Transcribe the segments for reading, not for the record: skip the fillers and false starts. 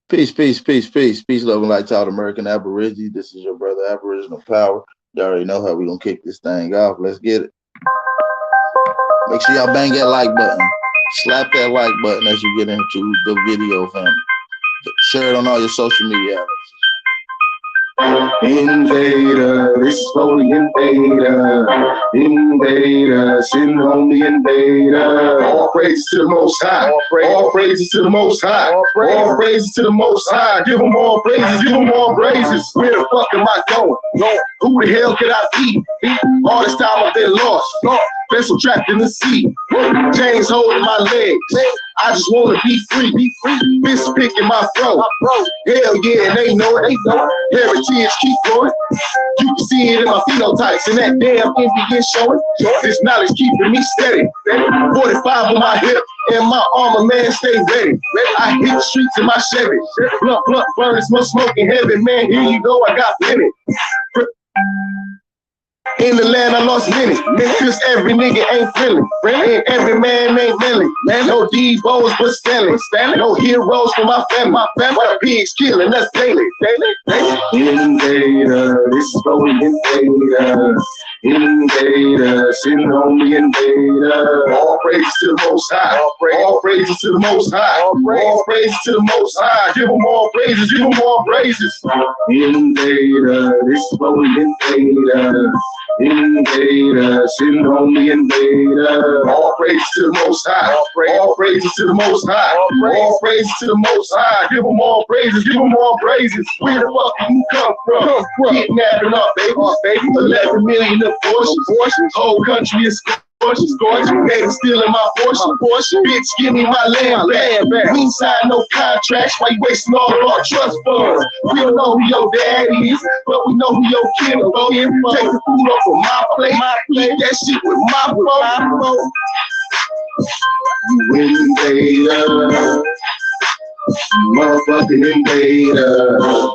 Peace, peace, peace, peace, peace, love and light to all American Aborigines. This is your brother Aboriginal Power. You already know how we gonna kick this thing off. Let's get it. Make sure y'all bang that like button. Slap that like button as you get into the video, family. Share it on all your social media outlets. Invader, this is for the invader. Invader, sitting on the invader. All praises to the Most High. All praises to the Most High. All praises to the Most High. Give them all praises. Give them all praises. Where the fuck am I going? Who the hell could I be? All this time I've been lost. Vessel trapped in the sea. Chains holding my legs. I just want to be free. Fist picking my throat. Hell yeah, and they know it. Heritage keep flowing. You can see it in my phenotypes, and that damn envy is showing. This knowledge keeping me steady. 45 on my hip, and my armor man stay ready. I hit the streets in my Chevy. Blunt, burning, smoking heaven. Man, here you go, I got plenty. In the land, I lost many. Cause every nigga ain't feeling. And every man ain't willing. No D-bows but selling. No heroes for my family. What a pig's killing us daily. Invader, this is for the invader. Invader, sitting on the invader. All praises to the Most High. All praises to the Most High. All praises to the Most High. Give them all praises. Give them all praises. Invader, this is for the invader. Invader, sitting on the invader. All praises to the Most High. All praises to the Most High. All praises to the Most High. Give them all praises. Give them all praises. Where the fuck you come from? Kidnapping up, baby. 11 million of portions. Whole country is scorching. They stealing my portion. Bitch, give me my land back. We ain't signed no contracts. Why you wasting all of our trust funds? We don't know who your daddy is, but we know who your kid is. Take the food off of my plate. Eat that shit with my phone. You invader. Motherfucking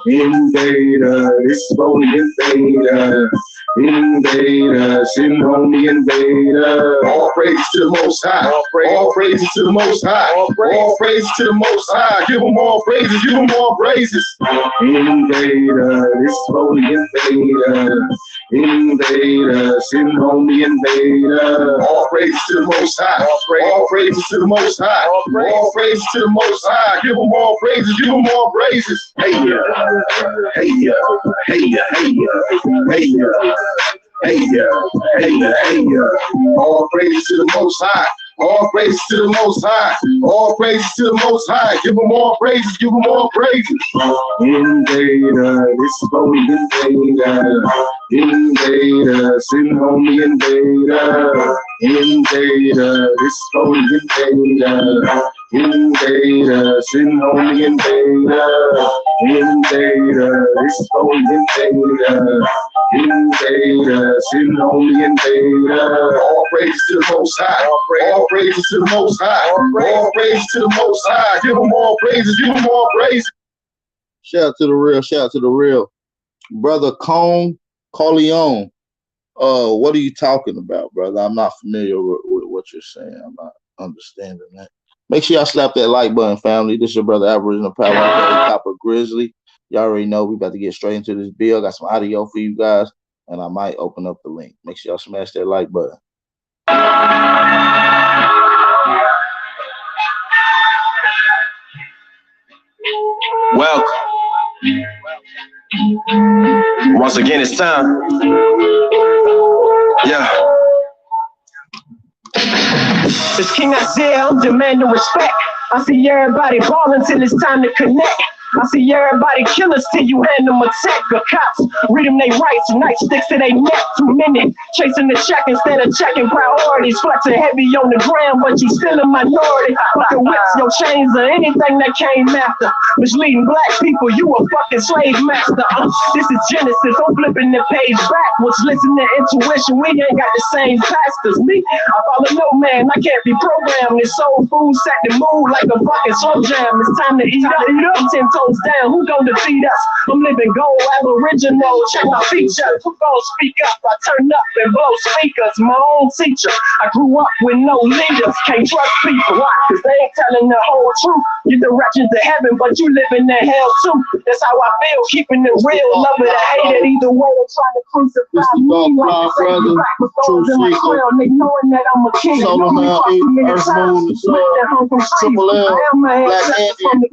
invader, this is for the invader. Invader, sitting on the invader. All praises to the Most High. All praises to the Most High. All praises to the Most High. Give them all praises. Give them all praises. Invader, this is for the invader. Invader, sitting on the invader. All praises to the Most High. All praises to the Most High. All praises to the Most High. Give them all praises. Give them all praises. Hey ya, hey ya, hey ya, hey ya, hey ya. Hey ya, hey ya, hey ya. All praises to the Most High. All praises to the Most High. All praises to the Most High. Give them all praises. Give them all praises. Invader, this is for the invader. Invader, sitting on the invader. Invader, this is for the invader. Invader, sitting on the invader. Invader, this is for the invader. Invader, sitting on the invader. All praises to the Most High. All praises to the Most High. All praises to the Most High. Give them all praises. Give them all praises. Shout out to the real. Shout out to the real. Brother Corleone. What are you talking about, brother? I'm not familiar with what you're saying. I'm not understanding that. Make sure y'all slap that like button, family. This is your brother Aboriginal Power, Copper Grizzly. Y'all already know we about to get straight into this bill. Got some audio for you guys, and I might open up the link. Make sure y'all smash that like button. Welcome. Once again, it's time. Yeah. It's King Isaiah, I'm demanding respect. I see everybody ballin' till it's time to connect. I see everybody killers till you hand them a tech. The cops read them they rights, nightsticks to they neck. 2 minutes chasing the check instead of checking priorities. Flexing heavy on the ground, but you still a minority. Fucking whips, your chains, or anything that came after. Misleading black people, you a fucking slave master. This is Genesis, I'm flipping the page backwards. Listen to intuition, we ain't got the same pastors. Me, I follow no man, I can't be programmed. This soul food set the mood like a fucking slow jam. It's time to eat up. I'm 10 toes toes down. Who gon' defeat us? I'm living gold, aboriginal. Check my features. Who gon' speak up? I turn up and blow speakers. My own teacher. I grew up with no leaders. Can't trust people. Why? Cause they ain't telling the whole truth. Your direction to heaven, but you living in hell too. That's how I feel, keeping it real. Love it or hate it, either way they trying to crucify me. Like brother, true freaker. They knowing that I'm a king. Solo now, Earth Moon, Triple L, Black Andy,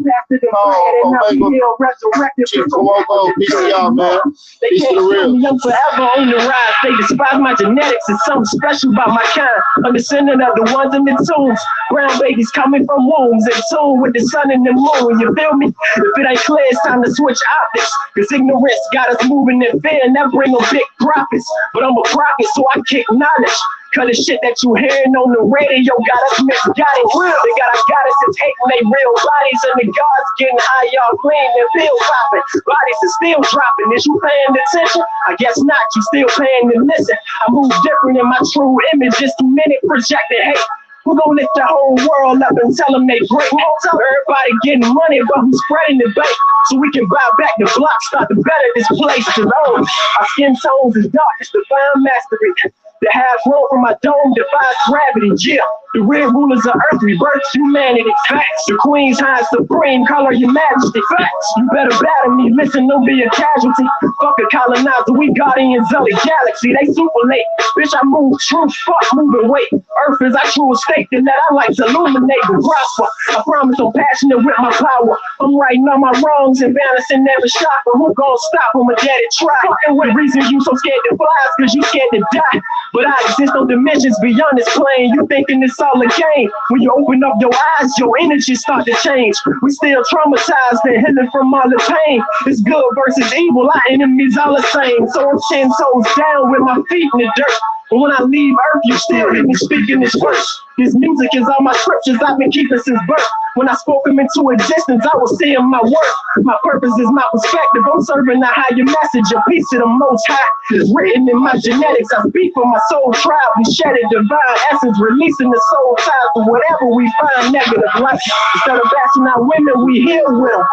Omega, Chief Kawoko, peace to y'all, man. Peace to the real. I'm forever on the rise. They despise my genetics. It's something special about my kind. I'm descendant of the ones in the tombs. Brown babies coming from wombs. In tune with the sun and the moon. You feel me? If it ain't clear, it's time to switch optics. Cause ignorance got us moving in fear, and that bring them big profits. But I'm a prophet, so I kick knowledge. Cause the shit that you hearing on the radio got us misguided. They got us goddesses hating they real bodies, and the gods getting high, y'all clean and pill popping. Bodies are still dropping. Is you paying attention? I guess not. You still paying to listen. I move different in my true image. Just a minute projected hate. Who gon' lift the whole world up and tell them they great? Everybody getting money, but who's spreading the bait? So we can buy back the block, start to better this place. Cause our skin tones is dark, it's divine mastery. The half roll from my dome defies gravity. Yeah, the real rulers of earth rebirth humanity. Facts. The queen's high supreme, call her your majesty. Facts. You better battle me, listen, don't be a casualty. Fuck a colonizer, we guardians of the galaxy. They super late. Bitch, I move true, fuck moving weight. Earth is our true estate, and that I like to illuminate and prosper. I promise I'm passionate with my power. I'm writing all my wrongs and balancing every shot. But who gon' stop when my daddy try? And what reason you so scared to fly? Cause you scared to die. But I exist on dimensions beyond this plane. You thinking it's all a game. When you open up your eyes, your energy start to change. We still traumatized and healing from all the pain. It's good versus evil, our enemies all the same. So I'm 10 toes down with my feet in the dirt. But when I leave Earth, you still hear me speaking this verse. This music is all my scriptures I've been keeping since birth. When I spoke them into existence, I was seeing my work. My purpose is my perspective. I'm serving a higher message, a piece of the most high. It's written in my genetics. I speak for my soul tribe. We shed a divine essence, releasing the soul ties for whatever we find negative life. Instead of bashing out women, we heal with them.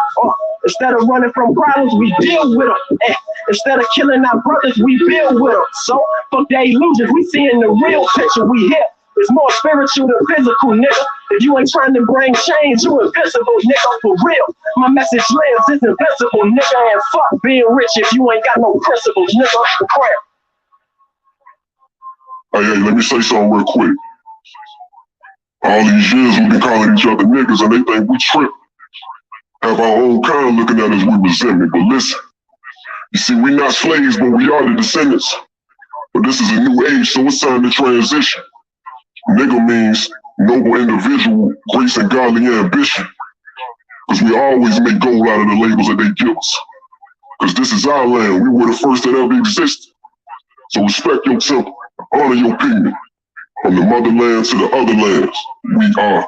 Instead of running from problems, we deal with them. Instead of killing our brothers, we build with them. So, fuck the illusions, we seeing the real picture. We here. It's more spiritual than physical, nigga. If you ain't trying to bring change, you invisible, nigga, for real. My message lives, it's invisible, nigga. And fuck being rich if you ain't got no principles, nigga. For prayer. Hey, let me say something real quick. All these years we've been calling each other niggas and they think we trip. Have our own kind looking at us with resentment. But listen, you see, we not slaves, but we are the descendants. But this is a new age, so it's time to transition. Nigga means noble individual, grace and godly ambition. Cause we always make gold out of the labels that they give us. Cause this is our land, we were the first that ever existed. So respect your temple, honor your pigment. From the motherland to the other lands, we are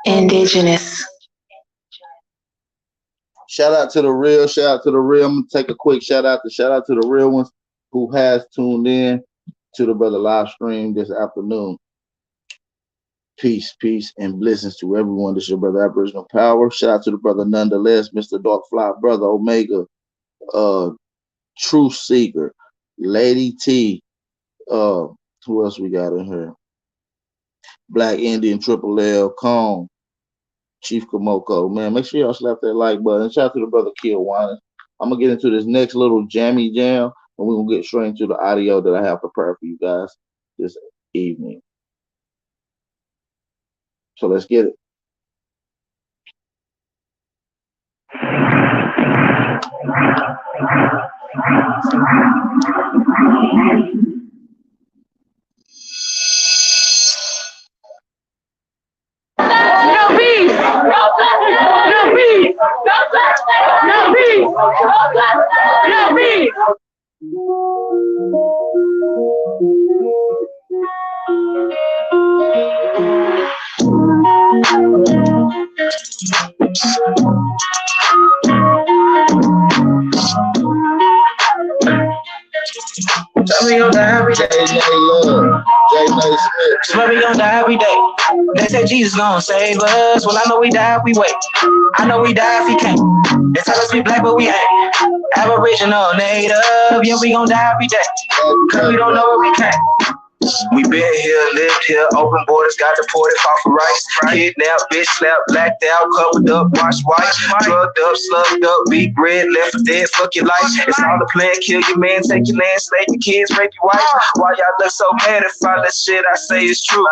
indigenous. Shout out to the real, shout out to the real. I'm gonna take a quick shout out to the real ones who has tuned in to the brother live stream this afternoon. Peace, peace, and blessings to everyone. This is your brother Aboriginal Power. Shout out to the brother nonetheless, Mr. Darkfly, brother Omega, Truth Seeker, Lady T. Who else we got in here? Black Indian, Triple L, Cone, Chief Kamoko. Man, make sure y'all slap that like button. Shout out to the brother Kiwanis. I'm gonna get into this next little jammy jam, and we're gonna get straight into the audio that I have prepared for you guys this evening. So let's get it. No peace! No peace! No peace! No peace! Tell me on die every day. Smith. Swear we gon' die every day. They say Jesus gon' save us. Well, I know we die if we wait. I know we die if we can't. They tell us we black, but we ain't. Aboriginal, native, yeah, we gon' die every day. Cause we don't know what we can't. We been here, lived here, open borders, got deported, fought for rights. Kidnapped, bitch slapped, blacked out, covered up, washed white, drugged up, slugged up, beat bread, left for dead, fuck your life. It's all the plan, kill your man, take your land, slave your kids, rape your wife. Why y'all look so mad if all this shit I say is true?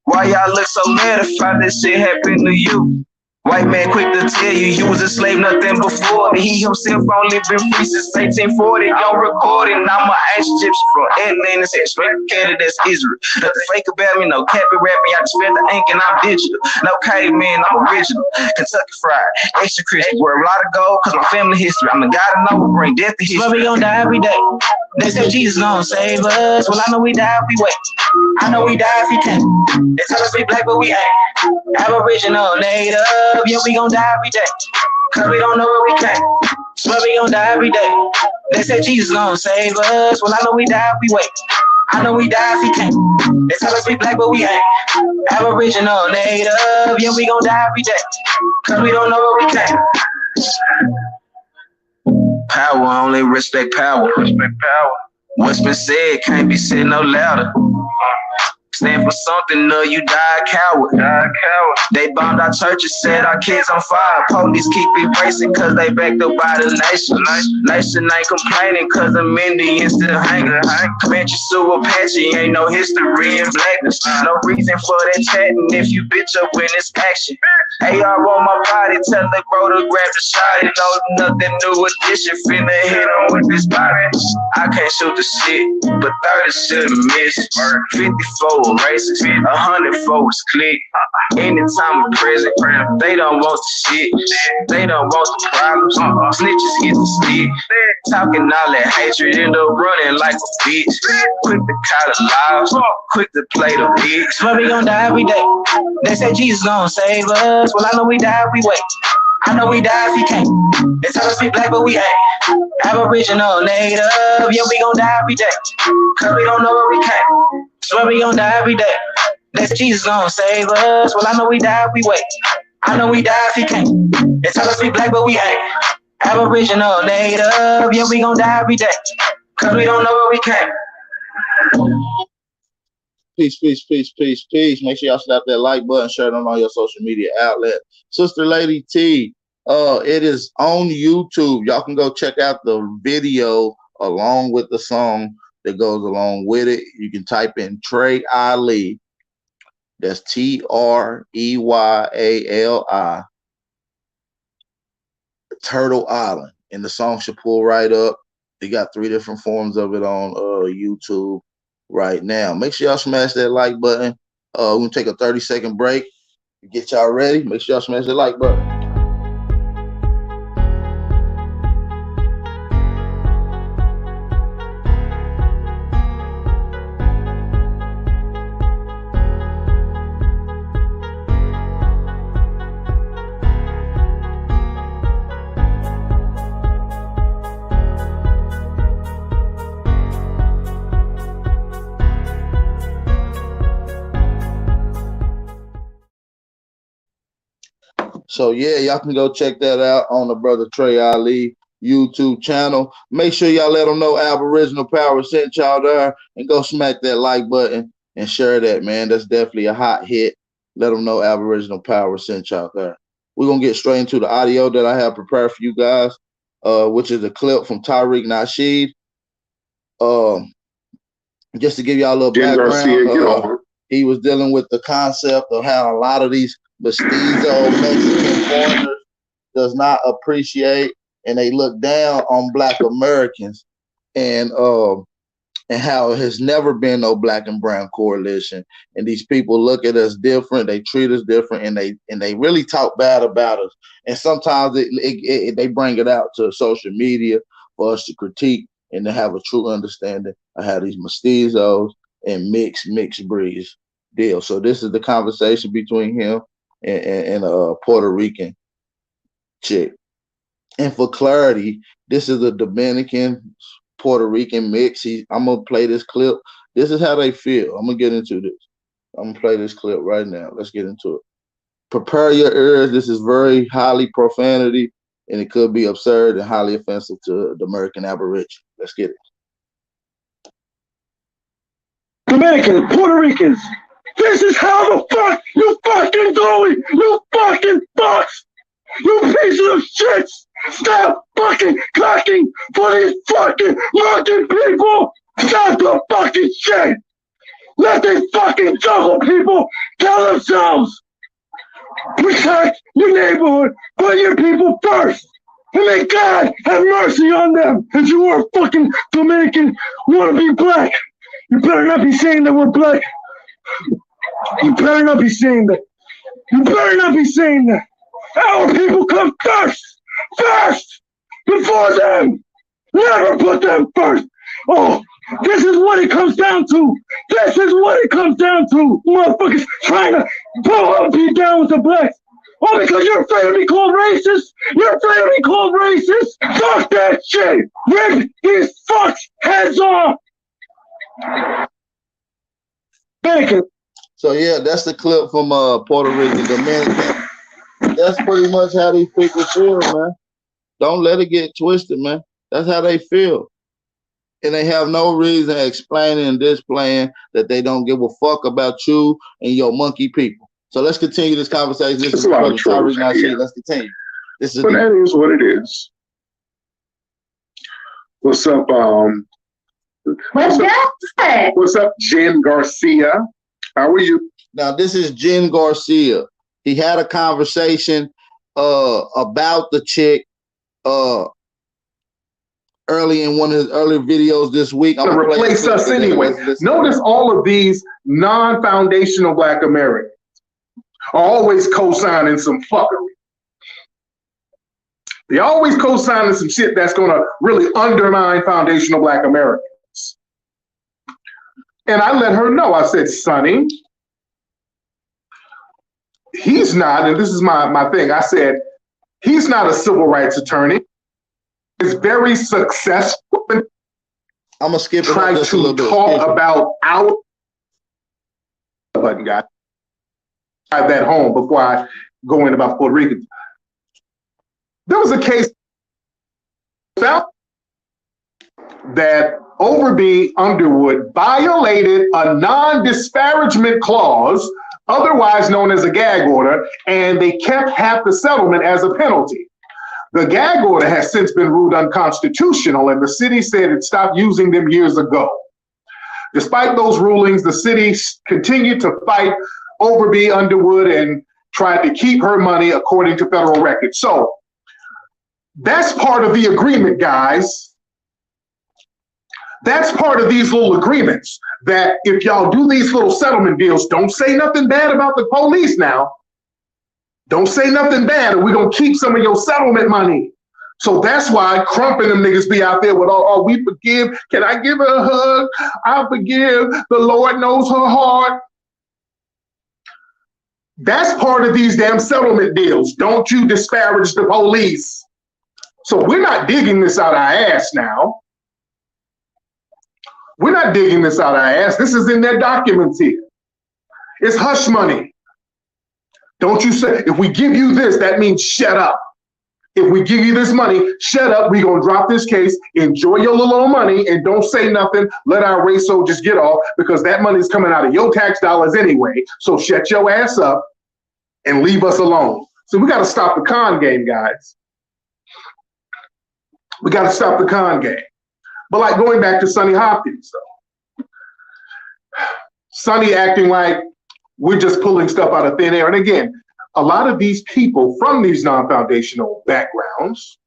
Why y'all look so mad if all this shit happened to you? White man quick to tell you was a slave, nothing before me. He himself only been free since 1840. Don't record it. I'm an ancient Egyptian from Atlanta, straight Canada, that's Israel. Nothing fake about me, no cappy rapping. I just spent the ink and I'm digital. No caveman, I'm original. Kentucky fried, extra crispy. Wear a lot of gold, cause my family history. I'm the guy to know will bring death to history. But we gon' die every day. They say Jesus gon' save us. Well, I know we die if we wait. I know we die if we can't. They tell us we black, but we ain't. Aboriginal, native, yeah, we gon' die every day. Cause we don't know what we can't. Swear we gon' die every day. They say Jesus gon' save us. Well, I know we die if we wait. I know we die if we can't. They tell us we black, but we ain't. Aboriginal, native, yeah, we gon' die every day. Cause we don't know what we can't. Power, only respect power. Respect power. What's been said can't be said no louder. Stand for something, or you die a coward. They bombed our churches, set our kids on fire. Police keep erasing cause they backed up by the nation. Nation ain't complaining cause the Indians still hanging. Comanche, Sioux, Apache, ain't no history in blackness. No reason for that chatting if you bitch up when it's action. AR on my body, tell the bro to grab the shot. You know nothing new addition, finna hit him with this body. I can't shoot the shit, but 30 shouldn't miss. 54 races, 104 is click. Anytime in prison, they don't want the shit. They don't want the problems. Snitches get the stick. Talking all that hatred, end up running like a bitch. Quick to call the laws, quick to play the bitch. Swear we gon' die every day. They say Jesus gon' save us. Well, I know we die if we wait. I know we die if we can't. They tell us we black, but we ain't. Aboriginal, native, yeah, we gon' die every day. Cause we don't know what we can't. Swear we gon' die every day. They say Jesus gon' save us. Well, I know we die if we wait. I know we die if we can't. They tell us we black, but we ain't. Aboriginal, native, yeah, we gon' die every day. Cause we don't know what we can't. Peace, peace, peace, peace, peace. Make sure y'all slap that like button, share it on all your social media outlets. Sister Lady T, it is on YouTube. Y'all can go check out the video along with the song that goes along with it. You can type in Trey Ali. That's TREYALI. Turtle Island. And the song should pull right up. They got 3 different forms of it on YouTube right now. Make sure y'all smash that like button. We're gonna take a 30-second break. Get y'all ready. Make sure y'all smash that like button. So yeah, y'all can go check that out on the brother Trey Ali YouTube channel. Make sure y'all let them know Aboriginal Power sent y'all there, and go smack that like button and share that, man. That's definitely a hot hit. Let them know Aboriginal Power sent y'all there. We're gonna get straight into the audio that I have prepared for you guys, which is a clip from Tariq Nasheed. Just to give y'all a little background, he was dealing with the concept of how a lot of these mestizo Mexican foreigners does not appreciate, and they look down on Black Americans, and how it has never been no Black and brown coalition, and these people look at us different, they treat us different, and they really talk bad about us, and sometimes they bring it out to social media for us to critique and to have a true understanding of how these mestizos and mixed breeds deal. So this is the conversation between him and a Puerto Rican chick. And for clarity, this is a Dominican Puerto Rican mix. I'm gonna play this clip. This is how they feel. I'm gonna get into this. I'm gonna play this clip right now. Let's get into it. prepare your ears. This is very highly profanity, and it could be absurd and highly offensive to the American Aborigine. Let's get it. Dominicans, Puerto Ricans, this is how the fuck you fucking do it, you fucking fucks, you pieces of shit. Stop fucking clacking for these fucking American people. Stop the fucking shit. Let these fucking jungle people kill themselves. Protect your neighborhood, put your people first. And may God have mercy on them. If you are a fucking Dominican, want to be black, you better not be saying that we're black. You better not be saying that. You better not be saying that. Our people come first. First. Before them. Never put them first. Oh, this is what it comes down to. This is what it comes down to. Motherfuckers trying to pull up and down with the blacks. Oh, because you're afraid to be called racist? You're afraid to be called racist? Fuck that shit! Rip these fucks heads off! Bacon. So yeah, that's the clip from Puerto Rican Dominican. That's pretty much how these people feel, man. Don't let it get twisted, man. That's how they feel. And they have no reason explaining and displaying that they don't give a fuck about you and your monkey people. So let's continue this conversation. This is Brother Tyreek Nasheed. Let's continue. This is but that is what it is. What's up, What's up, Jen Garcia? How are you? Now, this is Jen Garcia. He had a conversation about the chick early in one of his earlier videos this week. I'm gonna replace us anyway. Notice all of these non-foundational Black Americans are always co-signing some fuckery. They always co-signing some shit that's gonna really undermine foundational Black Americans. And I let her know, I said, Sonny, he's not, and this is my thing, I said, he's not a civil rights attorney. He's very successful. I'm gonna skip it. Trying to talk about our button guy. I have that home before I go in about Puerto Rican. There was a case that Overby Underwood violated a non-disparagement clause, otherwise known as a gag order, and they kept half the settlement as a penalty. The gag order has since been ruled unconstitutional, and the city said it stopped using them years ago. Despite those rulings, the city continued to fight Overby Underwood and tried to keep her money according to federal records. So that's part of the agreement, guys. That's part of these little agreements, that if y'all do these little settlement deals, don't say nothing bad about the police now. Don't say nothing bad, or we're going to keep some of your settlement money. So that's why Crump and them niggas be out there with, oh, we forgive. Can I give her a hug? I forgive. The Lord knows her heart. That's part of these damn settlement deals. Don't you disparage the police. So we're not digging this out our ass now. We're not digging this out our ass. This is in their documents here. It's hush money. Don't you say, if we give you this, that means shut up. If we give you this money, shut up. We're going to drop this case. Enjoy your little old money and don't say nothing. Let our race soldiers get off, because that money is coming out of your tax dollars anyway. So shut your ass up and leave us alone. So we got to stop the con game, guys. We got to stop the con game. But like going back to Sonny Hopkins, though. Sonny acting like we're just pulling stuff out of thin air. And again, a lot of these people from these non-foundational backgrounds,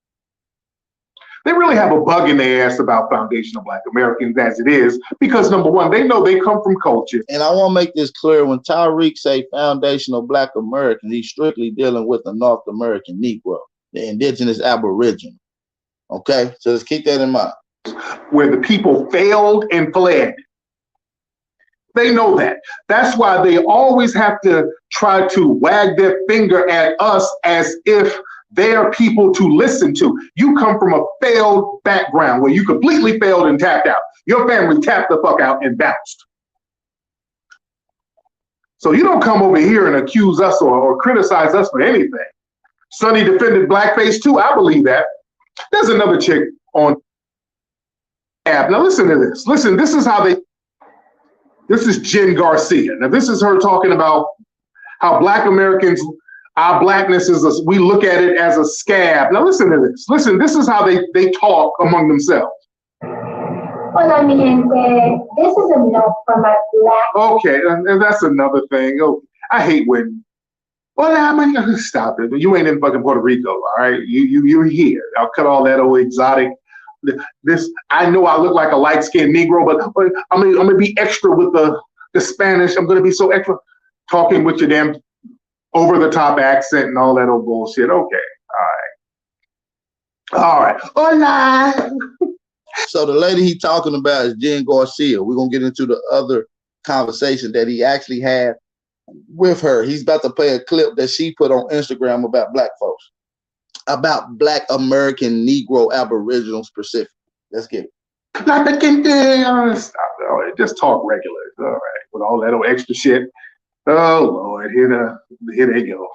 they really have a bug in their ass about foundational Black Americans as it is, because number one, they know they come from culture. And I want to make this clear, when Tyreek say foundational Black American, he's strictly dealing with the North American Negro, the indigenous Aboriginal. Okay, so let's keep that in mind. Where the people failed and fled. They know that. That's why they always have to try to wag their finger at us as if they're people to listen to. You come from a failed background where you completely failed and tapped out. Your family tapped the fuck out and bounced. So you don't come over here and accuse us or criticize us for anything. Sonny defended blackface too. I believe that. There's another chick on app. Now listen to this. Listen, this is Jen Garcia. Now this is her talking about how Black Americans, our blackness we look at it as a scab. Now listen to this. Listen, this is how they talk among themselves. Hola, mi gente. This is a note from my black. Okay, and that's another thing. Oh, I hate when. Well, I mean, stop it. You ain't in fucking Puerto Rico, all right? You're here. I'll cut all that old exotic. This I know I look like a light-skinned Negro, but I'm gonna be extra with the Spanish. I'm gonna be so extra talking with your damn over-the-top accent and all that old bullshit. Okay, all right. Hola. So the lady he talking about is Jen Garcia. We're gonna get into the other conversation that he actually had with her. He's about to play a clip that she put on Instagram about black folks, about Black American Negro Aboriginals specifically. Let's get it. Stop it. Just talk regular. All right, with all that old extra shit. Oh Lord, here they go.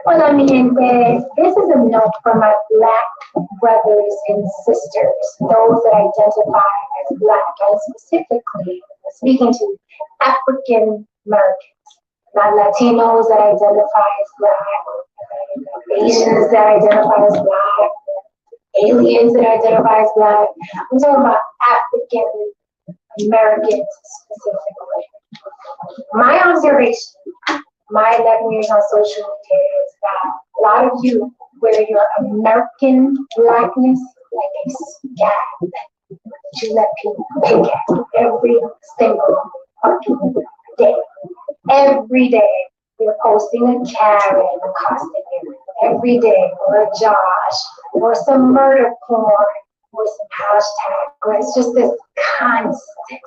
Hola, mi gente. This is a note from my black brothers and sisters, those that identify as black, and specifically speaking to African Americans, not Latinos that identify as black, Asians that identify as black, aliens that identify as black. I'm talking about African Americans specifically. My observation, my 11 years on social media, is that a lot of you wear your American blackness like a scab that you let people pick at every single fucking day. Every day you're posting a Karen accosting you. Every day, or a Josh, or some murder porn, or some hashtag, or it's just this constant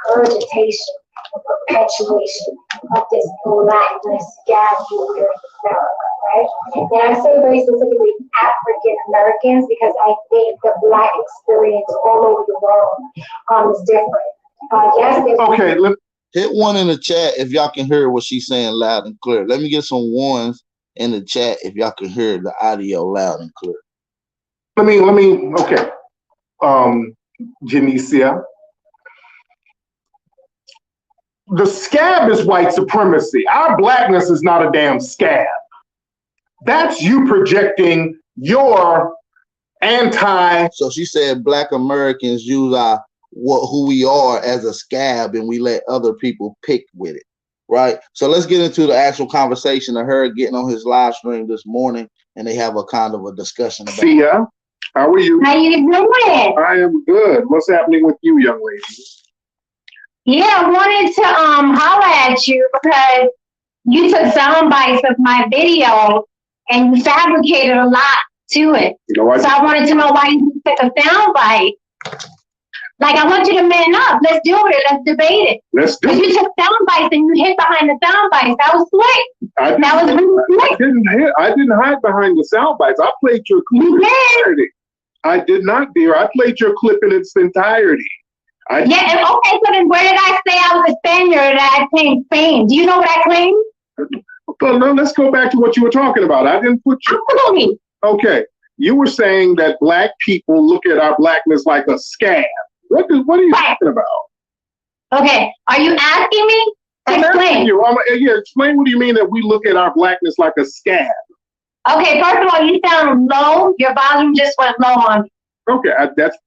regurgitation and perpetuation of this blackness gathering here in America, right? And I say very specifically African Americans because I think the black experience all over the world is different. Yes, okay, hit one in the chat if y'all can hear what she's saying loud and clear. Let me get some ones in the chat if y'all can hear the audio loud and clear. Let me, okay. Janicia. The scab is white supremacy. Our blackness is not a damn scab. That's you projecting your anti. So she said Black Americans use who we are as a scab and we let other people pick with it. Right. So let's get into the actual conversation of her getting on his live stream this morning, and they have a kind of a discussion about See ya. How are you? How you doing? I am good. What's happening with you, young lady? Yeah, I wanted to holler at you because you took sound bites of my video and you fabricated a lot to it. So I wanted to know why you took a sound bite. Like, I want you to man up. Let's do it. Let's debate it. Let's do it. You took sound bites and you hid behind the sound bites. That was slick. That was really slick. I didn't hide behind the sound bites. I played your clip in its entirety. I did not, dear. I played your clip in its entirety. Okay, so then where did I say I was a Spaniard that I claimed Spain? Do you know what I claimed? Well, no, let's go back to what you were talking about. I didn't put you. Absolutely. Okay. You were saying that black people look at our blackness like a scab. What are you talking about? Okay. Are you asking me? Explain. Explain what do you mean that we look at our blackness like a scab? Okay, first of all, you sound low. Your volume just went low on me. Okay, that's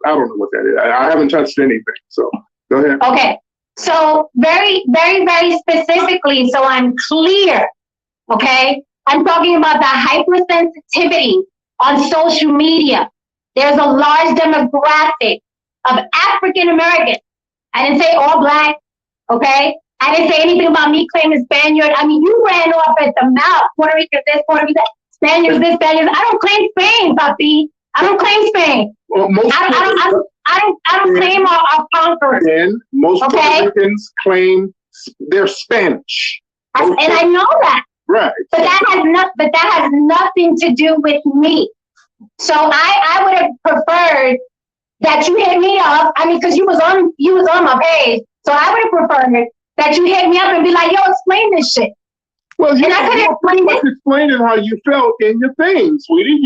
I don't know what that is. I haven't touched anything, so go ahead. Okay, so very, very, very specifically, so I'm clear, okay? I'm talking about the hypersensitivity on social media. There's a large demographic of African Americans. I didn't say all black, okay? I didn't say anything about me claiming Spaniard. I mean, you ran off at the mouth. Puerto Rico this, Puerto Rico that. Spaniards this, Spaniards. I don't claim Spain, papi. I don't claim Spain. Well, I don't claim our conquerors. And most Puerto Ricans claim they're Spanish. And I know that. Right. But that has nothing to do with me. So I would have preferred that you hit me up. I mean, because you was on my page. So I would have preferred that you hit me up and be like, yo, explain this shit. Well, you And I couldn't were pretty explain much it. explaining how you felt in your thing, sweetie.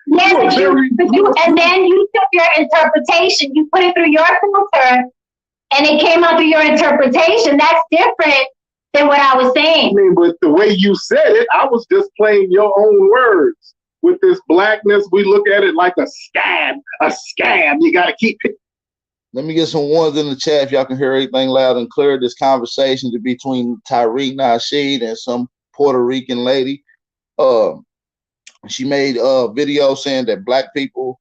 Yeah, and then you took your interpretation, you put it through your filter, and it came out through your interpretation. That's different than what I was saying. I mean, but the way you said it, I was just playing your own words. With this blackness, we look at it like a scab. A scab. You got to keep it. Let me get some ones in the chat if y'all can hear everything loud and clear. This conversation to between Tariq Nasheed and some Puerto Rican lady. She made a video saying that black people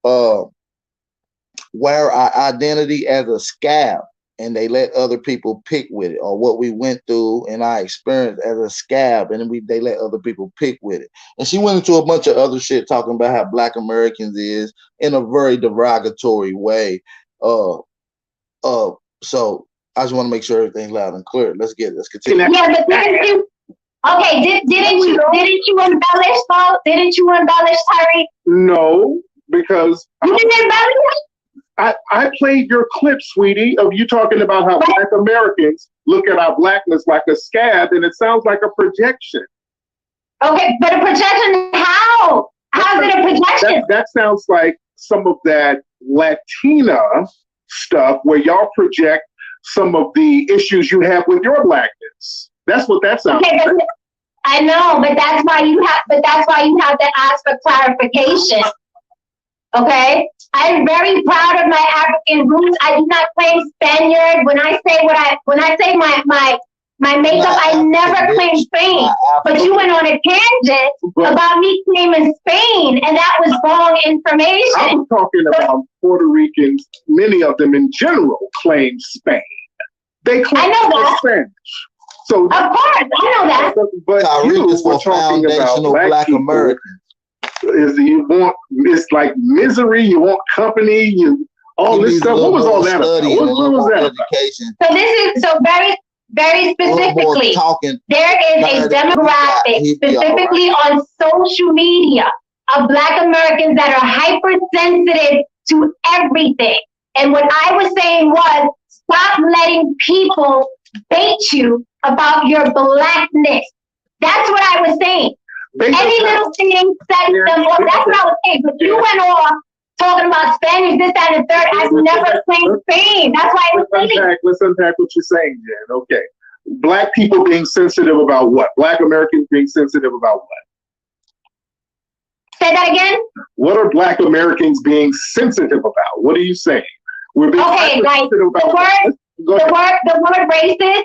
wear our identity as a scab, and they let other people pick with it, or what we went through and our experience as a scab, and then they let other people pick with it. And she went into a bunch of other shit talking about how Black Americans is in a very derogatory way. So I just want to make sure everything's loud and clear. Let's continue. Yeah, but didn't you? Okay, didn't you embellish, though? Didn't you embellish, Tyree? No, because you didn't embellish. I played your clip, sweetie, of you talking about how Black Americans look at our blackness like a scab, and it sounds like a projection. Okay, but a projection how? How is it a projection? That sounds like some of that Latina stuff where y'all project some of the issues you have with your blackness. That's what that sounds like. I know, but that's why you have to ask for clarification. Okay? I'm very proud of my African roots. I do not claim Spaniard. When I say my makeup, I never claim Spain. But you went on a tangent about me claiming Spain, and that was wrong information. I'm talking about Puerto Ricans. Many of them in general claim Spain. They claim Spanish. So, of course, I know that. But you were talking about Black Americans. It's like misery, you want company, all this stuff. What was all that about? What was that about? So very, very specifically, there is a demographic specifically on social media of Black Americans that are hypersensitive to everything. And what I was saying was, stop letting people bait you about your blackness. That's what I was saying. Any little thing sets them off. That's what I was saying. But you went off talking about Spanish, this, that, and the third. I've never claimed Spain. That's why I was saying. Let's unpack what you're saying, Jen. Okay. Black people being sensitive about what? Black Americans being sensitive about what? Say that again? What are Black Americans being sensitive about? What are you saying? We're being sensitive about the word racist,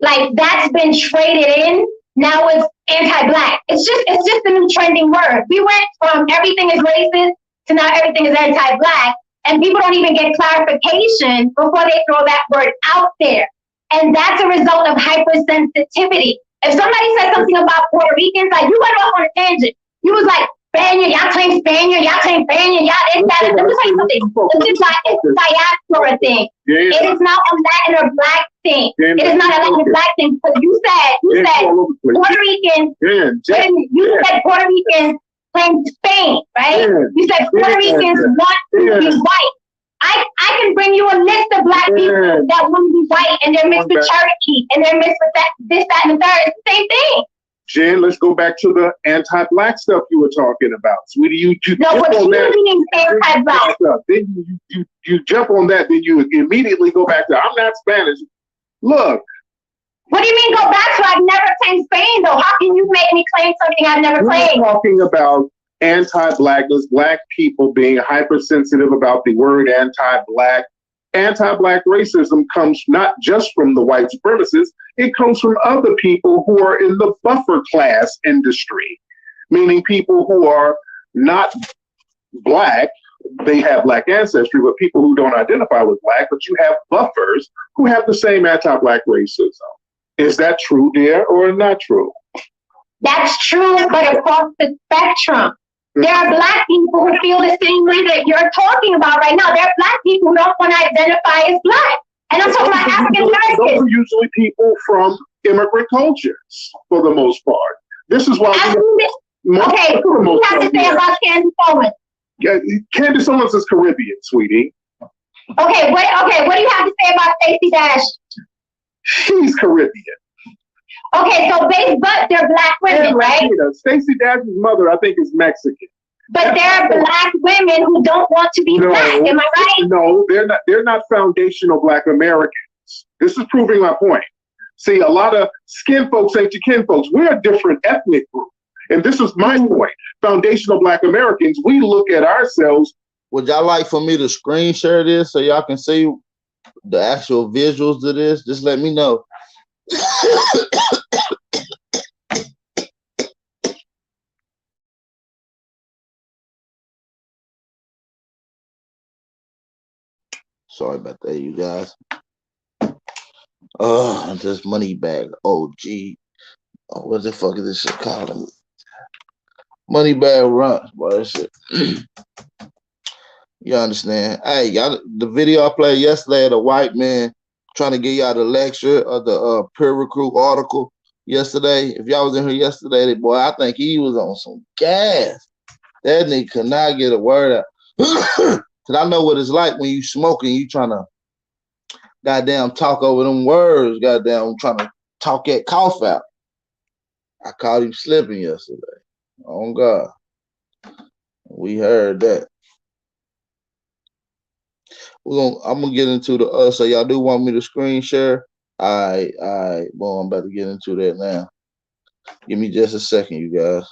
like that's been traded in. Now it's anti-Black. It's just a new trending word. We went from everything is racist to now everything is anti-Black, and people don't even get clarification before they throw that word out there. And that's a result of hypersensitivity. If somebody said something about Puerto Ricans, like you went off on a tangent. You was like, Spaniard, y'all claim Spaniard, y'all claim Spaniard, y'all this, that. Let me tell you something. It's a diaspora thing. It is not a Latin or Black thing. It is not a Latin or Black thing. Because you said Puerto Ricans, you said Puerto Ricans claim Spain, right? You said Puerto Ricans want to be white. I can bring you a list of Black people that want to be white, and they're mixed with Cherokee, and they're mixed with that, this, that, and the third. It's the same thing. Jen, let's go back to the anti-Black stuff you were talking about. Sweetie, you jump on that. Anti-Black. Then you jump on that, then you immediately go back to, I'm not Spanish. Look. What do you mean go back to? I've never claimed Spain, though. How can you make me claim something I've never claimed? We're talking about anti-Blackness, Black people being hypersensitive about the word anti-Black. Anti-Black racism comes not just from the white supremacists, it comes from other people who are in the buffer class industry, meaning people who are not Black, they have Black ancestry, but people who don't identify with Black, but you have buffers who have the same anti-Black racism. Is that true, dear, or not true? That's true, but across the spectrum. There are Black people who feel the same way that you're talking about right now. There are Black people who don't want to identify as Black. And I'm talking about African Americans. Those are usually people from immigrant cultures, for the most part. This is why. Okay, what do you have to say about Candace Owens? Yeah, Candace Owens is Caribbean, sweetie. Okay, what do you have to say about Stacey Dash? She's Caribbean. Okay, so but they're black women, right? Stacey Dash's mother, I think, is Mexican. But there are black women who don't want to be black. Am I right? No, they're not. They're not foundational Black Americans. This is proving my point. See, a lot of skin folks ain't your kin folks. We're a different ethnic group. And this is my point. Foundational Black Americans, we look at ourselves. Would y'all like for me to screen share this so y'all can see the actual visuals of this? Just let me know. Sorry about that, you guys. This money bag OG. What the fuck is this shit called? Money bag runs, boy. That shit. You understand? Hey, y'all, the video I played yesterday of the white man trying to get y'all the lecture of the peer recruit article yesterday. If y'all was in here yesterday, boy, I think he was on some gas. That nigga could not get a word out. Cause I know what it's like when you smoking, you trying to goddamn talk over them words, goddamn trying to talk that cough out. I caught him slipping yesterday. Oh God. We heard that. I'm gonna get into the so y'all do want me to screen share? All right, well, I'm about to get into that now. Give me just a second, you guys.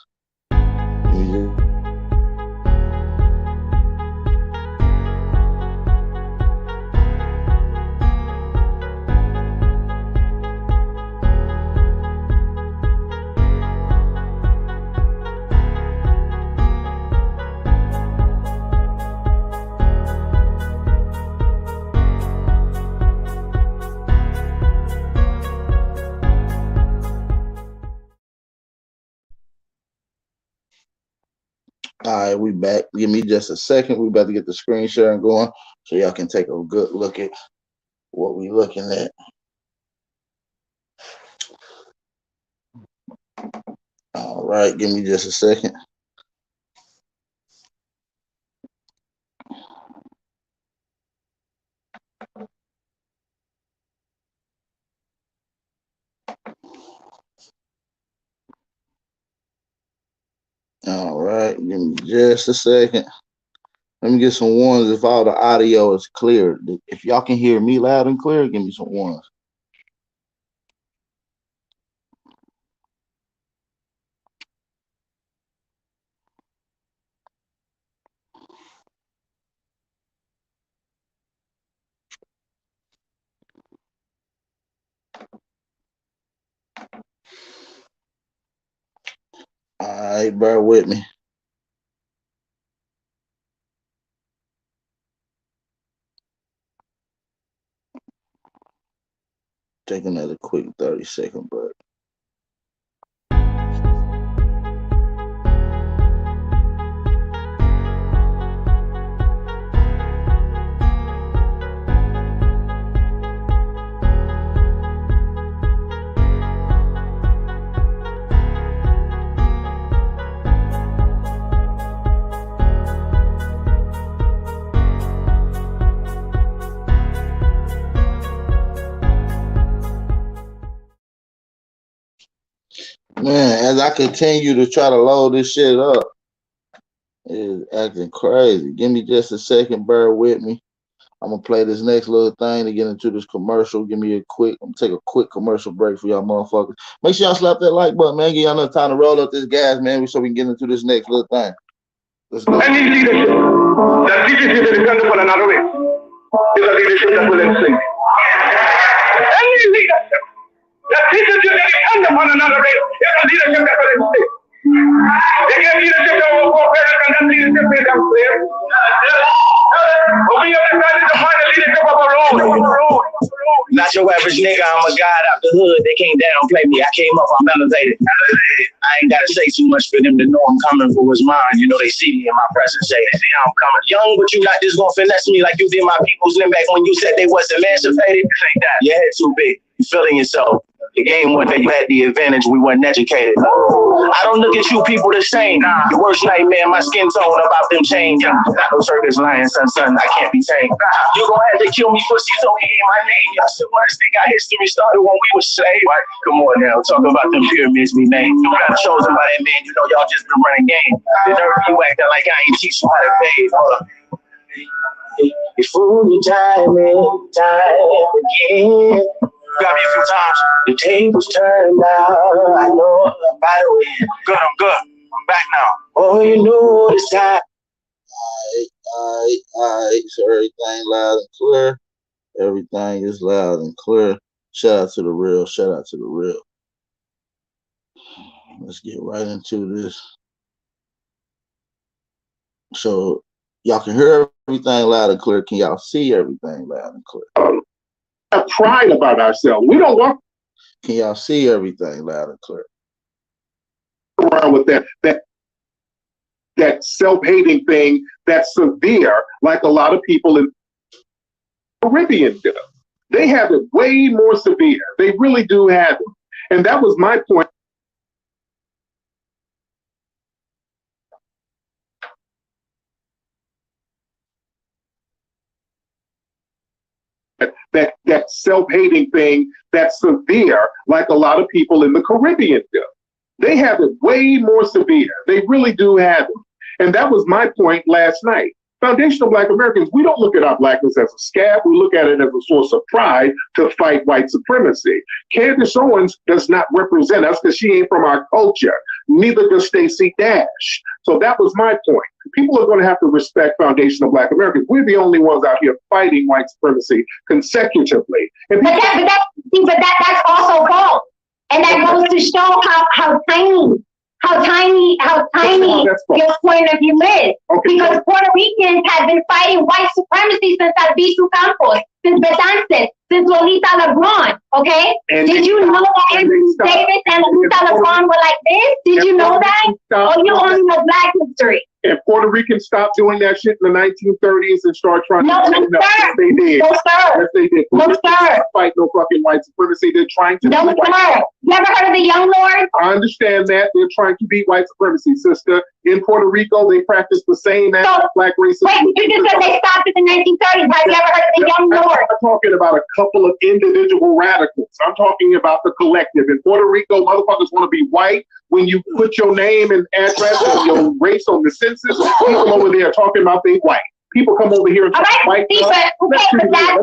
All right, we back. Give me just a second. We about to get the screen sharing going so y'all can take a good look at what we looking at. All right, give me just a second. All right, give me just a second. Let me get some ones if all the audio is clear. If y'all can hear me loud and clear, give me some ones. All right, bear with me. Take another quick 30-second break. Man, as I continue to try to load this shit up, it is acting crazy. Give me just a second, bear with me. I'm gonna play this next little thing to get into this commercial. I'm gonna take a quick commercial break for y'all motherfuckers. Make sure y'all slap that like button, man. Give y'all enough time to roll up this gas, man, so we can get into this next little thing. Let's go. Any leadership that teaches you to depend upon another race is a leadership that will enslave you. Any leadership that teaches you to depend upon another race is a leadership that will enslave you. They get leadership that will go better than that leadership made them slave. But we have decided to find the leadership of our own. Not your average nigga, I'm a god out the hood. They can't downplay me. I came up, I'm elevated. I ain't gotta say too much for them to know I'm coming for what's mine. You know they see me in my presence, say they see how I'm coming. Young, but you not just gonna finesse me like you did my people's limb back when you said they was emancipated. Your head too big. You feeling yourself. The game was that you had the advantage, we weren't educated. I don't look at you people the same. The worst nightmare, my skin tone about them change. Not no circus lion, son, I can't be tamed. You gon' have to kill me, pussy, so he ain't my name. Y'all still wanna think our history started when we were slaves. Come on now, talk about them pyramids we made. You got chosen by that man, you know y'all just been running game. The nerve you acting like I ain't teach you how to bathe. It's fool time and time again. Got me a few times. The tables turned out. I know by the way. Good, I'm good. I'm back now. Oh, you know this time. All right. So everything loud and clear. Everything is loud and clear. Shout out to the real. Shout out to the real. Let's get right into this. So y'all can hear everything loud and clear. Can y'all see everything loud and clear? Have pride about ourselves. We don't walk Can y'all see everything loud and clear? around with that self-hating thing that's severe, like a lot of people in the Caribbean do. They have it way more severe. They really do have it. And that was my point. That self-hating thing that's severe, like a lot of people in the Caribbean do. They have it way more severe. They really do have it. And that was my point last night. Foundational Black Americans, we don't look at our blackness as a scab. We look at it as a source of pride to fight white supremacy. Candace Owens does not represent us because she ain't from our culture. Neither does Stacey Dash. So that was my point. People are going to have to respect foundational Black Americans. We're the only ones out here fighting white supremacy consecutively. And that's also false. And that goes to show how tiny your point of view is. Okay. Because Puerto Ricans have been fighting white supremacy since Albizu Campos, since Betances, since Lolita LeBron, okay? Did you know that Andrew Davis and Lolita LeBron were like this? Did you know that? Or you only know Black history? And Puerto Ricans stopped doing that shit in the 1930s and started trying to sir. Yes, they did. No, sir. Yes, they did. No, sir. Fight no fucking white supremacy. They're trying to. No, sir. You ever heard of the Young Lords? I understand that. They're trying to beat white supremacy, sister. In Puerto Rico, they practice the same as Black racism. Wait, you just said they stopped in the 1930s. Have you ever heard of the Young Lords? I'm talking about a couple of individual radicals. I'm talking about the collective. In Puerto Rico, motherfuckers want to be white. When you put your name and address and your race on the census, people over there are talking about being white. People come over here and talk white. But that's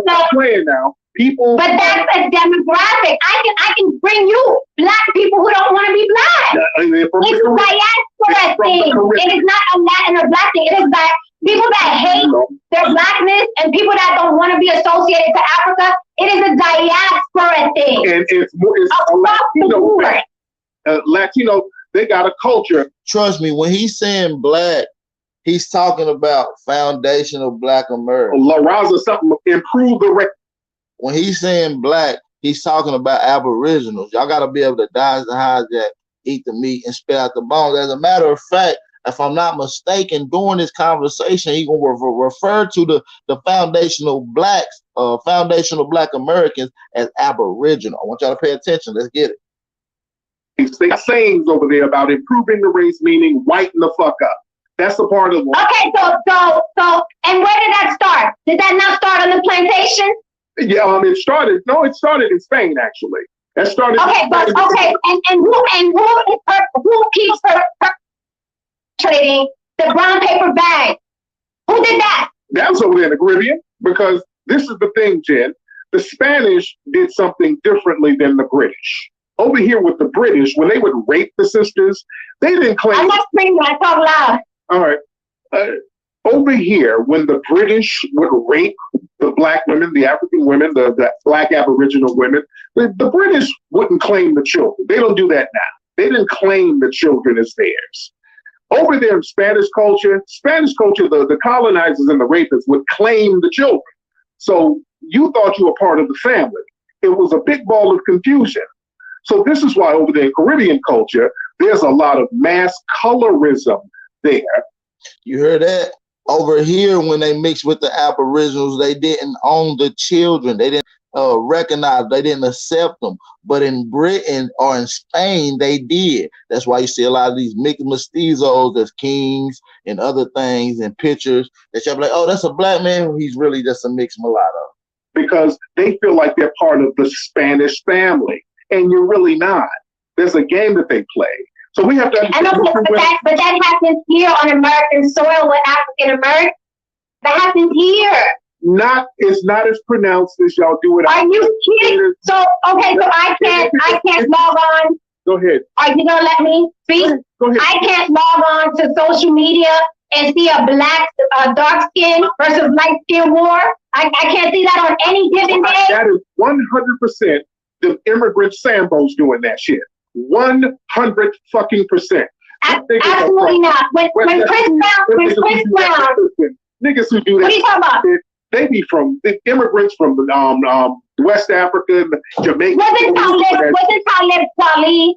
not playing now. People. But that's a demographic. I can bring you Black people who don't want to be Black. It's a diaspora thing. It is not a Latin or Black thing. It is that people that hate their Blackness and people that don't want to be associated to Africa. It is a diaspora thing. And it's across the board. Latino, they got a culture. Trust me, when he's saying Black, he's talking about foundational Black America. La Raza, something improve the record. When he's saying Black, he's talking about Aboriginals. Y'all got to be able to dodge the hijack, eat the meat, and spit out the bones. As a matter of fact, if I'm not mistaken, during this conversation, he's going to refer to the foundational Blacks, foundational Black Americans as Aboriginal. I want y'all to pay attention. Let's get it. They got sayings over there about improving the race, meaning whiten the fuck up. That's the part of the. Okay, so, and where did that start? Did that not start on the plantation? Yeah, it started in Spain actually. That started. Okay, but who keeps perpetrating the brown paper bag? Who did that? That was over there in the Caribbean, because this is the thing, Jen. The Spanish did something differently than the British. Over here with the British, when they would rape the sisters, they didn't claim. I'm not screaming, I talk loud. All right. Over here, when the British would rape the Black women, the African women, the Black Aboriginal women, the British wouldn't claim the children. They don't do that now. They didn't claim the children as theirs. Over there in Spanish culture, the colonizers and the rapists would claim the children. So you thought you were part of the family. It was a big ball of confusion. So this is why over there in Caribbean culture, there's a lot of mass colorism there. You heard that? Over here, when they mixed with the Aboriginals, they didn't own the children. They didn't. recognize, they didn't accept them. But in Britain or in Spain, they did. That's why you see a lot of these mixed mestizos as kings and other things and pictures that you're like, oh, that's a black man. He's really just a mixed mulatto. Because they feel like they're part of the Spanish family, and you're really not. There's a game that they play. So we have to understand. But that happens here on American soil with African Americans. That happens here. It's not as pronounced as y'all do it. Are you kidding? So I can't log on. Go ahead. Are you gonna let me speak? Go ahead. I can't log on to social media and see a black, dark skin versus light skin war. I can't see that on any given day. That is 100% the immigrant Sambo's doing that shit. 100 fucking percent. Absolutely not. When Chris Brown, niggas who do that. What are you talking about? They be from the immigrants from West Africa, Jamaica. Wasn't Talib Kweli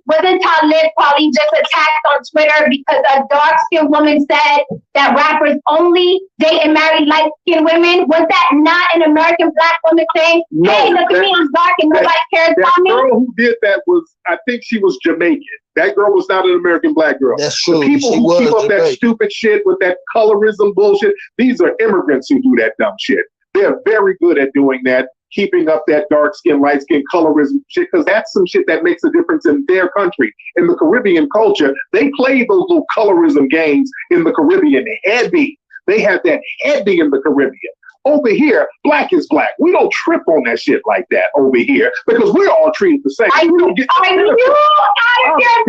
just attacked on Twitter because a dark-skinned woman said that rappers only date and marry light-skinned women? Was that not an American black woman saying, hey, look at me, I'm dark and nobody cares about me? That girl who did that was, I think she was Jamaican. That girl was not an American black girl. That's true. The people who keep up that stupid shit with that colorism bullshit, these are immigrants who do that dumb shit. They're very good at doing that, keeping up that dark skin, light skin colorism shit, because that's some shit that makes a difference in their country. In the Caribbean culture, they play those little colorism games in the Caribbean heavy. They have that heavy in the Caribbean. Over here, black is black. We don't trip on that shit like that over here because we're all treated the same. Are you out of your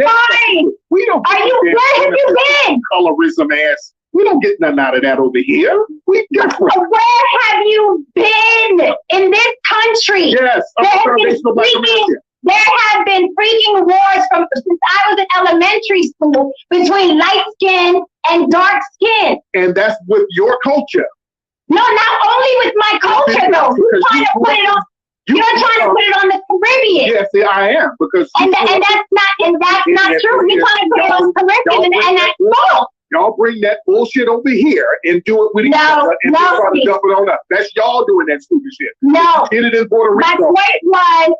mind? We don't. Where have you been? Colorism ass. We don't get nothing out of that over here. We different. Where have you been in this country? Yes, there have been freaking wars since I was in elementary school between light skin and dark skin. And that's with your culture. No, not only with my culture though. You're trying to put it on the Caribbean. Yes, I am because and that's not true. You're trying to put it on the Caribbean, and that's false. Y'all bring that bullshit over here and do it with each other and then try to dump it on us. That's y'all doing that stupid shit. No. You did it in Puerto Rico. My point was,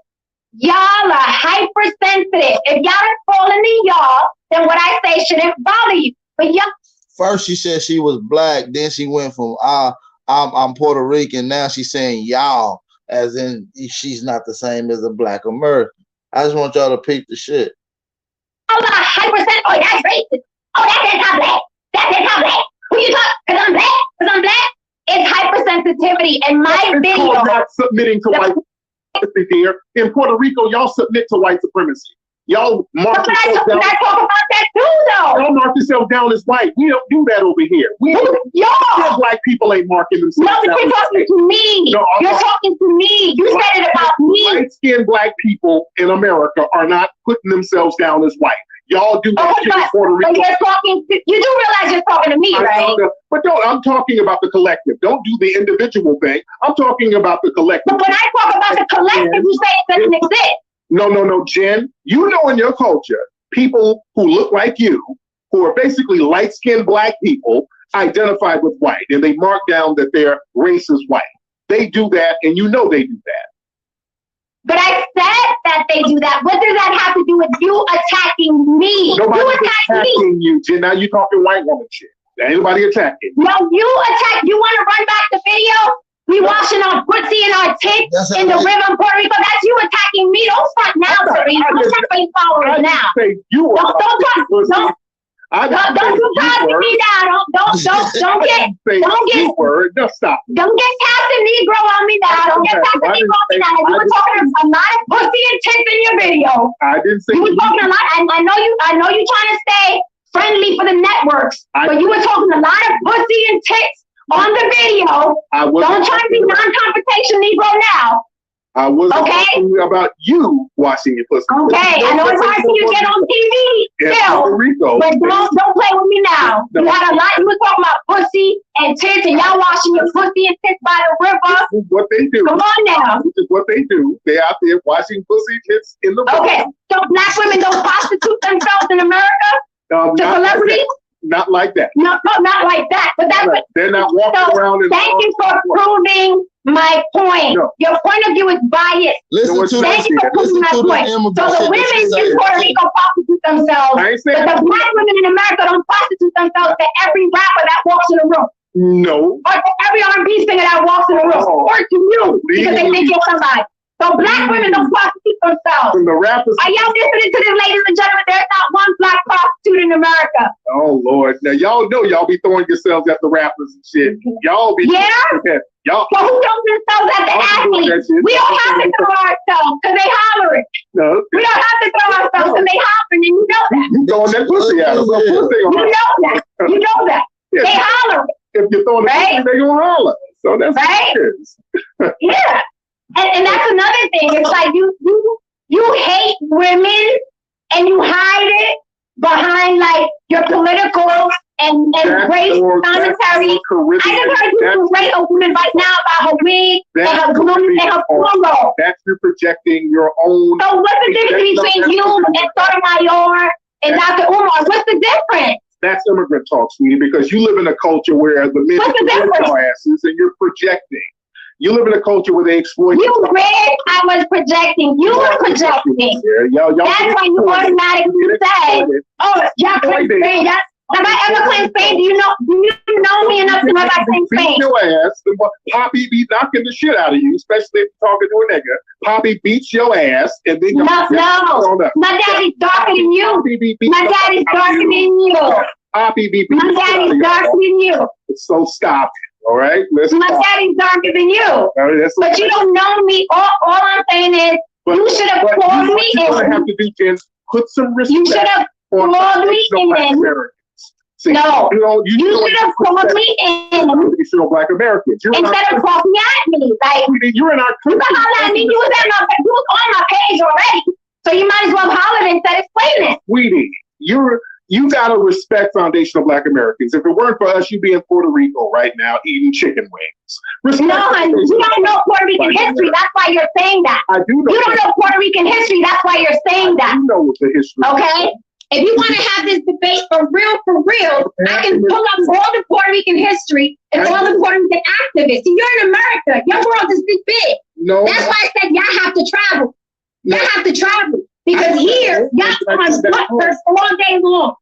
y'all are hypersensitive. If y'all are falling in y'all, then what I say shouldn't bother you. But y'all. First she said she was black, then she went from I'm Puerto Rican, now she's saying y'all, as in she's not the same as a black American. I just want y'all to peep the shit. Y'all are hypersensitive. Oh, that's racist. Oh, that's anti-black. That's anti-black. Who you talk? Because I'm black? Because I'm black? It's hypersensitivity. And my video. Not submitting to white supremacy here. In Puerto Rico, y'all submit to white supremacy. Y'all mark yourself down. I talk about that too, though. Y'all mark yourself down as white. We don't do that over here. Y'all. Black people ain't marking themselves down. No, but you're talking to me. No, you're talking to me. You said it about me. Light-skinned black people in America are not putting themselves down as white. Y'all do that shit in Puerto Rico. You do realize you're talking to me, right? But I'm talking about the collective. Don't do the individual thing. I'm talking about the collective. But when I talk about the collective, you say it doesn't exist. No, Jen. You know in your culture, people who look like you, who are basically light-skinned black people, identify with white, and they mark down that their race is white. They do that, and you know they do that. But I said that they do that. What does that have to do with you attacking me? Nobody's attacking you, Jen. Now you're talking white woman shit. Anybody attacking? No, you attack. You want to run back the video? We washing our pussy and our tits in the river in Puerto Rico. That's you attacking me. Don't front now, Therese. Don't check for your followers now. Don't you pass me now. Don't get Captain Negro on me now. Don't get Captain Negro on me now. You were talking a lot of pussy and tits in your video. I didn't say you were talking a lot. I know you trying to stay friendly for the networks, but you were talking a lot of pussy and tits on the video. Don't try to be non-confrontation Negro now. I wasn't talking about you washing your pussy. Okay, I know it's hard for you to get on TV still, but don't play with me now. You had a lot. You were talking about pussy and tits, and y'all washing your pussy and tits by the river. This is what they do. Come on now. This is what they do. They're out there washing pussy and tits in the river. Okay, so black women don't prostitute themselves in America to celebrities? Not like that. No, not like that. But that's what they're not walking around. Thank you for proving my point. No. Your point of view is biased. Thank you for proving my point. So the women in Puerto Rico prostitute themselves, but the black women in America don't prostitute themselves to every rapper that walks in the room. No. Or to every R&B singer that walks in the room. Or to you, because they think you're somebody. So black women don't prostitute themselves. From the rappers. Are y'all listening to this, ladies and gentlemen? There's not one black prostitute in America. Oh Lord! Now y'all know y'all be throwing yourselves at the rappers and shit. Y'all be y'all. So who throws themselves at the athletes? We don't have to throw ourselves because they hollering. No. We don't have to throw ourselves because they hollering, and you know that. You throwing that pussy at them. You know that. You know that. Yeah. They hollering. If you're throwing the pussy, they gonna holler. So that's right. What it is. Yeah. And that's another thing. It's like you hate women and you hide it behind like your political and race commentary. I just heard you berate a woman right now about her wig and her glue and her cornrow. That's you projecting your own. So what's the difference between you and Sotomayor and Dr. Umar? What's the difference? That's immigrant talk, sweetie, because you live in a culture where the men exploit your asses and you're projecting. You live in a culture where they exploit you. You read I was projecting. You were projecting. Yeah, that's why you automatically say, "Oh, y'all claim Spain." Have I ever claimed Spain? Do you know me enough to know if I claim Spain? Beat your ass. Poppy be knocking the shit out of you, especially if you're talking to a nigga. Poppy beats your ass, and then no. My daddy's darker than you. My daddy's darker than you. Poppy be my daddy's darker than you. So stop it. All right, my daddy's darker than you, but you don't know me. All I'm saying is you should have called me in. What you have to do is put some respect. You should have called me in. See, no, you should have called me in. You should have Black Americans. Instead of talking at me, like you're in our country. You can holler at me. You was on my page already, so you might as well holler instead of explaining. Sweetie, you gotta respect foundational Black Americans. If it weren't for us, you'd be in Puerto Rico right now eating chicken wings. No, honey, you don't know Puerto Rican history. That's why you're saying that. I do know. You don't know Puerto Rican history. That's why you're saying that. You know what the history. Okay. If you want to have this debate for real, I can pull up all the Puerto Rican history and all the Puerto Rican activists. See, you're in America. Your world is this big. No. That's why I said y'all have to travel. Y'all have to travel. Because here, y'all on butt hurt all day long.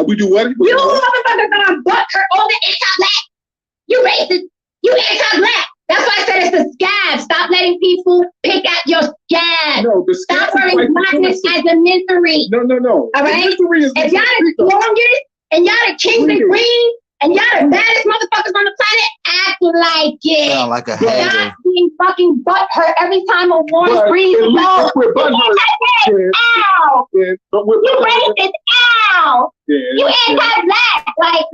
We do what? You motherfuckers on butt hurt all the anti-Black. You racist. You anti-Black. That's why I said it's a scab. Stop letting people pick at your scab. No, stop wearing blackness as a misery. No. All right? If y'all the strongest and y'all the kings and queens and y'all the baddest motherfuckers on the planet, act like it. Sound like a hater. Stop being fucking butt hurt every time a warm breeze blows. Ow! You racist. Ow! Yeah, you anti-Black. Like,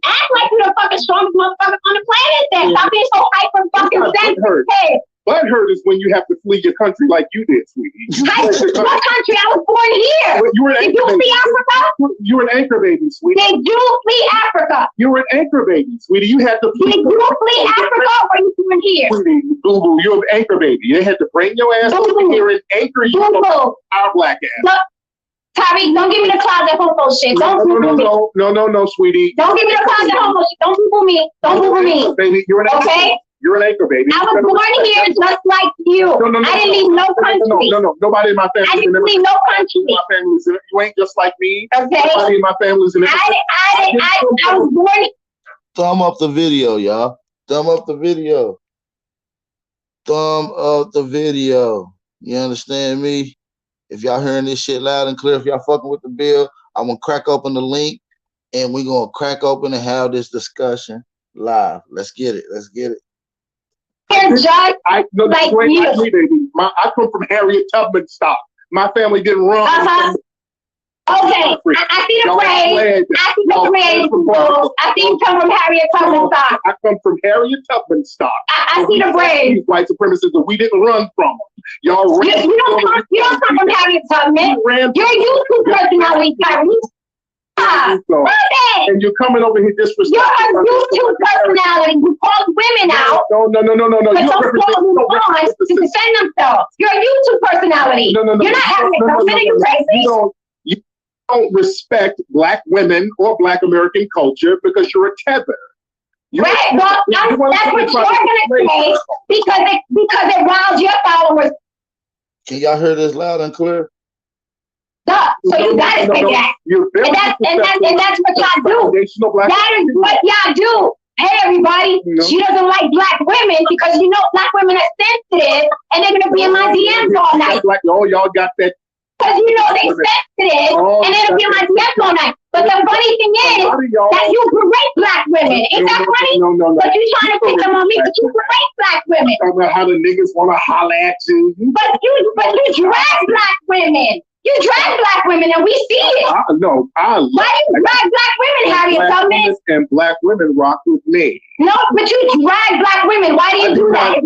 act like you're the fucking strongest motherfucker on the planet then. Stop being so hyper fucking sensitive. Butthurt is when you have to flee your country like you did, sweetie. What country? I was born here. Did you flee Africa? You were an anchor baby, sweetie. Did you flee Africa? You were an anchor baby, sweetie. You had to flee. Did you flee Africa or were you born here? Sweetie, boo-boo, you're an anchor baby. They had to bring your ass over here and anchor you over our black ass. Look, Tariq, don't give me the closet homo shit. No, sweetie. Don't give me the closet homo shit. Don't Google me. Don't Google me. Baby, you're an anchor. Okay? You're an anchor, baby. I was born here just like you. No, I didn't leave no country. No. Nobody in my family. I didn't leave no country. My family's in it. You ain't just like me. Okay. Nobody in my family's in it. I was born. Thumb up the video, y'all. Thumb up the video. Thumb up the video. You understand me? If y'all hearing this shit loud and clear, if y'all fucking with the bill, I'm gonna crack open the link and we're gonna crack open and have this discussion live. Let's get it. Let's get it. I come from Harriet Tubman stock. My family didn't run. Okay, I see the phrase. I see the phrase. I see you come from Harriet Tubman stock. I come from Harriet Tubman stock. I see the phrase. White supremacists that we didn't run from them. Y'all ran. You don't come from Harriet Tubman. You're a YouTube personality, Tyrese. And you're coming over here disrespecting. You're a YouTube personality. You call women out. No. But don't call them on to defend themselves. You're a YouTube personality. You're not Harriet Tubman. Are you crazy? don't respect black women or black American culture because you're a tether. Right, well, that's what you're gonna say because it riles your followers. Can y'all hear this loud and clear? Duh. So you gotta say that. And that's what y'all do. That is what y'all do. Hey everybody, she doesn't like black women because you know black women are sensitive and they're gonna be in my DMs all night. Oh, y'all got that. Because you know they sensitive and they'll be in my DMs all night. But the funny thing is that you berate black women. Ain't that funny? No. But you trying to pick them on me, but you berate black women. Talk about how the niggas want to holler at you. But you drag black women. You drag black women, and we see it. Why do you drag black women, Harriet Tubman? And black women rock with me. No, but you drag black women. Why do you do that?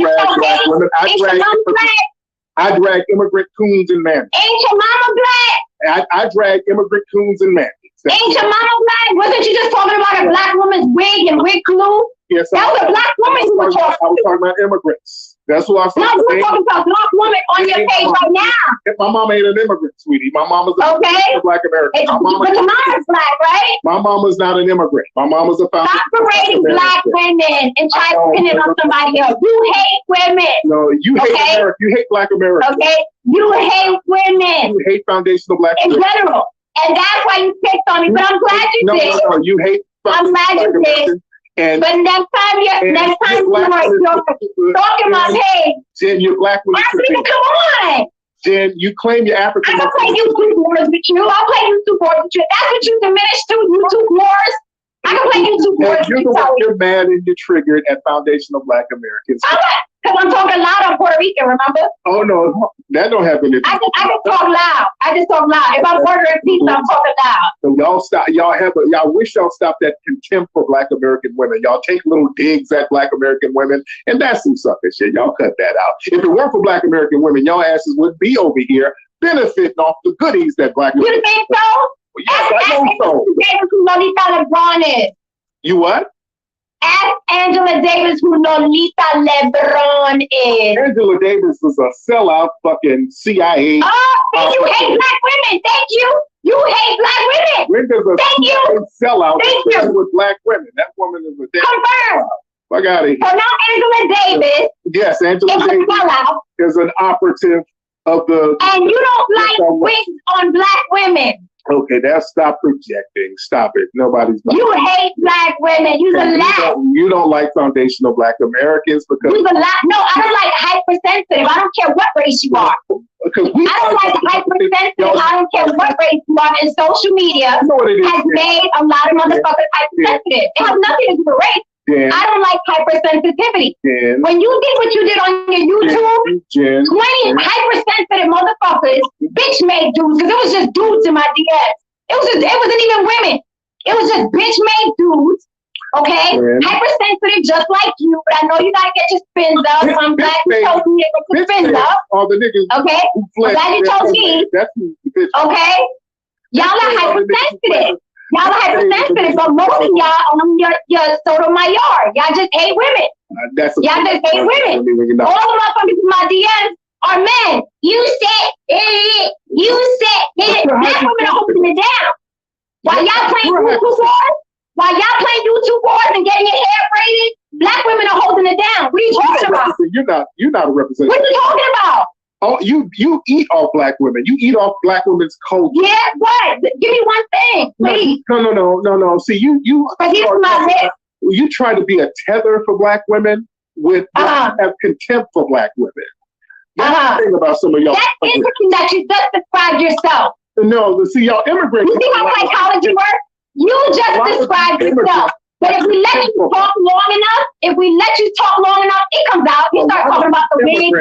I drag immigrant coons and mammies. Ain't your mama black? I drag immigrant coons and mammies. Ain't your mama black? Wasn't you just talking about a black woman's wig and wig glue? Yes, that was a black woman you were talking about. I was talking about immigrants. That's what I said. No, you're talking about black woman on your page right now. My mama ain't an immigrant, sweetie. My mama's a black American. But your mama's black, right? My mama's not an immigrant. My mama's a foundation. Stop parading black women and try to pin it on somebody else. You hate women. No, you hate America. You hate black America. Okay? You hate women. You hate foundational black in general. And that's why you picked on me. But I'm glad you did. No, you hate I'm glad you did. But next time you're talking about, hey, Jen, you're black women. Come on. Jen, you claim you're African. I can play YouTube wars with you. I'll play YouTube wars with you. That's what you diminished to, YouTube wars. I can play YouTube wars with you. You're mad and you're triggered at foundational black Americans. Because I'm talking loud on Puerto Rican, remember? Oh, no, that don't happen. I can talk loud. I just talk loud. If I'm ordering pizza, I'm talking loud. So y'all stop. Y'all wish y'all stopped that contempt for black American women. Y'all take little digs at black American women, and that's some sucker shit. Y'all cut that out. If it weren't for black American women, y'all asses would be over here benefiting off the goodies that black. You think so? Well, yes, I know so. Who Lolita LeBron is? You what? Ask Angela Davis who Lolita LeBron is. Angela Davis is a sellout fucking CIA. Oh, you hate black women. Thank you. You hate black women. Thank you. Sellout. Thank you. With black women. That woman is a damn. Confirmed. I got it. So now Angela Davis. Yes, Angela Davis is an operative of the. And you don't like wigs on black women. Okay, stop projecting. Stop it. Nobody's. You hate black women. You're the last. You don't like foundational black Americans because. You're the last. No, I don't like hypersensitive. I don't care what race you are. Because I don't like hypersensitive. I don't care what race you are. And social media has made a lot of motherfuckers hypersensitive. It has nothing to do with race. Jen, I don't like hypersensitivity. Jen, when you did what you did on your YouTube, 20 hypersensitive motherfuckers bitch made dudes, because it was just dudes in my DMs. It wasn't even women. It was just bitch made dudes. Okay? Hypersensitive just like you, but I know you gotta get your spins up. So I'm glad you told me to get your spins up. All the niggas. Okay? I'm glad you told me. Okay? Y'all are hypersensitive. Y'all are hypersensitive, but most of y'all on your Sotomayor. Y'all just hate women. Y'all just hate women. All the motherfuckers in my DMs are men. You said, black women are holding it down. While y'all playing YouTube wars and getting your hair braided, black women are holding it down. What are you talking about? You're not a representative. What are you talking about? Oh, you eat off black women. You eat off black women's culture. Yeah, what? Give me one thing, please. No. See, you try to be a tether for black women with have contempt for black women. That's the thing about some of y'all. That's interesting that you just described yourself. No, see, y'all immigrants. You see how psychology works? You just described yourself. But if we let you talk long enough, it comes out. You start talking about the wig.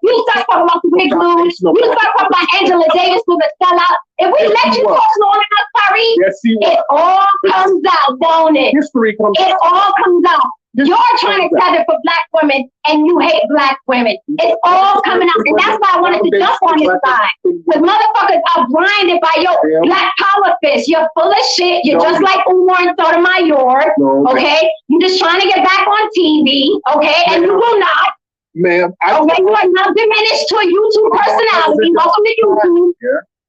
You start talking about the wig glue. You start talking about Angela Davis who's a sellout. If we let you talk long enough, Tariq, it all comes out, don't it? It all comes out. You're trying to tether for black women and you hate black women. It's all coming out. And that's why I wanted to jump on his side. Because motherfuckers are blinded by your black power fist. You're full of shit. You're just like Umar and Sotomayor. Okay? You're just trying to get back on TV. Okay? And you will not. Ma'am, you are not diminished to a YouTube personality. Welcome to YouTube.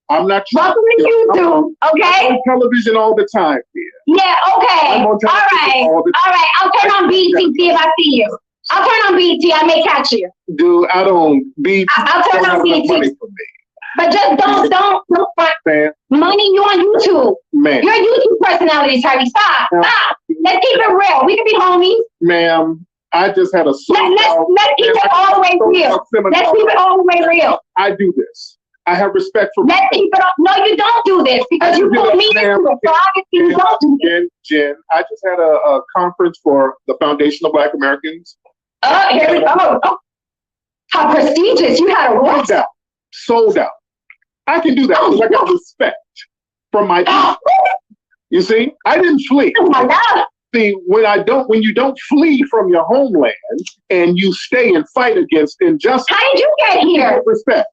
I'm not. Welcome to YouTube, okay? I'm on television all the time, dear. Yeah, okay. I'm on All television right. all the time. All right. I'll turn on BT, see if I see you. I'll turn on BT. I may catch you. Dude, I don't be. I'll turn don't on have enough BT. money for me. But just don't Man, money. You on YouTube. man, You're a YouTube personality, Terry. Stop. Let's keep it real. We can be homies. ma'am, I just had a Let's keep it all the way real. Let's keep it all the way real. I do this. I have respect for. Let's keep it. No, you don't do this because you put me into it. So obviously you don't do this. Jen, I just had a conference for the Foundation of Black Americans. Here we go. Oh, how prestigious. You had a what? Sold out. I can do that because I got respect from my people. You see, I didn't flee. Oh my God. See, when you don't flee from your homeland and you stay and fight against injustice. How did you get here? Respect.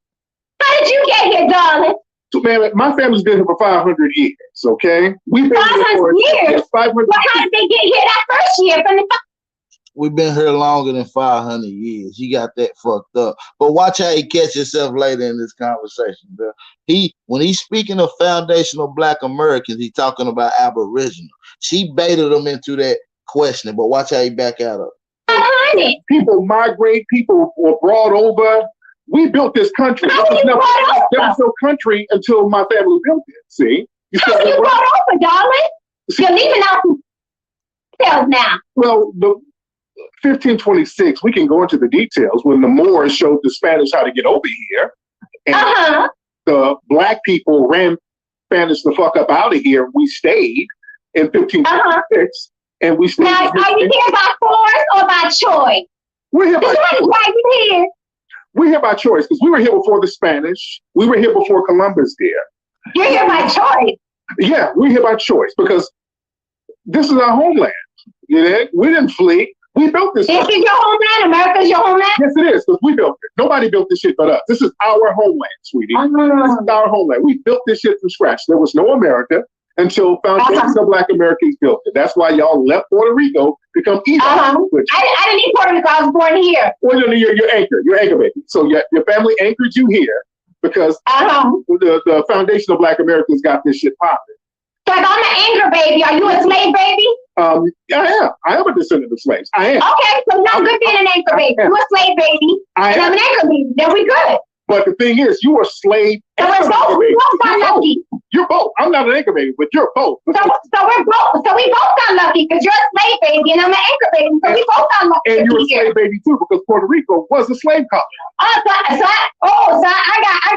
How did you get here, darling? So, man, my family's been here for 500 years, okay? We've been 500 here years? 500 Well, how did they get here that first year? We've been here longer than 500 years. You got that fucked up. But watch how he catch himself later in this conversation, bro. When he's speaking of foundational Black Americans, he's talking about Aboriginal. She baited him into that question, but watch how he back out of it. People migrate, people were brought over. We built this country. There was no country until my family built it, see? You brought over, darling? You're leaving out some details now. Well, the 1526, we can go into the details when the Moors showed the Spanish how to get over here. And the Black people ran Spanish the fuck up out of here. We stayed in 1526. And we stayed. Now, are you here by force or by choice? We're here by choice. Why you here? We're here by choice because we were here before the Spanish. We were here before Columbus did. You're here by choice. Yeah, we're here by choice because this is our homeland. You know? We didn't flee. We built this. This is your homeland? America's your homeland? Yes, it is, because we built it. Nobody built this shit but us. This is our homeland, sweetie. This is our homeland. We built this shit from scratch. There was no America until Foundation of Black Americans built it. That's why y'all left Puerto Rico to come eat. I didn't leave Puerto Rico. I was born here. Well, you're anchored. You're anchor baby. So your family anchored you here because the Foundation of Black Americans got this shit popping. So if I'm an anchor baby, are you a slave baby? Yeah, I am. I am a descendant of slaves. I am. Okay, so no good being an anchor baby. You're a slave baby. I'm an anchor baby. Then we good. But the thing is, you are slave. So we're both. We both got lucky. You're both. I'm not an anchor baby, but you're both. So we're both. So we both got lucky because you're a slave baby and I'm an anchor baby. So we both got lucky. And you're a slave baby too because Puerto Rico was a slave colony. I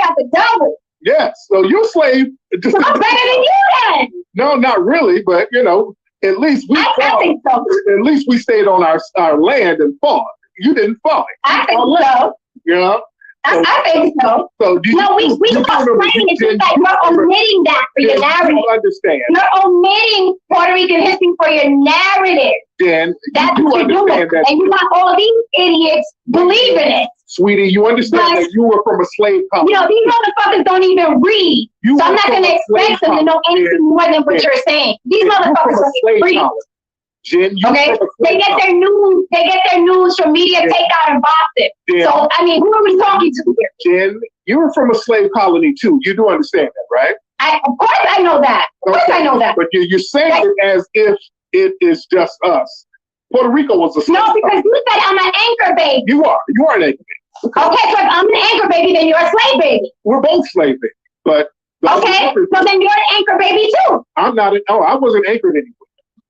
got the double. Yes. So you're a slave. So I'm better than you then. No, not really, but at least we fought. I think so. At least we stayed on our land and fought. You didn't fight. I think so. You know? I think so. So we explaining it just like you're omitting that for your narrative. You understand. You're omitting Puerto Rican history for your narrative. Then that's what you're doing. And you got all these idiots believing it. Sweetie, you understand that you were from a slave colony. These motherfuckers don't even read. So I'm not going to expect them to know anything more than what you're saying. These motherfuckers don't read. Jen, okay, they get their news from media takeout and Boston. Jen, so I mean, who are we talking to here? Jen, you were from a slave colony too. You do understand that, right? Of course I know that. Of course I know that. But you're saying it as if it is just us. Puerto Rico was a slave colony. Because you said I'm an anchor baby. You are an anchor baby. Okay, so if I'm an anchor baby, then you're a slave baby. We're both slave babies, but okay, so then you're an anchor baby too. I'm not. I wasn't anchored anywhere.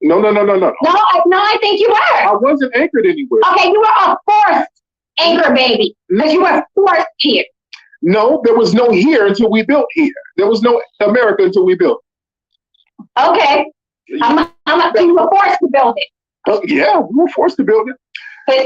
No. No, I think you were. I wasn't anchored anywhere. Okay, you were a forced anchor baby because you were forced here. No, there was no here until we built here. There was no America until we built. Okay, you were forced to build it. Yeah, we were forced to build it.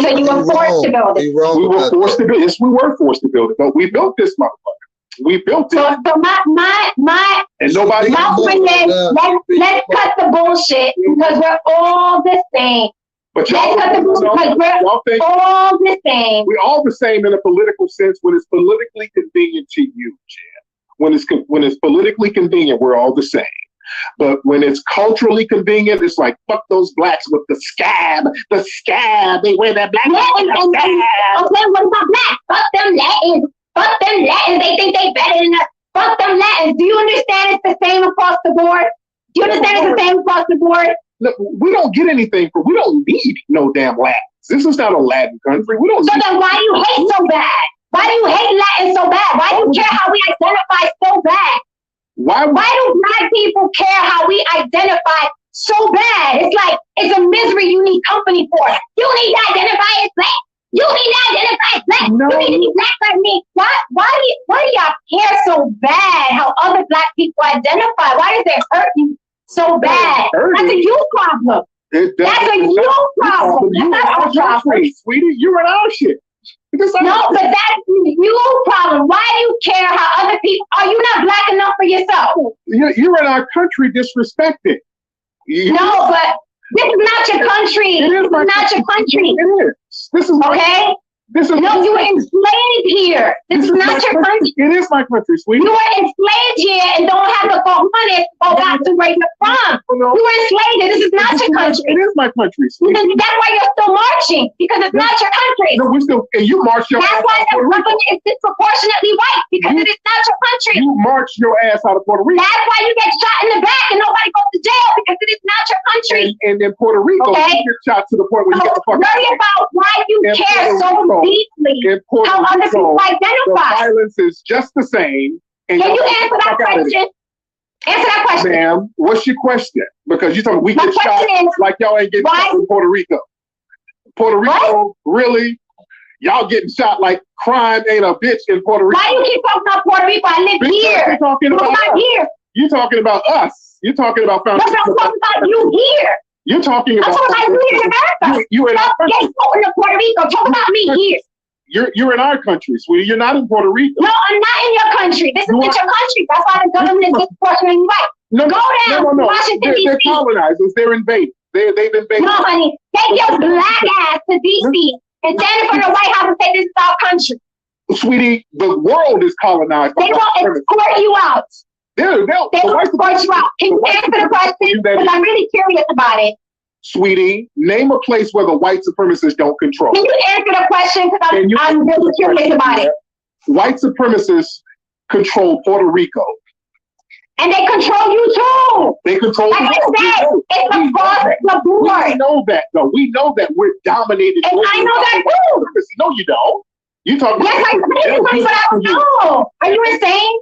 So you were forced to build it. We were forced to build it. Yes, we were forced to build it, but we built this motherfucker. We built it. So my and nobody. Let's cut the bullshit because we're all the same. But let's cut the bullshit because we're all the same. We're all the same in a political sense when it's politically convenient to you, Jen. When it's politically convenient, we're all the same. But when it's culturally convenient, it's like, fuck those blacks with the scab. The scab. They wear that black. Okay, what about black? Fuck them Latins. Fuck them Latins. They think they better than us. Fuck them Latins. Do you understand it's the same across the board? Do you understand it's the same across the board? Look, we don't get anything we don't need no damn Latins. This is not a Latin country. We don't. So then why do you hate so bad? Why do you hate Latin so bad? Why do you care how we identify so bad? Why do Black people care how we identify so bad? It's like it's a misery you need company for. You need to identify as Black. You need to identify as Black. No. You need to be Black like me. Why do y'all care so bad how other Black people identify? Why does it hurt you so bad? That's a you problem. That's a you problem. That's not our problem. Sweetie, you're in our shit. No, but that's you problem. Why do you care how other people? Are you not Black enough for yourself? You're in our country disrespected. No, but this is not your country. This is not your country. It is. This is okay. No, you were enslaved here. This is not your country. It is my country, sweetie. You were enslaved here and don't have the money to go back to where you're from. You were enslaved here. This is not your country. It is my country, sweetie. That's why you're still marching, because it's not your country. No, we're still, and you march your That's why the government is disproportionately white, because it is not your country. You march your ass out of Puerto Rico. That's why you get shot in the back and nobody goes to jail, because it is not your country. And in Puerto Rico, you get shot to the point where you get the fuck out. Worry about why you care so deeply. How other people identify. The violence is just the same. And can you answer that question? Answer that question. Ma'am, what's your question? Because you talking we get shot like y'all ain't getting shot in Puerto Rico. Puerto Rico, really? Y'all getting shot like crime ain't a bitch in Puerto Rico. Why you keep talking about Puerto Rico? I live because here. You're talking about us. Here. You're talking about us. You're talking about foundation. I'm talking about you here. You're talking about. I'm talking about you here in America. You in our country. Going to Puerto Rico. Talk about me here. You're in our country, sweetie. You're not in Puerto Rico. No, I'm not in your country. This is not your country. That's why the government is disproportionately white. No, go down to Washington, D.C. They're colonizers. They're invaded. They've invaded. No, honey. Take your black ass to D.C. and stand in front of the White House and say this is our country. Sweetie, the world is colonized. They will escort you out. They will escort you out. Can you answer the question? Because I'm really curious about it. Sweetie, name a place where the white supremacists don't control. Can you answer the question? Because I'm really curious about it. White supremacists control Puerto Rico. And they control you too. They control like you. I said, it's across the board. We know that, though. We know that we're dominated. And I know that too. No, you don't. You talking yes, I do, but I don't know. Are you insane?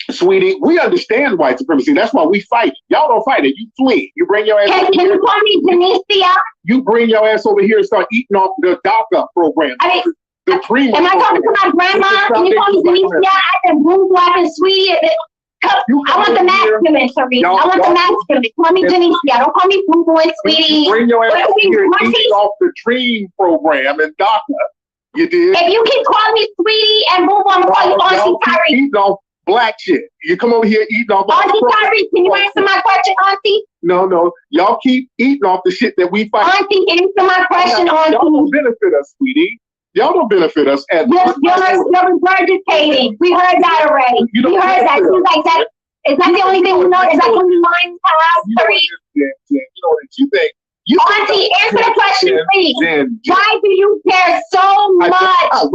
Sweetie, we understand white supremacy. That's why we fight. Y'all don't fight it. You flee. You bring your ass over here. Can you call me Janicia? You bring your ass over here and start eating off the DACA program. I mean, the cream. Am I talking to my grandma? Can you call me Janicia? I can boom and sweetie. I want the masculine, Tariq. I want the masculine. Call me Janicia. Don't call me boo boo and sweetie. You bring your ass over here and eat off the dream program and DACA. You did. If you keep calling me sweetie and boo boo, I'm calling you Auntie Tariq. Eating off black shit. You come over here eating off. Auntie Tariq, can you answer my question, Auntie? No. Y'all keep eating off the shit that we fight. Auntie, answer my question, Auntie. Y'all don't benefit us, sweetie. Y'all don't benefit us at all. You're regurgitating. We heard that already. We heard that. Seems like that. Is that the only thing we know? Is that the only line we have? You know what you think? Auntie, answer the question, please. Why do you care so much about how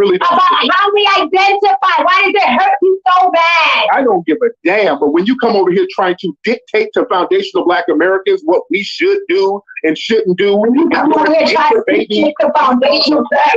we identify? Why does it hurt you so bad? I don't give a damn. But when you come over here trying to dictate to foundational Black Americans what we should do and shouldn't do, when you come over here trying to dictate to foundational Black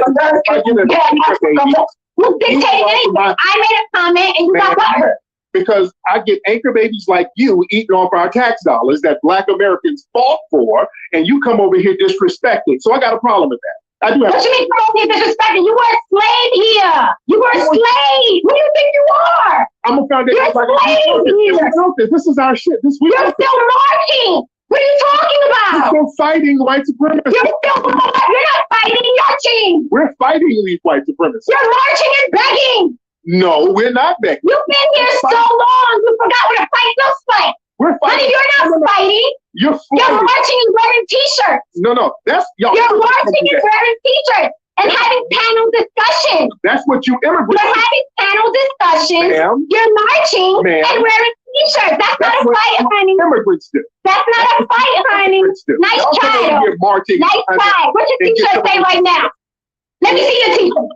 Americans, who's dictating anything? I made a comment and you got butthurt. Because I get anchor babies like you eating off our tax dollars that Black Americans fought for, and you come over here disrespecting. So I got a problem with that. I do have. What you mean come over here disrespecting? You were a slave here. You were a slave. Who do you think you are? I'm a foundation. You're a slave here. This is our shit. You're still marching. What are you talking about? We're still fighting white supremacists. You're not fighting. You're marching. We're fighting these white supremacists. You're marching and begging. No, we're not begging. You've been here so long, you forgot what a fight looks like. We're fighting. Honey, you're not fighting. You're marching and wearing t-shirts. No, that's y'all. You're marching and wearing t-shirts and having panel discussions. That's what you immigrants. You're having panel discussions. You're marching and wearing t-shirts. That's not a fight, honey. Immigrants do. That's not a fight, honey. Nice try, though. Nice try. What's your t-shirt say right now? Let me see your t-shirt.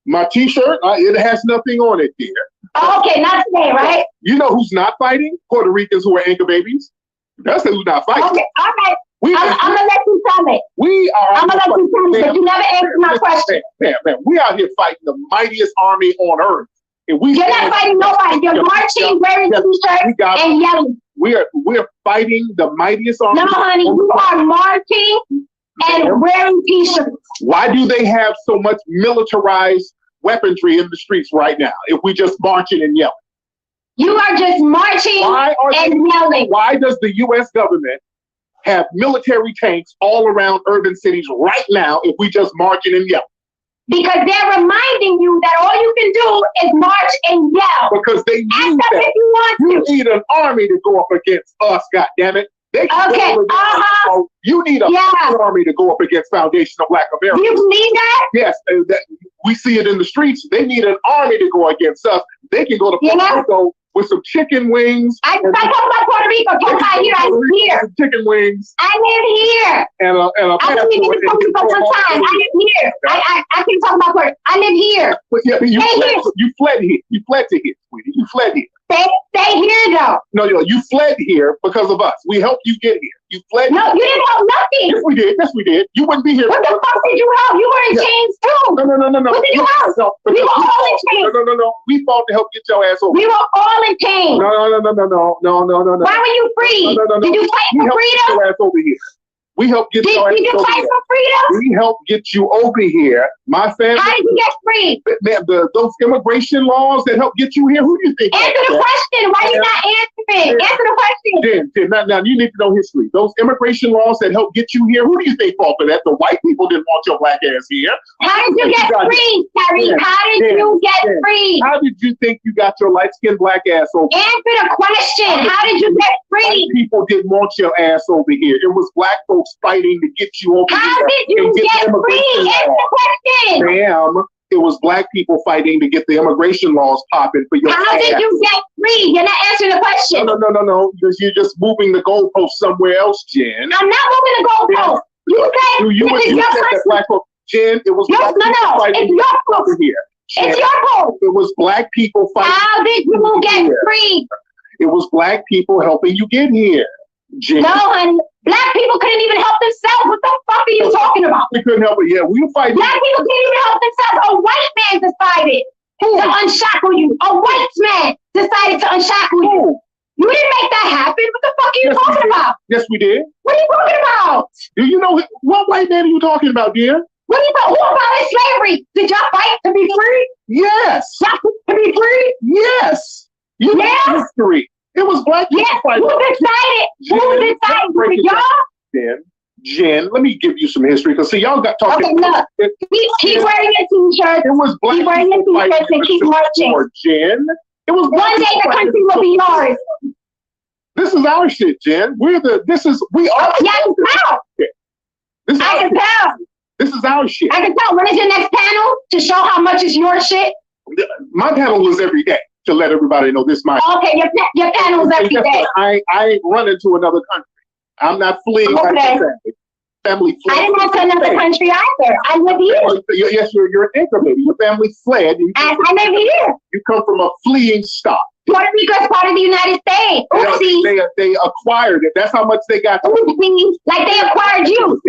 My T-shirt, it has nothing on it, dear. Oh, okay, not today, right? You know who's not fighting? Puerto Ricans who are anchor babies. That's who's not fighting. Okay, all right. I'm gonna let you tell it. I'm gonna let you tell it, but you never answered my question. Man, we out here fighting the mightiest army on earth. And You're not fighting nobody. You're marching, wearing T-shirts and yelling. We're fighting the mightiest army. No, honey, you are marching and wearing T-shirts. Why do they have so much militarized weaponry in the streets right now if we just marching and yelling? You are just marching and yelling. Why does the U.S. government have military tanks all around urban cities right now if we just marching and yelling? Because they're reminding you that all you can do is march and yell. Because they need that. If you want to. You need an army to go up against us, goddammit. Okay, you need an army to go up against foundational Black Americans. Do you believe that? Yes, we see it in the streets. They need an army to go against us. They can go to Puerto Rico with some chicken wings. I talk about Puerto Rico. Talk about here. I'm here. Some chicken wings. I live here. And a I live in Puerto Rico sometime. I live here. I can talk about Puerto Rico. I live here. But yeah, you fled here. You fled to here, sweetie. You fled here. Stay here though. No, you fled here because of us. We helped you get here. You fled. No, you didn't help nothing. Yes, we did. Yes, we did. You wouldn't be here. What the fuck did you help? You were in chains too. No. What did you help? We were all in chains. No. We fought to help get your ass over. We were all in chains. No. Why were you free? No. Did you fight for freedom? Get your ass over here. We helped get your ass over here. Did you fight for freedom? We helped get you over here. My family. How did you get free? Man, those immigration laws that help get you here. Who do you think? Answer the question. Why are you not answering? Answer the question. Jen, now you need to know history. Those immigration laws that help get you here. Who do you think fought for that? The white people didn't want your Black ass here. How did you get free, Terry? How did you get free? How did you think you got your light-skinned Black ass over? Answer the question. How did you get free? White people didn't want your ass over here. It was Black folks fighting to get you over here. How did you get free? Answer the question. Ma'am, it was Black people fighting to get the immigration laws popping for your How did you get free? You're not answering the question. No. You're just moving the goalpost somewhere else, Jen. I'm not moving the goalpost. You said this is your person. Jen, it was Black people fighting. It's your post. Here. Jen, it's your post. It was Black people fighting. How did you get free? It was Black people helping you get here, Jen. No, honey. Black people couldn't even help themselves. What the fuck are you talking about? We couldn't help it. Yeah, we were fighting. Black people couldn't even help themselves. A white man decided to unshackle you. A white man decided to unshackle you. You didn't make that happen. What the fuck are you talking about? Yes, we did. What are you talking about? Do you know what white man are you talking about, dear? What are you talking about? Who abolished slavery? Did y'all fight to be free? Yes. Y'all to be free? Yes. You know history. It was Black people fighting. Who decided? Who decided? Y'all? Jen, let me give you some history because see, y'all got talking. Okay, look. Keep wearing your T-shirts. It was Black keep wearing your T-shirts and keep marching. Jen. It was one day the country will be yours. This is our shit, Jen. We are. Yeah, I can tell. I can tell. This is our shit. I can tell. When is your next panel to show how much is your shit? My panel is every day to let everybody know this is my. Okay, your panel is every day. I ain't running to another country. I'm not fleeing my family. I didn't go to another country either. I live here. Yes, you're an anchor baby. Your family fled. I live here. You come from a fleeing stock. Puerto Rico is part of the United States. Oopsie. They acquired it. That's how much they got. Oopsie. Like they acquired you.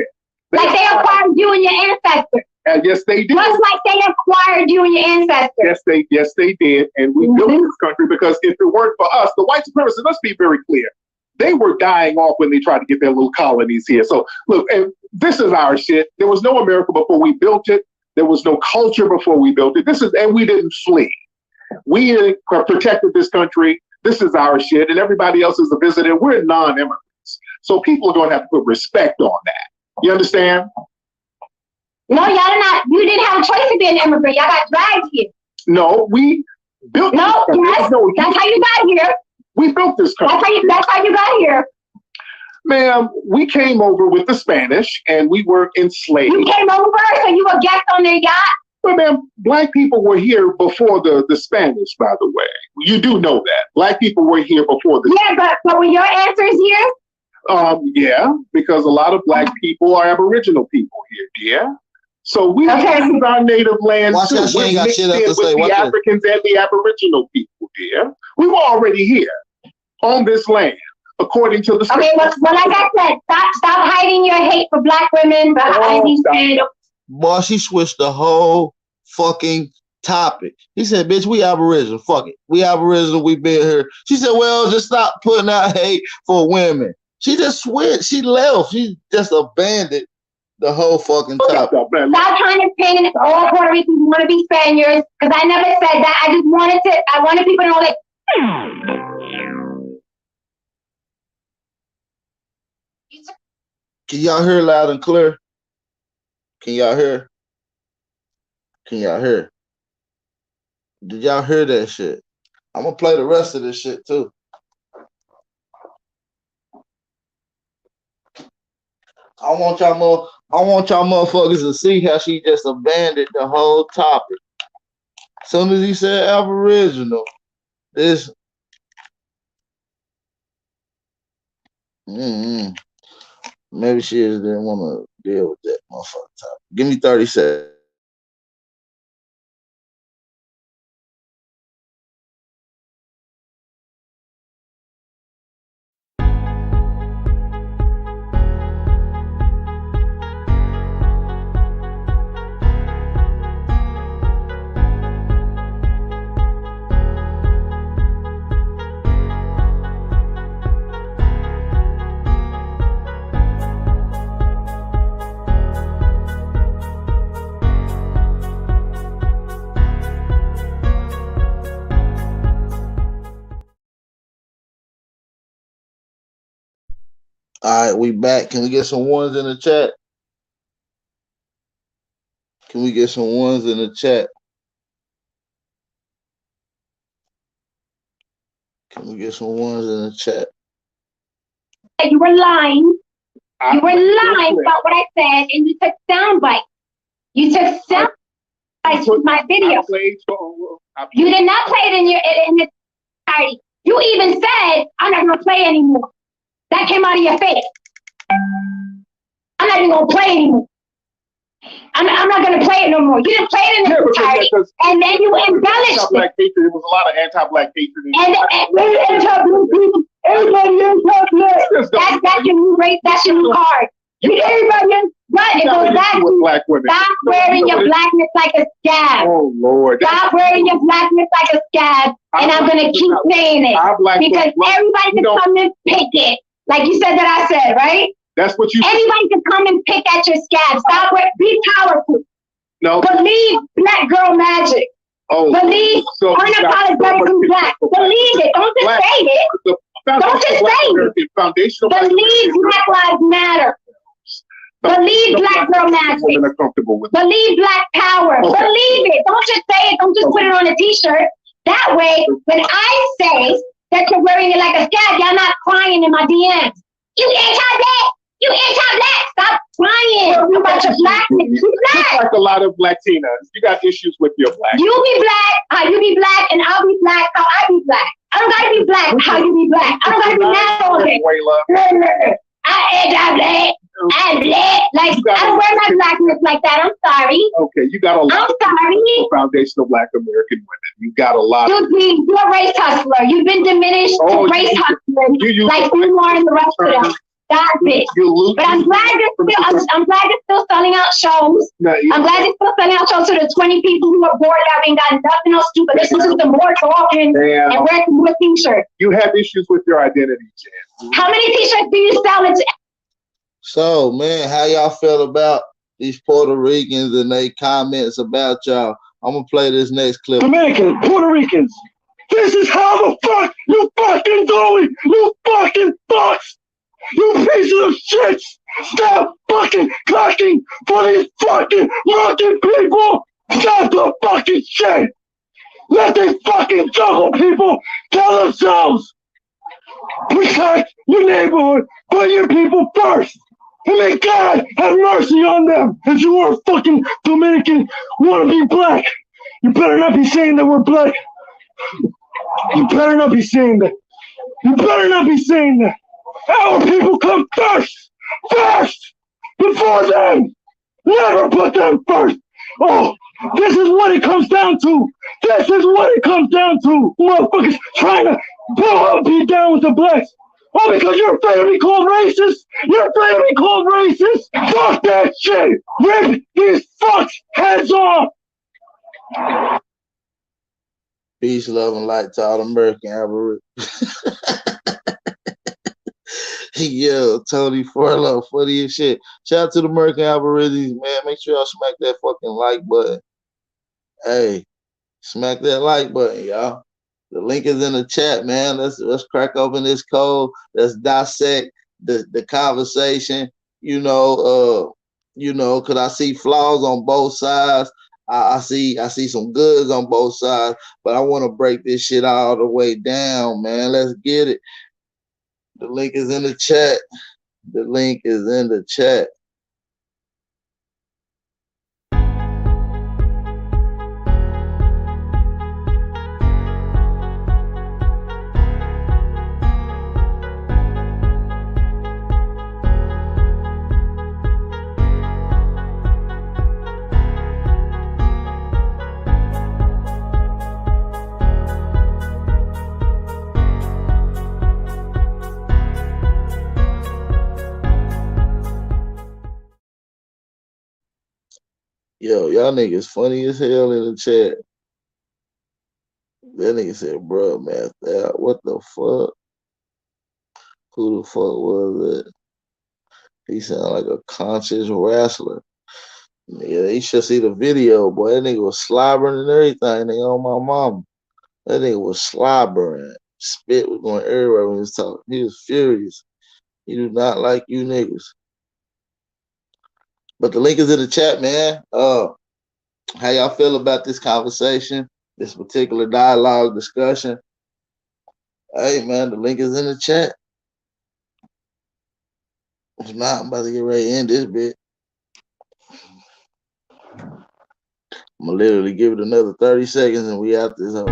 Like they acquired you and your ancestors. And yes, they did. Just like they acquired you and your ancestors. Yes, they did. And we built this country because if it weren't for us, the white supremacists, let's be very clear, they were dying off when they tried to get their little colonies here. So look, and this is our shit. There was no America before we built it. There was no culture before we built it. And we didn't flee. We protected this country. This is our shit. And everybody else is a visitor. We're non-immigrants. So people are going to have to put respect on that. You understand? No, y'all not. You didn't have a choice to be an immigrant. Y'all got dragged here. No, we built. No, yes, that's how you got here. We built this country. That's how you got here. Ma'am, we came over with the Spanish and we were enslaved. You came over, so you were guests on their yacht? Well, ma'am, Black people were here before the Spanish, by the way. You do know that. Black people were here before the Yeah, but were your ancestors here? Yeah, because a lot of Black people are Aboriginal people here, dear. So this is our native land Watch too. that, she ain't got shit else to say. With the Africans and the Aboriginal people here. We were already here on this land, according to the scripture. Okay, well, like I said, stop hiding your hate for black women behind these men. Boy, she switched the whole fucking topic. He said, bitch, we Aboriginal. Fuck it. We Aboriginal. We been here. She said, well, just stop putting out hate for women. She just switched. She left. She just abandoned the whole fucking topic. Stop trying to pin all Puerto Ricans want to be Spaniards, because I never said that. I wanted people to know that. Can y'all hear loud and clear? Can y'all hear? Can y'all hear? Did y'all hear that shit? I'm gonna play the rest of this shit too. I want y'all motherfuckers to see how she just abandoned the whole topic. As soon as he said Aboriginal, this maybe she just didn't want to deal with that motherfucking topic. Give me 30 seconds. All right, we back. Can we get some ones in the chat? Can we get some ones in the chat? Can we get some ones in the chat? You were lying. You were lying about what I said, and you took sound bites. You took sound bites from my video. You did not play it in its entirety. You even said, I'm not going to play anymore. That came out of your face. I'm not even going to play anymore. I'm not going to play it no more. You didn't play it in its entirety. And then you embellished it. There was a lot of anti-black hatred. And anti-blue people. Everybody anti-black. That's your new race. That's your new card. Everybody, but it goes back to black women. Stop wearing your blackness like a scab. Oh, Lord. Stop wearing your blackness like a scab. And I'm going to keep saying it. Because everybody can come and pick it. Like you said that I said, right? That's what you Anybody can come and pick at your scab. Stop wearing, be powerful. No. Believe black girl magic. Oh, believe unapologetically black. Believe it. Don't just say it. Don't just say it. Believe Black Lives Matter. Believe black girl magic. Believe black power. Believe it. Don't just say it. Don't just put it on a t-shirt. That way, when I say that you're wearing it like a scab, y'all not crying in my DMs. You anti-black. You anti-black. Stop crying about your blackness. You black. Like a lot of Latinas. You got issues with your black. You be black how you be black, and I'll be black how I be black. I don't gotta be black how you be black. I don't gotta be mad all day. I anti-black. I'm black. Like, I don't wear my blackness like that. I'm sorry. Okay, you got a lot of foundational black American women. You got a lot. You're a race hustler. You've been diminished to race hustlers like you are in the rest of them. Stop it. But I'm glad you're still selling out shows. I'm glad you're still selling out shows to the 20 people who are bored out and got nothing else to do but listen to some more talking and wear some more t-shirts. You have issues with your identity, Jen. How many t-shirts do you sell? So, man, how y'all feel about these Puerto Ricans and they comments about y'all? I'm going to play this next clip. Dominicans, Puerto Ricans, this is how the fuck you fucking do it, you fucking fucks, you pieces of shit. Stop fucking clacking for these fucking fucking people. Stop the fucking shit. Let these fucking jungle people tell themselves. Protect your neighborhood, but your people first. And may God have mercy on them. If you are a fucking Dominican, want to be black, you better not be saying that we're black. You better not be saying that. You better not be saying that. Our people come first, before them. Never put them first. Oh, this is what it comes down to. This is what it comes down to. Motherfuckers trying to blow up beat down with the blacks. Oh, because you're afraid to be called racist? You're afraid to be called racist? Fuck that shit! Rip these fucks heads off! Peace, love, and light to all American average. Yo, Tony Farlow, funny as shit. Shout out to the American Aborigines, man. Make sure y'all smack that fucking like button. Hey, smack that like button, y'all. The link is in the chat, man. Let's crack open this code. Let's dissect the conversation. Cause I see flaws on both sides. I see some goods on both sides, but I want to break this shit all the way down, man. Let's get it. The link is in the chat. The link is in the chat. Yo, y'all niggas funny as hell in the chat. That nigga said, bro, man, what the fuck? Who the fuck was it? He sounded like a conscious wrestler. Yeah, you should see the video, boy. That nigga was slobbering and everything. Nigga on my mama. That nigga was slobbering. Spit was going everywhere when he was talking. He was furious. He do not like you niggas. But the link is in the chat, man. How y'all feel about this conversation, this particular dialogue discussion? Hey, man, the link is in the chat. If not, I'm about to get ready to end this bit. I'm going to literally give it another 30 seconds and we out this hole.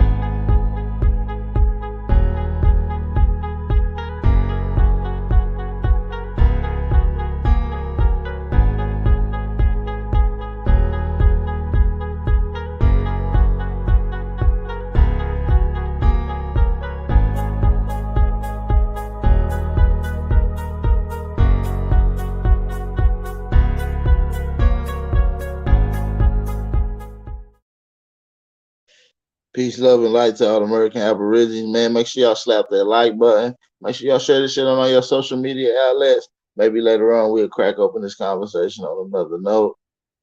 Peace, love, and light to all the American Aborigines, man. Make sure y'all slap that like button. Make sure y'all share this shit on all your social media outlets. Maybe later on we'll crack open this conversation on another note.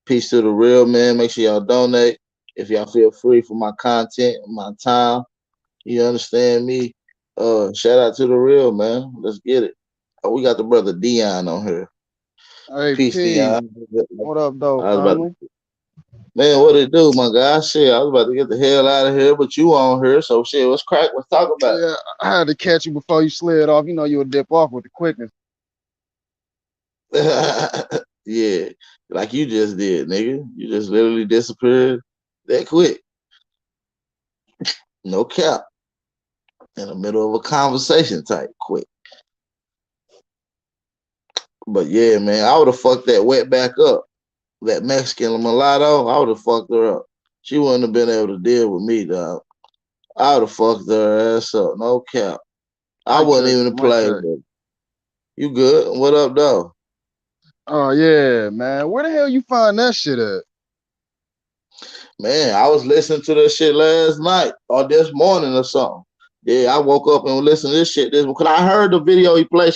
Peace to the real, man. Make sure y'all donate if y'all feel free for my content, my time. You understand me? Shout out to the real, man. Let's get it. Oh, we got the brother Dion on here. Hey, Peace, Dion. what up, though, family? Man, what it do, my guy? Shit, I was about to get the hell out of here, but you on here, so shit, let's crack. Let's talk about it. Yeah, I had to catch you before you slid off. You know you would dip off with the quickness. Yeah, like you just did, nigga. You just literally disappeared that quick. No cap. In the middle of a conversation type quick. But yeah, man, I would have fucked that wet back up. That Mexican mulatto, I would have fucked her up. She wouldn't have been able to deal with me, dog. I would have fucked her ass up. No cap. I wouldn't even play with her. You good? What up, though? Oh, yeah, man. Where the hell you find that shit at? Man, I was listening to this shit last night or this morning or something. Yeah, I woke up and listened to this shit. Because I heard the video he played.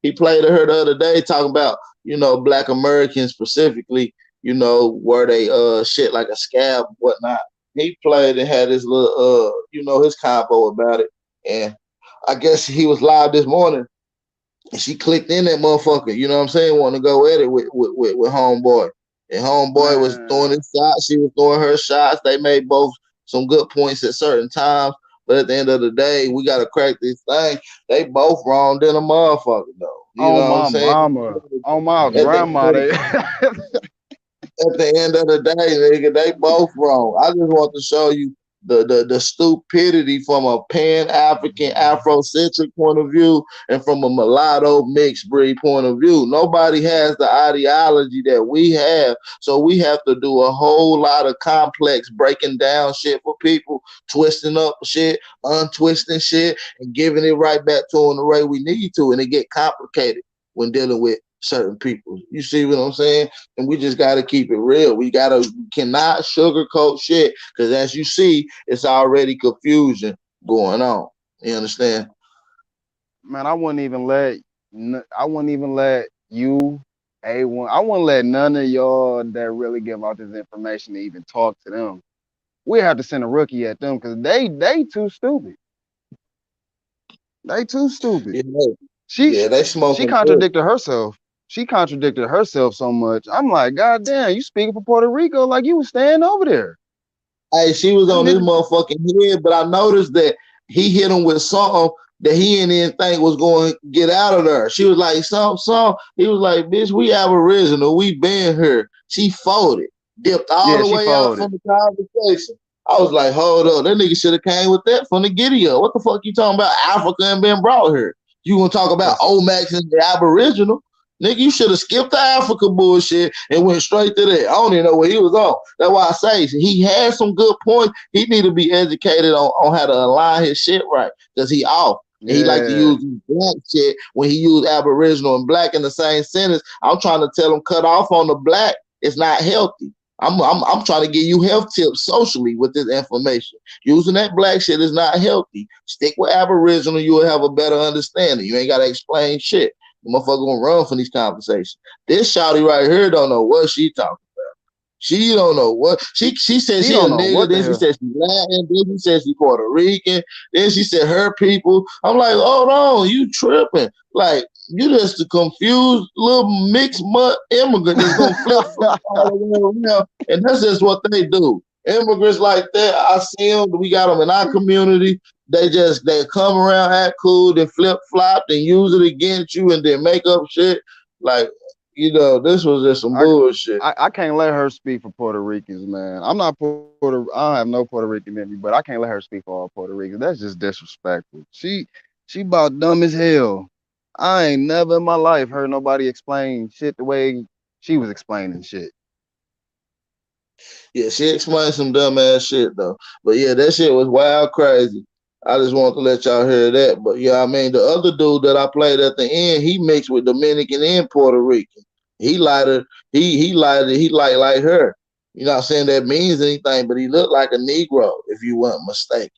He played to her the other day talking about, Black Americans specifically, where they shit like a scab, whatnot. He played and had his little his combo about it. And I guess he was live this morning. And she clicked in that motherfucker, you know what I'm saying, wanting to go at it with Homeboy. And Homeboy was throwing his shots, she was throwing her shots. They made both some good points at certain times. But at the end of the day, we got to crack this thing. They both wrong than a motherfucker, though. You know what I'm saying? Mama. On my grandma. At the end of the day, nigga, they both wrong. I just want to show you the stupidity from a pan-African Afrocentric point of view and from a mulatto mixed breed point of view. Nobody has the ideology that we have, so we have to do a whole lot of complex breaking down shit for people, twisting up shit, untwisting shit, and giving it right back to them the way we need to, and it get complicated when dealing with certain people. You see what I'm saying? And we just got to keep it real. We cannot sugarcoat shit, because as you see, it's already confusion going on. You understand? Man, I wouldn't even let you, A1. I wouldn't let none of y'all that really give out this information to even talk to them. We have to send a rookie at them because they too stupid. They too stupid. Yeah, She yeah, they she smoking good. contradicted herself. She contradicted herself so much. I'm like, God damn, you speaking for Puerto Rico like you was staying over there. Hey, she was Them on this niggas, motherfucking head, but I noticed that he hit him with something that he didn't think was going to get out of there. She was like, some. He was like, bitch, we Aboriginal. We been here. She folded, dipped all yeah, the she way out folded. from the conversation. I was like, hold up. That nigga should have came with that from the giddy up. What the fuck you talking about Africa and been brought here? You gonna talk about Cause Omax and the Aboriginal? Nigga, you should have skipped the Africa bullshit and went straight to that. I don't even know what he was on. That's why I say he had some good points. He need to be educated on how to align his shit right, because he off. And he like to yeah, use black shit when he used Aboriginal and black in the same sentence. I'm trying to tell him cut off on the black. It's not healthy. I'm trying to give you health tips socially with this information. Using that black shit is not healthy. Stick with Aboriginal, you will have a better understanding. You ain't gotta explain shit. The motherfucker gonna run from these conversations. This shawty right here don't know what she talking. She don't know what she said she she a don't know nigga, what the then she hell. said she Latin, then she said she Puerto Rican, then she said her people. I'm like, hold on, you tripping. Like, you just a confused little mixed mud immigrant that's gonna flip flop all the way around. And that's just what they do. Immigrants like that, I see them, we got them in our community. They come around, act cool, then flip flop, then use it against you, and then make up shit. Like, this was just some I, bullshit. I can't let her speak for Puerto Ricans, man. I'm not Puerto. I don't have no Puerto Rican in me, but I can't let her speak for all Puerto Ricans. That's just disrespectful. She about dumb as hell. I ain't never in my life heard nobody explain shit the way she was explaining shit. Yeah, she explained some dumb ass shit though. But yeah, that shit was wild crazy. I just wanted to let y'all hear that. But yeah, I mean, the other dude that I played at the end, he mixed with Dominican and Puerto Rican. He lighter, he lighter, he like her. You know what I'm saying? That means anything, but he looked like a Negro, if you weren't mistaken.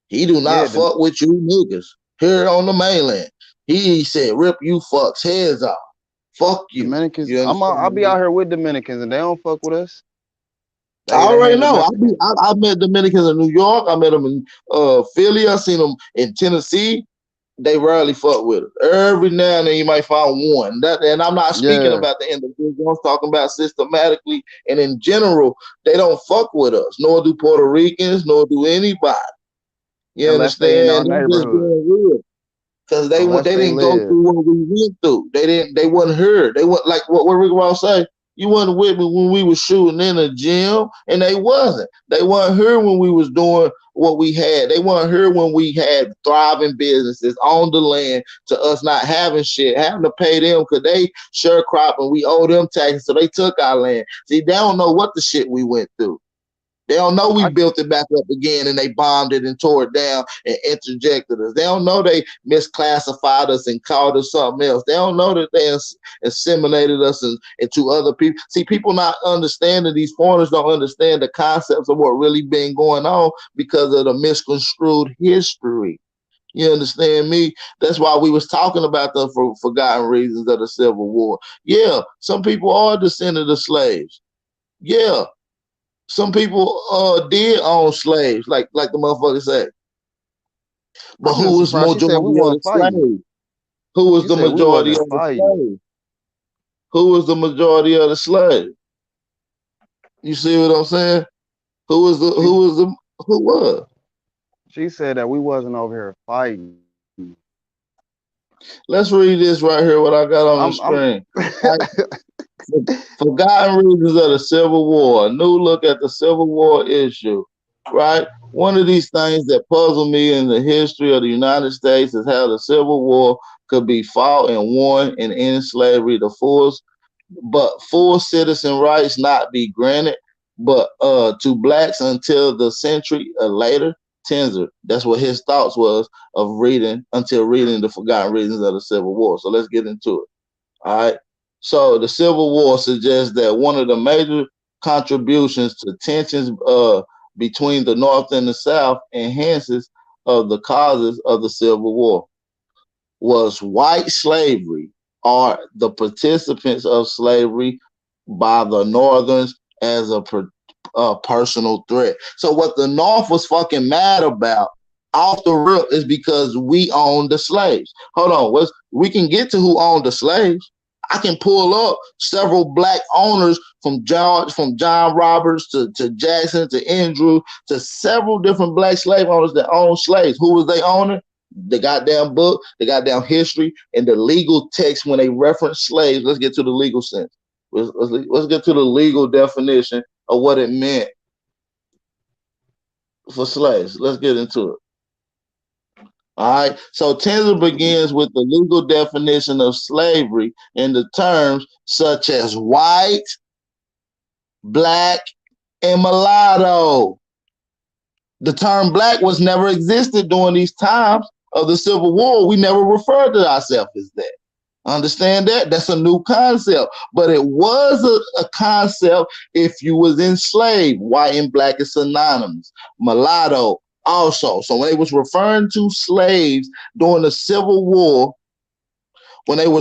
He do Yeah, not fuck with you niggas here on the mainland. He said, rip you fucks heads off. Fuck you. Dominicans. You I'll be out understand? here with Dominicans, and they don't fuck with us. I They already handle know. business. I met Dominicans in New York. I met them in Philly. I seen them in Tennessee. They rarely fuck with us. Every now and then you might find one. And I'm not speaking Yeah, about the individual. I'm talking about systematically and in general. They don't fuck with us. Nor do Puerto Ricans. Nor do anybody. You unless they in our understand? They're just neighborhood, being real. Because unless they they didn't go live. through what we went through. They wasn't here. They weren't like what Rick Ross say. You wasn't with me when we was shooting in a gym, and they wasn't. They weren't here when we was doing what we had. They weren't here when we had thriving businesses on the land to us not having shit, having to pay them because they sharecropping. We owe them taxes, so they took our land. See, they don't know what the shit we went through. They don't know we I built it back up again and they bombed it and tore it down and interjected us. They don't know they misclassified us and called us something else. They don't know that they assimilated us into other people. See, people not understanding, these foreigners don't understand the concepts of what really been going on because of the misconstrued history. You understand me? That's why we was talking about the forgotten reasons of the Civil War. Yeah, some people are descendants of slaves. Yeah, some people did own slaves, like the motherfucker said. But I'm who just was surprised. She said we majority of the weren't fighting. slaves? Who was She the said we majority wasn't of the fighting. slaves? Who was the majority of the slaves? You see what I'm saying? Who was the She who was the who was? she said that we wasn't over here fighting. Let's read this right here. What I got on the I'm screen. Forgotten reasons of the Civil War. A new look at the Civil War issue. right? One of these things that puzzle me in the history of the United States is how the Civil War could be fought and won and end slavery to force, but full citizen rights not be granted, but to blacks until the century later. Tenzer, that's what his thoughts was of reading until reading the Forgotten Reasons of the Civil War. So let's get into it. All right. So the Civil War suggests that one of the major contributions to tensions between the North and the South enhances of the causes of the Civil War was white slavery or the participants of slavery by the Northerns as a personal threat. So what the North was fucking mad about off the rip is because we owned the slaves. Hold on, we can get to who owned the slaves. I can pull up several black owners from John Roberts to Jackson to Andrew to several different black slave owners that owned slaves. Who was they owning? The goddamn book, the goddamn history, and the legal text when they reference slaves. Let's get to the legal sense. Let's get to the legal definition of what it meant for slaves. Let's get into it. All right. So Tenzer begins with the legal definition of slavery in the terms such as white, black, and mulatto. The term black was never existed during these times of the Civil War. We never referred to ourselves as that. Understand that? That's a new concept. But it was a concept if you was enslaved. White and black is synonymous. Mulatto also. So when they was referring to slaves during the Civil War, they was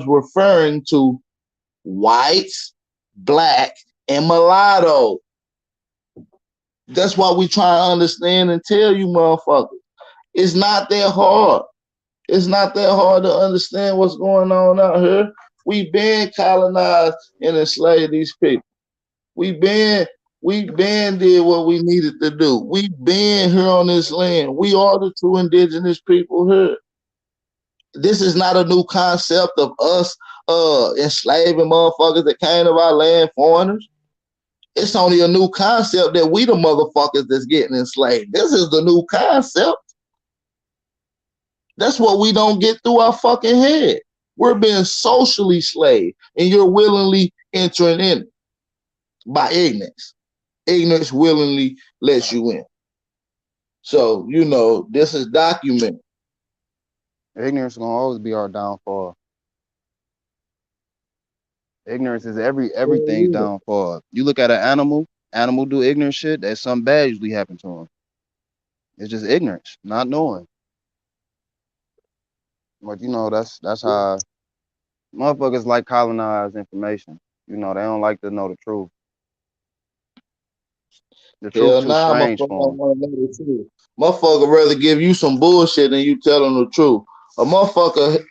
referring to whites, black, and mulatto. That's why we try to understand and tell you motherfuckers. It's not that hard. It's not that hard to understand what's going on out here. We've been colonized and enslaved these people. We've been did what we needed to do. We've been here on this land. We are the true indigenous people here. This is not a new concept of us enslaving motherfuckers that came to our land, foreigners. It's only a new concept that we the motherfuckers that's getting enslaved. This is the new concept. That's what we don't get through our fucking head. We're being socially slaved, and you're willingly entering in it by ignorance. Ignorance willingly lets you in. So, this is documented. Ignorance gonna always be our downfall. Ignorance is everything's downfall. You look at an animal do ignorant shit, there's something bad usually happen to them. It's just ignorance, not knowing. But that's how motherfuckers like colonized information. They don't like to know the truth. The truth Hell too nah, strange motherfucker for don't them. want to know the truth. Motherfucker rather give you some bullshit than you tell them the truth. A motherfucker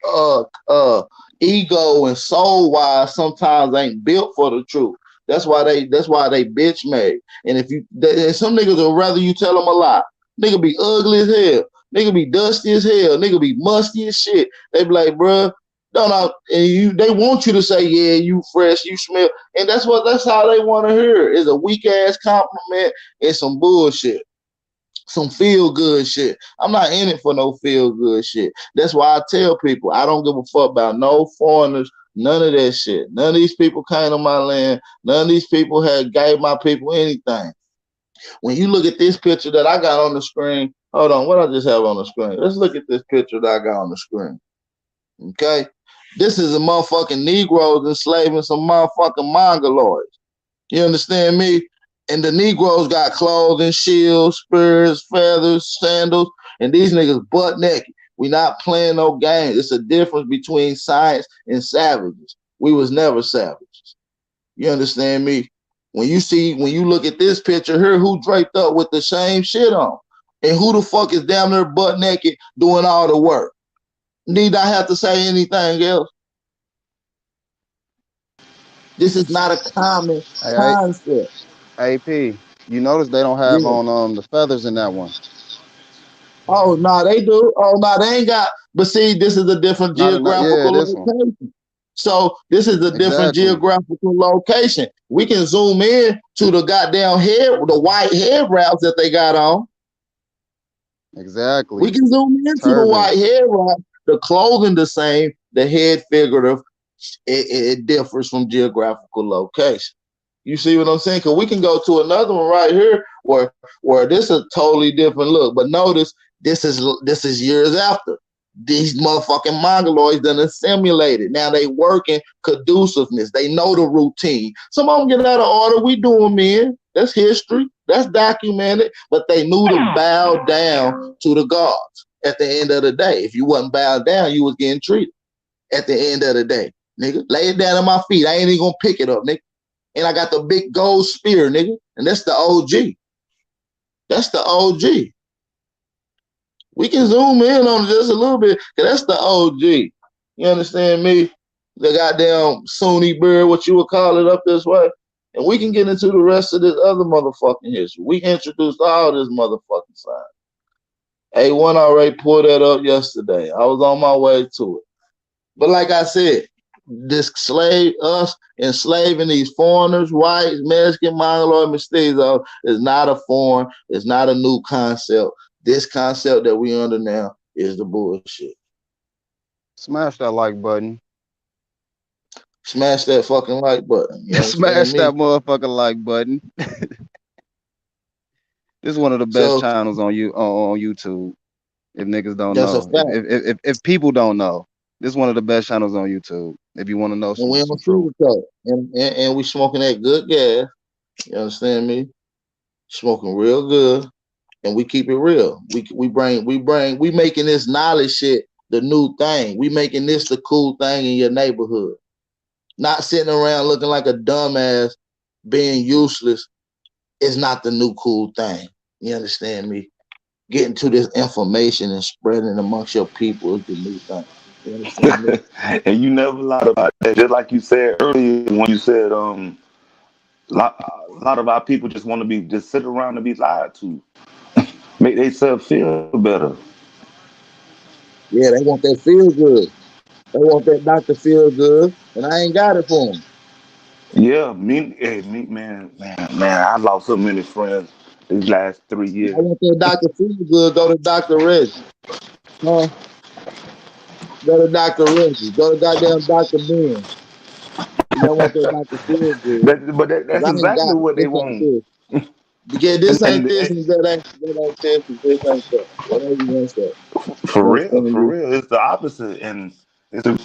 ego and soul wise sometimes ain't built for the truth. That's why they bitch made. And some niggas would rather you tell them a lie. Nigga be ugly as hell. Nigga be dusty as hell. Nigga be musty as shit. They be like, bruh, don't know. And they want you to say, yeah, you fresh, you smell. And that's how they want to hear. It's a weak ass compliment and some bullshit. Some feel good shit. I'm not in it for no feel good shit. That's why I tell people I don't give a fuck about no foreigners, none of that shit. None of these people came to my land. None of these people gave my people anything. When you look at this picture that I got on the screen, hold on, what I just have on the screen? Let's look at this picture that I got on the screen. Okay? This is a motherfucking Negroes enslaving some motherfucking Mongoloids. You understand me? And the Negroes got clothing, shields, spears, feathers, sandals, and these niggas butt naked. We not playing no games. It's a difference between science and savages. We was never savages. You understand me? When you look at this picture here, who draped up with the same shit on? And who the fuck is down there butt naked doing all the work? Need I have to say anything else? This is not a common Hey, concept. AP, you notice they don't have Yeah. on the feathers in that one. Oh, no, they do. Oh, no, they ain't got. But see, this is a different Yeah, geographical this one. location. So this is a different Exactly. geographical location. We can zoom in to the goddamn head, the white head wraps that they got on. We Exactly. can zoom into the white Turbans. head wrap. The clothing the same. The head figurative. It differs from geographical location. You see what I'm saying? Because we can go to another one right here where this is a totally different look. But notice this is years after. These motherfucking mongoloids done assimilated. Now they working conduciveness. They know the routine. Some of them get out of order. We do them in. That's history. That's documented. But they knew to bow down to the gods at the end of the day. If you wasn't bowed down, you was getting treated at the end of the day. Nigga, lay it down at my feet. I ain't even gonna pick it up, nigga. And I got the big gold spear, nigga. And that's the OG. That's the OG. We can zoom in on it just a little bit, because that's the OG. You understand me? The goddamn Sunni bird, what you would call it up this way. And we can get into the rest of this other motherfucking history. We introduced all this motherfucking science. A1 already pulled that up yesterday. I was on my way to it. But like I said, this us enslaving these foreigners, whites, Mexican, Mongoloid, mestizos, is not a foreign, it's not a new concept. This concept that we under now is the bullshit. Smash that like button. Smash that fucking like button. You understand Smash me? that motherfucking like button. This is one of the best So channels on YouTube. If niggas don't that's a know, fact. if people don't know, this is one of the best channels on YouTube. If you want to know And we some don't truth. sugarcoat. And we smoking that good gas. You understand me? Smoking real good. And we keep it real. We making this knowledge shit the new thing. We making this the cool thing in your neighborhood. Not sitting around looking like a dumbass, being useless is not the new cool thing. You understand me? Getting to this information and spreading it amongst your people is the new thing. You understand me? And you never lied about that. Just like you said earlier when you said a lot of our people just want to be just sit around and be lied to, make themselves feel better. Yeah, they want that feel good. They want that doctor feel good, and I ain't got it for them. Yeah, me, man. I lost so many friends these last 3 years. I want that doctor feel good. Go to Dr. Reggie. Huh? Go to Dr. Reggie. Go to goddamn Dr. Ben. You don't want that doctor feel good. That's Because I ain't exactly got it. what they This ain't want. this. Because this ain't And this, and that ain't this, and this ain't that. Whatever you want to say. You understand for me? real, it's the opposite. And it's a,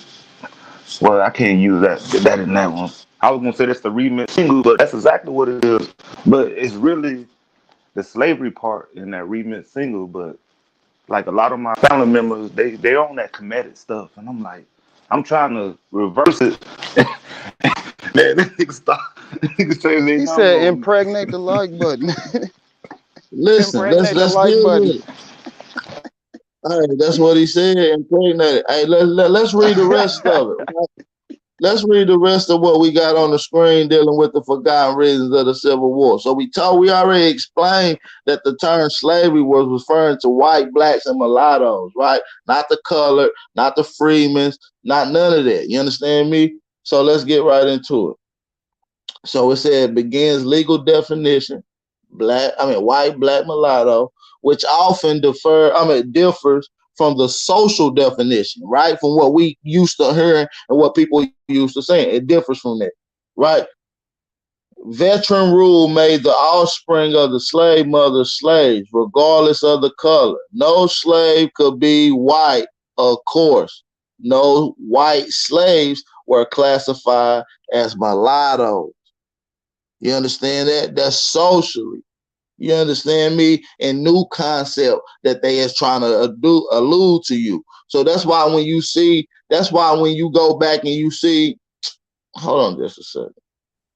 well, I can't use that in that one. I was gonna say that's the remix single, but that's exactly what it is. But it's really the slavery part in that remix single. But like a lot of my family members, they on that comedic stuff, and I'm like, I'm trying to reverse it. That nigga stop. Nigga say they He number said on me. impregnate the like button. Listen, let's Impregnate the let's like deal button. with it. All right, that's what he said. Impregnated. Hey, let's read the rest of it. Let's read the rest of what we got on the screen dealing with the forgotten reasons of the Civil War. So we already explained that the term slavery was referring to white, blacks, and mulattoes, right? Not the colored, not the freedmens, not none of that. You understand me? So let's get right into it. So it said begins legal definition, white, black, mulatto, which often differs from the social definition, right? From what we used to hearing and what people used to saying. It differs from that, right? Veteran rule made the offspring of the slave mothers slaves, regardless of the color. No slave could be white, of course. No white slaves were classified as mulattoes. You understand that? That's socially. You understand me? And new concept that they is trying to allude to you. So that's why when you go back and you see, hold on just a second.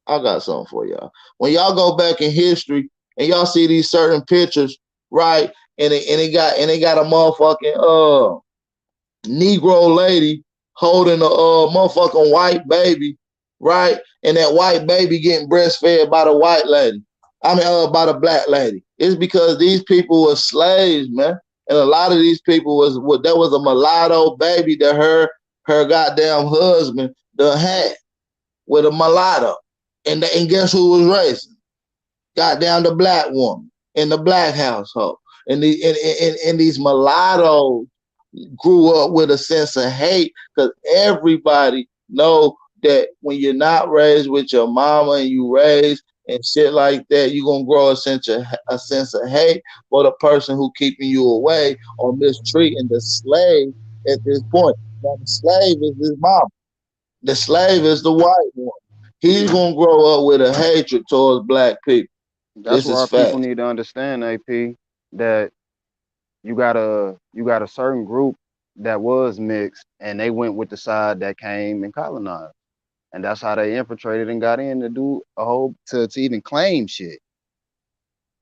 I got something for y'all. When y'all go back in history and y'all see these certain pictures, right? And they got a motherfucking Negro lady holding a motherfucking white baby, right? And that white baby getting breastfed by the white lady. By the black lady. It's because these people were slaves, man. And a lot of these people there was a mulatto baby that her goddamn husband done had with a mulatto. And guess who was racist? Goddamn the black woman in the black household. And these mulattoes grew up with a sense of hate because everybody know that when you're not raised with your mama and you raised and shit like that, you're gonna grow a sense of hate for the person who keeping you away or mistreating the slave at this point. Now the slave is his mama. The slave is the white one. He's gonna grow up with a hatred towards black people. That's This where is our people fact. need to understand, AP, that you got a certain group that was mixed and they went with the side that came and colonized. And that's how they infiltrated and got in to do a whole to even claim shit.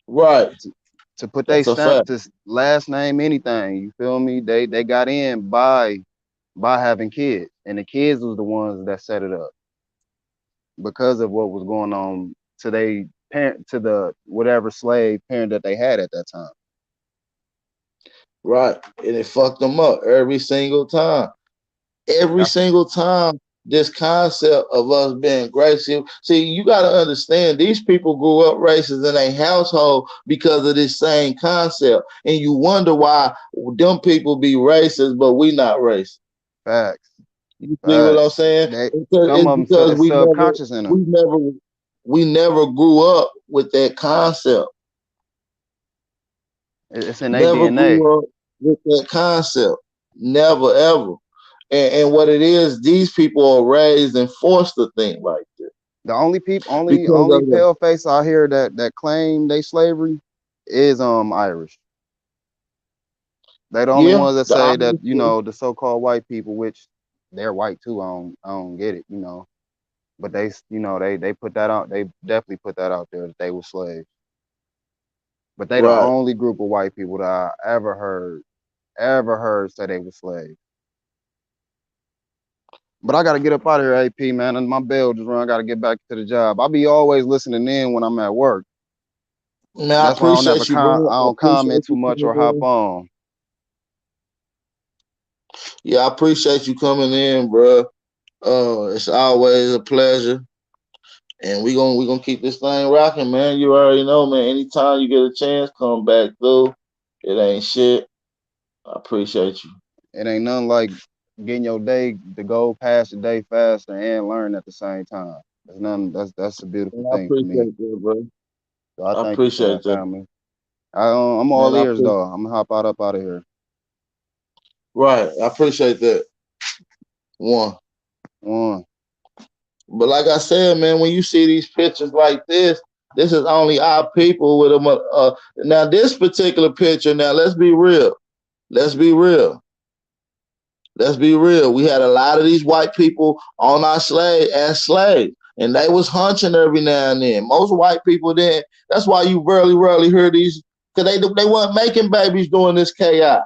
Right. To, to put their That's a stamp fact. to last name anything. You feel me? They got in by having kids. And the kids was the ones that set it up because of what was going on to they parent to the whatever slave parent that they had at that time. Right. And it fucked them up every single time. Every That's single time this concept of us being great. See, you got to understand these people grew up racist in a household because of this same concept. And you wonder why them people be racist, but we not racist. facts. You see what I'm Facts. saying? They some It's of them because it's subconscious in them. we never grew up with that concept. It's in their Never DNA. grew up with that concept. Never ever. And what it is, these people are raised and forced to think like this The only people, because only of the pale face out here that claim they slavery is Irish. They the only yeah, ones that the say that Irish, the so-called white people, which they're white too. I don't get it, but they put that out. They definitely put that out there that they were slaves. But they the right. only group of white people that I ever heard say they were slaves. But I gotta get up out of here, AP man, and my bell just run. I gotta get back to the job. I'll be always listening in when I'm at work. Man, I That's why I don't ever appreciate you, bro. I I don't comment appreciate too you much coming or hop in. on. Yeah, I appreciate you coming in, bro. It's always a pleasure. And we gonna keep this thing rocking, man. You already know, man. Anytime you get a chance, come back through. It ain't shit. I appreciate you. It ain't nothing like getting your day to go past the day faster and learn at the same time. That's nothing. That's a beautiful And I thing for me. appreciate that, bro. So I I thank you for appreciate that, that, family. I'm man. all ears though. I'm gonna hop out up out of here. Right. I appreciate that. One. One. But like I said, man, when you see these pictures like this is only our people with them. Now this particular picture. Now let's be real. Let's be real. Let's be real. We had a lot of these white people on our slave as slaves, and they was hunching every now and then. Most white people didn't. That's why you rarely hear these because they weren't making babies during this chaos.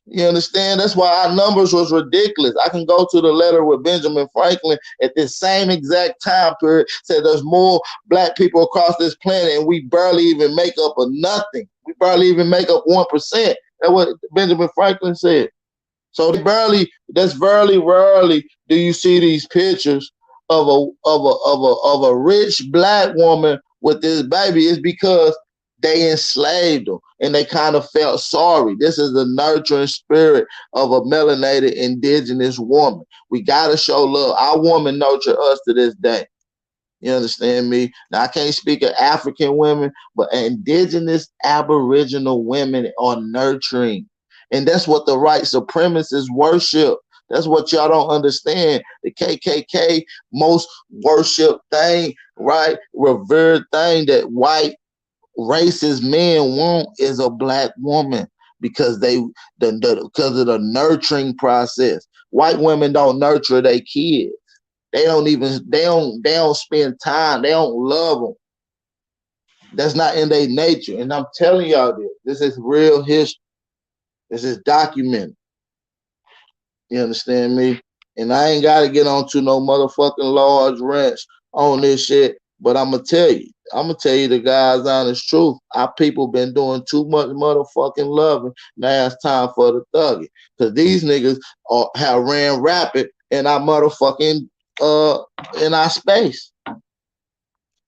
You understand? That's why our numbers was ridiculous. I can go to the letter with Benjamin Franklin at this same exact time period. Said there's more black people across this planet, and we barely even make up of nothing. We barely even make up 1%. That's what Benjamin Franklin said. So that's very rarely do you see these pictures of a rich black woman with this baby. It's because they enslaved them and they kind of felt sorry. This is the nurturing spirit of a melanated indigenous woman. We gotta show love. Our woman nurture us to this day. You understand me? Now I can't speak of African women, but indigenous aboriginal women are nurturing. And that's what the white supremacists worship. That's what y'all don't understand. The KKK most worship thing, right? Revered thing that white racist men want is a black woman because because of the nurturing process. White women don't nurture their kids. They don't spend time. They don't love them. That's not in their nature. And I'm telling y'all this. This is real history. This is documented. You understand me? And I ain't gotta get onto no motherfucking large ranch on this shit. But I'ma tell you. I'ma tell you the God's honest truth. Our people been doing too much motherfucking loving. Now it's time for the thugging. Cause these niggas have ran rapid in our motherfucking in our space.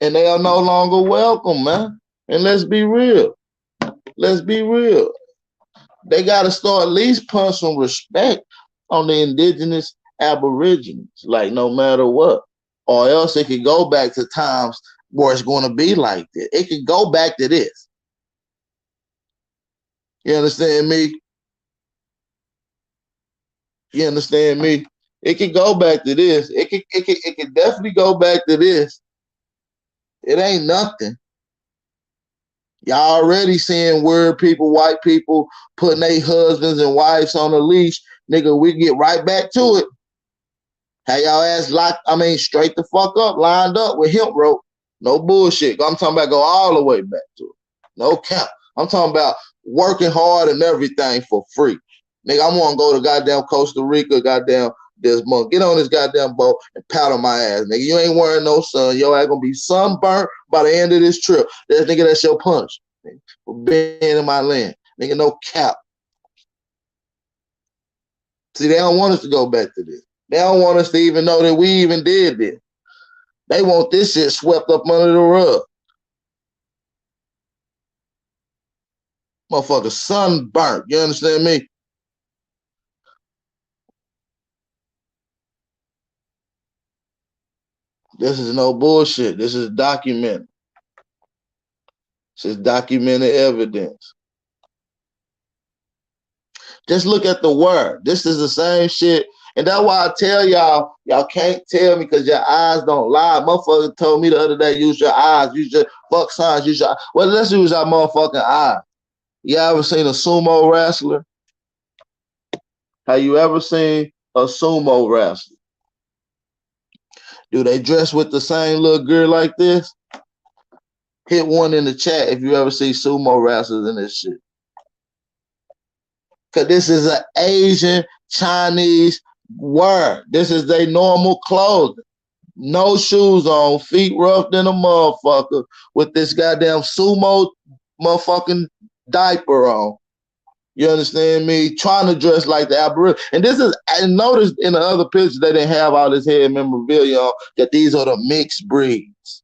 And they are no longer welcome, man. And let's be real. Let's be real. They gotta start at least putting some respect on the indigenous aborigines, like no matter what. Or else it could go back to times where it's gonna be like this. It could go back to this. You understand me? You understand me? It could go back to this. It could definitely go back to this. It ain't nothing. Y'all already seeing weird people, white people putting their husbands and wives on a leash. Nigga, we get right back to it. Have y'all ass locked, straight the fuck up, lined up with hemp rope. No bullshit. I'm talking about go all the way back to it. No cap. I'm talking about working hard and everything for free. Nigga, I want to go to goddamn Costa Rica, goddamn this month. Get on this goddamn boat and paddle my ass, nigga. You ain't wearing no sun. Your ass gonna be sunburnt by the end of this trip. That's your punch, nigga, for being in my land. Nigga, no cap. See, they don't want us to go back to this. They don't want us to even know that we even did this. They want this shit swept up under the rug. Motherfucker, sunburnt. You understand me? This is no bullshit. This is documented. This is documented evidence. Just look at the word. This is the same shit. And that's why I tell y'all can't tell me because your eyes don't lie. Motherfucker told me the other day, use your eyes. Use your fuck signs. Use your eyes. Well, let's use our motherfucking eyes. You ever seen a sumo wrestler? Have you ever seen a sumo wrestler? Do they dress with the same little gear like this? Hit one in the chat if you ever see sumo wrestlers in this shit. Because this is an Asian, Chinese word. This is their normal clothing. No shoes on, feet rough than a motherfucker with this goddamn sumo motherfucking diaper on. You understand me? Trying to dress like the Aboriginal. And this is, I noticed in the other pictures, they didn't have all this head memorabilia on, that these are the mixed breeds.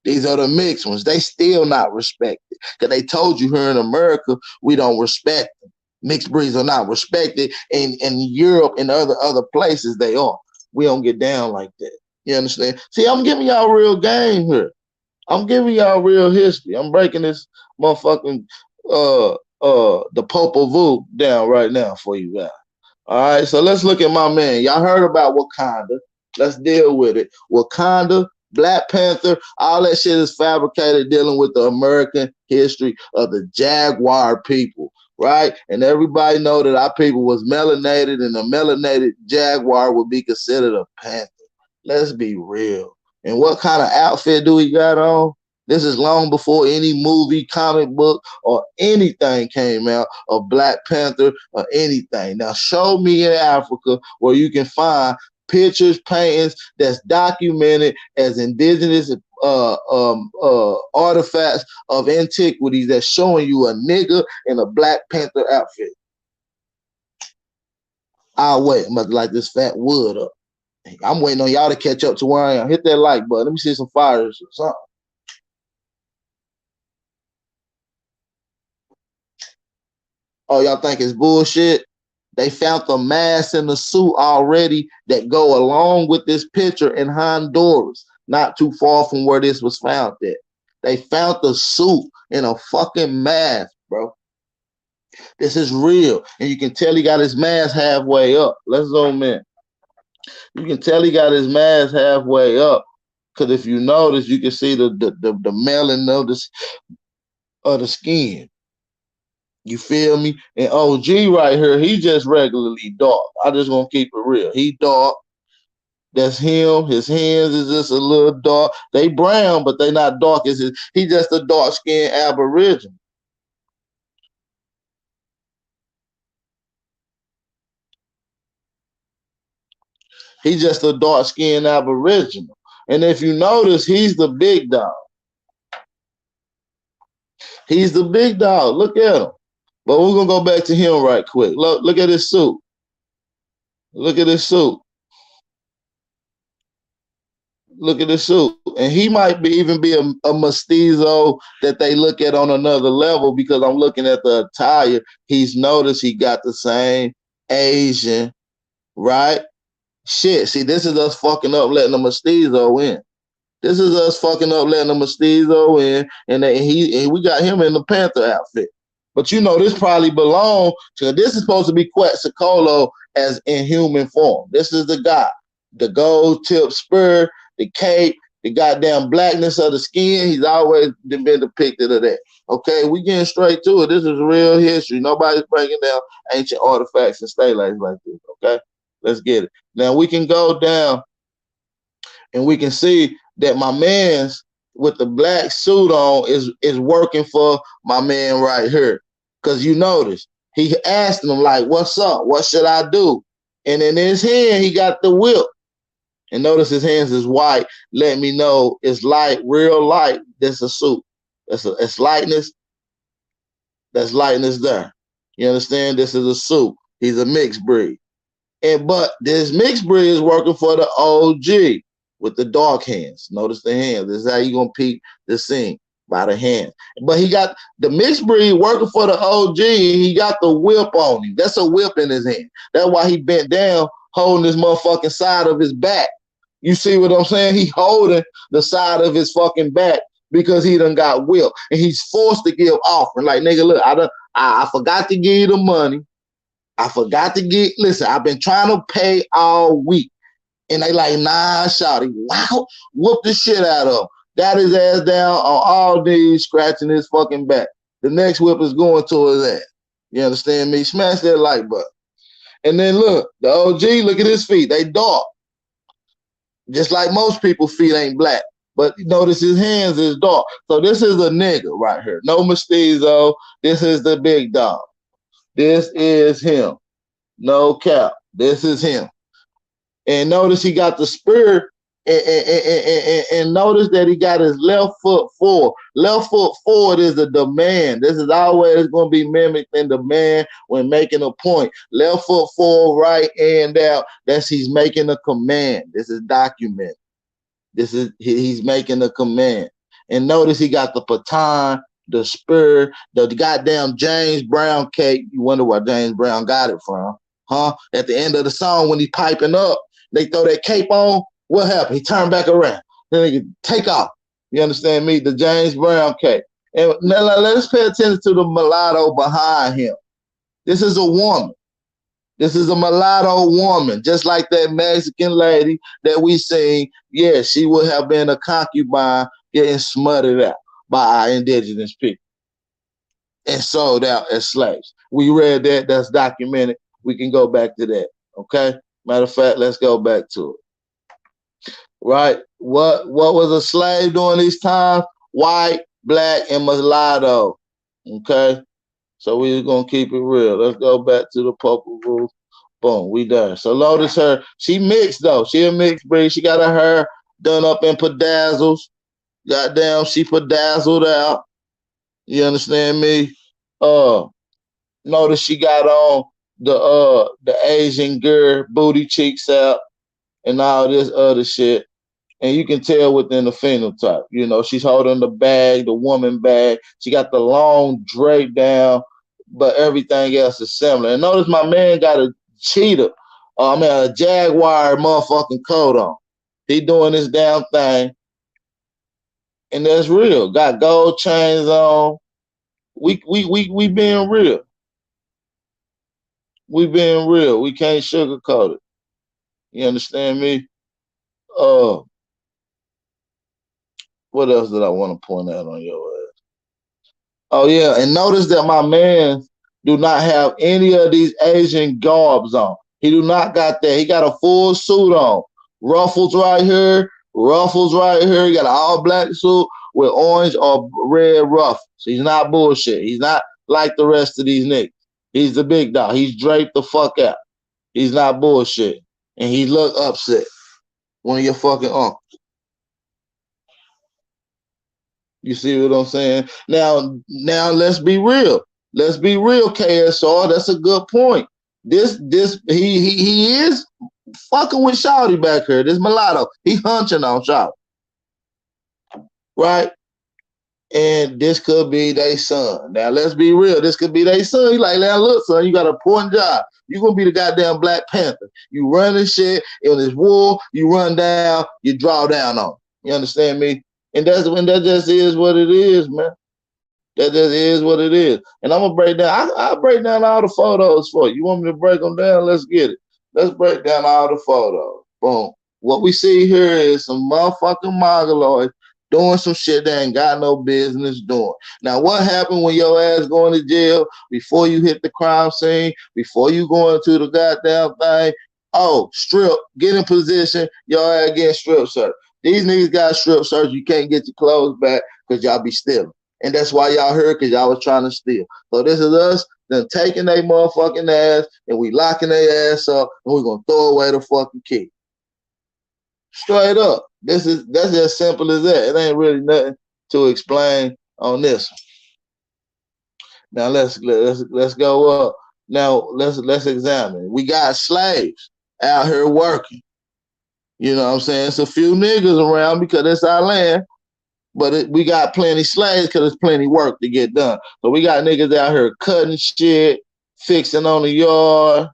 These are the mixed ones. They still not respected. Because they told you here in America, we don't respect them. Mixed breeds are not respected. In Europe and other places, they are. We don't get down like that. You understand? See, I'm giving y'all real game here. I'm giving y'all real history. I'm breaking this motherfucking the Popol Vuh down right now for you guys. All right, so let's look at my man. Y'all heard about Wakanda. Let's deal with it. Wakanda, Black Panther, all that shit is fabricated dealing with the American history of the Jaguar people, right? And everybody know that our people was melanated, and a melanated Jaguar would be considered a panther. Let's be real. And what kind of outfit do we got on? This is long before any movie, comic book, or anything came out of Black Panther or anything. Now, show me in Africa where you can find pictures, paintings that's documented as indigenous artifacts of antiquities that's showing you a nigga in a Black Panther outfit. I'll wait. I'm about to light this fat wood up. I'm waiting on y'all to catch up to where I am. Hit that like button. Let me see some fires or something. Oh, y'all think it's bullshit? They found the mask and the suit already that go along with this picture in Honduras, not too far from where this was found at. They found the suit in a fucking mask, bro. This is real. And you can tell he got his mask halfway up. Let's zoom in. You can tell he got his mask halfway up. Because if you notice, you can see the melanin of the skin. You feel me? And OG right here, he just regularly dark. I just gonna keep it real. He dark. That's him. His hands is just a little dark. They brown, but they not dark as his. He just a dark-skinned Aboriginal. He's just a dark-skinned Aboriginal. And if you notice, he's the big dog. He's the big dog. Look at him. But we're gonna go back to him right quick. Look at his suit. Look at his suit. Look at the suit, and he might be even be a mestizo that they look at on another level because I'm looking at the attire. He's noticed he got the same Asian, right? Shit, see, this is us fucking up letting the mestizo in. This is us fucking up letting the mestizo in, and we got him in the Panther outfit. But you know, this probably belong to. This is supposed to be Quetzalcoatl as in human form. This is the guy, the gold tip spur, the cape, the goddamn blackness of the skin. He's always been depicted of that. Okay, we getting straight to it. This is real history. Nobody's breaking down ancient artifacts and stelates like this. Okay, let's get it. Now we can go down and we can see that my man's with the black suit on is working for my man right here. Cause you notice he asked him like, "What's up? What should I do?" And in his hand he got the whip. And notice his hands is white. Let me know it's light, real light. That's a suit. It's lightness. That's lightness there. You understand? This is a suit. He's a mixed breed. But this mixed breed is working for the OG with the dark hands. Notice the hands. This is how you gonna peep the scene by the hands. But he got the mixed breed working for the OG. He got the whip on him. That's a whip in his hand. That's why he bent down, holding this motherfucking side of his back. You see what I'm saying? He holding the side of his fucking back because he done got whipped, and he's forced to give offering. Like, nigga, look, I forgot to give you the money. I forgot to listen, I've been trying to pay all week. And they like, nah, shawty, wow, whoop the shit out of him. Got his ass down on all knees, scratching his fucking back. The next whip is going to his ass. You understand me? Smash that like button. And then look, the OG, look at his feet. They dark. Just like most people's feet ain't black. But notice his hands is dark. So this is a nigga right here. No mestizo. This is the big dog. This is him. No cap. This is him. And notice he got the spear, and notice that he got his left foot forward. Left foot forward is a demand. This is always going to be mimicked in demand when making a point. Left foot forward, right hand out. That's he's making a command. This is documented. This is he's making a command. And notice he got the baton, the spear, the goddamn James Brown cape. You wonder where James Brown got it from, huh? At the end of the song, when he's piping up, they throw that cape on. What happened? He turned back around. Then he could take off. You understand me? The James Brown cape. And now let's pay attention to the mulatto behind him. This is a woman. This is a mulatto woman, just like that Mexican lady that we seen. Yeah, she would have been a concubine getting smothered out by our indigenous people and sold out as slaves. We read that. That's documented. We can go back to that. Okay? Matter of fact, let's go back to it. Right? What was a slave during these times? White, black, and mulatto. Okay? So we're going to keep it real. Let's go back to the purple roof. Boom, we done. So notice her. She mixed, though. She a mixed breed. She got her hair done up in pedazzles. Goddamn, she pedazzled out. You understand me? Notice she got on the Asian girl booty cheeks out and all this other shit. And you can tell within the phenotype. You know, she's holding the bag, the woman bag. She got the long drape down, but everything else is similar. And notice my man got a cheetah, a jaguar motherfucking coat on. He doing this damn thing. And that's real. Got gold chains on. We being real. We being real. We can't sugarcoat it. You understand me? What else did I want to point out on your ass? Oh yeah, and notice that my man do not have any of these Asian garbs on. He do not got that. He got a full suit on. Ruffles right here. Ruffles right here. He got an all black suit with orange or red ruffles. He's not bullshit. He's not like the rest of these niggas. He's the big dog. He's draped the fuck out. He's not bullshit. And he look upset. One of your fucking uncles. You see what I'm saying? Now let's be real. Let's be real, KSR. That's a good point. He is fucking with Shawty back here. This mulatto, he hunching on Shawty, right? And this could be their son. Now let's be real. This could be their son. He like, now look, son, you got an important job. You gonna be the goddamn Black Panther. You running shit in this war. You run down. You draw down on. You understand me? And that's when that just is what it is, man. That just is what it is. And I'm gonna break down. I'll break down all the photos for you. You want me to break them down? Let's get it. Let's break down all the photos. Boom. What we see here is some motherfucking mongoloids doing some shit they ain't got no business doing. Now, what happened when your ass going to jail before you hit the crime scene, before you go into the goddamn thing? Oh, strip, get in position, your ass getting strip searched. These niggas got strip searched. You can't get your clothes back because y'all be stealing. And that's why y'all heard, because y'all was trying to steal. So this is us then taking their motherfucking ass and we locking their ass up and we're gonna throw away the fucking key. Straight up. That's as simple as that. It ain't really nothing to explain on this one. Now let's go up. Now let's examine. We got slaves out here working. You know what I'm saying? It's a few niggas around because it's our land. But we got plenty slaves because there's plenty work to get done. So we got niggas out here cutting shit, fixing on the yard,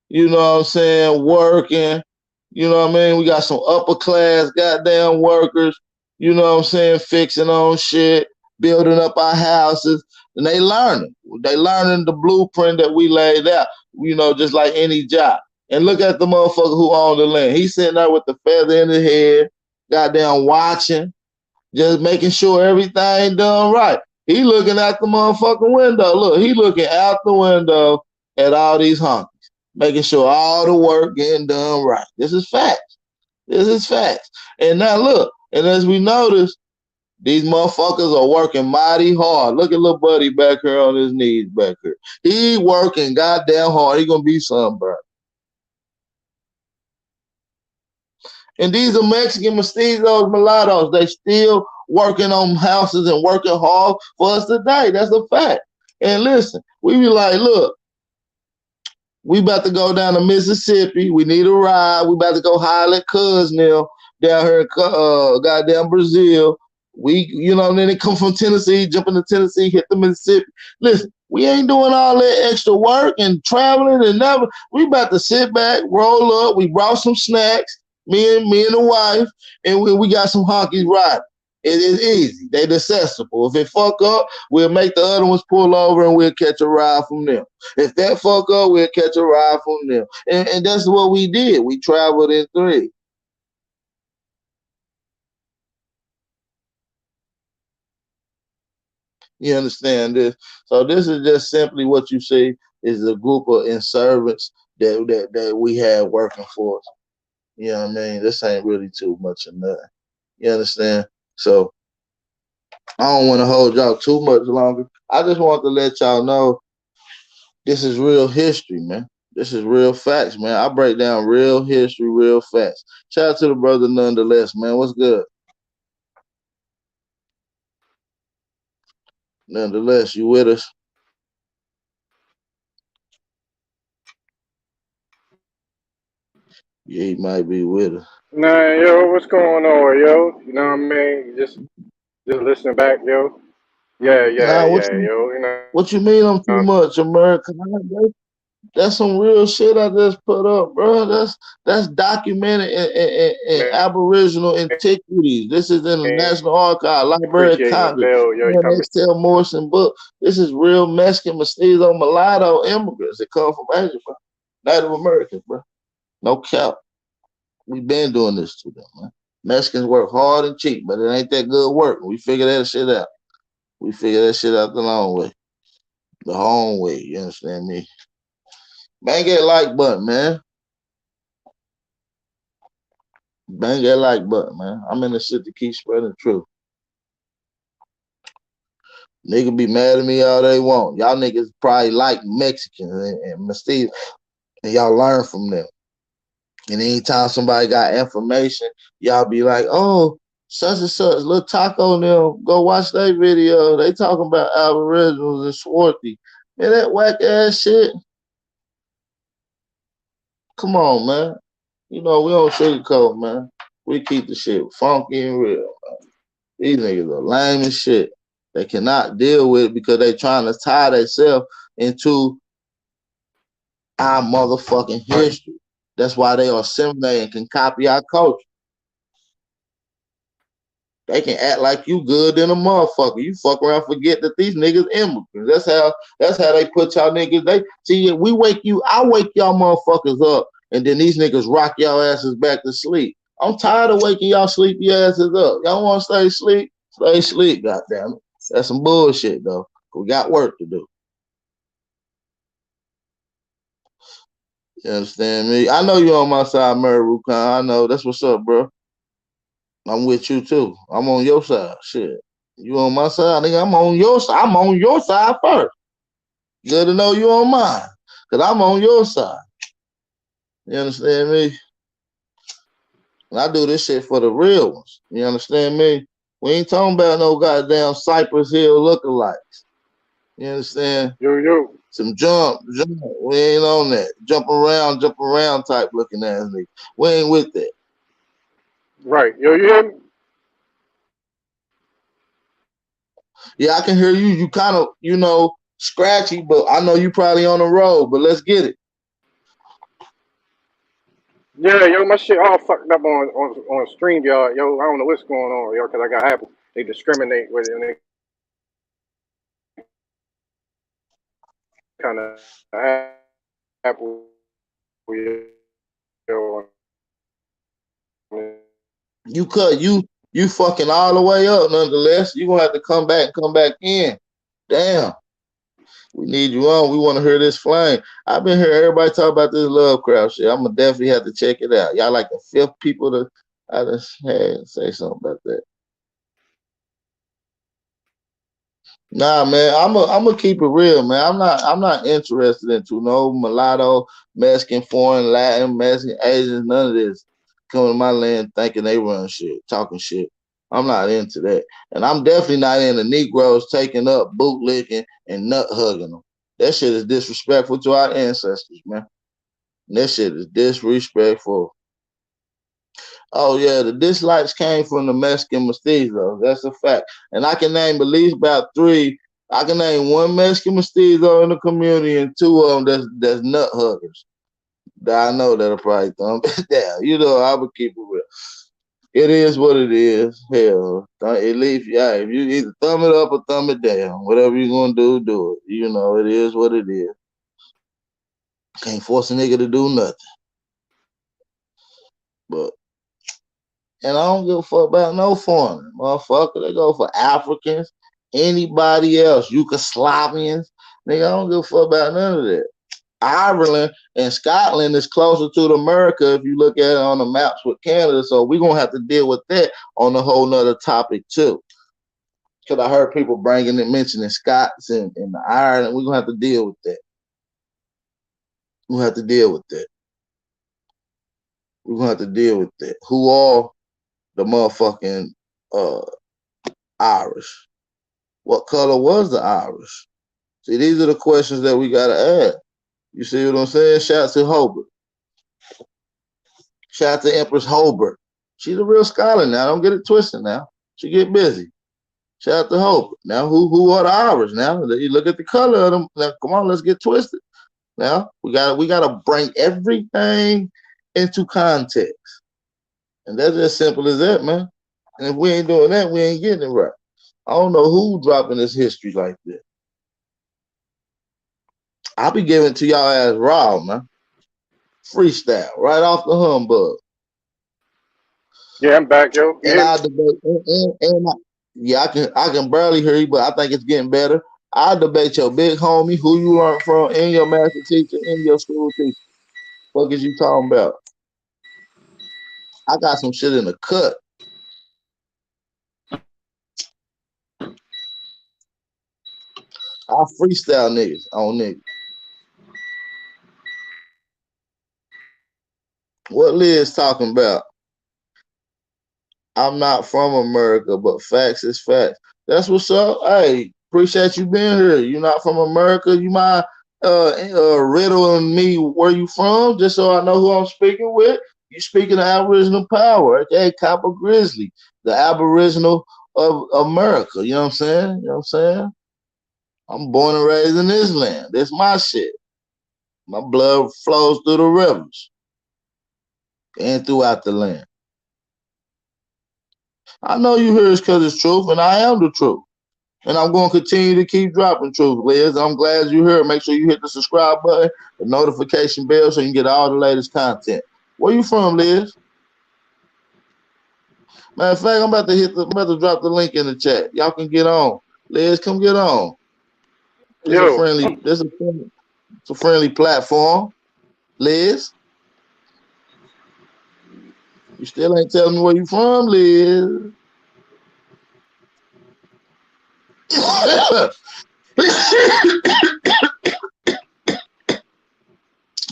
you know what I'm saying, working. You know what I mean? We got some upper class goddamn workers, you know what I'm saying, fixing on shit, building up our houses. And they learning. They learning the blueprint that we laid out, you know, just like any job. And look at the motherfucker who owned the land. He's sitting there with the feather in his head, goddamn watching, just making sure everything done right. He looking out the motherfucking window. Look, he looking out the window at all these honkies, making sure all the work getting done right. This is facts. This is facts. And now look, and as we notice, these motherfuckers are working mighty hard. Look at little buddy back here on his knees back here. He working goddamn hard. He gonna be sunburned. And these are Mexican mestizos, mulattoes. They still working on houses and working hard for us today. That's a fact. And listen, we be like, look, we about to go down to Mississippi. We need a ride. We about to go holler at Cuz now down here in goddamn Brazil. You know, and then they come from Tennessee, jump into Tennessee, hit the Mississippi. Listen, we ain't doing all that extra work and traveling and never. We about to sit back, roll up. We brought some snacks. Me and the wife, and we got some honkies riding. It is easy. They accessible. If it fuck up, we'll make the other ones pull over and we'll catch a ride from them. If that fuck up, we'll catch a ride from them. And that's what we did. We traveled in three. You understand this? So this is just simply what you see is a group of servants that we had working for us. You know what I mean? This ain't really too much of nothing. You understand? So I don't want to hold y'all too much longer. I just want to let y'all know this is real history, man. This is real facts, man. I break down real history, real facts. Shout out to the brother nonetheless, man. What's good? Nonetheless, you with us? Yeah, he might be with us. Nah, yo, what's going on, yo? You know what I mean? Just listening back, yo. Nah, Yo. You know what you mean I'm too much, America? That's some real shit I just put up, bro. That's documented in man, Aboriginal antiquities. This is in the National Archive, Library of appreciating the Congress. bill, yo. You Man, know what Excel Morrison book. This is real Mexican, mestizo, mulatto immigrants that come from Asia, bro. Native Americans, bro. No cap. We been doing this to them, man. Mexicans work hard and cheap, but it ain't that good work. We figure that shit out. We figure that shit out the long way. The home way, you understand me? Bang that like button, man. Bang that like button, man. I'm in the shit to keep spreading the truth. Nigga be mad at me all they want. Y'all niggas probably like Mexicans and mestizos, and y'all learn from them. And anytime somebody got information, y'all be like, oh, such and such, little taco them, go watch their video. They talking about aboriginals and Swarthy. Man, that whack ass shit. Come on, man. You know, we don't sugarcoat, man. We keep the shit funky and real. These niggas are lame as shit. They cannot deal with it because they trying to tie themselves into our motherfucking history. That's why they are assimilating and can copy our culture. They can act like you good than a motherfucker. You fuck around, forget that these niggas immigrants. That's how they put y'all niggas. They see I wake y'all motherfuckers up, and then these niggas rock y'all asses back to sleep. I'm tired of waking y'all sleepy asses up. Y'all want to stay asleep? Stay asleep, goddamn it. That's some bullshit though. We got work to do. You understand me? I know you on my side, Murray Rukan. I know. That's what's up, bro. I'm with you too. I'm on your side. Shit. You on my side, nigga. I'm on your side. I'm on your side first. Good to know you on mine. Cause I'm on your side. You understand me? And I do this shit for the real ones. You understand me? We ain't talking about no goddamn Cypress Hill lookalikes. You understand? Yo. Some jump. We ain't on that. Jump around type looking ass nigga. We ain't with that. Right. Yo, you hear me? Yeah, I can hear you. You kind of, scratchy, but I know you probably on the road, but let's get it. Yeah, yo, my shit all fucked up on StreamYard, yo. I don't know what's going on, yo, because I got Apple. They discriminate with it and they kind of Apple, yo. You fucking all the way up nonetheless. You gonna have to come back in. Damn. We need you on. We want to hear this flame. I've been hearing everybody talk about this Lovecraft shit. I'm gonna definitely have to check it out. Y'all like the fifth people to I just had say something about that. Nah, man, I'm gonna keep it real, man. I'm not interested into no mulatto, Mexican, foreign, Latin, Mexican, Asians, none of this. Coming to my land thinking they run shit, talking shit. I'm not into that. And I'm definitely not into Negroes taking up, bootlicking, and nut hugging them. That shit is disrespectful to our ancestors, man. That shit is disrespectful. Oh yeah, the dislikes came from the Mexican mestizos. That's a fact. And I can name at least about three. I can name one Mexican mestizo in the community and two of them that's nut huggers. That I know that'll probably thumb it down. I would keep it real. It is what it is. Hell, at least yeah. If you either thumb it up or thumb it down, whatever you're gonna do, do it. It is what it is. Can't force a nigga to do nothing. But and I don't give a fuck about no foreigner, motherfucker. They go for Africans, anybody else, Yugoslavians. Nigga, I don't give a fuck about none of that. Ireland and Scotland is closer to America if you look at it on the maps with Canada. So we're going to have to deal with that on a whole nother topic too. Because I heard people bringing and mentioning Scots and Ireland. We're going to have to deal with that. We're going to have to deal with that. We're going to have to deal with that. Who are the motherfucking Irish? What color was the Irish? See, these are the questions that we got to ask. You see what I'm saying? Shout out to Hobart. Shout out to Empress Hobart. She's a real scholar now. Don't get it twisted now. She get busy. Shout out to Hobart. Now, who are the Irish? Now, you look at the color of them. Now, come on, let's get twisted. Now, we gotta bring everything into context. And that's as simple as that, man. And if we ain't doing that, we ain't getting it right. I don't know who dropping this history like this. I'll be giving it to y'all as raw, man. Freestyle, right off the humbug. Yeah, I'm back, yo. You And hear me? I debate, yeah, I can barely hear you, but I think it's getting better. I debate your big homie, who you learned from, and your master teacher, and your school teacher. What is you talking about? I got some shit in the cut. I freestyle niggas on niggas. What Liz talking about? I'm not from America, but facts is facts. That's what's up. Hey, appreciate you being here. You're not from America. You mind riddling me where you from, just so I know who I'm speaking with? You speaking of Aboriginal power, okay? Copper Grizzly, the Aboriginal of America. You know what I'm saying? You know what I'm saying? I'm born and raised in this land. That's my shit. My blood flows through the rivers and throughout the land. I know you hear this because it's truth, and I am the truth. And I'm going to continue to keep dropping truth, Liz. I'm glad you're here. Make sure you hit the subscribe button, the notification bell, so you can get all the latest content. Where you from, Liz? Matter of fact, I'm about to drop the link in the chat. Y'all can get on. Liz, come get on. It's a Yo, friendly platform. Liz, you still ain't telling me where you from, Liz.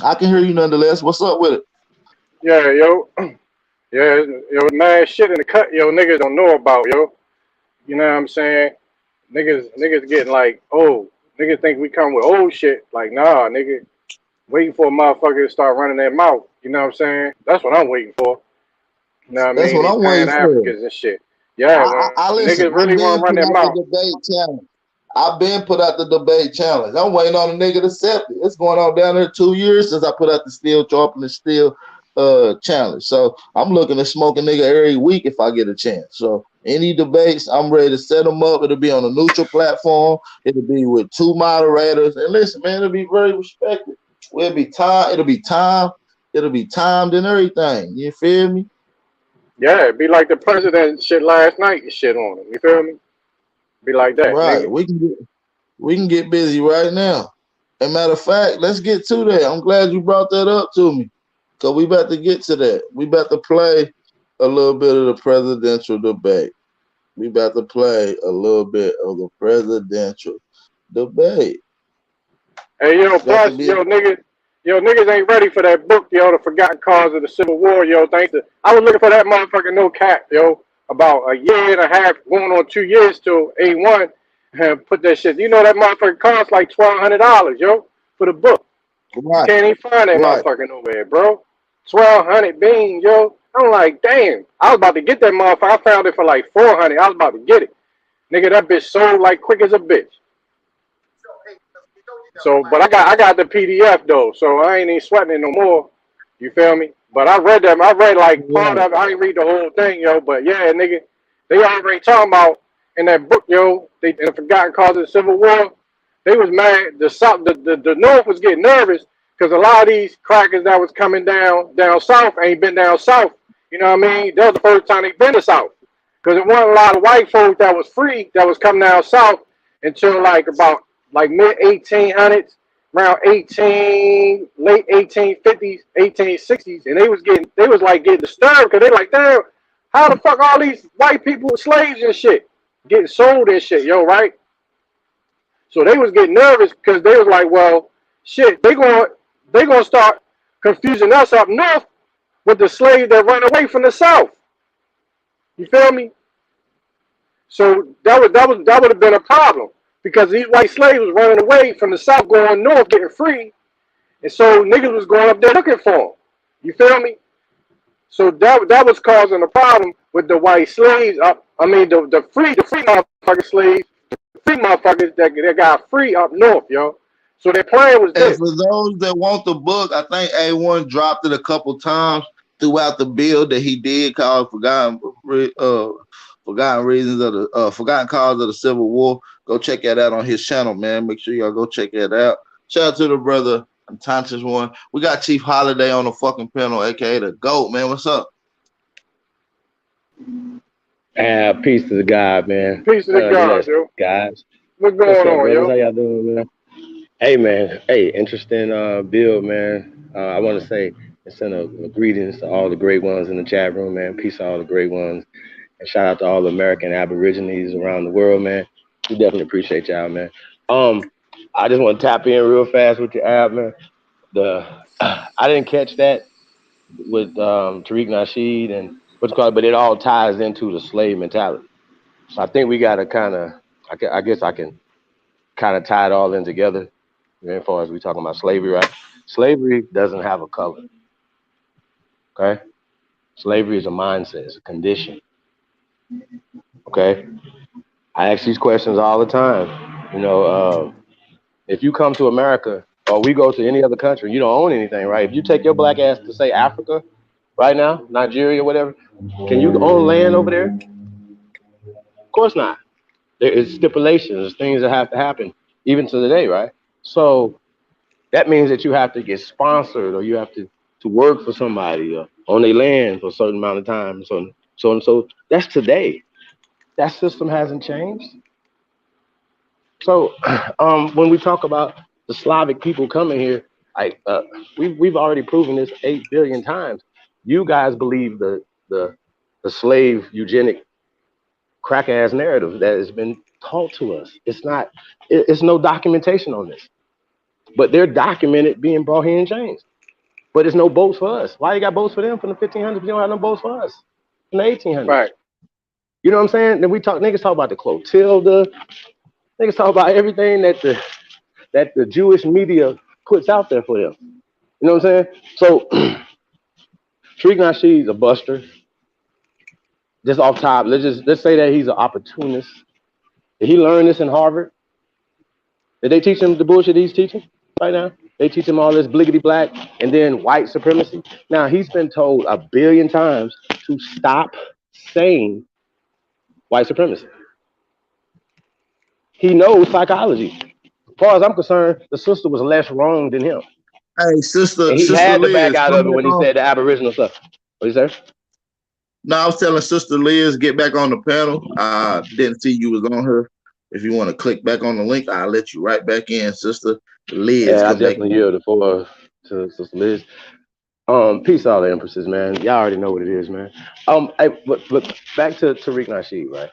I can hear you nonetheless. What's up with it? yeah, yo, yeah, yo, mad shit in the cut, yo, niggas don't know about, yo. You know what I'm saying? Niggas getting like, oh, niggas think we come with old shit. Like, nah, nigga, waiting for a motherfucker to start running their mouth. You know what I'm saying? That's what I'm waiting for. You know what I That's mean? what These I'm Pan waiting for. Africans and shit. Yeah, I when listen. niggas I've really want been to run put their out the mouth. debate challenge. I've been put out the debate challenge. I'm waiting on a nigga to accept it. It's going on down there 2 years since I put out the steel sharpen the steel challenge. So I'm looking to smoke a nigga every week if I get a chance. So any debates, I'm ready to set them up. It'll be on a neutral platform. It'll be with 2 moderators. And listen, man, it'll be very respected. It'll be time. It'll be timed and everything. You feel me? Yeah, it'd be like the president shit last night and shit on him. You feel me? Be like that, Right. nigga. We can get busy right now. And matter of fact, let's get to that. I'm glad you brought that up to me. Cause we about to get to that. We about to play a little bit of the presidential debate. We about to play a little bit of the presidential debate. Hey, yo, It's about to plus, be a niggas ain't ready for that book, yo, The Forgotten Cause of the Civil War, yo. Thanks to, I was looking for that motherfucker, no cap, yo, about a year and a half, going on 2 years till A1, and put that shit. You know that motherfucker costs like $1,200, yo, for the book. You right, can't even find that right. motherfucker nowhere, bro. 1,200 beans, yo. I'm like, damn. I was about to get that motherfucker. I found it for like 400. I was about to get it. Nigga, that bitch sold like quick as a bitch. So, but I got the PDF though, so I ain't even sweating it no more. You feel me? But I read them. I read like part Right. of it. I didn't read the whole thing, yo. But yeah, nigga, they already talking about in that book, yo. They in the Forgotten Cause of the Civil War. They was mad. The South, the North was getting nervous because a lot of these crackers that was coming down south ain't been down south. You know what I mean? That was the first time they been to south. Because there wasn't a lot of white folks that was free that was coming down south until like about like mid 1800s, around 1850s, 1860s, and they was like getting disturbed because they like, damn, how the fuck all these white people slaves and shit getting sold and shit, yo, right? So they was getting nervous because they was like, well, shit, they gonna start confusing us up north with the slaves that run away from the south. You feel me? So that would have been a problem because these white slaves was running away from the south, going north, getting free, and so niggas was going up there looking for them. You feel me? So that was causing a problem with the white slaves. I mean the free motherfucking slaves, the free motherfuckers that got free up north, yo. So their plan was And this. for those that want the book, I think A1 dropped it a couple times throughout the bill that he did called Forgotten Reasons of the Forgotten Cause of the Civil War. Go check that out on his channel, man. Make sure y'all go check that out. Shout out to the brother Unconscious One. We got Chief Holiday on the fucking panel, aka the GOAT, man. What's up? Peace to the God, man. Peace to the God, Blessed yo. guys. What's What's going up, on, brothers? How yo? y'all doing, man? Hey, man. Hey, interesting build, man. I want to say and send a greetings to all the great ones in the chat room, man. Peace to all the great ones, and shout out to all the American Aborigines around the world, man. We definitely appreciate y'all, man. I just want to tap in real fast with your app, man. I didn't catch that with Tariq Nasheed and what's called, but it all ties into the slave mentality. So I think we got to kind of, I guess I can kind of tie it all in together. You know, as far as we talking about slavery, right? Slavery doesn't have a color. Okay, slavery is a mindset, it's a condition. Okay, I ask these questions all the time. You know, if you come to America or we go to any other country, you don't own anything, right? If you take your black ass to say Africa right now, Nigeria, whatever, can you own land over there? Of course not. There is stipulations, things that have to happen, even to the day, right? So that means that you have to get sponsored or you have to work for somebody on their land for a certain amount of time. So that's today. That system hasn't changed. So when we talk about the Slavic people coming here, we've already proven this 8 billion times. You guys believe the slave eugenic crack ass narrative that has been taught to us. It's not. It's no documentation on this, but they're documented being brought here in chains. But there's no boats for us. Why you got boats for them from the 1500s? You don't have no boats for us from the 1800s. Right. You know what I'm saying? Then niggas talk about the Clotilda. Niggas talk about everything that the Jewish media puts out there for them. You know what I'm saying? So Tariq Nasheed's a buster. Just off top, let's say that he's an opportunist. Did he learn this in Harvard? Did they teach him the bullshit he's teaching right now? They teach him all this bliggity black and then white supremacy. Now he's been told 1 billion times to stop saying white supremacy. He knows psychology. As far as I'm concerned, the sister was less wrong than him. Hey, sister, And he sister had to back Liz, out come of it back when he on. said the Aboriginal stuff. What you say? No, I was telling Sister Liz, get back on the panel. I didn't see you was on her. If you want to click back on the link, I'll let you right back in, Sister Liz. Yeah, I Come back definitely in. yield the floor to Sister Liz. Peace all the empresses, man. Y'all already know what it is, man. But back to Tariq Nasheed, right?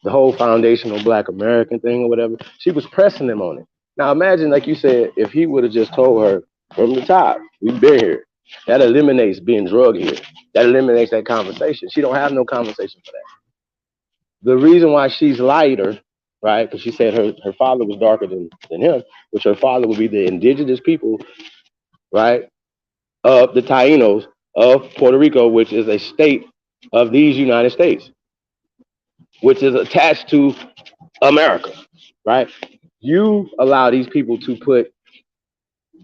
The whole foundational Black American thing or whatever. She was pressing him on it. Now imagine, like you said, if he would have just told her from the top, we've been here. That eliminates being drugged here. That eliminates that conversation. She don't have no conversation for that. The reason why she's lighter, right? Because she said her father was darker than him, which her father would be the indigenous people, right? Of the Tainos of Puerto Rico, which is a state of these United States, which is attached to America, right? You allow these people to put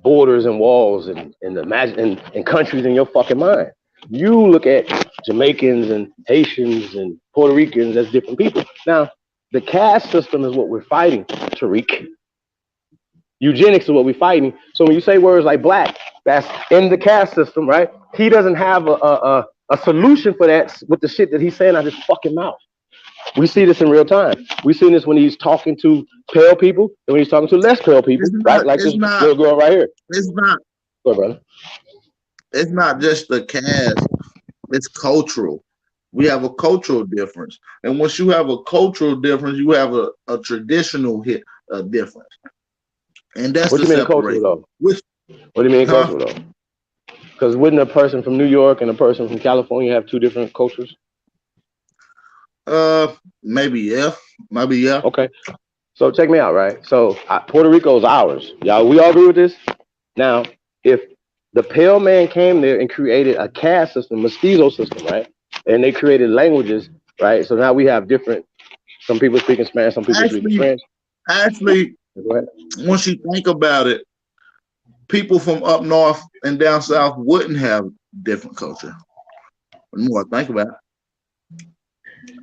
borders and walls and countries in your fucking mind. You look at Jamaicans and Haitians and Puerto Ricans as different people. Now, the caste system is what we're fighting, Tariq. Eugenics is what we're fighting. So when you say words like black, that's in the caste system, right? He doesn't have a solution for that with the shit that he's saying out his fucking mouth. We see this in real time. We see this when he's talking to pale people and when he's talking to less pale people, right? Like this little girl right here. It's not. Go ahead, brother. It's not just the caste. It's cultural. We have a cultural difference, and once you have a cultural difference, you have a traditional difference, and that's what the do you mean cultural though? What do you mean cultural though? Because wouldn't a person from New York and a person from California have two different cultures? Maybe yeah. Okay, so check me out, right? So Puerto Rico is ours, y'all. We all agree with this. Now, if the pale man came there and created a caste system, mestizo system, right? And they created languages, right? So now we have different. Some people speaking Spanish, some people speaking French. Actually, once you think about it, people from up north and down south wouldn't have different culture. The more I think about it.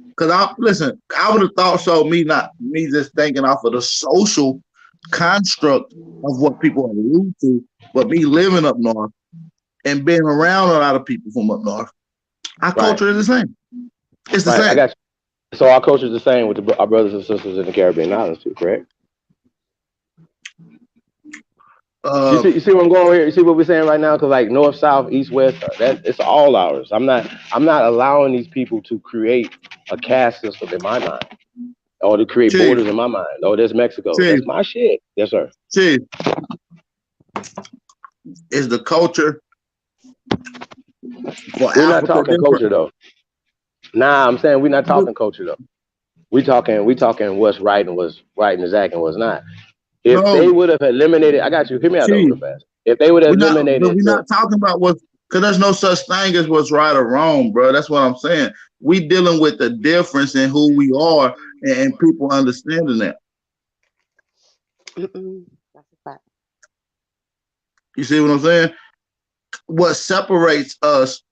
Because I would have thought so. Me just thinking off of the social construct of what people are used to, but me living up north and being around a lot of people from up north, our culture is the same. It's the same. I got you. So our culture is the same with our brothers and sisters in the Caribbean islands too, correct? You see where I'm going here? You see what we're saying right now? Because like north, south, east, west, it's all ours. I'm not allowing these people to create a caste system in my mind, or to create borders in my mind. Oh, there's Mexico. That's my shit. Yes, sir. Chief, is the culture for We're not talking culture though. Nah, I'm saying we're not talking culture though. We talking what's right and what's right and exact and what's not. If they would have eliminated, I got you. Hear me out though, real fast. If they would have eliminated, we're not talking about what. Because there's no such thing as what's right or wrong, bro. That's what I'm saying. We dealing with the difference in who we are and people understanding that. That's a fact. You see what I'm saying? What separates us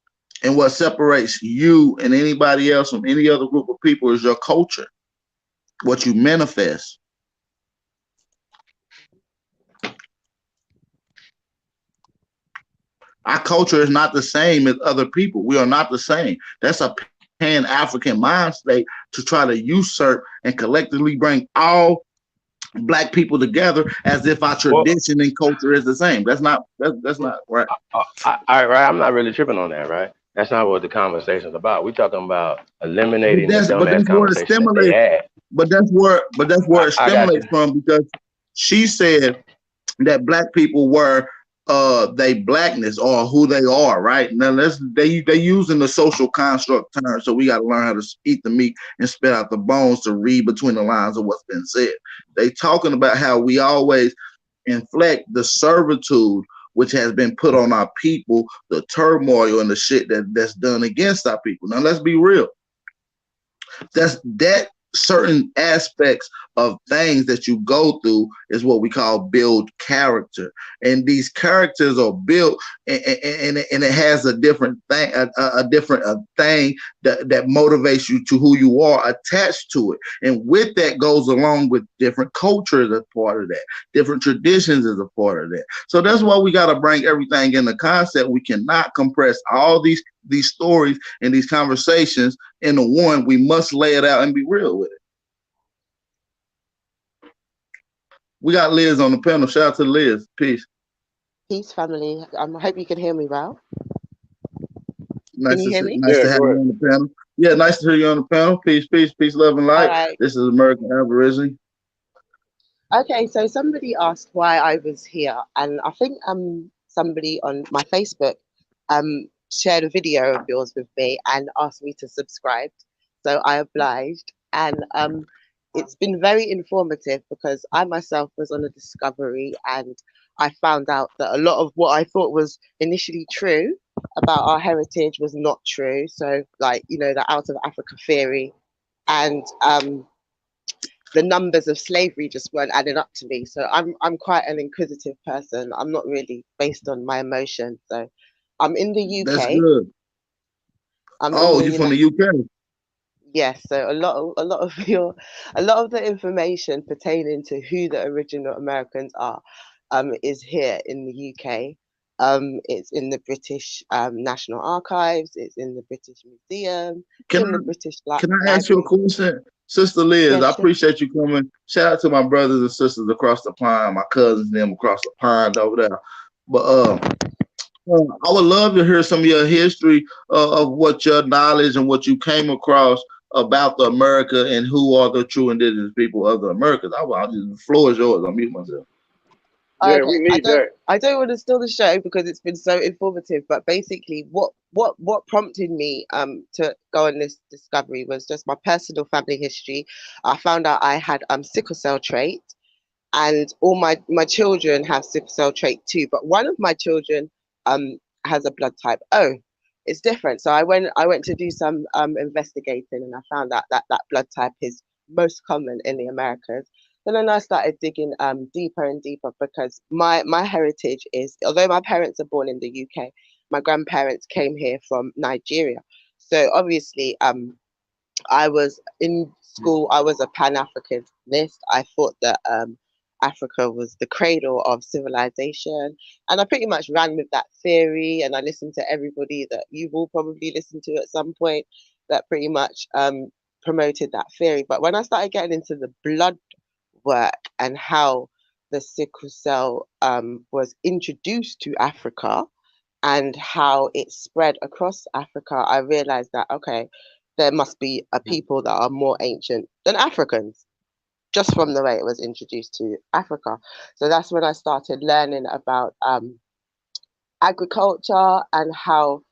and what separates you and anybody else from any other group of people is your culture, what you manifest. Our culture is not the same as other people. We are not the same. That's a pan-African mind state to try to usurp and collectively bring all black people together as if our Well, tradition and culture is the same. That's not right. right. I'm not really tripping on that, right? That's not what the conversation's about. We're talking about But eliminating the that's dumbass where it conversation that they stimulates. had. But that's where it I got you. stimulates from because she said that black people were they blackness or who they are, right? Now they using the social construct term, so we got to learn how to eat the meat and spit out the bones to read between the lines of what's been said. They talking about how we always inflect the servitude which has been put on our people, the turmoil and the shit that's done against our people. Now let's be real. That certain aspects of things that you go through is what we call build character, and these characters are built and it has a different thing, a different thing that motivates you to who you are attached to it, and with that goes along with different cultures as part of that, different traditions as a part of that. So that's why we got to bring everything in the concept. We cannot compress all these stories and these conversations into one. We must lay it out and be real with it. We got Liz on the panel. Shout out to Liz. Peace. Peace, family. I hope you can hear me well. Can Nice you to hear see, me? nice Yeah, to have go you ahead. on the panel. Yeah, nice to hear you on the panel. Peace, peace, peace, love and All light. right. This is American Aborigine. Okay, so somebody asked why I was here, and I think somebody on my Facebook shared a video of yours with me and asked me to subscribe. So I obliged, and it's been very informative because I myself was on a discovery and I found out that a lot of what I thought was initially true about our heritage was not true. So, like, the out of Africa theory and the numbers of slavery just weren't adding up to me. So I'm quite an inquisitive person. I'm not really based on my emotions. So I'm in the That's UK. good. I'm in Oh, the you from the United. UK? Yes. So a lot of the information pertaining to who the original Americans are, is here in the UK. It's in the British National Archives. It's in the British Museum. It's Can in the British can I ask you a Library. question, Sister Liz? Yeah, I sure. appreciate you coming. Shout out to my brothers and sisters across the pond, my cousins them across the pond over there. But I would love to hear some of your history of what your knowledge and what you came across about the America and who are the true indigenous people of the Americas. The floor is yours. I'll mute myself. Yeah, Okay, we need that. I don't want to steal the show because it's been so informative, but basically what prompted me to go on this discovery was just my personal family history. I found out I had sickle cell trait, and all my children have sickle cell trait too, but one of my children has a blood type O. It's different. So I went to do some investigating, and I found out that that blood type is most common in the Americas. Then I started digging deeper and deeper because my heritage is, although my parents are born in the UK, my grandparents came here from Nigeria. So obviously I was in school, I was a Pan-Africanist. I thought that Africa was the cradle of civilization. And I pretty much ran with that theory. And I listened to everybody that you've all probably listened to at some point that pretty much promoted that theory. But when I started getting into the blood work and how the sickle cell was introduced to Africa, and how it spread across Africa, I realized that, okay, there must be a people that are more ancient than Africans, just from the way it was introduced to Africa. So that's when I started learning about agriculture and how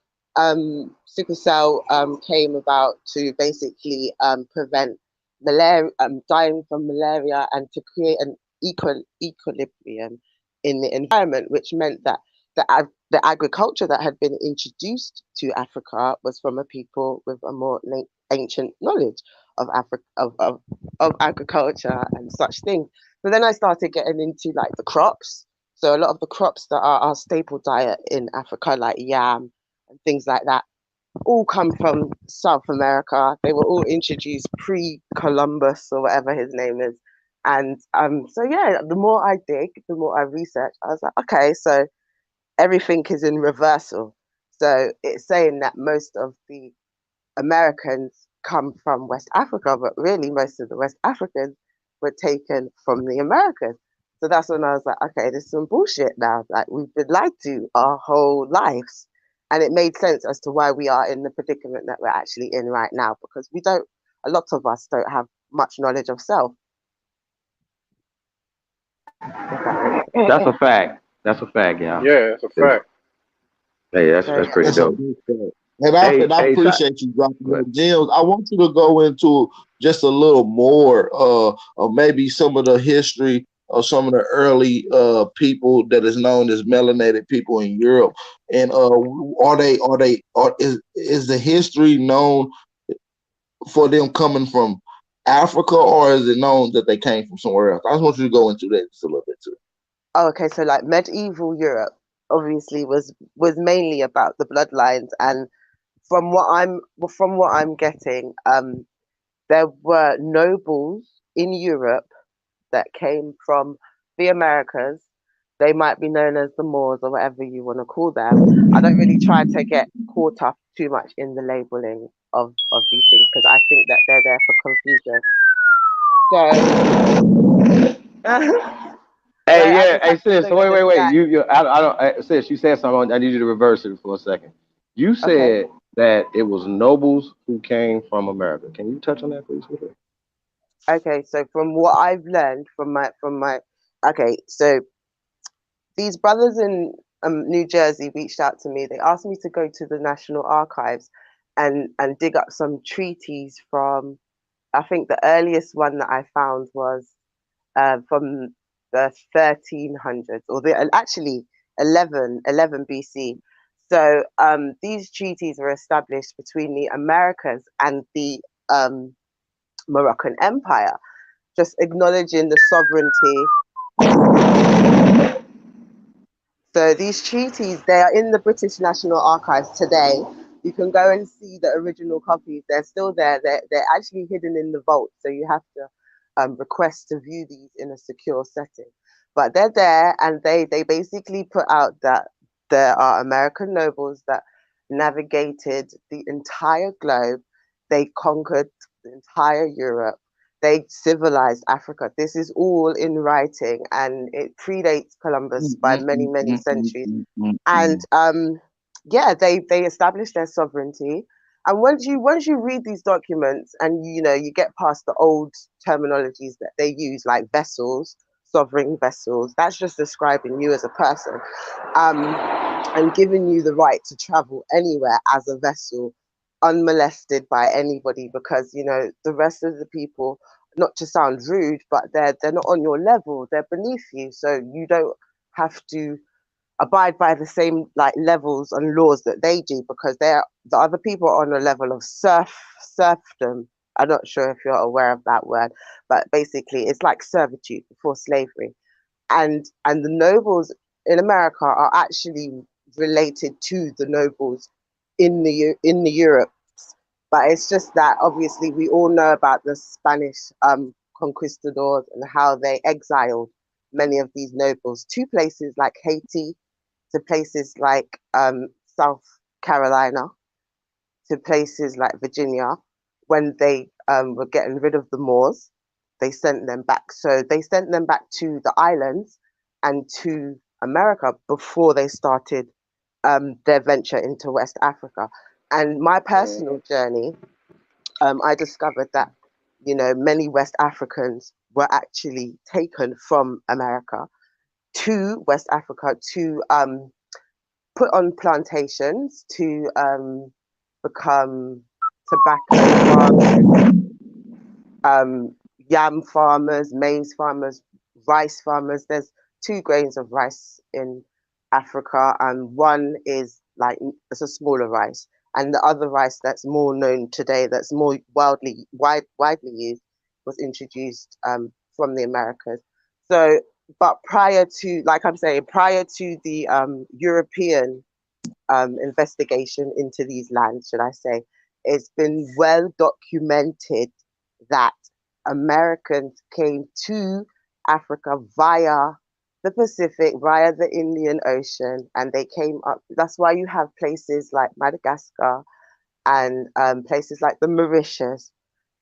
sickle cell came about to basically prevent malaria, dying from malaria, and to create an equilibrium in the environment, which meant that the agriculture that had been introduced to Africa was from a people with a more ancient knowledge of Africa of agriculture and such things. So then I started getting into like the crops. So a lot of the crops that are our staple diet in Africa, like yam and things like that, all come from South America. They were all introduced pre-Columbus or whatever his name is. And so yeah, the more I dig, the more I research, I was like, okay, so everything is in reversal. So it's saying that most of the Americans come from West Africa, but really most of the West Africans were taken from the Americas. So that's when I was like, okay, this is some bullshit now. Like we've been lied to our whole lives. And it made sense as to why we are in the predicament that we're actually in right now, because a lot of us don't have much knowledge of self. That's a fact. That's a fact, y'all. Yeah, that's a fact. Hey, that's So, pretty That's a dope. big thing. And I appreciate you dropping Go ahead. those gems. I want you to go into just a little more of maybe some of the history of some of the early people that is known as melanated people in Europe. And is the history known for them coming from Africa, or is it known that they came from somewhere else? I just want you to go into that just a little bit too. okay, so like medieval Europe obviously was mainly about the bloodlines, and from what I'm getting, there were nobles in Europe that came from the Americas. They might be known as the Moors or whatever you want to call them. I don't really try to get caught up too much in the labeling of these things because I think that they're there for confusion. So, so Hey, I yeah. just Hey, have to sis. look So at the wait. stats. I don't. Sis, you said something. I need you to reverse it for a second. You Okay. said that it was nobles who came from America. Can you touch on that, please? Okay. So from what I've learned okay, so these brothers in New Jersey reached out to me. They asked me to go to the National Archives and dig up some treaties from. I think the earliest one that I found was from the 1300s, or actually 11 BC. So these treaties were established between the Americas and the Moroccan Empire, just acknowledging the sovereignty. So these treaties, they are in the British National Archives today. You can go and see the original copies. They're still there. They're actually hidden in the vault. So you have to request to view these in a secure setting. But they're there, and they basically put out that there are American nobles that navigated the entire globe. They conquered the entire Europe. They civilized Africa. This is all in writing, and it predates Columbus by many, many centuries. And yeah, they established their sovereignty. And once you read these documents, and you get past the old terminologies that they use, like vessels, sovereign vessels, that's just describing you as a person, um, and giving you the right to travel anywhere as a vessel unmolested by anybody, because the rest of the people, not to sound rude, but they're not on your level, they're beneath you, so you don't have to abide by the same like levels and laws that they do, because the other people are on a level of serfdom. I'm not sure if you're aware of that word, but basically it's like servitude before slavery. And the nobles in America are actually related to the nobles in the Europe. But it's just that obviously we all know about the Spanish conquistadors and how they exiled many of these nobles to places like Haiti, to places like South Carolina, to places like Virginia. When they were getting rid of the Moors, they sent them back. So they sent them back to the islands and to America before they started their venture into West Africa. And my personal journey, I discovered that many West Africans were actually taken from America to West Africa to put on plantations, to become tobacco farmers, yam farmers, maize farmers, rice farmers. There's two grains of rice in Africa, and one is like it's a smaller rice, and the other rice that's more known today, that's more widely used, was introduced from the Americas. So, but prior to, like I'm saying, prior to the European investigation into these lands, should I say, it's been well documented that Americans came to Africa via the Pacific, via the Indian Ocean, and they came up. That's why you have places like Madagascar and places like the Mauritius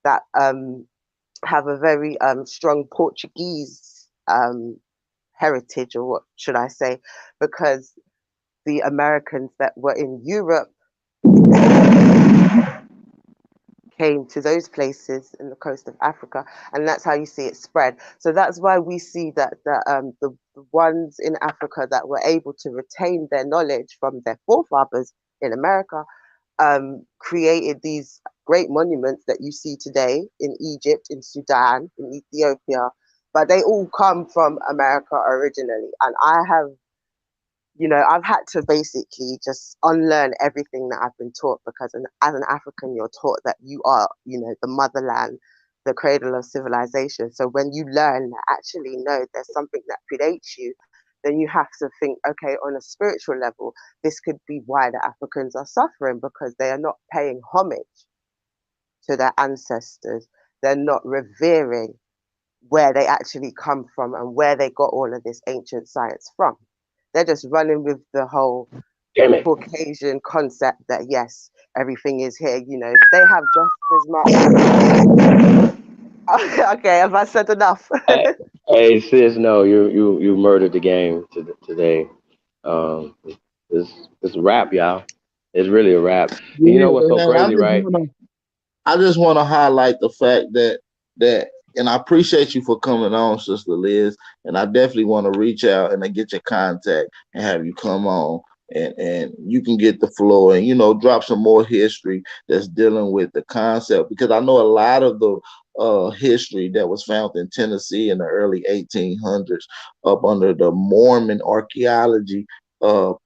that have a very strong Portuguese heritage, or what should I say, because the Americans that were in Europe came to those places in the coast of Africa, and that's how you see it spread. So that's why we see that the ones in Africa that were able to retain their knowledge from their forefathers in America created these great monuments that you see today in Egypt, in Sudan, in Ethiopia, but they all come from America originally. And I've had to basically just unlearn everything that I've been taught, because as an African, you're taught that you are, the motherland, the cradle of civilization. So when you learn that actually, no, there's something that predates you, then you have to think, okay, on a spiritual level, this could be why the Africans are suffering, because they are not paying homage to their ancestors. They're not revering where they actually come from and where they got all of this ancient science from. They're just running with the whole Damn it. Caucasian concept that yes, everything is here. They have just as much. Okay, have I said enough? Hey, hey, sis, no, you murdered the game today. Um, it's a rap, y'all. It's really a rap. And you Yeah, know what's so and crazy, right? I just want to highlight the fact that, and I appreciate you for coming on, Sister Liz, and I definitely want to reach out and get your contact and have you come on, and you can get the floor and drop some more history that's dealing with the concept, because I know a lot of the history that was found in Tennessee in the early 1800s up under the Mormon archaeology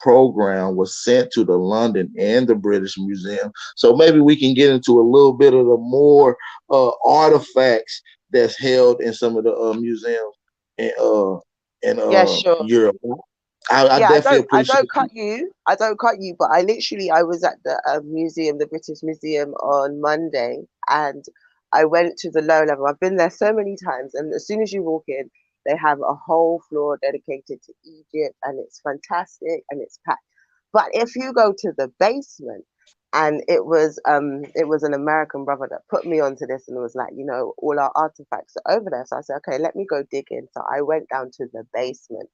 program was sent to the London and the British Museum. So maybe we can get into a little bit of the more artifacts that's held in some of the museums in Yeah, sure. Europe. I Yeah, definitely I appreciate don't cut you. I don't cut you, but I was at the museum, the British Museum, on Monday, and I went to the lower level. I've been there so many times, and as soon as you walk in, they have a whole floor dedicated to Egypt, and it's fantastic and it's packed. But if you go to the basement, and it was an American brother that put me onto this, and was like, all our artifacts are over there. So I said, okay, let me go dig in. So I went down to the basement,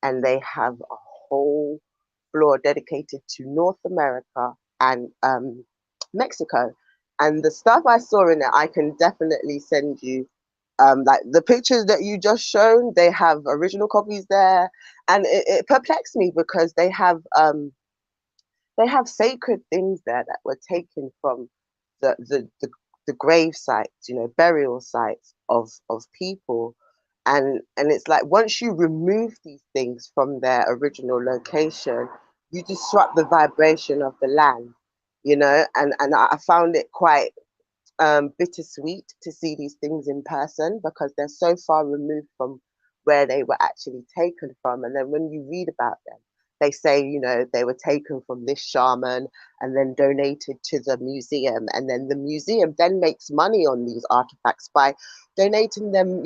and they have a whole floor dedicated to North America and Mexico. And the stuff I saw in it, I can definitely send you. Like the pictures that you just shown, they have original copies there, and it perplexed me because they have sacred things there that were taken from the grave sites, burial sites of people, and it's like once you remove these things from their original location, you disrupt the vibration of the land, and I found it quite bittersweet to see these things in person, because they're so far removed from where they were actually taken from. And then when you read about them, they say, they were taken from this shaman and then donated to the museum. And then the museum then makes money on these artifacts by donating them,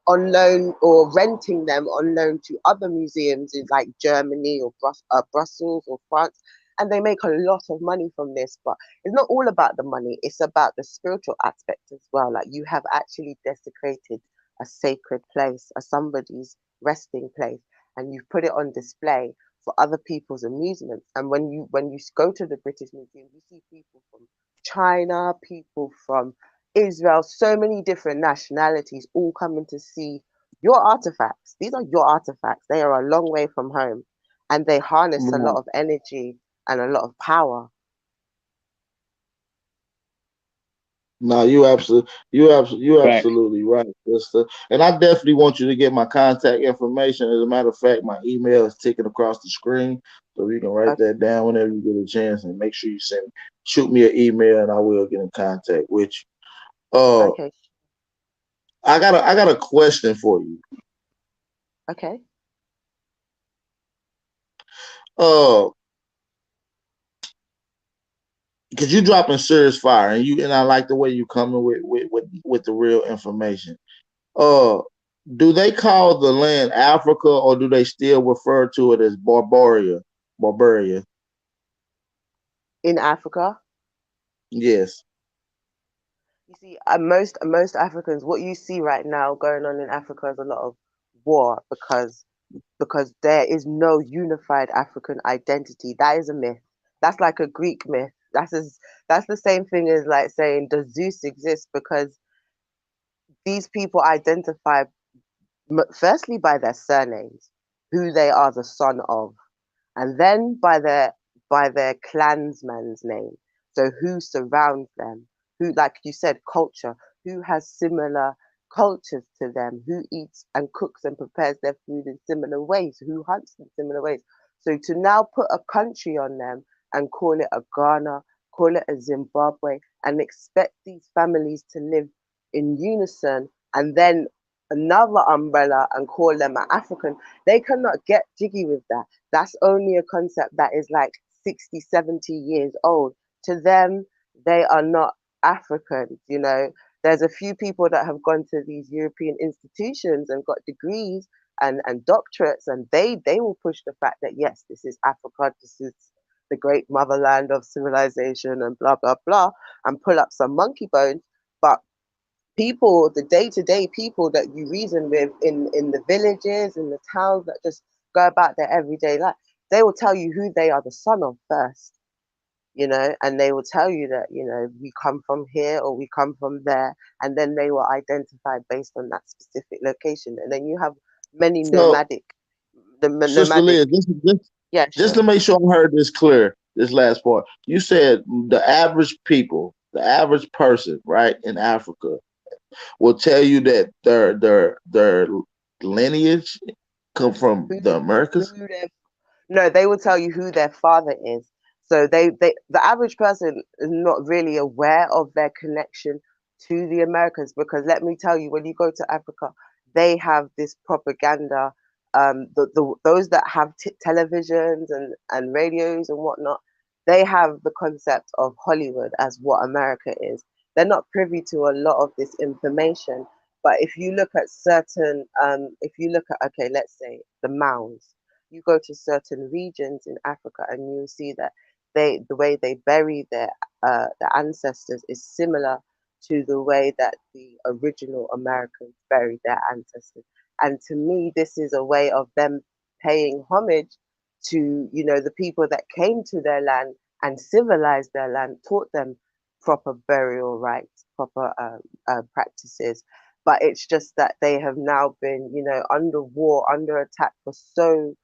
on loan or renting them on loan to other museums in like Germany or Brussels or France. And they make a lot of money from this. But it's not all about the money, it's about the spiritual aspect as well. Like you have actually desecrated a sacred place, a somebody's resting place, and you've put it on display for other people's amusement. And when you go to the British Museum, you see people from China, people from Israel, so many different nationalities all coming to see your artifacts. These are your artifacts. They are a long way from home, and they harness a lot you. of energy and a lot of power. No, you Fact. absolutely right, sister. And I definitely want you to get my contact information. As a matter of fact, my email is ticking across the screen, so you can write Okay. that down whenever you get a chance. And make sure you shoot me an email, and I will get in contact with you. Okay. I got a question for you. Okay. Uh, because you dropping serious fire, and I like the way you coming with the real information. Uh, do they call the land Africa, or do they still refer to it as Barbaria? Barbaria. In Africa, Yes. you see, most Africans, what you see right now going on in Africa is a lot of war because there is no unified African identity. That is a myth. That's like a Greek myth. That's the same thing as like saying does Zeus exist because these people identify firstly by their surnames, who they are the son of, and then by their clansman's name. So who surrounds them? Who, like you said, culture. Who has similar cultures to them? Who eats and cooks and prepares their food in similar ways? Who hunts in similar ways? So to now put a country on them and call it a Ghana, call it a Zimbabwe, and expect these families to live in unison, and then another umbrella and call them an African, they cannot get jiggy with that. That's only a concept that is like 60, 70 years old. To them, they are not Africans, you know. There's a few people that have gone to these European institutions and got degrees and doctorates, and they will push the fact that yes, this is Africa, this is the great motherland of civilization and blah blah blah, and pull up some monkey bones. But people, the day-to-day people that you reason with in the villages, in the towns that just go about their everyday life, they will tell you who they are the son of first, you know, and they will tell you that, you know, we come from here or we come from there, and then they will identify based on that specific location. And then you have many So, Sister nomadic. Liz, Yeah, just to sure. make sure I heard this clear, this last part, you said the average people, the average person, right, in Africa, will tell you that their lineage come from who the Americas. who their No, they will tell you who their father is. So the average person is not really aware of their connection to the Americas because let me tell you, when you go to Africa, they have this propaganda. Those that have televisions and radios and whatnot, they have the concept of Hollywood as what America is. They're not privy to a lot of this information. But if you look at if you look at, okay, let's say the mounds, you go to certain regions in Africa and you'll see that the way they bury their ancestors is similar to the way that the original Americans buried their ancestors. And to me, this is a way of them paying homage to, you know, the people that came to their land and civilized their land, taught them proper burial rites, proper practices. But it's just that they have now been, you know, under war, under attack for so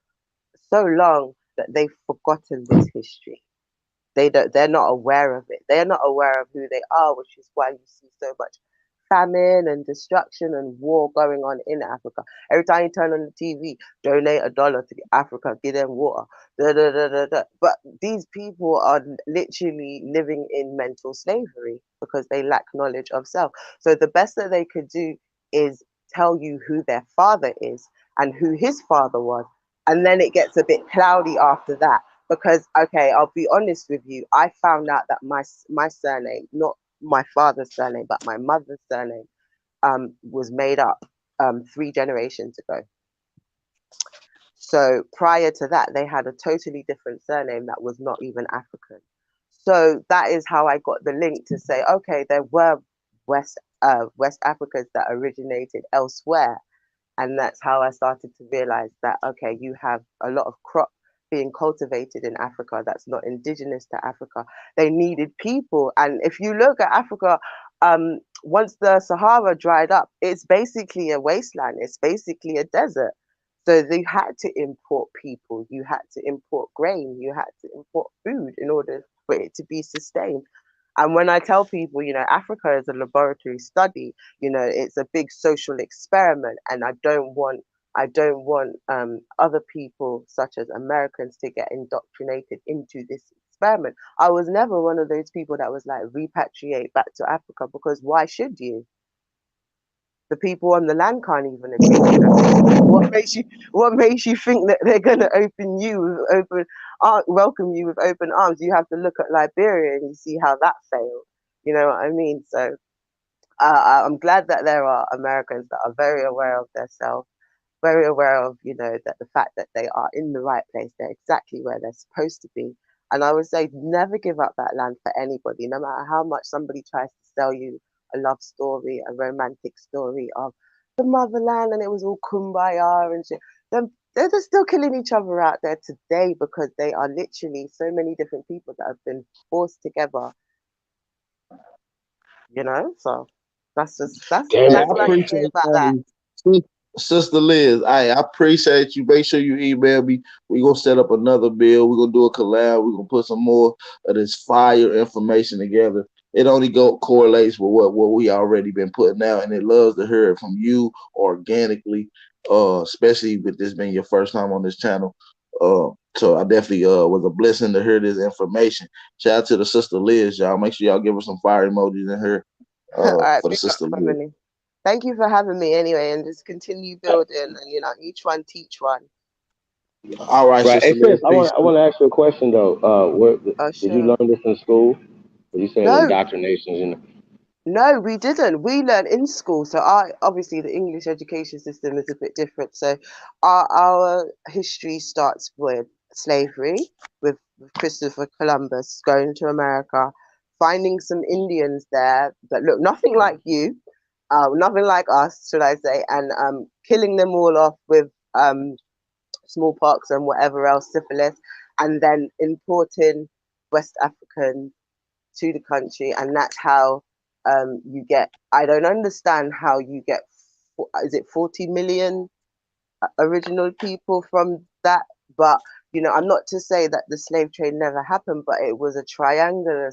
long that they've forgotten this history. They're not aware of it. They're not aware of who they are, which is why you see so much famine and destruction and war going on in Africa. Every time you turn on the TV, donate $1 to Africa, give them water. Da, da, da, da, da. But these people are literally living in mental slavery because they lack knowledge of self. So the best that they could do is tell you who their father is and who his father was. And then it gets a bit cloudy after that because okay, I'll be honest with you, I found out that my surname, not my father's surname but my mother's surname, was made up 3 generations ago. So prior to that they had a totally different surname that was not even African. So that is how I got the link to say okay, there were West Africans that originated elsewhere, and that's how I started to realize that okay, you have a lot of crop being cultivated in Africa that's not indigenous to Africa. They needed people, and if you look at Africa, once the Sahara dried up, it's basically a wasteland. It's basically a desert. So they had to import people. You had to import grain. You had to import food in order for it to be sustained. And when I tell people, Africa is a laboratory study, it's a big social experiment, and I don't want other people, such as Americans, to get indoctrinated into this experiment. I was never one of those people that was like repatriate back to Africa, because why should you? The people on the land can't even agree to that. What makes you think that they're gonna welcome you with open arms? You have to look at Liberia and you see how that failed. You know what I mean? So I'm glad that there are Americans that are very aware of themselves, very aware of, that the fact that they are in the right place, they're exactly where they're supposed to be. And I would say never give up that land for anybody, no matter how much somebody tries to sell you a love story, a romantic story of the motherland and it was all kumbaya and shit. They're just still killing each other out there today, because they are literally so many different people that have been forced together, So that's Hey, Damn, I all I can say appreciate about that. Sis- Sister Liz. I appreciate you. Make sure you email me. We're gonna set up another bill. We're gonna do a collab. We're gonna put some more of this fire information together. It only correlates with what we already been putting out, and it loves to hear it from you organically. Especially with this being your first time on this channel. So I definitely was a blessing to hear this information. Shout out to the Sister Liz, y'all. Make sure y'all give her some fire emojis in here All right, for the big up Sister Liz. family. Thank you for having me anyway, and just continue building, and each one teach one. All right, Right. Sister Hey, Liz, sis, peace. I want to ask you a question though. Where Oh, did you sure. learn this in school? Were you saying No, indoctrinations? no, we didn't. We learned in school. So obviously the English education system is a bit different. So our history starts with slavery, with Christopher Columbus going to America, finding some Indians there that look nothing like you, nothing like us, should I say, and killing them all off with smallpox and whatever else, syphilis, and then importing West Africans to the country, and that's how you get. I don't understand how you get. Is it 40 million original people from that? But I'm not to say that the slave trade never happened, but it was a triangular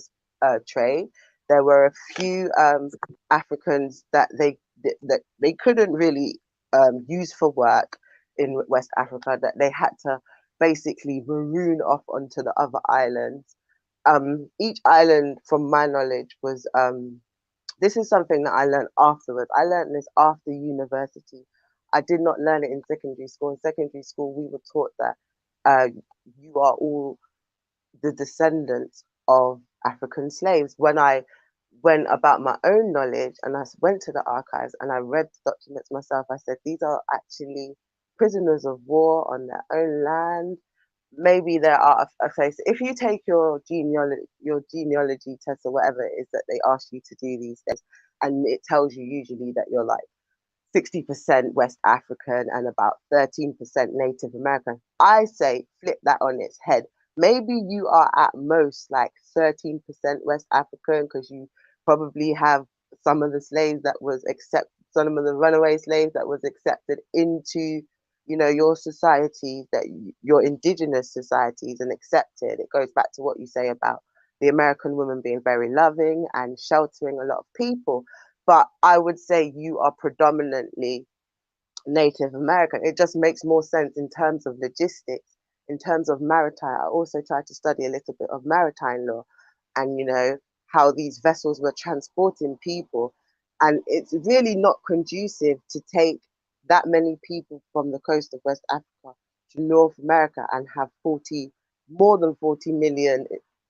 trade. There were a few Africans that they couldn't really use for work in West Africa, that they had to basically maroon off onto the other islands. Each island, from my knowledge, was this is something that I learned afterwards. I learned this after university. I did not learn it in secondary school. In secondary school, we were taught that uh, you are all the descendants of African slaves. When I went about my own knowledge and I went to the archives and I read the documents myself, I said, these are actually prisoners of war on their own land. Maybe there are a face. If you take your genealogy test or whatever it is that they ask you to do these days, and it tells you usually that you're like 60% West African and about 13% Native American. I say flip that on its head. Maybe you are at most like 13% West African, because you probably have some of the slaves that was accepted, some of the runaway slaves that was accepted into, your societies, your indigenous societies, and accepted. It goes back to what you say about the American woman being very loving and sheltering a lot of people, but I would say you are predominantly Native American. It just makes more sense in terms of logistics, in terms of maritime. I also tried to study a little bit of maritime law, and how these vessels were transporting people. And it's really not conducive to take that many people from the coast of West Africa to North America and have more than 40 million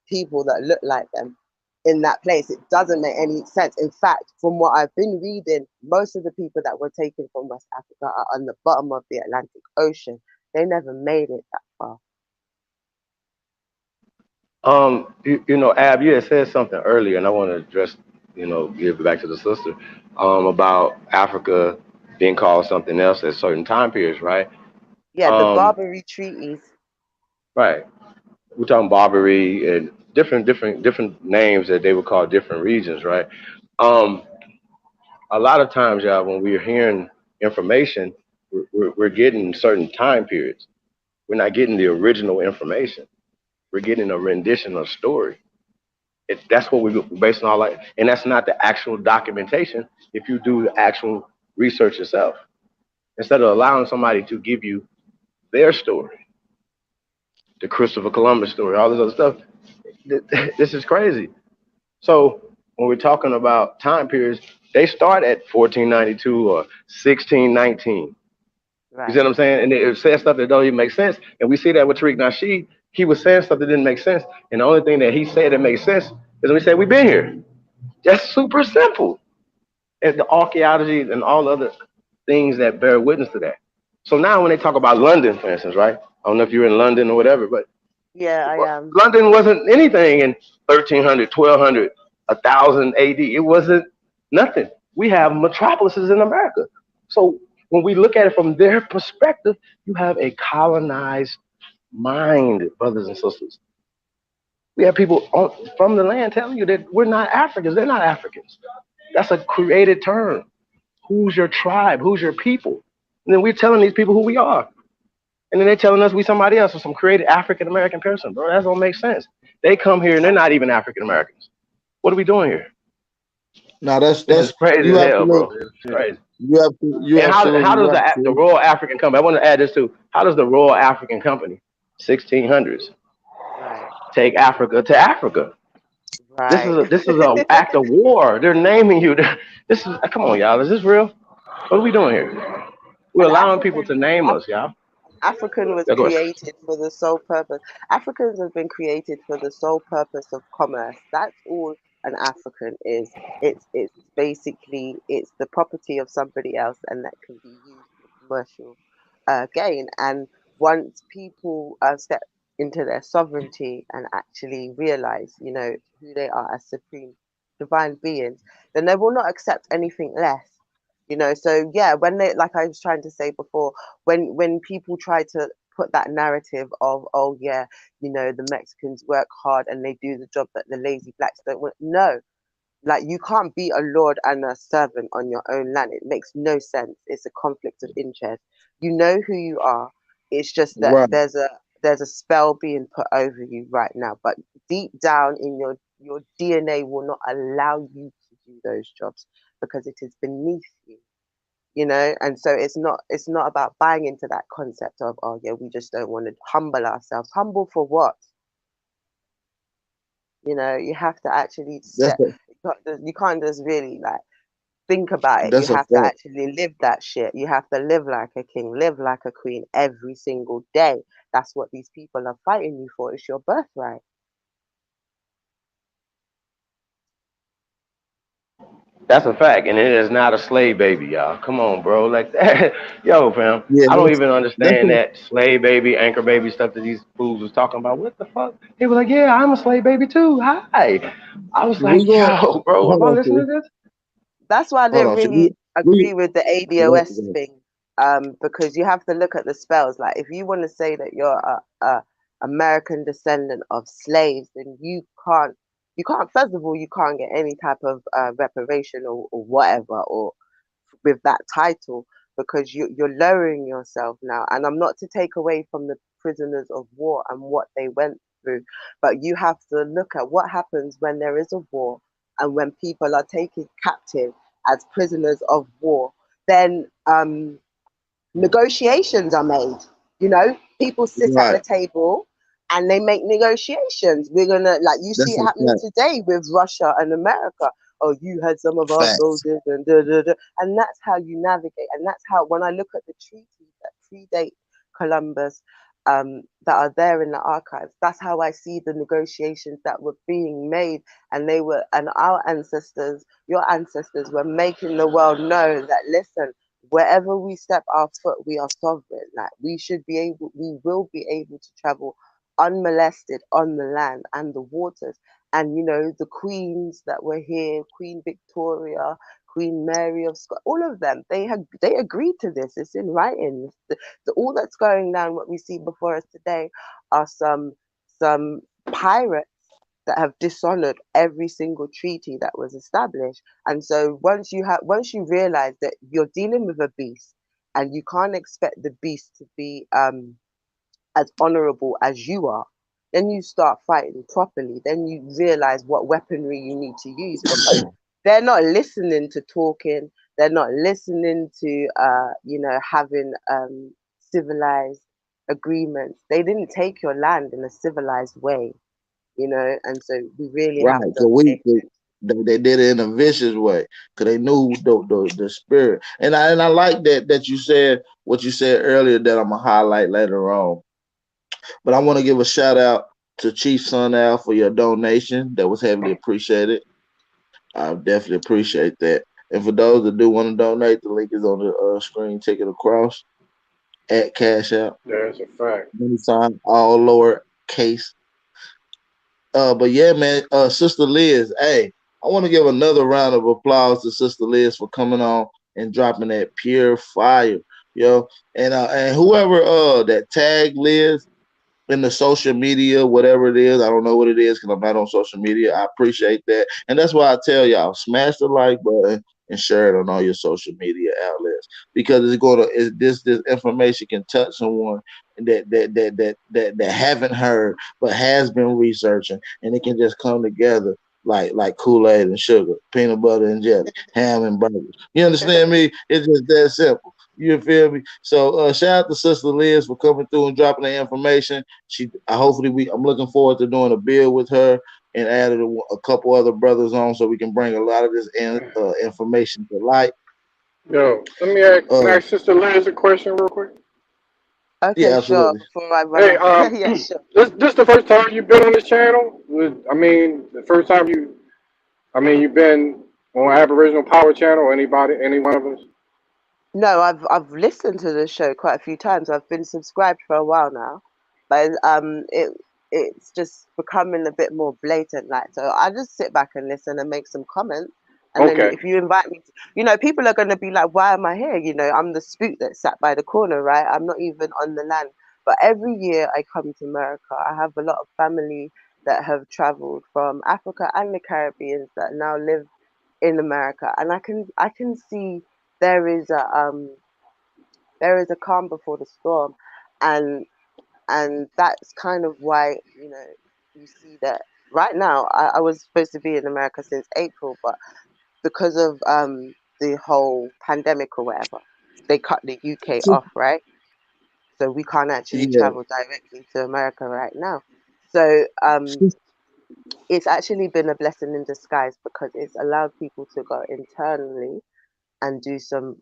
people that look like them in that place. It doesn't make any sense. In fact, from what I've been reading, most of the people that were taken from West Africa are on the bottom of the Atlantic Ocean. They never made it that far. Ab, you had said something earlier, and I want to address, give it back to the sister, about Africa being called something else at certain time periods, right? Yeah, the Um, Barbary treaties. right. We're talking Barbary and different names that they would call different regions, right? Um, a lot of times, y'all, when we're hearing information, we're getting certain time periods. We're not getting the original information. We're getting a rendition of story. That's what we're basing our life, and that's not the actual documentation. If you do the actual research yourself, instead of allowing somebody to give you their story, the Christopher Columbus story, all this other stuff, this is crazy. So when we're talking about time periods, they start at 1492 or 1619. You see Right. what I'm saying? And it says stuff that don't even make sense. And we see that with Tariq Nasheed. He was saying stuff that didn't make sense. And the only thing that he said that makes sense is when we say we've been here. That's super simple. And the archaeology and all the other things that bear witness to that. So now when they talk about London, for instance, right? I don't know if you're in London or whatever, but Yeah, I am. London wasn't anything in 1300, 1200, 1000 AD. It wasn't nothing. We have metropolises in America. So when we look at it from their perspective, you have a colonized mind, brothers and sisters. We have people from the land telling you that we're not Africans. They're not Africans. That's a created term. Who's your tribe? Who's your people? And then we're telling these people who we are. And then they're telling us we somebody else or some created African American person. Bro, that don't make sense. They come here and they're not even African Americans. What are we doing here? Now This is crazy as hell, bro. It's crazy. you And how absolutely does right, the Chief. Royal African Company? I want to add this too. How does the Royal African Company, 1600s, Right. take Africa to Africa? Right. This is a act of war. They're naming you. This is come on, y'all. Is this real? What are we doing here? We're And allowing people to name us, y'all. African was Yeah, go ahead. created for the sole purpose. Africans have been created for the sole purpose of commerce. That's all an African is. It's basically it's the property of somebody else, and that can be used for commercial gain. And once people step into their sovereignty and actually realize, who they are as supreme divine beings, then they will not accept anything less. So yeah, when they, like I was trying to say before, when people try to put that narrative of, oh yeah, the Mexicans work hard and they do the job that the lazy blacks don't want. No, like you can't be a lord and a servant on your own land. It makes no sense. It's a conflict of interest. You know who you are. It's just that Right. there's a spell being put over you right now. But deep down in your DNA will not allow you to do those jobs because it is beneath you. And so it's not about buying into that concept of, oh yeah, we just don't want to humble ourselves. Humble for what? You have to actually That's set. You can't just really like think about it. You that's a have to fact. actually live that shit. You have to live like a king, live like a queen every single day. That's what these people are fighting you for. It's your birthright. That's a fact, and it is not a slave baby, y'all. Come on, bro. Like that. Yo, fam. Yeah, I don't even that's understand a, that slave baby, anchor baby stuff that these fools was talking about. What the fuck? They were like, yeah, I'm a slave baby too. Hi. I was we like, go. yo, bro, am Hold I on, listening Chief. to this? That's why I Hold didn't on, Chief. really agree with the Go ADOS ahead. thing, because you have to look at the spells. Like, if you want to say that you're a American descendant of slaves, then you can't. First of all, you can't get any type of reparation or whatever, or with that title, because you're lowering yourself now. And I'm not to take away from the prisoners of war and what they went through, but you have to look at what happens when there is a war and when people are taken captive as prisoners of war. Then negotiations are made. People sit at Right. the table and they make negotiations. We're gonna, like, you see That's it a happening fact. today with Russia and America. Oh, you had some of our Facts. soldiers and da, da, da. And that's how you navigate. And that's how, when I look at the treaties that predate Columbus, that are there in the archives, that's how I see the negotiations that were being made. And our ancestors, your ancestors, were making the world know that, listen, wherever we step our foot, we are sovereign. Like, we will be able to travel unmolested on the land and the waters. And the queens that were here, Queen Victoria, Queen Mary of Scotland, all of them, they agreed to this. It's in writing. All that's going down, what we see before us today, are some pirates that have dishonored every single treaty that was established. And so once you realize that you're dealing with a beast, and you can't expect the beast to be as honorable as you are, then you start fighting properly. Then you realize what weaponry you need to use, because they're not listening to talking. They're not listening to having civilized agreements. They didn't take your land in a civilized way, and so we really Right. have to So pay attention. they did it in a vicious way because they knew the spirit. And I like that you said what you said earlier that I'm gonna highlight later on. But I want to give a shout out to Chief Sun Al for your donation. That was heavily appreciated. I definitely appreciate that. And for those that do want to donate, the link is on the screen. Take it across at Cash App. That's a fact. Money sign all lower case. But yeah, man, Sister Liz, hey, I want to give another round of applause to Sister Liz for coming on and dropping that pure fire, yo. And whoever that tagged Liz in the social media, whatever it is. I don't know what it is because I'm not on social media. I appreciate that. And that's why I tell y'all, smash the like button and share it on all your social media outlets because this information can touch someone that haven't heard but has been researching, and it can just come together like Kool-Aid and sugar, peanut butter and jelly, ham and burgers. You understand me? It's just that simple. You feel me? So shout out to Sister Liz for coming through and dropping the information. I'm looking forward to doing a build with her and added a couple other brothers on so we can bring a lot of this information to light. Yo, let me ask, can I Uh, ask Sister Liz a question real quick? Okay, yeah, sure. absolutely. Before I run Hey, off, yeah, sure. this the first time you've been on this channel? I mean, the first time you've been on Aboriginal Power Channel. Anybody, any one of us? No, I've listened to the show quite a few times. I've been subscribed for a while now, but it's just becoming a bit more blatant. Like, so I just sit back and listen and make some comments, and then Okay. if you invite me, people are going to be like, "Why am I here?" I'm the spook that sat by the corner, right? I'm not even on the land. But every year I come to America. I have a lot of family that have traveled from Africa and the Caribbean that now live in America, and I can see there is a um there is a calm before the storm, and that's kind of why you see that right now. I was supposed to be in America since April, but because of the whole pandemic or whatever, they cut the UK off, right? So we can't actually Yeah. travel directly to America right now. So it's actually been a blessing in disguise because it's allowed people to go internally and do some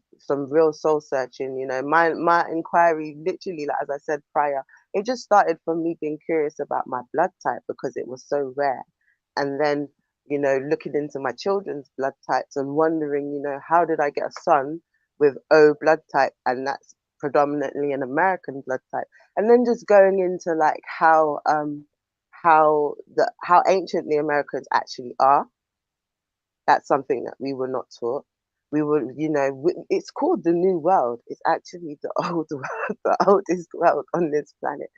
real soul searching. My inquiry, literally, like as I said prior, it just started from me being curious about my blood type because it was so rare, and then looking into my children's blood types and wondering, how did I get a son with O blood type, and that's predominantly an American blood type, and then just going into like how ancient the Americans actually are. That's something that we were not taught. We were, it's called the New World. It's actually the old world, the oldest world on this planet.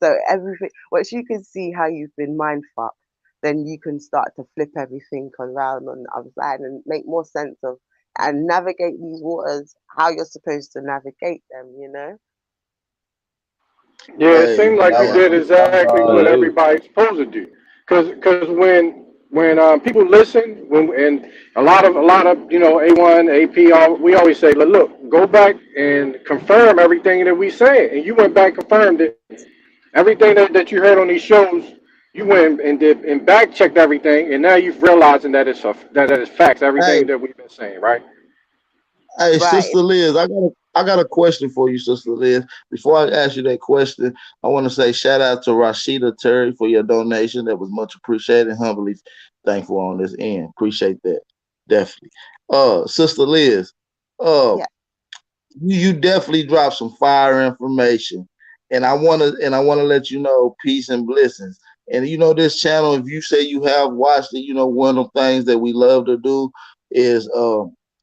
So everything, once you can see how you've been mind fucked, then you can start to flip everything around on the other side and make more sense of and navigate these waters how you're supposed to navigate them. Yeah, it Hey, seemed like That you was man. did exactly what salute. everybody's supposed to do. Cause when people listen, and a lot of A1 AP, we always say, look, go back and confirm everything that we say, and you went back and confirmed it. Everything that you heard on these shows, you went and did and back checked everything, and now you've realizing that it's facts. Hey, Everything that we've been saying, right? hey, Right. Sister Liz, I got a question for you, Sister Liz. Before I ask you that question, I want to say shout out to Rashida Terry for your donation. That was much appreciated. Humbly thankful on this end. Appreciate that. Definitely. Sister Liz, uh, Yeah. you definitely dropped some fire information, and I wanna let you know peace and blessings. And this channel, if you say you have watched it, one of the things that we love to do is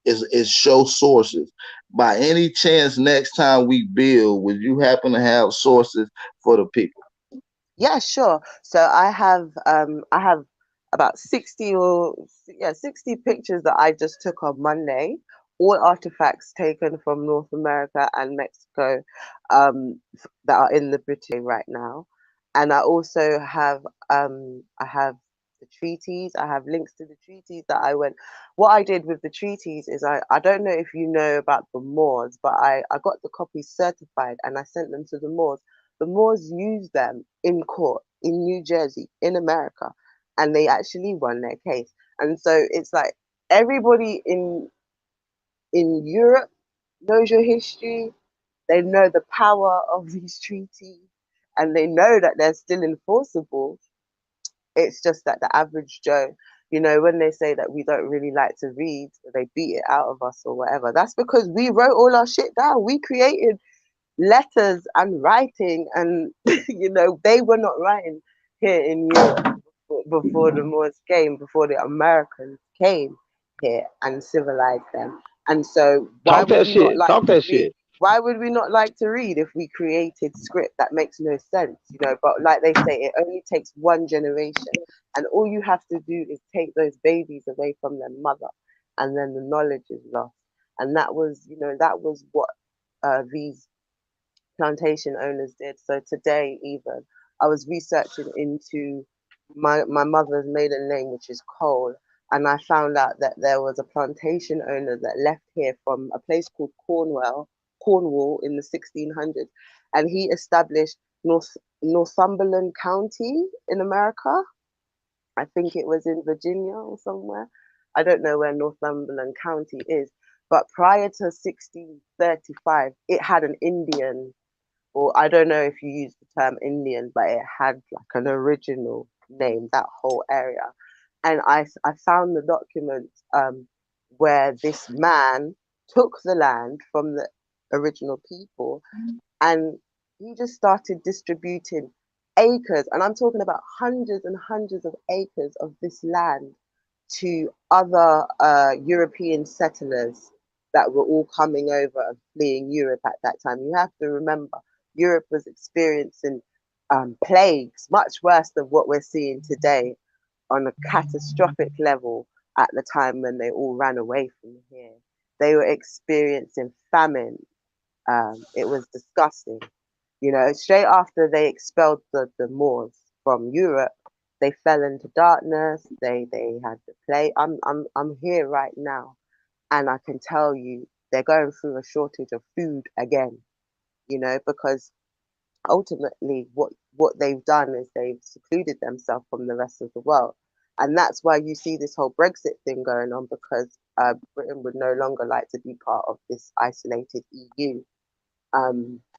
is show sources. By any chance, next time we build, would you happen to have sources for the people? Yeah, sure. So I have about 60 or yeah, 60 pictures that I just took on Monday, all artifacts taken from North America and Mexico, that are in the British right now. And I also have I have the treaties. I have links to the treaties that I went. What I did with the treaties is I don't know if you know about the Moors, but I got the copies certified and I sent them to the Moors. The Moors used them in court in New Jersey, in America, and they actually won their case. And so it's like everybody in Europe knows your history. They know the power of these treaties, and they know that they're still enforceable. It's just that the average Joe, when they say that we don't really like to read, they beat it out of us or whatever. That's because we wrote all our shit down. We created letters and writing, and they were not writing here in Europe before the Moors came, before the Americans came here and civilized them. And so why Talk would that we not shit. like Talk to that read? shit. Why would we not like to read if we created script that makes no sense? But like they say, it only takes one generation, and all you have to do is take those babies away from their mother, and then the knowledge is lost. And that was what these plantation owners did. So today, even I was researching into my mother's maiden name, which is Cole, and I found out that there was a plantation owner that left here from a place called Cornwall in the 1600s, and he established Northumberland County in America. I think it was in Virginia or somewhere. I don't know where Northumberland County is, but prior to 1635, it had an Indian, or I don't know if you use the term Indian, but it had like an original name, that whole area. And I found the document where this man took the land from the original people, and he just started distributing acres, and I'm talking about hundreds and hundreds of acres of this land to other European settlers that were all coming over and fleeing Europe at that time. You have to remember, Europe was experiencing plagues much worse than what we're seeing today on a catastrophic level at the time when they all ran away from here. They were experiencing famine. It was disgusting. Straight after they expelled the Moors from Europe, they fell into darkness. They had the plague. I'm here right now, and I can tell you they're going through a shortage of food again. Because ultimately what they've done is they've secluded themselves from the rest of the world, and that's why you see this whole Brexit thing going on, because Britain would no longer like to be part of this isolated EU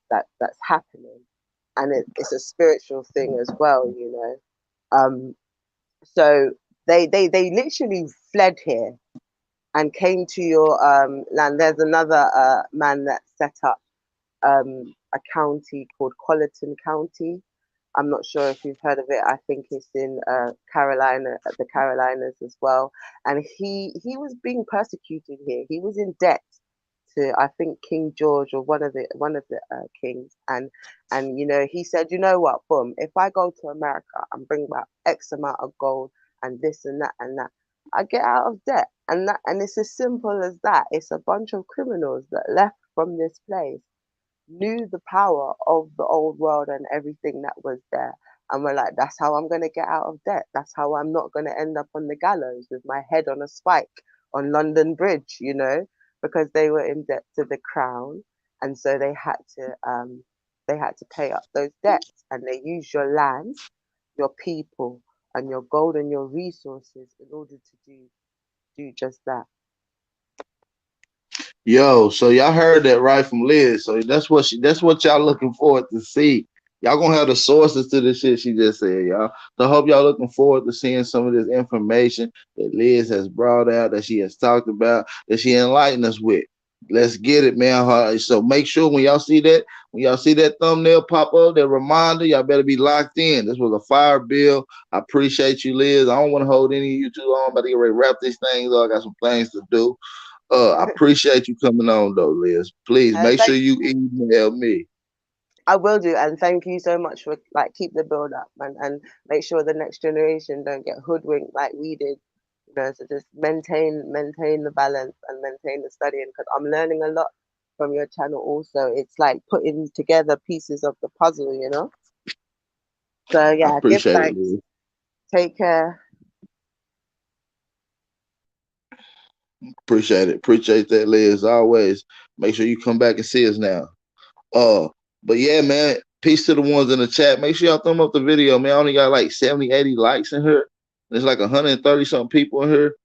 that's happening, and it's a spiritual thing as well. So they literally fled here and came to your land. There's another man that set up a county called Colleton County. I'm not sure if you've heard of it. I think it's in the Carolinas as well. And he was being persecuted here. He was in debt to, I think, King George, or one of the kings. And he said, you know what, boom, if I go to America and bring back X amount of gold and this and that and that, I get out of debt. And it's as simple as that. It's a bunch of criminals that left from this place, knew the power of the old world and everything that was there. And we're like, that's how I'm going to get out of debt. That's how I'm not going to end up on the gallows with my head on a spike on London Bridge, because they were in debt to the crown. And so they had to pay up those debts, and they used your land, your people, and your gold and your resources in order to do just that. Yo, so y'all heard that right from Liz. So that's what y'all looking forward to see. Y'all gonna have the sources to the shit she just said, y'all. So I hope y'all looking forward to seeing some of this information that Liz has brought out, that she has talked about, that she enlightened us with. Let's get it, man. So make sure when y'all see that thumbnail pop up, that reminder, y'all better be locked in. This was a fire bill. I appreciate you, Liz. I don't want to hold any of you too long. I'm about to get ready to wrap these things up. I got some things to do. I appreciate you coming on though, Liz. Please make sure Thank you email me. I will do, and thank you so much for keep the build up, and make sure the next generation don't get hoodwinked like we did. So just maintain the balance and maintain the studying, because I'm learning a lot from your channel also. It's like putting together pieces of the puzzle. So I yeah, give appreciate it, thanks. Liz. Take care. Appreciate it. Appreciate that, Liz. Always. Make sure you come back and see us now. Uh, but yeah, man. Peace to the ones in the chat. Make sure y'all thumb up the video, man. I only got like 70, 80 likes in here. There's like 130 something people in here.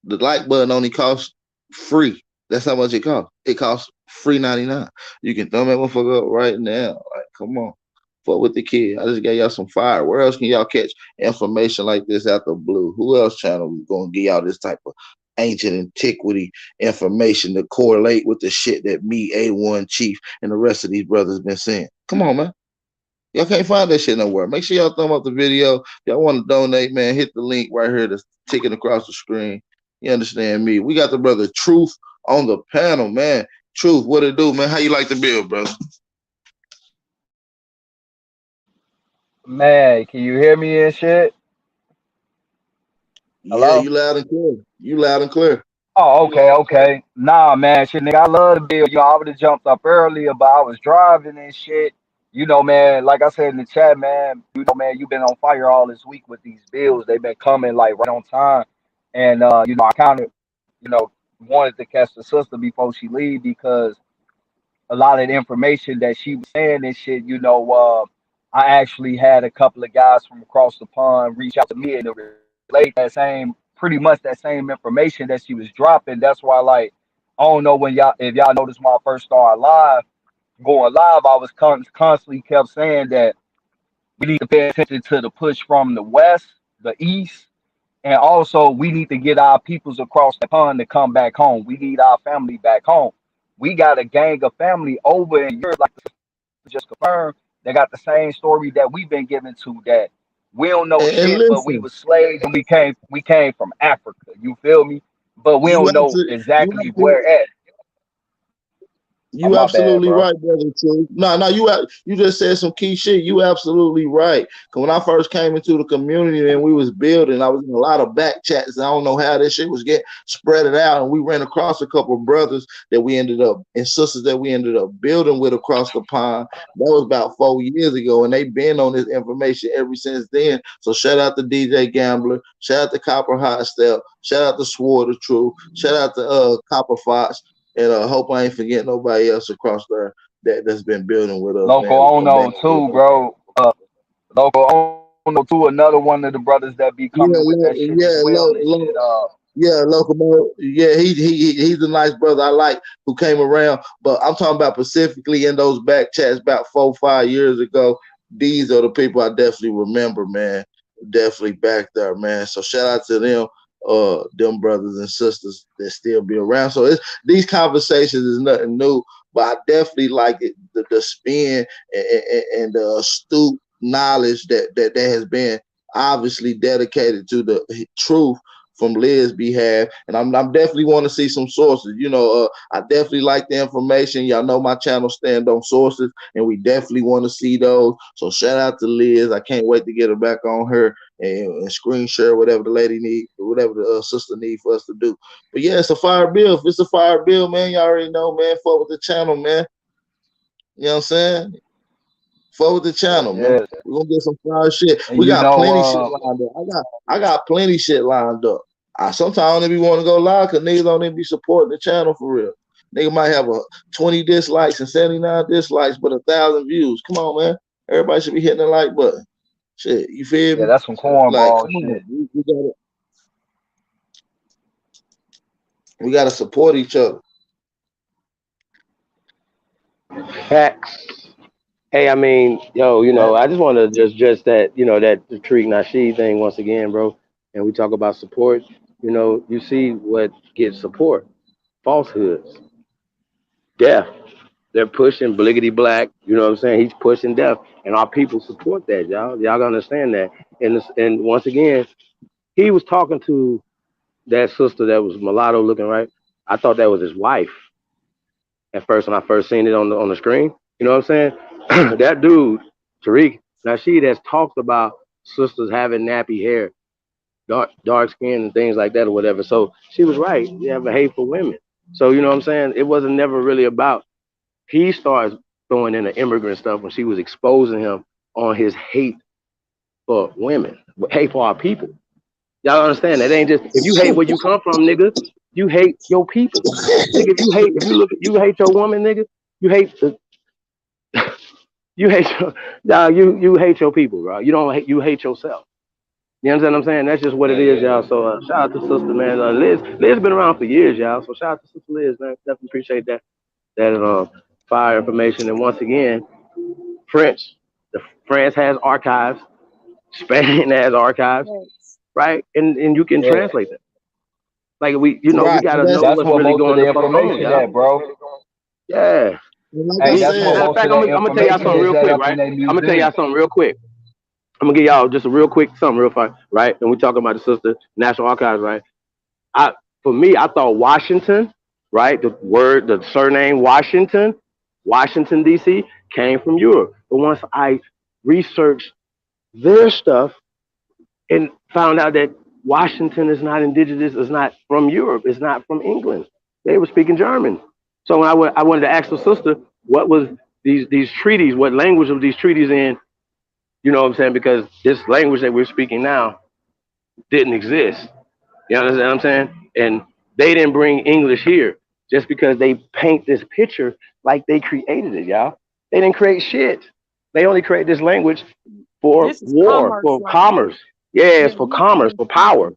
The like button only costs free. That's how much it costs. It costs free 99. You can thumb that motherfucker up right now. Like, come on. Fuck with the kid. I just gave y'all some fire. Where else can y'all catch information like this out the blue? Who else channel is gonna give y'all this type of ancient antiquity information to correlate with the shit that me, A1 Chief, and the rest of these brothers been saying? Come on, man. Y'all can't find that shit nowhere. Make sure y'all thumb up the video. If y'all want to donate, man, hit the link right here that's ticking across the screen. You understand me? We got the brother Truth on the panel, man. Truth, what it do, man? How you like the bill, brother? Man, can you hear me and shit? Yeah, Hello? you loud and clear. You loud and clear. Oh, okay, okay. Nah, man, shit, nigga, I love the bill. I would have jumped up earlier, but I was driving and shit. Man, like I said in the chat, man, man, you've been on fire all this week with these bills. They've been coming like right on time. And I kind of, you know, wanted to catch the sister before she leave because a lot of the information that she was saying and shit, I actually had a couple of guys from across the pond reach out to me and to relate that same, pretty much that same information that she was dropping. That's why, like, I don't know when if y'all noticed when I first started going live, I was constantly kept saying that we need to pay attention to the push from the west, the east, and also we need to get our peoples across the pond to come back home. We need our family back home. We got a gang of family over in Europe, like just confirmed, they got the same story that we've been given to, that we don't know And shit, but we listen, were slaves and we came from Africa. You feel me? But we you don't know absolutely, you exactly absolutely, where at. Oh, you my bad, absolutely bro. right, brother. True. No, no, you just said some key shit. You absolutely right. Cause when I first came into the community and we was building, I was in a lot of back chats. I don't know how this shit was getting spread it out, and we ran across a couple of brothers that we ended up and sisters that we ended up building with across the pond. That was about 4 years ago, and they've been on this information ever since then. So shout out to DJ Gambler, shout out to Copper Hot Step, shout out to Sword of Truth, shout out to Copper Fox. And I hope I ain't forgetting nobody else across there that's been building with us, Local man. We come back Ono and do too, it. bro. Local Ono too, another one of the brothers that be Yeah, coming with that shit as well and shit. yeah, Locomo. Yeah, he's a nice brother I like who came around. But I'm talking about specifically in those back chats about 4 5 years ago. These are the people I definitely remember, man. Definitely back there, man. So shout out to them brothers and sisters that still be around. So these conversations is nothing new, but I definitely like it, the spin and the astute knowledge that has been obviously dedicated to the truth from Liz's behalf, and I'm definitely want to see some sources. I definitely like the information. Y'all know my channel stand on sources, and we definitely want to see those. So shout out to Liz. I can't wait to get her back on her and screen share whatever the lady need, whatever the sister need for us to do. But yeah, it's a fire bill. If it's a fire bill, man, you already know, man. Fuck with the channel, man. You know what I'm saying? Forward the channel, man. Yes. We're gonna get some fire shit. And We got plenty shit lined up. I got plenty shit lined up. I sometimes I don't even want to go live because niggas don't even be supporting the channel for real. Nigga might have 20 dislikes and 79 dislikes, but 1,000 views. Come on, man. Everybody should be hitting the like button. Shit, you feel yeah, me? that's some Like, cornball come on. shit. We gotta support each other. Facts. Hey, I mean, yo, I just want to just that, that the Tariq Nasheed thing once again, bro. And we talk about support. You see what gets support: falsehoods, death. They're pushing bliggity black. You know what I'm saying? He's pushing death, and our people support that, y'all. Y'all gotta understand that. And once again, he was talking to that sister that was mulatto looking, right? I thought that was his wife at first when I first seen it on the screen. You know what I'm saying? That dude, Tariq Nasheed, has talked about sisters having nappy hair, dark skin, and things like that or whatever. So she was right. You have a hate for women. So you know what I'm saying? It wasn't never really about. He started throwing in the immigrant stuff when she was exposing him on his hate for women, hate for our people. Y'all understand that? It ain't just if you hate where you come from, nigga, you hate your people. Nigga, if you look at you hate your woman, nigga, you hate the you hate your y'all, you hate your people, bro. You don't hate you hate yourself. You understand what I'm saying? That's just what it is, y'all. So shout out to sister, man. Liz been around for years, y'all. So shout out to sister Liz, man. Definitely appreciate that fire information. And once again, French, France has archives, Spain has archives, right? And you can Yeah, translate them. Like we, we Right. gotta know that's what's where really most of going the the fuck on, information y'all. at, bro. Yeah. Like I Hey, that's where Matter said, of most fact, of I'm, that I'm gonna tell y'all information something is real at quick, up in right? that I'm gonna tell y'all museum. something real quick. I'm gonna give y'all just a real quick something real fast, right? And we talking about the sister National Archives, right? I For me, I thought Washington, right? The surname Washington, Washington D.C. came from Europe. But once I researched their stuff and found out that Washington is not indigenous, is not from Europe, it's not from England. They were speaking German. So when I wanted to ask the sister, what was these treaties, what language of these treaties in, you know what I'm saying? Because this language that we're speaking now didn't exist. You understand what I'm saying? And they didn't bring English here just because they paint this picture like they created it, y'all. They didn't create shit. They only create this language for This is war, commerce for language. commerce. Yeah, Yeah, it's for we commerce, coming for from power.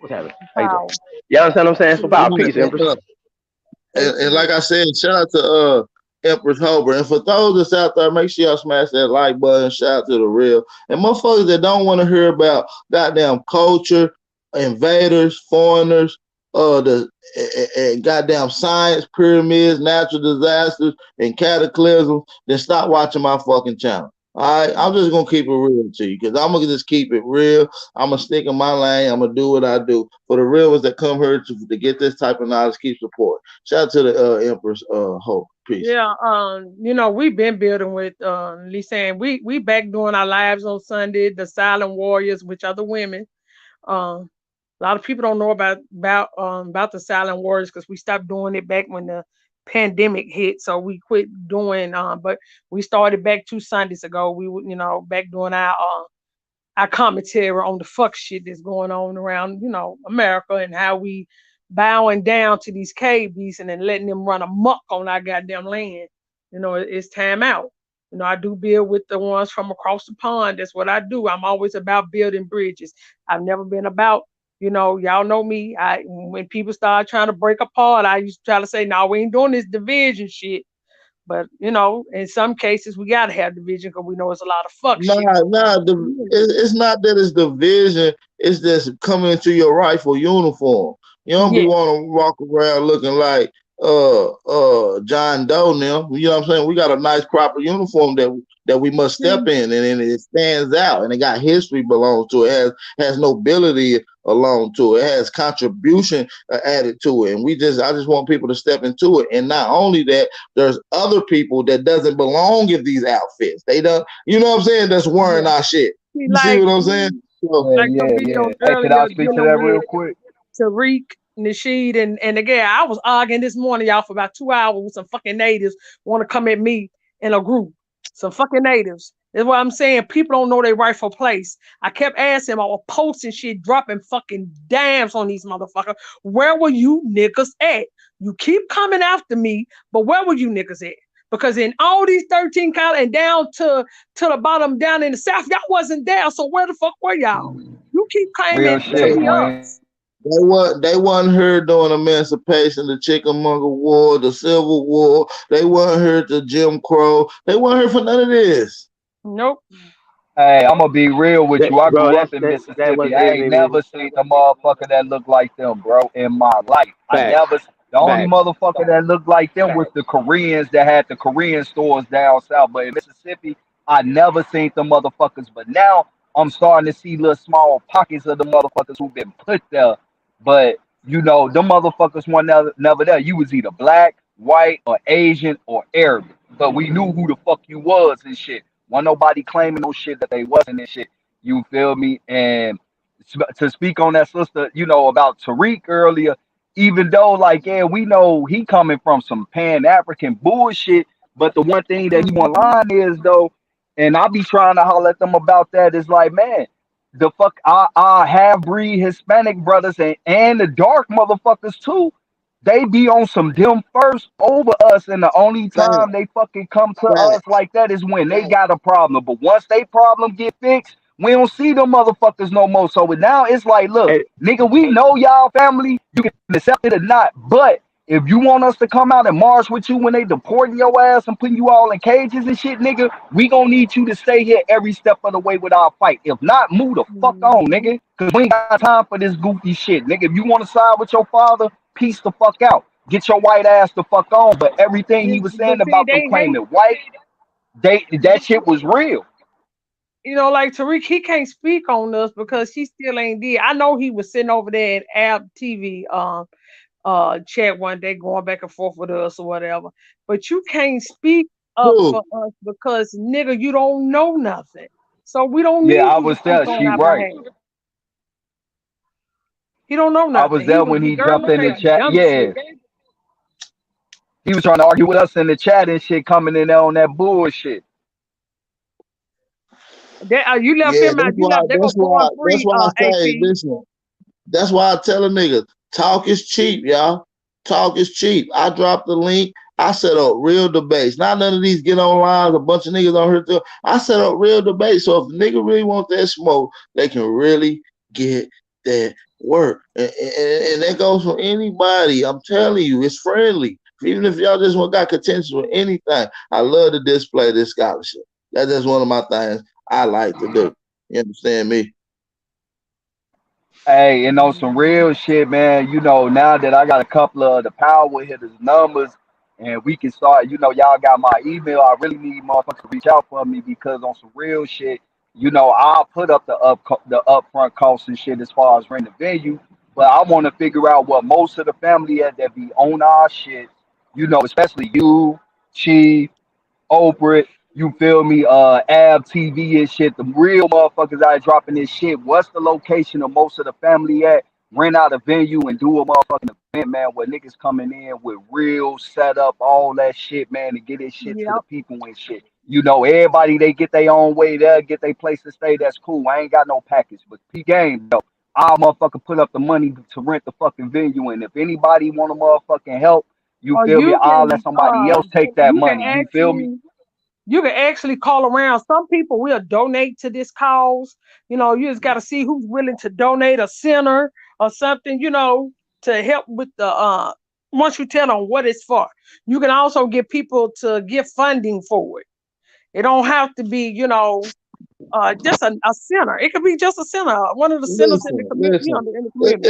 What's happening? How you doing? power. You understand what I'm saying? It's for power. right, Peace, Empress. and like I said, shout out to Empress Holbert. And for those that's out there, make sure y'all smash that like button. Shout out to the real. And motherfuckers that don't want to hear about goddamn culture, invaders, foreigners, the goddamn science, pyramids, natural disasters, and cataclysms, then stop watching my fucking channel. All right, I'm just gonna keep it real to you because I'm gonna just keep it real. I'm gonna stick in my lane. I'm gonna do what I do for the real ones that come here to get this type of knowledge. Keep support. Shout out to the Empress Hope. Peace. Yeah, we've been building with Lisanne. We back doing our lives on Sunday, the silent warriors, which are the women. Um, a lot of people don't know about the silent warriors because we stopped doing it back when the pandemic hit. So we quit doing but we started back 2 Sundays ago. We were, back doing our commentary on the fuck shit that's going on around, America and how we bowing down to these cave beasts and then letting them run amok on our goddamn land. It's time out. I do build with the ones from across the pond. That's what I do. I'm always about building bridges. I've never been about, y'all know me. When people start trying to break apart, I used to try to say, no, we ain't doing this division shit. But in some cases we gotta have division because we know it's a lot of fuck Nah, shit going nah. It's not that it's division. It's just coming into your rightful uniform. You don't be on. want to walk around looking like John Doe now. You know what I'm saying? We got a nice proper uniform that we must step in, and it stands out, and it got history belongs to it. Has nobility along to it. It has contribution added to it, and I just want people to step into it. And not only that, there's other people that doesn't belong in these outfits. They don't, you know what I'm saying? That's wearing our shit. See, You see what I'm saying? So, Yeah, like some yeah, yeah. videos Hey, could I earlier speak to dealing that with real quick? Tariq Nasheed and again, I was arguing this morning, y'all, for about 2 hours with some fucking natives want to come at me in a group. Some fucking natives. That's what I'm saying. People don't know their rightful place. I kept asking them, I was posting shit, dropping fucking dams on these motherfuckers. Where were you niggas at? You keep coming after me, but where were you niggas at? Because in all these 13 colonies and down to the bottom down in the south, y'all wasn't there. So where the fuck were y'all? You keep Real claiming to shit, be Queen. us. they wasn't here during emancipation, the Chickamauga War, the Civil War. They weren't here to Jim Crow. They weren't here for none of this. Nope. Hey, I'm gonna be real with you. I Bro, grew up that's in that Mississippi. was I isn't ain't even never seen a motherfucker that looked like them, bro, in my life. facts. The only Facts. motherfucker that looked like them was the Koreans that had the Korean stores down south. But in Mississippi, I never seen them motherfuckers. But now I'm starting to see little small pockets of the motherfuckers who've been put there. But them motherfuckers were never there. You was either black, white, or Asian or Arab. But we knew who the fuck you was and shit. Wasn't nobody claiming no shit that they wasn't and shit. You feel me? And to speak on that sister, about Tariq earlier, even though, like, yeah, we know he coming from some Pan African bullshit, but the one thing that he want line is though, And I be trying to holler at them about that. It's like, man, the fuck our half breed Hispanic brothers and the dark motherfuckers too, they be on some them first over us, and the only Fact, time they fucking come to fact. us like that is when they got a problem. But once they problem get fixed, we don't see them motherfuckers no more. So now it's like, look, Hey, nigga, we know y'all family. You can accept it or not, but if you want us to come out and march with you when they deporting your ass and putting you all in cages and shit, nigga, we gonna need you to stay here every step of the way with our fight. If not, move the fuck on, Mhm. nigga. Cause we ain't got time for this goofy shit, nigga. If you wanna side with your father, peace the fuck out. Get your white ass the fuck on. But everything he was But saying see, about them claiming white, that shit was real. like Tariq, he can't speak on us because he still ain't did. I know he was sitting over there at Ab TV chat one day going back and forth with us or whatever. But you can't speak up Who? for us because nigga, you don't know nothing. So we don't Yeah, need I you to was speak there. on She our right. behalf. He don't know I was nothing. He there was when he jumped in the regurgitating chat. dumb Yeah, shit. he was trying to argue with us in the chat and shit, coming in there on that bullshit. That you left Yeah, him out. You left. They go born that's free. why I say, AP. listen, that's why I tell a nigga, talk is cheap, y'all. Talk is cheap. I dropped the link. I set up real debates. Not none of these get online, a bunch of niggas on here too. I set up real debates. So if the nigga really want that smoke, they can really get that work. And that goes for anybody. I'm telling you, it's friendly. Even if y'all just want got contention with anything, I love to display this scholarship. That's just one of my things I like to do. You understand me? Hey, and on some real shit, man, now that I got a couple of the power hitters numbers and we can start, y'all got my email. I really need motherfuckers to reach out for me because on some real shit, I'll put up the upfront costs and shit as far as rent the venue. But I want to figure out what most of the family at that be on our shit, especially you, Chief, Oprah, you feel me? Ab TV and shit. The real motherfuckers out dropping this shit. What's the location of most of the family at? Rent out a venue and do a motherfucking event, man, where niggas coming in with real setup, all that shit, man, to get this shit to the Yep. people and shit. Everybody they get their own way there, get their place to stay. That's cool. I ain't got no package, but P game though. I'll motherfucker put up the money to rent the fucking venue, and if anybody want to motherfucking help, you Or feel me? you I'll let can somebody else take that you can money. You feel me? actually call around. Some people will donate to this cause. You just got to see who's willing to donate a center or something, to help with the once you tell them what it's for. You can also get people to give funding for it. It don't have to be, just a center. It could be just a center, one of the centers in the Listen, community, listen. in the community.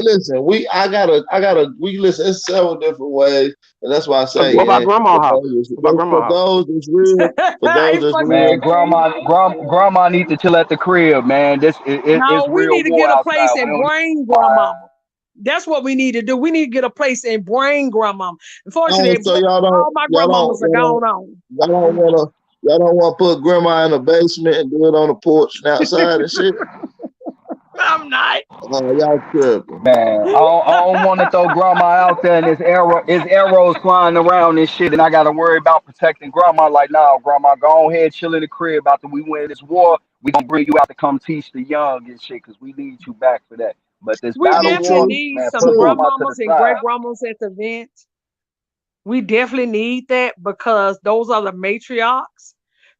Listen. I gotta. We listen. It's several different ways, and that's why I say, what about yeah. grandma house? What about grandma For house? those that's real, for those Ain't that's fucking Man, real, AP. grandma need to chill at the crib, man. It's No, we real need to war get a outside. place We and don't need bring to. grandmama. That's what we need to do. We need to get a place and bring grandmama. oh, Unfortunately, so all my grandmamas are gone on. y'all don't wanna, y'all don't want to put grandma in the basement and do it on the porch and outside and shit. I'm not. Y'all tripping. Man, I don't want to throw grandma out there and his arrows flying around and shit, and I got to worry about protecting grandma. Like, nah, grandma, go ahead, chill in the crib. After we win this war, we gonna bring you out to come teach the young and shit, cause we need you back for that. But this We battle Hey, definitely war, true, need man, some put true. grandma to the grandmamas and great side. grandmas at the event. We definitely need that because those are the matriarchs.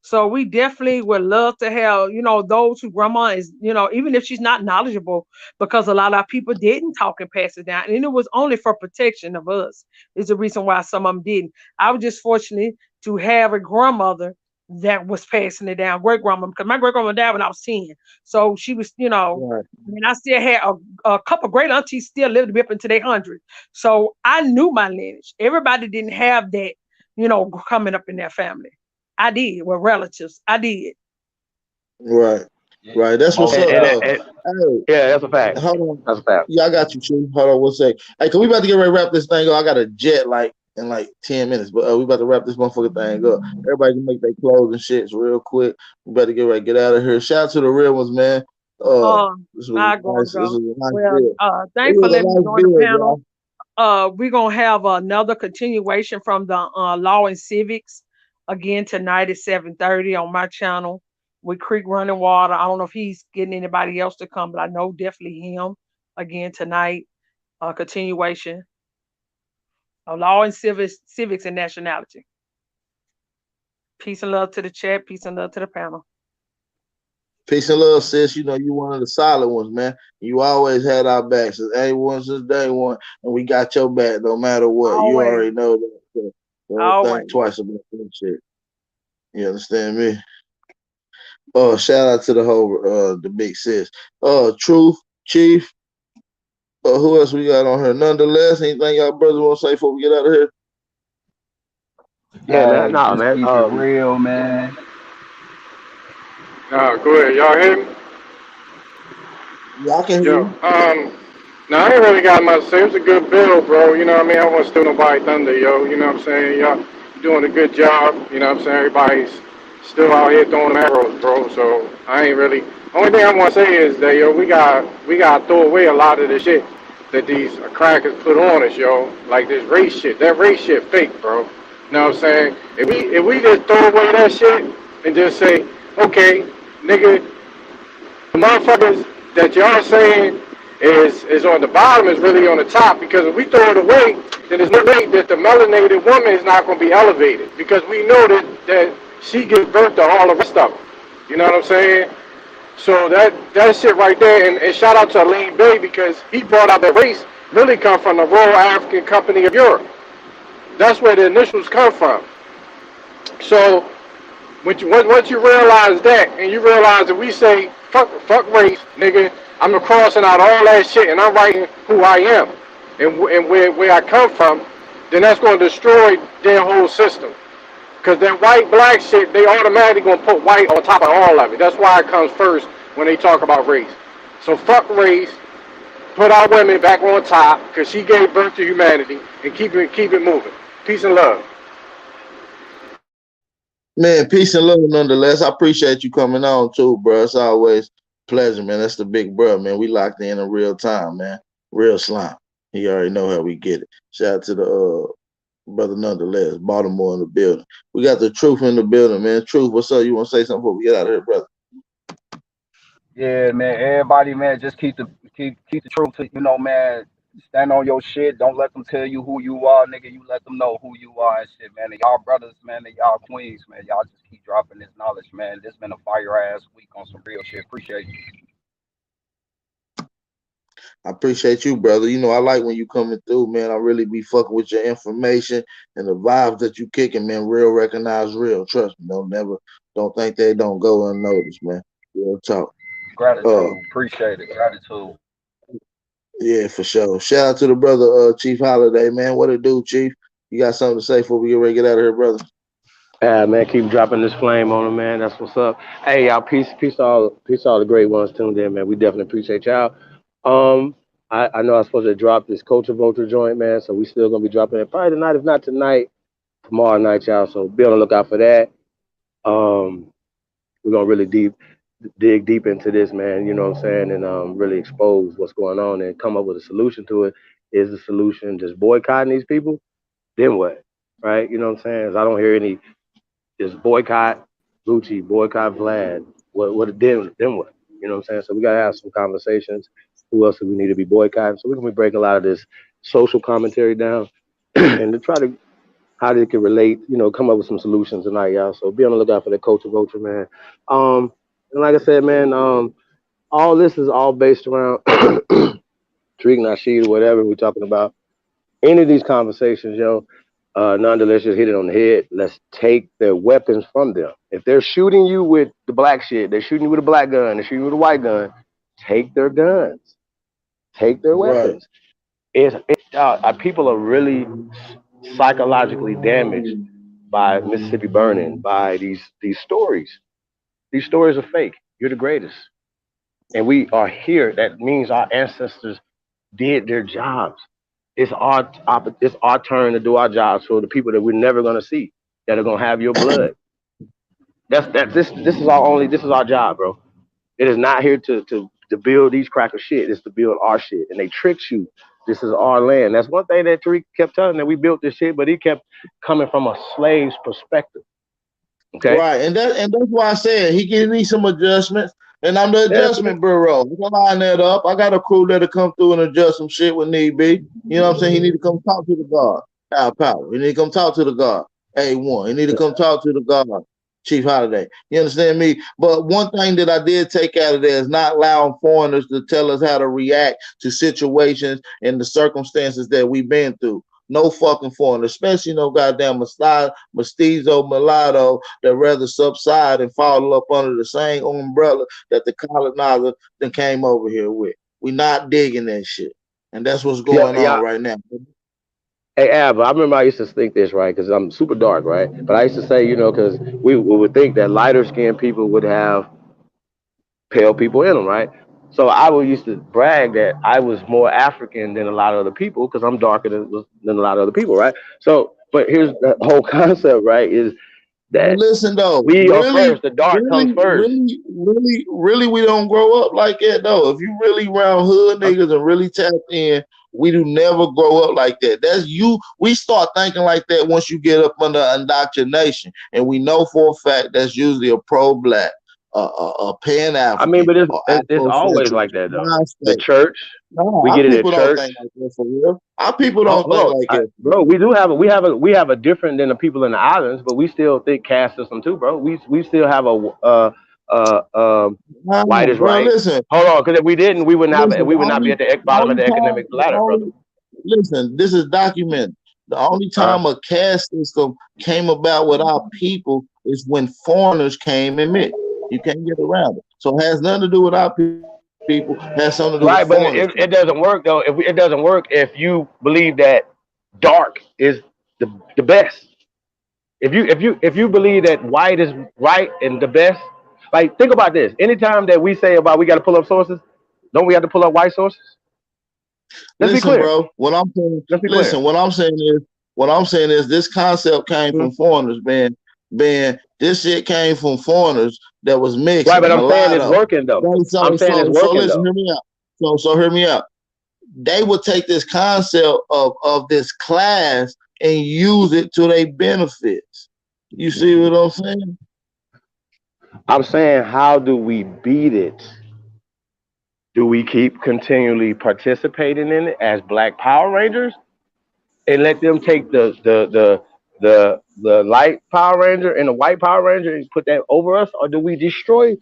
So we definitely would love to have, those who grandma is, even if she's not knowledgeable, because a lot of our people didn't talk and pass it down. And it was only for protection of us, is the reason why some of them didn't. I was just fortunate to have a grandmother that was passing it down, great grandma, because my great grandma died when I was 10. So she was, Right, and I still had a couple great aunties still lived to be up into their hundreds. So I knew my lineage. Everybody didn't have that, coming up in their family. I did with relatives. I did. right, Yeah, right. That's what's most And, up, and, though. definitely. and Hey, yeah, that's a fact. hold on. That's a fact. Yeah, I got you, Chief. Hold on one sec. Hey, cause we about to get ready to wrap this thing up. I got a jet like in like 10 minutes, but we about to wrap this motherfucking thing up. Everybody can make their clothes and shit real quick. We better get ready, get out of here. Shout out to the real ones, man. This was I gotta nice. This go. was a nice Well, build. It thanks for was a letting me nice join the build, panel. y'all. We're gonna have another continuation from the law and civics. again tonight at 7:30 on my channel with Creek Running Water. I don't know if he's getting anybody else to come, but I know definitely him again tonight. Continuation of law and civics and nationality. Peace and love to the chat. Peace and love to the panel. Peace and love, sis. You know, you one of the solid ones, man. You always had our backs since day one, and we got your back no matter what. You Always. already know that. So don't think Always. twice about that shit. You understand me? Shout out to the whole the big sis. Truth, Chief. Who else we got on here? Nonetheless, anything y'all brothers want to say before we get out of here? Yeah, man. Nah, Just man. keep it real, man. Go ahead. Y'all hear me? Yeah, I can hear Yo, you. now I ain't really got much to say. It was a good bill, bro. You know what I mean? I won't steal nobody thunder, yo. You know what I'm saying? Y'all doing a good job. You know what I'm saying? Everybody's still out here throwing them arrows, bro. So I ain't really. Only thing I want to say is that yo, we got to throw away a lot of the shit that these crackers put on us, yo. Like this race shit. That race shit fake, bro. You know what I'm saying? If we just throw away that shit and just say, okay, nigga, the motherfuckers that y'all saying is on the bottom is really on the top, because if we throw it away, then there's no way that the melanated woman is not going to be elevated, because we know that she gives birth to all the rest of them. You know what I'm saying? So that shit right there, and shout out to Lean Bay, because he brought out that race really come from the Royal African Company of Europe. That's where the initials come from. So once you realize that, and you realize that we say fuck race, nigga, I'm crossing out all that shit, and I'm writing who I am, and where I come from, then that's going to destroy their whole system. Cause that white black shit, they automatically gonna put white on top of all of it. That's why it comes first when they talk about race. So fuck race, put our women back on top, cause she gave birth to humanity, and keep it moving. Peace and love. Man, peace and love nonetheless. I appreciate you coming on too, bro. It's always a pleasure, man. That's the big bro, man. We locked in real time, man. Real slime. You already know how we get it. Shout out to the brother nonetheless. Baltimore in the building. We got the truth in the building, man. Truth, what's up? You want to say something before we get out of here, brother? Yeah, man. Everybody, man, just keep the truth to man. Stand on your shit. Don't let them tell you who you are, nigga. You let them know who you are and shit, man. And y'all brothers, man, and y'all queens, man. Y'all just keep dropping this knowledge, man. This been a fire ass week on some real shit. Appreciate you. I appreciate you, brother. You know, I like when you coming through, man. I really be fucking with your information and the vibes that you kicking, man. Real recognize real. Trust me. Don't think they don't go unnoticed, man. Real talk. Uh Gratitude. Appreciate it. Gratitude. yeah, for sure. Shout out to the brother Chief Holiday, man. What it do, Chief? You got something to say before we get ready to get out of here, brother? Yeah, man, keep dropping this flame on them, man. That's what's up. Hey, y'all, peace to all the great ones tuned in, man. We definitely appreciate y'all. Um, I know I'm supposed to drop this Culture Vulture joint, man, so we still gonna be dropping it probably tonight, if not tonight, tomorrow night, y'all. So be on the lookout for that. Um, we're gonna really dig deep into this, man. You know what I'm saying, and really expose what's going on and come up with a solution to it. Is the solution just boycotting these people? Then what? Right? You know what I'm saying? 'Cause I don't hear any just boycott Gucci, boycott Vlad. What then what? You know what I'm saying? So we gotta have some conversations. Who else do we need to be boycotting? So we're gonna be breaking a lot of this social commentary down and to try to how they can relate, come up with some solutions tonight, y'all. So be on the lookout for the culture vulture, man. And like I said, man, all this is all based around Tariq Nasheed or whatever we're talking about. Any of these conversations, nonetheless, just hit it on the head. Let's take their weapons from them. If they're shooting you with the black shit, they're shooting you with a black gun, they're shooting you with a white gun, take their guns, take their Right. weapons. People are really psychologically damaged by Mississippi burning, by these stories. These stories are fake. You're the greatest. And we are here. That means our ancestors did their jobs. It's our turn to do our jobs for the people that we're never gonna see, that are gonna have your blood. This is our job, bro. It is not here to build these crackers shit. It's to build our shit. And they tricked you. This is our land. That's one thing that Tariq kept telling that we built this shit, but he kept coming from a slave's perspective. Okay. Right, and that's why I said he needs some adjustments, and I'm the Yeah. adjustment bureau. We can line that up. I got a crew that'll come through and adjust some shit when need be. You know what I'm saying? He need to come talk to the guard, Al Power. He need to come talk to the guard, A1. He need to come talk to the guard, Chief Holiday. You understand me? But one thing that I did take out of there is not allowing foreigners to tell us how to react to situations and the circumstances that we've been through. No fucking foreigner, especially no goddamn mestizo, mulatto that rather subside and fall up under the same umbrella that the colonizer then came over here with. We not digging that shit. And that's what's Yeah. going on Yeah. right now. Hey, Ab, I remember I used to think this, right? Because I'm super dark, right? But I used to say, because we would think that lighter skinned people would have pale people in them, right? So I would used to brag that I was more African than a lot of other people because I'm darker than a lot of other people, right? So, but here's the whole concept, right? Is But that listen though, we are really, first. The dark comes really, first. really, really, really, we don't grow up like that though. If you really around hood niggas and really tapped in, we do never grow up like that. That's you. We start thinking like that once you get up under indoctrination, and we know for a fact that's usually a pro-black, Pan I mean, African, but or it's always Afrocentric like that though. mind The state. church, No, we our get it at people don't church. think like that for real. Our people don't Hold think on, like that for bro. real. We have a different than the people in the islands, but we still think caste system too, bro. We still have a white No, is bro, right. listen. Hold on, because if we didn't, Listen, we would not be at the the bottom of only the time, economic ladder, brother. listen, this is documented. The only Uh, time a caste system came about with our people is when foreigners came and mixed. You can't get around it. So it has nothing to do with our people. It has something to do with right, foreigners but coming. it doesn't work though. It doesn't work if you believe that dark is the best. If you believe that white is right and the best, like think about this. Anytime that we say about we got to pull up sources, don't we have to pull up white sources? Let's be Listen, clear. bro. What I'm saying, Let's be clear. listen. What I'm saying is, this concept came Mhm. from foreigners, man. Man, this shit came from foreigners that was Right, mixing but I'm saying it's mulatto. working though. Right, I'm saying it's so working listen, though. hear me out. So hear me out. They would take this concept of this class and use it to their benefits. You see what I'm saying? I'm saying how do we beat it? Do we keep continually participating in it as Black Power Rangers and let them take the light Power Ranger and the white Power Ranger and put that over us, or do we destroy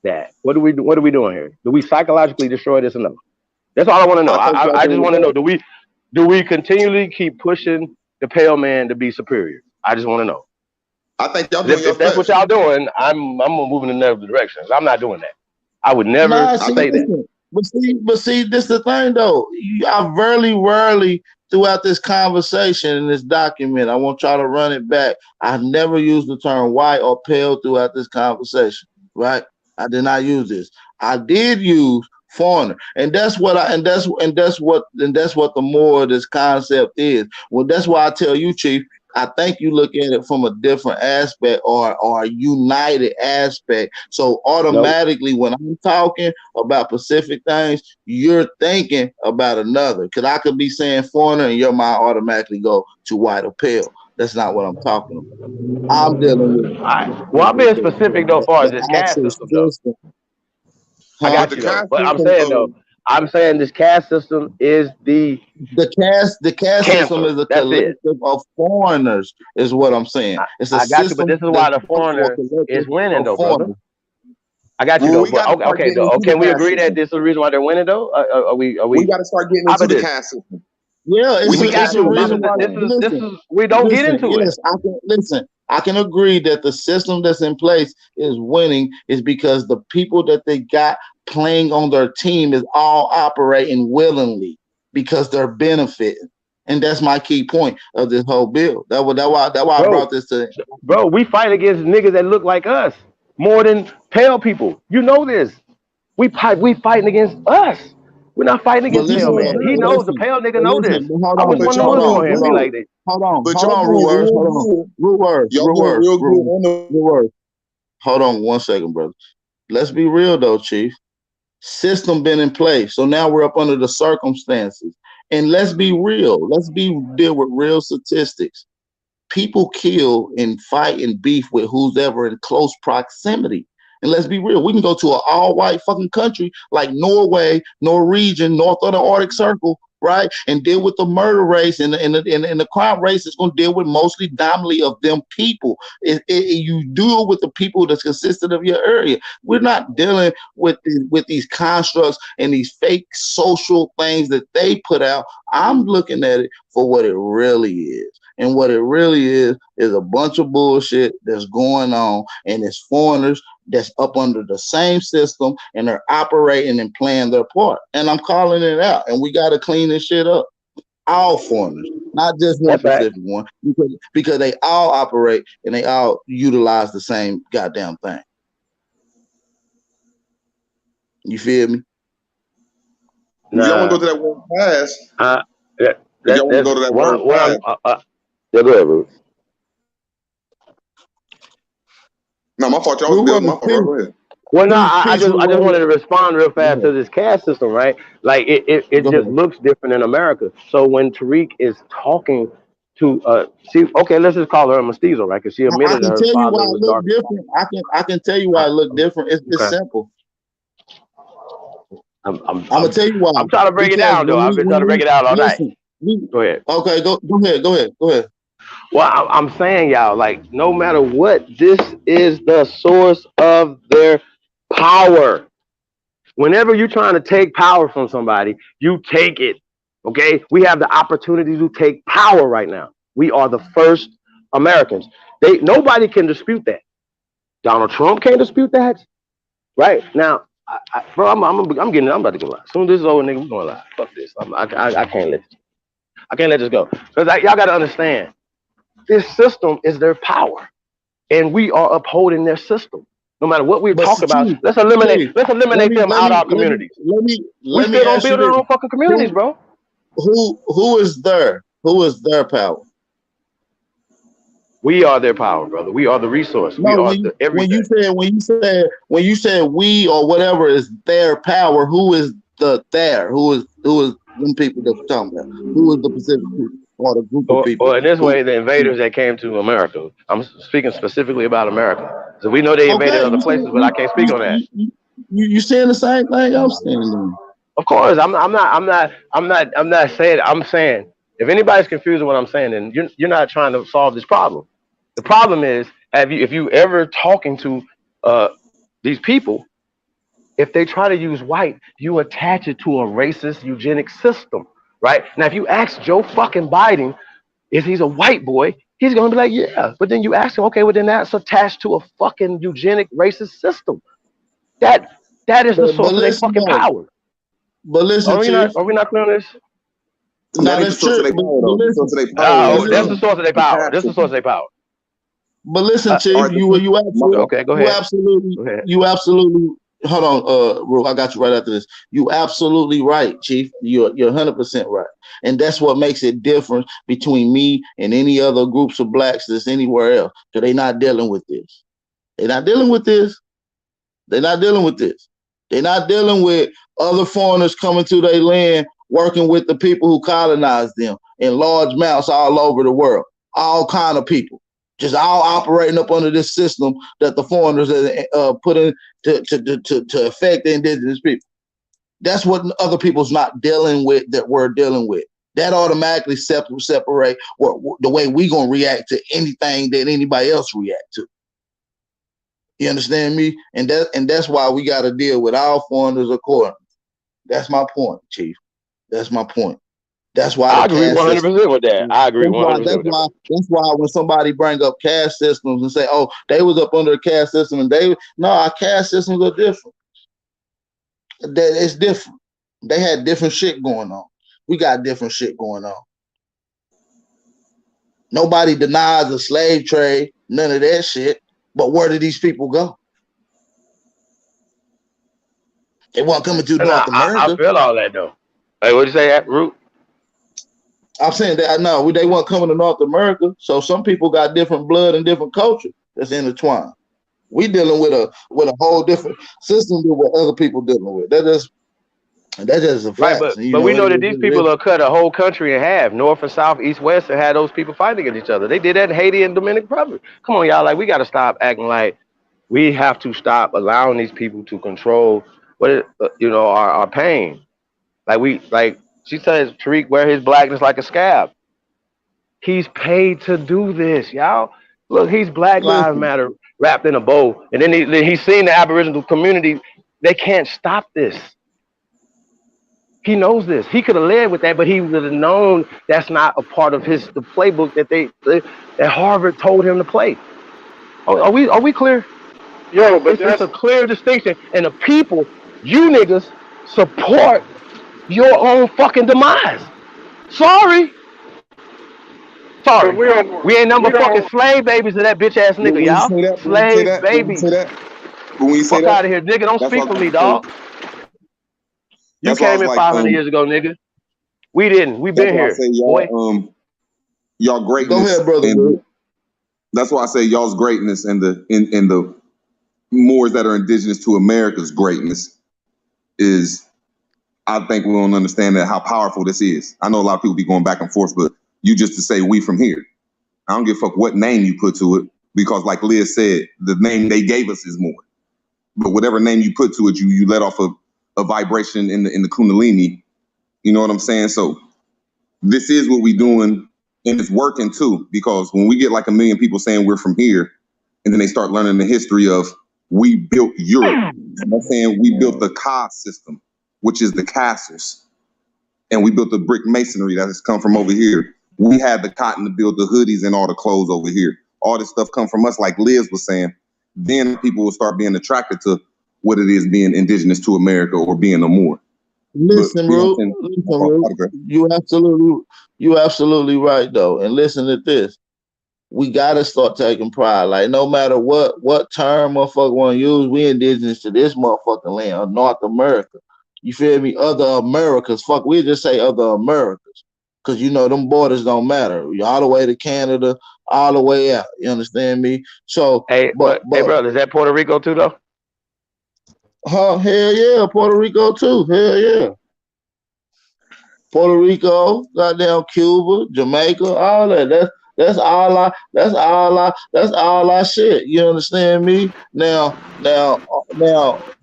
that? What are we doing here? Do we psychologically destroy this enough? That's all I want to know. I think y'all I just doing want to know, both. do we continually keep pushing the pale man to be superior? I just want to know. I think y'all 'Cause doing your if that's what flesh. y'all doing, I'm moving in another direction. I'm not doing that. I would never Nah, I see, think say that. listen, but see, this the thing though. I very rarely throughout this conversation in this document, I want y'all to run it back. I've never used the term white or pale throughout this conversation, right? I did not use this. I did use foreigner, and that's what I and that's what the more of this concept is. Well, that's why I tell you, Chief. I think you look at it from a different aspect or a united aspect. So No. automatically, when I'm talking about specific things, you're thinking about another. Because I could be saying foreigner and your mind automatically go to white or pale. That's not what I'm talking about. I'm dealing with Well, I'm being specific though, as far as the this caste actual system though. system, I huh? but got the you though, caste but I'm system saying though, I'm saying this caste system is the The caste system cancer. is a That's it. collective of foreigners, is what I'm saying. It's a I got you, but system this is that's why the built for a foreigner is collective winning of though, brother. foreigners. I got you well, though, we but got to okay, start okay, getting though. into the Can we caste agree that system. this is the reason why they're winning though? Are we? Are We we? got to start getting How into about the this? caste system. Yeah, We We can it's got a to. absolutely reason This why. is start. this is this Listen, is we don't get listen. into it. Yes, I can listen. I can agree that the system that's in place is winning is because the people that they got playing on their team is all operating willingly because they're benefiting, and that's my key point of this whole bill. That why I Bro, brought this to. we fight against niggas that look like us more than pale people. You know this. We fighting against us. We're not fighting But against pale listen man. though. He But knows the listen. pale nigga But know listen. this. But hold I on. wouldn't But want no y'all hood doing on him. Hold Be on. real. like that. But Hold y'all on. doing Rude words. real Hold on. good. Rude words. Y'all Rude doing words. real good Rude, on the. rude words. Hold on 1 second, brother. Let's be real though, Chief. System been in place. So now we're up under the circumstances. And let's be real. Let's be deal with real statistics. people kill and fight and beef with who's ever in close proximity. And let's be real, we can go to an all-white fucking country like Norway, Norwegian, north of the Arctic Circle, right, and deal with the murder race and the crime race is going to deal with mostly dominantly of them people. You deal with the people that's consistent of your area. We're not dealing with these constructs and these fake social things that they put out. I'm looking at it for what it really is. And what it really is a bunch of bullshit that's going on, and it's foreigners that's up under the same system, and they're operating and playing their part. And I'm calling it out, and we got to clean this shit up. All foreigners, not just one specific one, because they all operate and they all utilize the same goddamn thing. You feel me? Y'all want to go to that word fast? Y'all want to go to that word fast? Yeah, go ahead, Ruth. No, my fault. Y'all was building. My fault. Go ahead. Well, no, I just wanted to respond real fast to this caste system, right? Like it just looks different in America. So when Tariq is talking to see, okay, let's just call her a mestizo, right? Because she admitted that her father was dark. I can tell you why it looked different. It's simple. I'm gonna tell you why. I'm trying to break it down, though. I've been trying to break it out all night. Go ahead. Okay, go ahead. Well, I'm saying, y'all, like, no matter what, this is the source of their power. Whenever you're trying to take power from somebody, you take it. Okay? We have the opportunity to take power right now. We are the first Americans. Nobody can dispute that. Donald Trump can't dispute that. Right? Now, bro, I'm about to go live. As soon as this is over, nigga, we're going live. Fuck this. I can't let this. I can't let this go. Because y'all got to understand, this system is their power. And we are upholding their system. No matter what we talk about, let's eliminate them out of our communities. We still don't build our own fucking communities, bro. Who is their power? We are their power, brother. We are the resource. No, we are everything. When you said we or whatever is their power, who is there? Who is them people that we're talking about? Who is the Pacific people or the group of people? Or in this way, the invaders that came to America. I'm speaking specifically about America. So we know they invaded other places, but I can't speak on that. You saying the same thing I'm saying? Of course, I'm not saying. I'm saying if anybody's confused with what I'm saying, then you're not trying to solve this problem. The problem is, if you ever talking to these people, if they try to use white, you attach it to a racist eugenic system, right? Now, if you ask Joe fucking Biden if he's a white boy, he's gonna be like, yeah. But then you ask him, okay, well then that's attached to a fucking eugenic racist system. That is the source of their fucking power. But listen, are we not clear on this? No, that's true. That's the source of their power. That's the source of their power. But listen, Chief, you absolutely okay. Go ahead. You absolutely. Hold on, Ru, I got you right after this. You absolutely right, Chief. You're 100% right, and that's what makes it different between me and any other groups of blacks that's anywhere else. Because they're not dealing with this. They're not dealing with this. They're not dealing with this. They're not dealing with other foreigners coming to their land, working with the people who colonized them in large amounts all over the world. All kind of people. Just all operating up under this system that the foreigners put in to affect the indigenous people. That's what other people's not dealing with that we're dealing with. That automatically separate the way we gonna react to anything that anybody else react to. You understand me? And that's why we got to deal with all foreigners accordingly. That's my point, Chief. That's my point. That's why I agree 100% with that. I agree 100%. That's why when somebody bring up caste systems and say, "Oh, they was up under a caste system," and our caste systems are different. It's different. They had different shit going on. We got different shit going on. Nobody denies the slave trade, none of that shit. But where did these people go? They weren't coming to North America. I feel all that though. Hey, what'd you say, Root? I'm saying that I know they weren't coming to North America, so some people got different blood and different culture that's intertwined. We dealing with a whole different system than what other people dealing with. That is And that's just a Right, fact. And, but we know that these it people is. have cut a whole country in half, north and south, east, west, and had those people fighting against each other. They did that in Haiti and Dominican Republic. Come on, y'all, like we got to stop acting like we have to stop allowing these people to control our pain. Like she says, Tariq wear his blackness like a scab. He's paid to do this, y'all. Look, he's Black Lives Listen, Matter wrapped in a bow, and then he's seen the Aboriginal community. They can't stop this. He knows this. He could have led with that, but he would have known that's not a part of the playbook that Harvard told him to play. Are we clear? Yo, but It's that's a clear distinction, and the people, you niggas, support your own fucking demise. Sorry, because sorry. We ain't we number fucking don't. slave babies of that bitch ass But nigga, y'all. Slave babies. when you say Fuck that, out of here, nigga. Don't that's what speak I for was me, about to say. dog. You That's why I came was in like, 500 years ago, nigga. We didn't. We that's been why I here, say boy. y'all go greatness ahead, brother. and that's why I say y'all's greatness and the Moors that are indigenous to America's greatness is, I think we don't understand that how powerful this is. I know a lot of people be going back and forth, but you just to say we from here. I don't give a fuck what name you put to it, because like Liz said, the name they gave us is Moor. But whatever name you put to it, you let off a vibration in the Kundalini. You know what I'm saying? So this is what we doing, and it's working too, because when we get like a million people saying we're from here, and then they start learning the history of we built Europe. I'm saying we built the Ka system, which is the castles, and we built the brick masonry that has come from over here. We had the cotton to build the hoodies and all the clothes over here. All this stuff come from us, like Liz was saying. Then people will start being attracted to what it is being indigenous to America or being a Moor. But Listen, Root. Listen, Root. You absolutely right though. And listen to this. We gotta start taking pride. Like no matter what term motherfucker want to use, we indigenous to this motherfucking land of North America. You feel me? Other Americas. Fuck, we just say other Americas. Cause them borders don't matter. You all the way to Canada, all the way out. You understand me? So, Hey, hey, brother, is that Puerto Rico too, though? Hell yeah, Puerto Rico too. Hell yeah. Puerto Rico, goddamn Cuba, Jamaica, all that. That's all our shit. You understand me? Now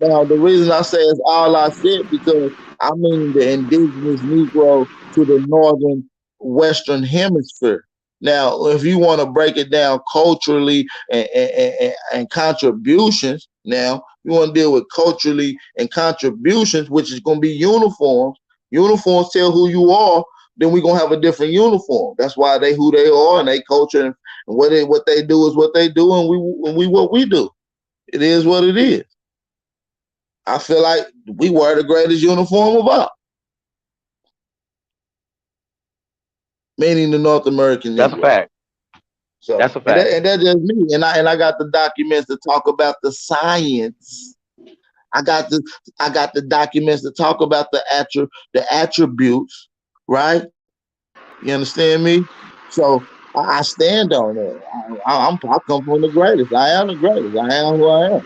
the reason I say it's all our shit because I mean the indigenous Negro to the northern western hemisphere. Now, if you want to break it down culturally and contributions, now you want to deal with culturally and contributions, which is going to be uniforms. Uniforms tell who you are, then we're gonna have a different uniform. That's why they who they are and they culture and what they do is what they do, and we what we do. It is what it is. I feel like we wear the greatest uniform of all, meaning the North American That's a Negro. fact. So That's a and, fact. that's just me. And I got the documents to talk about the science. I got the documents to talk about the attributes, right? You understand me? So I stand on it. I come from the greatest. I am the greatest. I am who I am,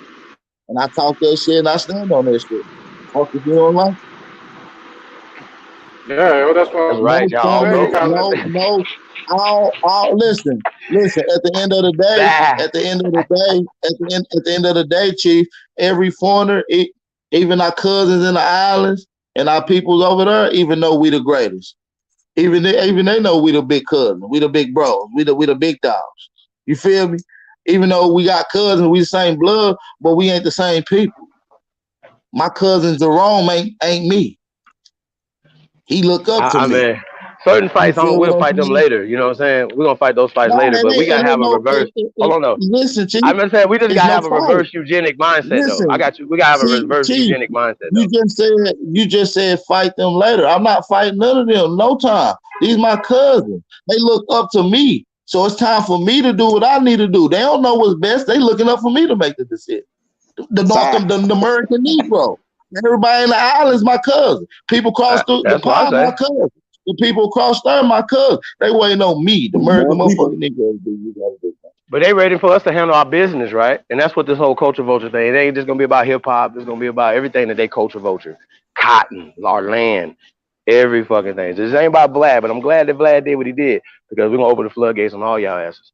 and I talk that shit and I stand on that shit. Fuck if you don't like it. Yeah, yo, that's That's what right, No y'all. I'm All saying. You go. formal, gotta let no, me. no. All listen. At the end of the day, Bah. at the end of the day, Chief, every foreigner, even our cousins in the islands and our peoples over there, even though we the greatest. Even they know we the big cousins, we the big bros, we the big dogs. You feel me? Even though we got cousins, we the same blood, but we ain't the same people. My cousin Jerome ain't me. He look up to I me. mean, certain You fights, feel we'll what I'm fight them saying? later. You know what I'm saying? We're gonna fight those fights No, later, but we gotta and have ain't a no. reverse. Hold on, though. Listen, Chief, I'm just saying we just it's gotta no have a fight. reverse eugenic mindset, though. I Listen, got you. We gotta have a reverse Chief, eugenic mindset, you though. just said fight them later. I'm not fighting none of them. No time. These my cousins. They look up to me. So it's time for me to do what I need to do. They don't know what's best. They looking up for me to make the decision. The American Negro. Everybody in the islands, my cousin. People cross the That's what I pond, my say. cousin. The people across there, my cousin. They waiting on me, the American More people. motherfucking Negro. You gotta do that. But they ready for us to handle our business, right? And that's what this whole culture vulture thing. It ain't just gonna be about hip hop. It's gonna be about everything that they culture vulture. cotton, our land, every fucking thing. This ain't about Vlad, but I'm glad that Vlad did what he did because we're gonna open the floodgates on all y'all asses.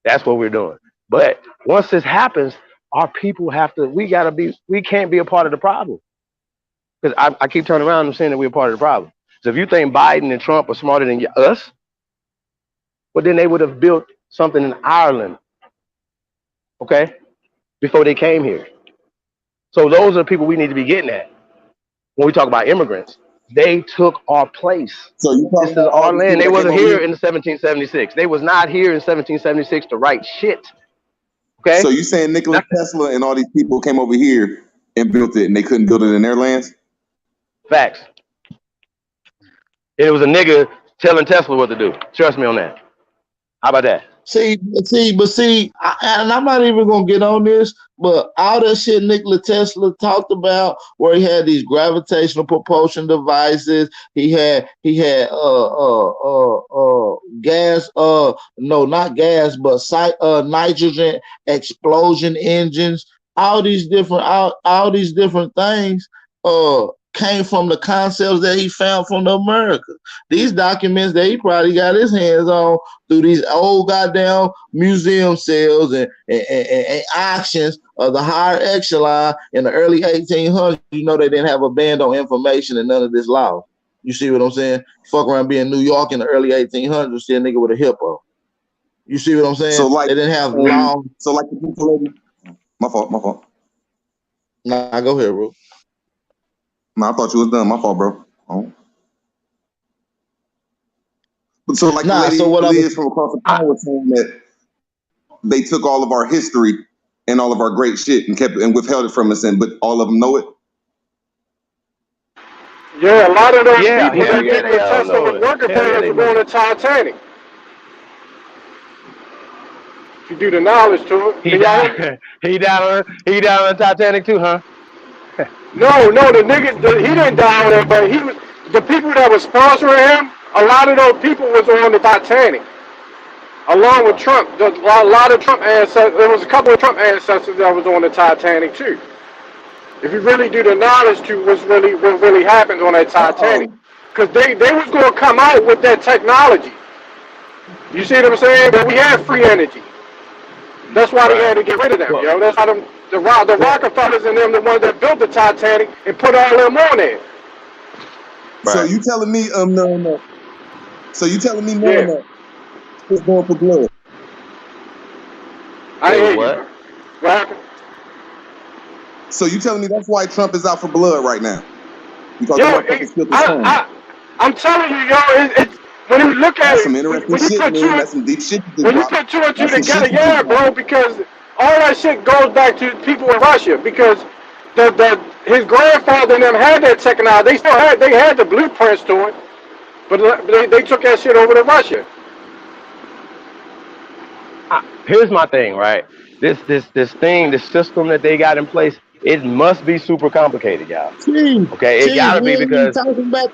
That's what we're doing. But once this happens, our people have to. We can't be a part of the problem because I keep turning around and saying that we're a part of the problem. So if you think Biden and Trump are smarter than us, well then they would have built something in Ireland, okay, before they came here. So those are the people we need to be getting at when we talk about immigrants. They took our place. So you This talking is about all our these land. people They that came wasn't over here here? in 1776. They was not here in 1776 to write shit. So Okay? you saying Nikola Tesla and all these people came over here and built it and they couldn't build it in their lands? Facts. It was a nigga telling Tesla what to do. Trust me on that. How about that? And I'm not even gonna get on this, but all that shit Nikola Tesla talked about, where he had these gravitational propulsion devices, he had gas, no, not gas, but nitrogen explosion engines, all these different things came from the concepts that he found from the America. These documents that he probably got his hands on through these old goddamn museum sales and auctions of the higher echelon in the early 1800s. You know they didn't have a ban on information and none of this law. You see what I'm saying? Fuck around being New York in the early 1800s, see a nigga with a hippo. You see what I'm saying? So like, They didn't have law. so like the people. My fault. Nah, go ahead, bro. No, I thought you was done. My fault, bro. Oh. But so like the Nah, so lady what I Liz was from across the pond was saying that they took all of our history and all of our great shit and kept it and withheld it from us, and but all of them know it. Yeah, a lot of those Yeah, people hell that yeah, they Nikola all Tesla know was it. working for Hell yeah, they was know on the it. Titanic. If you do the knowledge to it, He can y'all hear me? died. He died on the Titanic too, huh? No, the nigga, he didn't die on it, but he was the people that was sponsoring him. A lot of those people was on the Titanic, along with Trump. A lot of Trump ancestors. There was a couple of Trump ancestors that was on the Titanic too. If you really do the knowledge to what really happened on that Titanic, Oh, because they was gonna come out with that technology. You see what I'm saying? But we had free energy. That's why they had Right. to get rid of them, Well, yo. That's why the well, Rockefellers and them, the ones that built the Titanic and put all them on there. so right. you telling me knowing that? So you telling me knowing Yeah, that it's going for blood? I They was hear you, what? bro. What happened? So you telling me that's why Trump is out for blood right now because the Yo, motherfucker spilled his tongue? I'm telling you, yo, when you look at That's some it, interesting when you shit, put two, man. That's some deep shit you just when you dropped. put two and two That's some shit together, you just yeah, dropped. bro, because all that shit goes back to people in Russia because his grandfather and them had that technology. They had the blueprints to it, but they took that shit over to Russia. Here's my thing, right? This system that they got in place, it must be super complicated, y'all. Okay, it Chief, gotta we be ain't even because talking about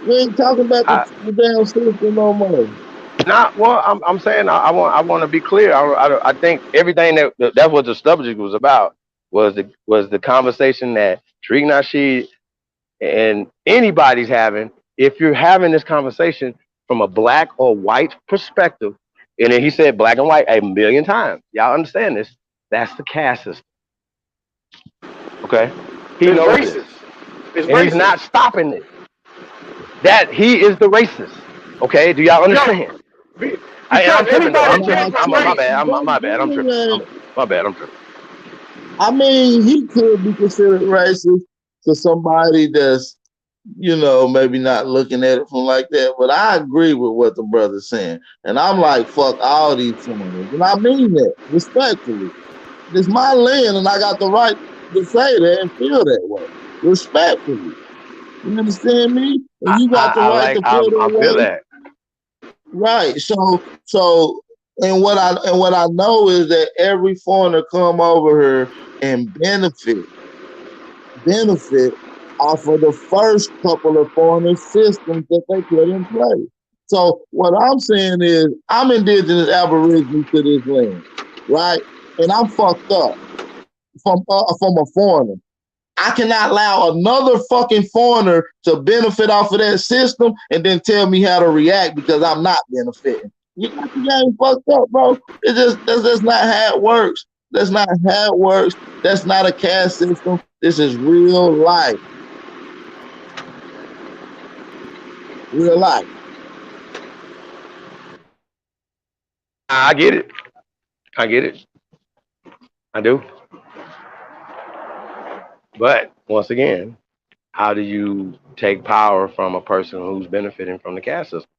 we ain't talking about I the damn system no more. not well. I'm saying I want to be clear. I think everything that's what the subject was about was the conversation that Tariq Nasheed and anybody's having. If you're having this conversation from a black or white perspective, and then he said black and white a million times. Y'all understand this? That's the caste system. Okay, he It's knows this, racist. It's and he's racist. not stopping it. That he is the racist. Okay, do y'all Yo, understand? And because I'm tripping though. anybody I'm that came Nah, tripping. from My Chief, race, bad. I'm tripping. that. My bad. I'm tripping. I mean, he could be considered racist to somebody that's, maybe not looking at it from like that. But I agree with what the brother's saying. And I'm like, fuck all these foreigners. And I mean that respectfully. It's my land and I got the right to say that and feel that way. Respectfully. You understand me? And you got the right to feel I that feel way. that. Right. So and what I know is that every foreigner come over here and benefit off of the first couple of foreigner systems that they put in place. So what I'm saying is I'm indigenous aborigine to this land, right? And I'm fucked up from a foreigner. I cannot allow another fucking foreigner to benefit off of that system and then tell me how to react because I'm not benefiting. You got the game fucked up, bro. That's just not how it works. That's not how it works. That's not a caste system. This is real life. Real life. I get it. I get it. I do. But once again, how do you take power from a person who's benefiting from the caste system?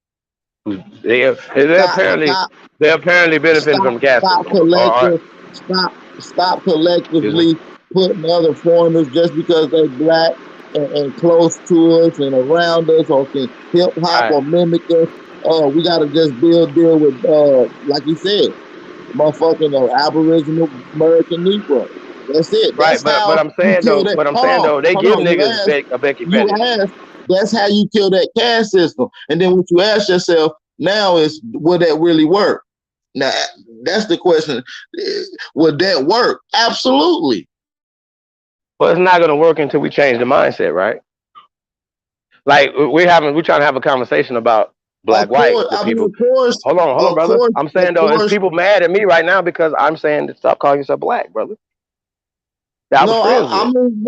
They're Stop, apparently stop, benefiting from the caste stop system. stop Excuse me. collectively putting other foreigners just because they black and close to us and around us or can hip hop All right. or mimic us. We gotta just deal with like you said, motherfucking Aboriginal American Negro. That's it. Right, That's but how I'm you saying kill though, that. they Hold give on. niggas a Becky You fetish. ask. That's how you kill that caste system. And then what you ask yourself now is, will that really work? Now that's the question. Would that work? Absolutely. But it's not gonna work until we change the mindset, right? Like we're trying to have a conversation about Of black white course. with I mean, people. of course, Hold on, of brother. course, I'm of saying though, it's course. people mad at me right now because I'm saying stop calling yourself black, brother. That I was No, friends I with. mean,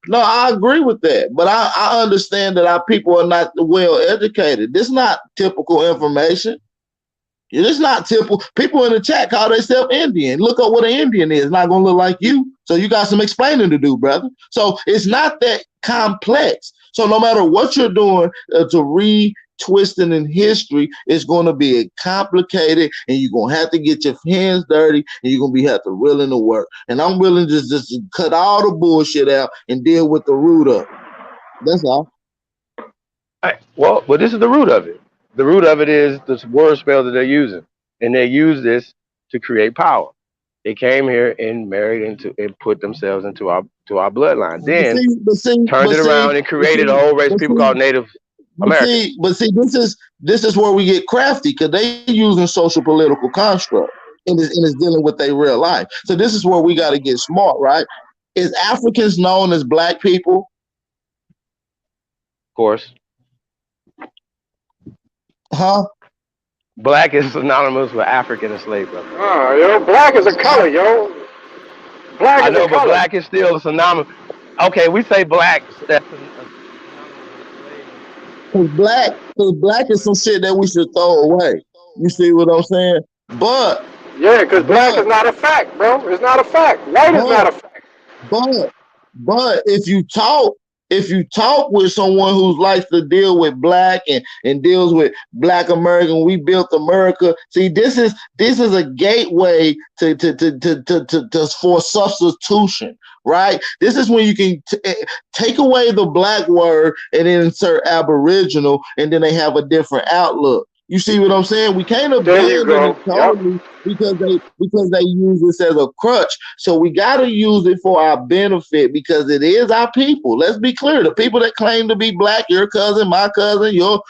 no, I agree with that. But I understand that our people are not well educated. This is not typical information. It's not typical. People in the chat call themselves Indian. Look up what an Indian is. It's not going to look like you. So you got some explaining to do, brother. So it's not that complex. So no matter what you're doing to retwisting in history, it's going to be complicated, and you're going to have to get your hands dirty, and you're going to have to willing to work. And I'm willing to just cut all the bullshit out and deal with the root of it. That's all. Well, this is the root of it. The root of it is this word spell that they're using, and they use this to create power. They came here and married into and put themselves into our bloodline. Then turned it around and created a whole race of people called Native Americans. But see, this is where we get crafty because they using social political construct and it's dealing with their real life. So this is where we got to get smart, right? Is Africans known as black people? Of course. Huh? Black is synonymous with African and slave, brother. Yo, black is a color, yo. Black I is know, a but color. black is still synonymous. Okay, we say black. That's Because black is some shit that we should throw away. You see what I'm saying? But yeah, because black is not a fact, bro. It's not a fact. White is not a fact. But if you talk with someone who likes to deal with black and deals with black American, we built America. See, this is a gateway to for substitution, right? This is when you can take away the black word and then insert Aboriginal, and then they have a different outlook. You see what I'm saying? We can't abandon it totally because they use this as a crutch. So we got to use it for our benefit because it is our people. Let's be clear: the people that claim to be black, your cousin, my cousin, your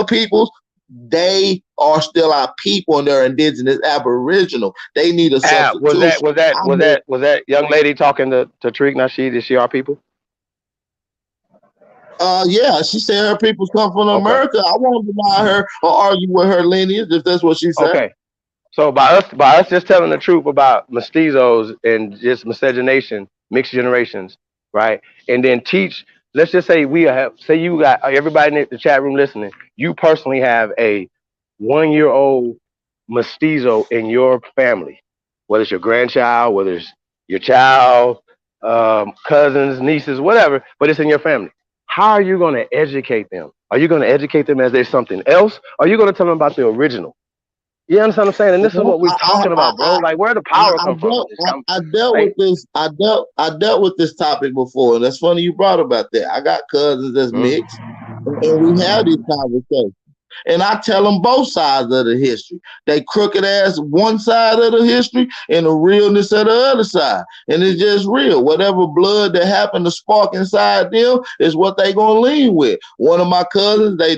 peoples, they are still our people and they're indigenous, Aboriginal. They need a substitution. Was that young lady talking to Tariq Nasheed? Is she our people? Yeah, she said her peoples come from America. I won't deny her or argue with her lineage if that's what she said. Okay. So by us just telling the truth about mestizos and just miscegenation, mixed generations, right? And then teach, let's just say you got everybody in the chat room listening, you personally have a 1-year-old mestizo in your family, whether it's your grandchild, whether it's your child, cousins, nieces, whatever, but it's in your family. How are you going to educate them? Are you going to educate them as there's something else? Or are you going to tell them about the original? You understand what I'm saying? And this is what we're talking about, bro. Like, where the power come from? I dealt with this. I dealt with this topic before, and that's funny you brought about that. I got cousins that's mixed, and we have these conversations. And I tell them both sides of the history. They crooked ass one side of the history and the realness of the other side. And it's just real. Whatever blood that happened to spark inside them is what they gonna lean with. One of my cousins, they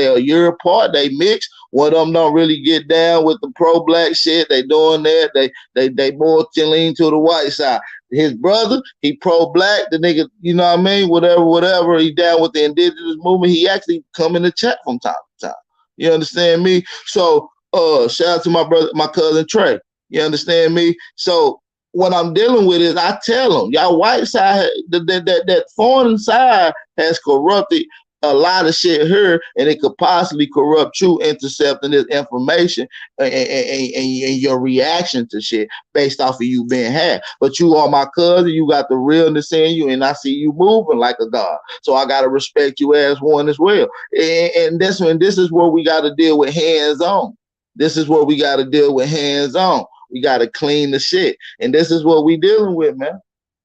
are a year apart, they mix. One of them don't really get down with the pro-black shit. They doing that. They more lean to the white side. his brother, he pro-black, the nigga, you know what I mean? Whatever, he down with the indigenous movement. He actually come in the chat from time to time. You understand me? So shout out to my brother, my cousin Trey. You understand me? So what I'm dealing with is I tell them, y'all white side, that foreign side has corrupted a lot of shit here, and it could possibly corrupt you intercepting this information and your reaction to shit based off of you being had. But you are my cousin, you got the realness in you, and I see you moving like a god. So I gotta respect you as one as well. And this is where we gotta deal with hands on. This is what we gotta deal with hands on. We gotta clean the shit. And this is what we dealing with, man.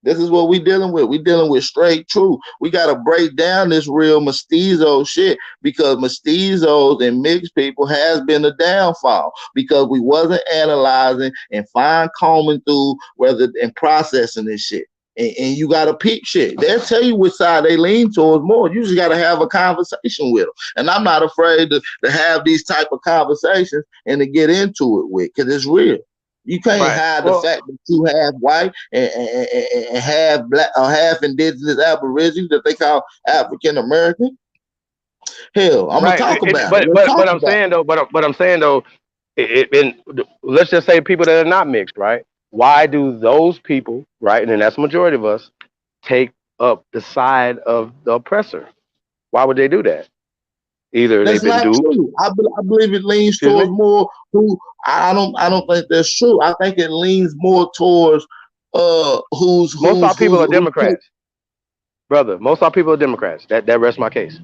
This is what we dealing with. We dealing with straight truth. We got to break down this real mestizo shit, because mestizos and mixed people has been a downfall because we wasn't analyzing and fine combing through whether and processing this shit. And you got to peep shit. They'll tell you which side they lean towards more. You just got to have a conversation with them. And I'm not afraid to have these type of conversations and to get into it with, because it's real. You can't hide the fact that you have white and half black or half indigenous aborigines that they call African American. Hell, I'm gonna talk about it. But I'm saying though, let's just say people that are not mixed, right? Why do those people, right, and that's the majority of us, take up the side of the oppressor? Why would they do that? Either That's they've been not duped. true. I believe it leans towards more who I don't think that's true. I think it leans more towards most of our people are Democrats, brother. Most of our people are Democrats. That rests my case.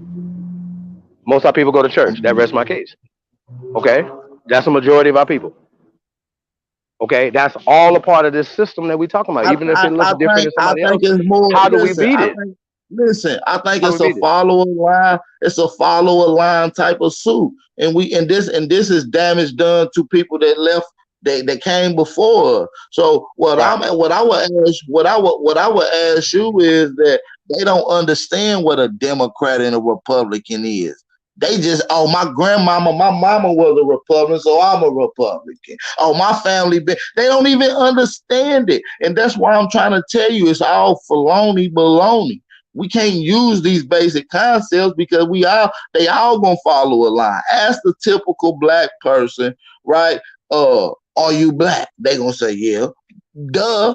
Most of our people go to church. That rests my case. Okay, that's the majority of our people. Okay, that's all a part of this system that we're talking about. Even if it looks different to I somebody think else, it's more. how do we beat it? I think How do it's we a beat it? follow a line. It's a follow a line type of suit, and this is damage done to people that left. That came before. So what I would ask you is that they don't understand what a Democrat and a Republican is. They just, my mama was a Republican, so I'm a Republican. Oh, my family been. They don't even understand it, and that's why I'm trying to tell you it's all baloney. We can't use these basic concepts because they all gonna follow a line. Ask the typical black person, right? Are you black? They gonna say, yeah. Duh.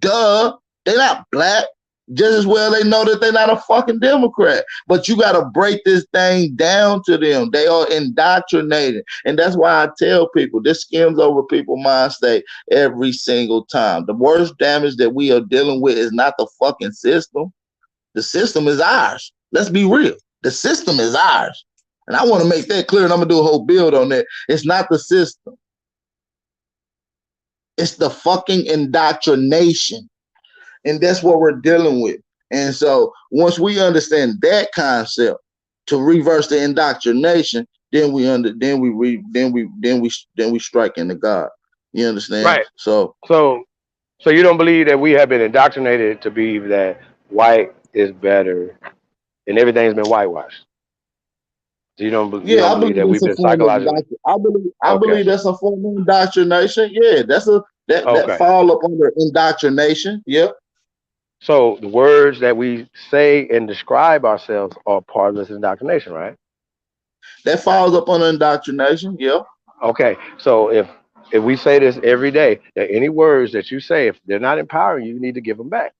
They're not black. Just as well they know that they're not a fucking Democrat. But you gotta break this thing down to them. They are indoctrinated. And that's why I tell people this skims over people's mind state every single time. The worst damage that we are dealing with is not the fucking system. The system is ours. Let's be real. The system is ours. And I want to make that clear, and I'm going to do a whole build on that. It's not the system. It's the fucking indoctrination. And that's what we're dealing with. And so once we understand that concept to reverse the indoctrination, then we strike into God. You understand? Right. So you don't believe that we have been indoctrinated to believe that white is better and everything's been whitewashed? You don't believe that we've been psychologically? I believe that's a form of indoctrination. Yeah, that fall up under indoctrination. Yep. So the words that we say and describe ourselves are part of this indoctrination, right? That falls up under indoctrination. Yep. Okay. So if we say this every day, that any words that you say, if they're not empowering you, you need to give them back.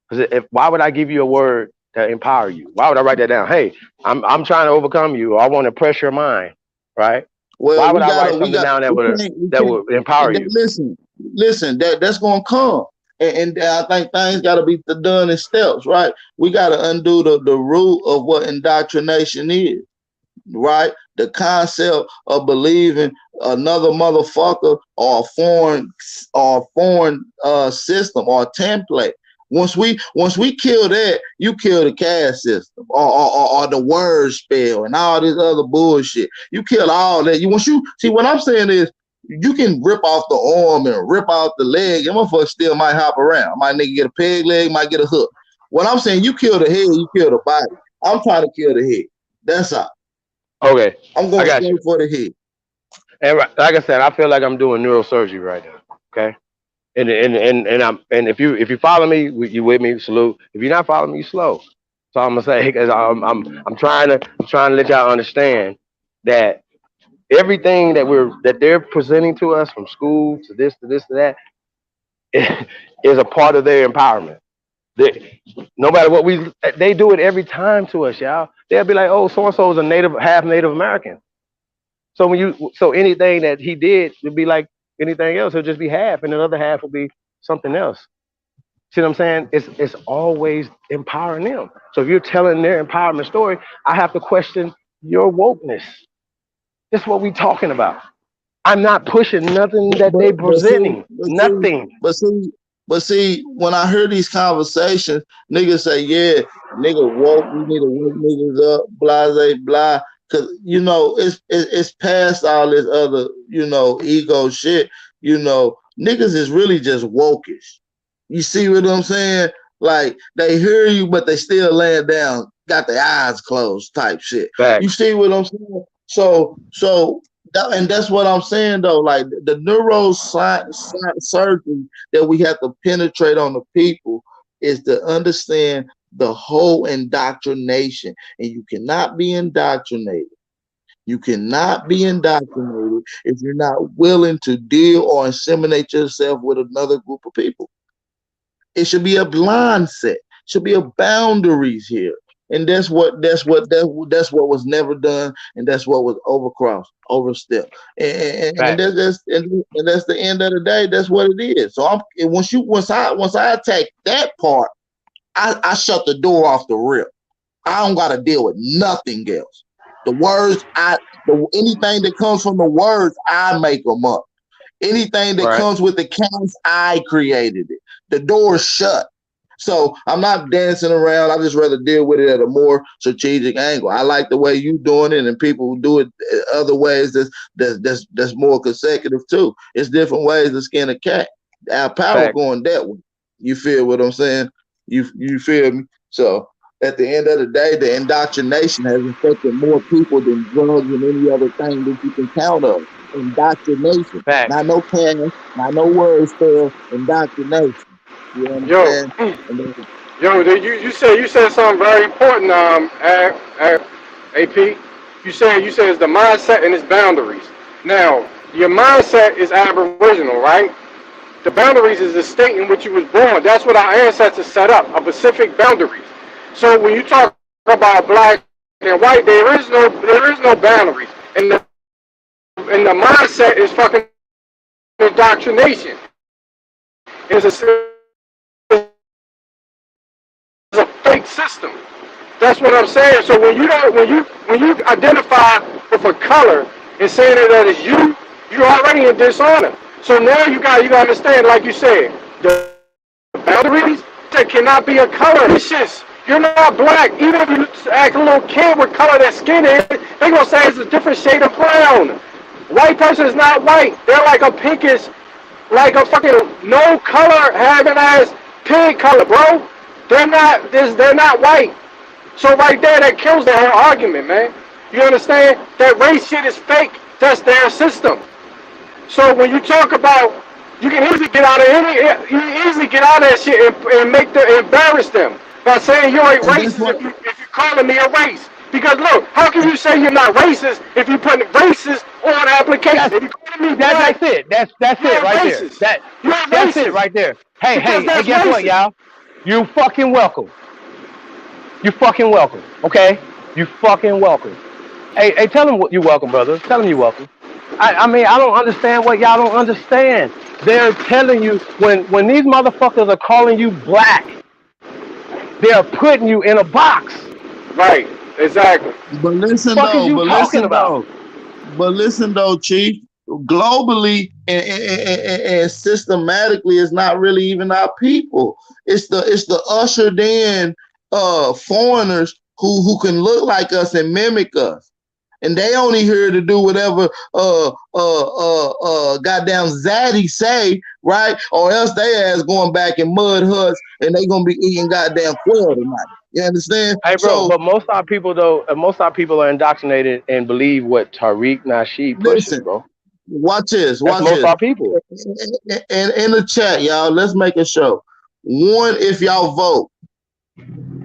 Because why would I give you a word to empower you? Why would I write that down? Hey, I'm trying to overcome you, or I want to press your mind, right? Well, why would I write something down that would empower you? Listen, that's gonna come. And I think things got to be done in steps, right? We got to undo the root of what indoctrination is, right? The concept of believing another motherfucker or a foreign system or template. Once we kill that, you kill the caste system or the word spell and all this other bullshit. You kill all that. See what I'm saying is you can rip off the arm and rip off the leg, and motherfucker still might hop around. Might nigga get a peg leg, might get a hook. What I'm saying, you kill the head, you kill the body. I'm trying to kill the head. That's all. Okay. I'm going straight for the head. And like I said, I feel like I'm doing neurosurgery right now. Okay. And if you follow me, you with me, salute. If you're not following me, you slow. So I'm gonna say because I'm trying to let y'all understand that everything that they're presenting to us from school to this to that is a part of their empowerment. They, no matter what they do it every time to us, y'all. They'll be like, oh, so and so is a half Native American. So so anything that he did would be like anything else. It'll just be half, and another half will be something else. See what I'm saying? It's always empowering them. So if you're telling their empowerment story, I have to question your wokeness. That's what we talking about. I'm not pushing nothing that But they but see, presenting. but see, Nothing. but see, but see, when I hear these conversations, niggas say, yeah, nigga woke, we need to wake niggas up, blah, blah, blah. Cause it's past all this other, ego shit. Niggas is really just wokish. You see what I'm saying? Like they hear you, but they still laying down, got their eyes closed, type shit. You Facts. see what I'm saying? And that's what I'm saying though. Like the neuroscience surgery that we have to penetrate on the people is to understand the whole indoctrination, and you cannot be indoctrinated. You cannot be indoctrinated if you're not willing to deal or inseminate yourself with another group of people. It should be a blind set. Should be a boundaries here, and that's what was never done, and that's what was overcrossed, overstepped, and Facts. that's the end of the day. That's what it is. So once I attack that part, I shut the door off the rip. I don't got to deal with nothing else. The words anything that comes from the words, I make them up. Anything that Right. comes with the counts, I created it. The door's shut. So I'm not dancing around. I just rather deal with it at a more strategic angle. I like the way you doing it, and people who do it other ways that's more consecutive too. It's different ways to skin a cat. Our power Facts. going that way. You feel what I'm saying? You feel me? So at the end of the day, the indoctrination has affected more people than drugs and any other thing that you can count on. Indoctrination, Facts. not no cash, not no word spell. Indoctrination. You Yo, understand? And then, yo, you said something very important. AP. You said it's the mindset and its boundaries. Now, your mindset is aboriginal, right? The boundaries is the state in which you was born. That's what our ancestors set up, a specific boundaries. So when you talk about black and white, there is no boundaries. And the mindset is fucking indoctrination. It's a fake system. That's what I'm saying. So when you identify with a color and saying that it's you, you're already in dishonor. So now you got to understand, like you said, the boundaries that cannot be a color. It's just you're not black. Even if you ask a little kid what color their skin is, they gonna say it's a different shade of brown. White person is not white. They're like a pinkish, like a fucking no color having ass pig color, bro. They're not white. So right there, that kills the whole argument, man. You understand? That race shit is fake. That's their system. So when you talk about, you can easily get out of that shit and make them embarrass them by saying you ain't and that's racist what if you calling me a race. Because look, how can you say you're not racist if you putting racist on the application? That's If you calling me that's black, it. That's you're it right there. racist. You're That's it racist right there. Hey, because hey, hey, that's guess what, racist. y'all? You fucking welcome. You fucking welcome. Okay? You fucking welcome. Hey, tell them what you welcome, brother. Tell them you welcome. I mean, I don't understand what y'all don't understand. They're telling you when these motherfuckers are calling you black, they're putting you in a box. Right. Exactly. but listen Fuck is though, you but talking listen about? though, but listen though, Chief. Globally and systematically, it's not really even our people. It's the ushered in foreigners who can look like us and mimic us. And they only here to do whatever goddamn Zaddy say, right? Or else they ass going back in mud huts and they gonna be eating goddamn quail tonight. You understand? Hey, bro, So but most of our people though, most of our people are indoctrinated and believe what Tariq Nasheed pushes, listen, bro. Watch this. That's Watch most of this. our people. In the chat, y'all. Let's make a show. One, if y'all vote.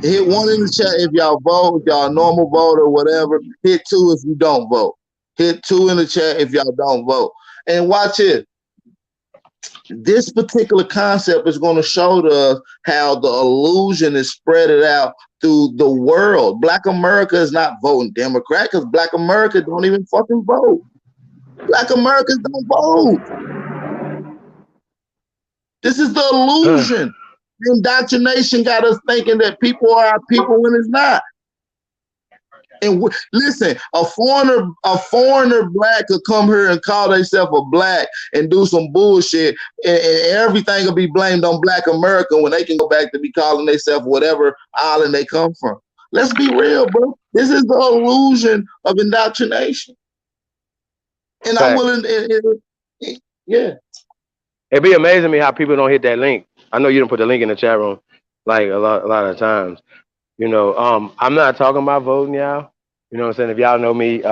Hit one in the chat if y'all vote. If y'all a normal vote or whatever. Hit two if you don't vote. Hit two in the chat if y'all don't vote. And watch it. This particular concept is going to show us how the illusion is spread it out through the world. Black America is not voting Democrat because Black America don't even fucking vote. Black Americans don't vote. This is the illusion. The indoctrination got us thinking that people are our people when it's not. And listen, a foreigner black could come here and call themselves a black and do some bullshit, and everything will be blamed on Black America when they can go back to be calling themselves whatever island they come from. Let's be real, bro. This is the illusion of indoctrination. And I'm willing, yeah. It'd be amazing to me how people don't hit that link. I know you didn't put the link in the chat room, like a lot of times. You know, I'm not talking about voting, y'all. You know what I'm saying? If y'all know me,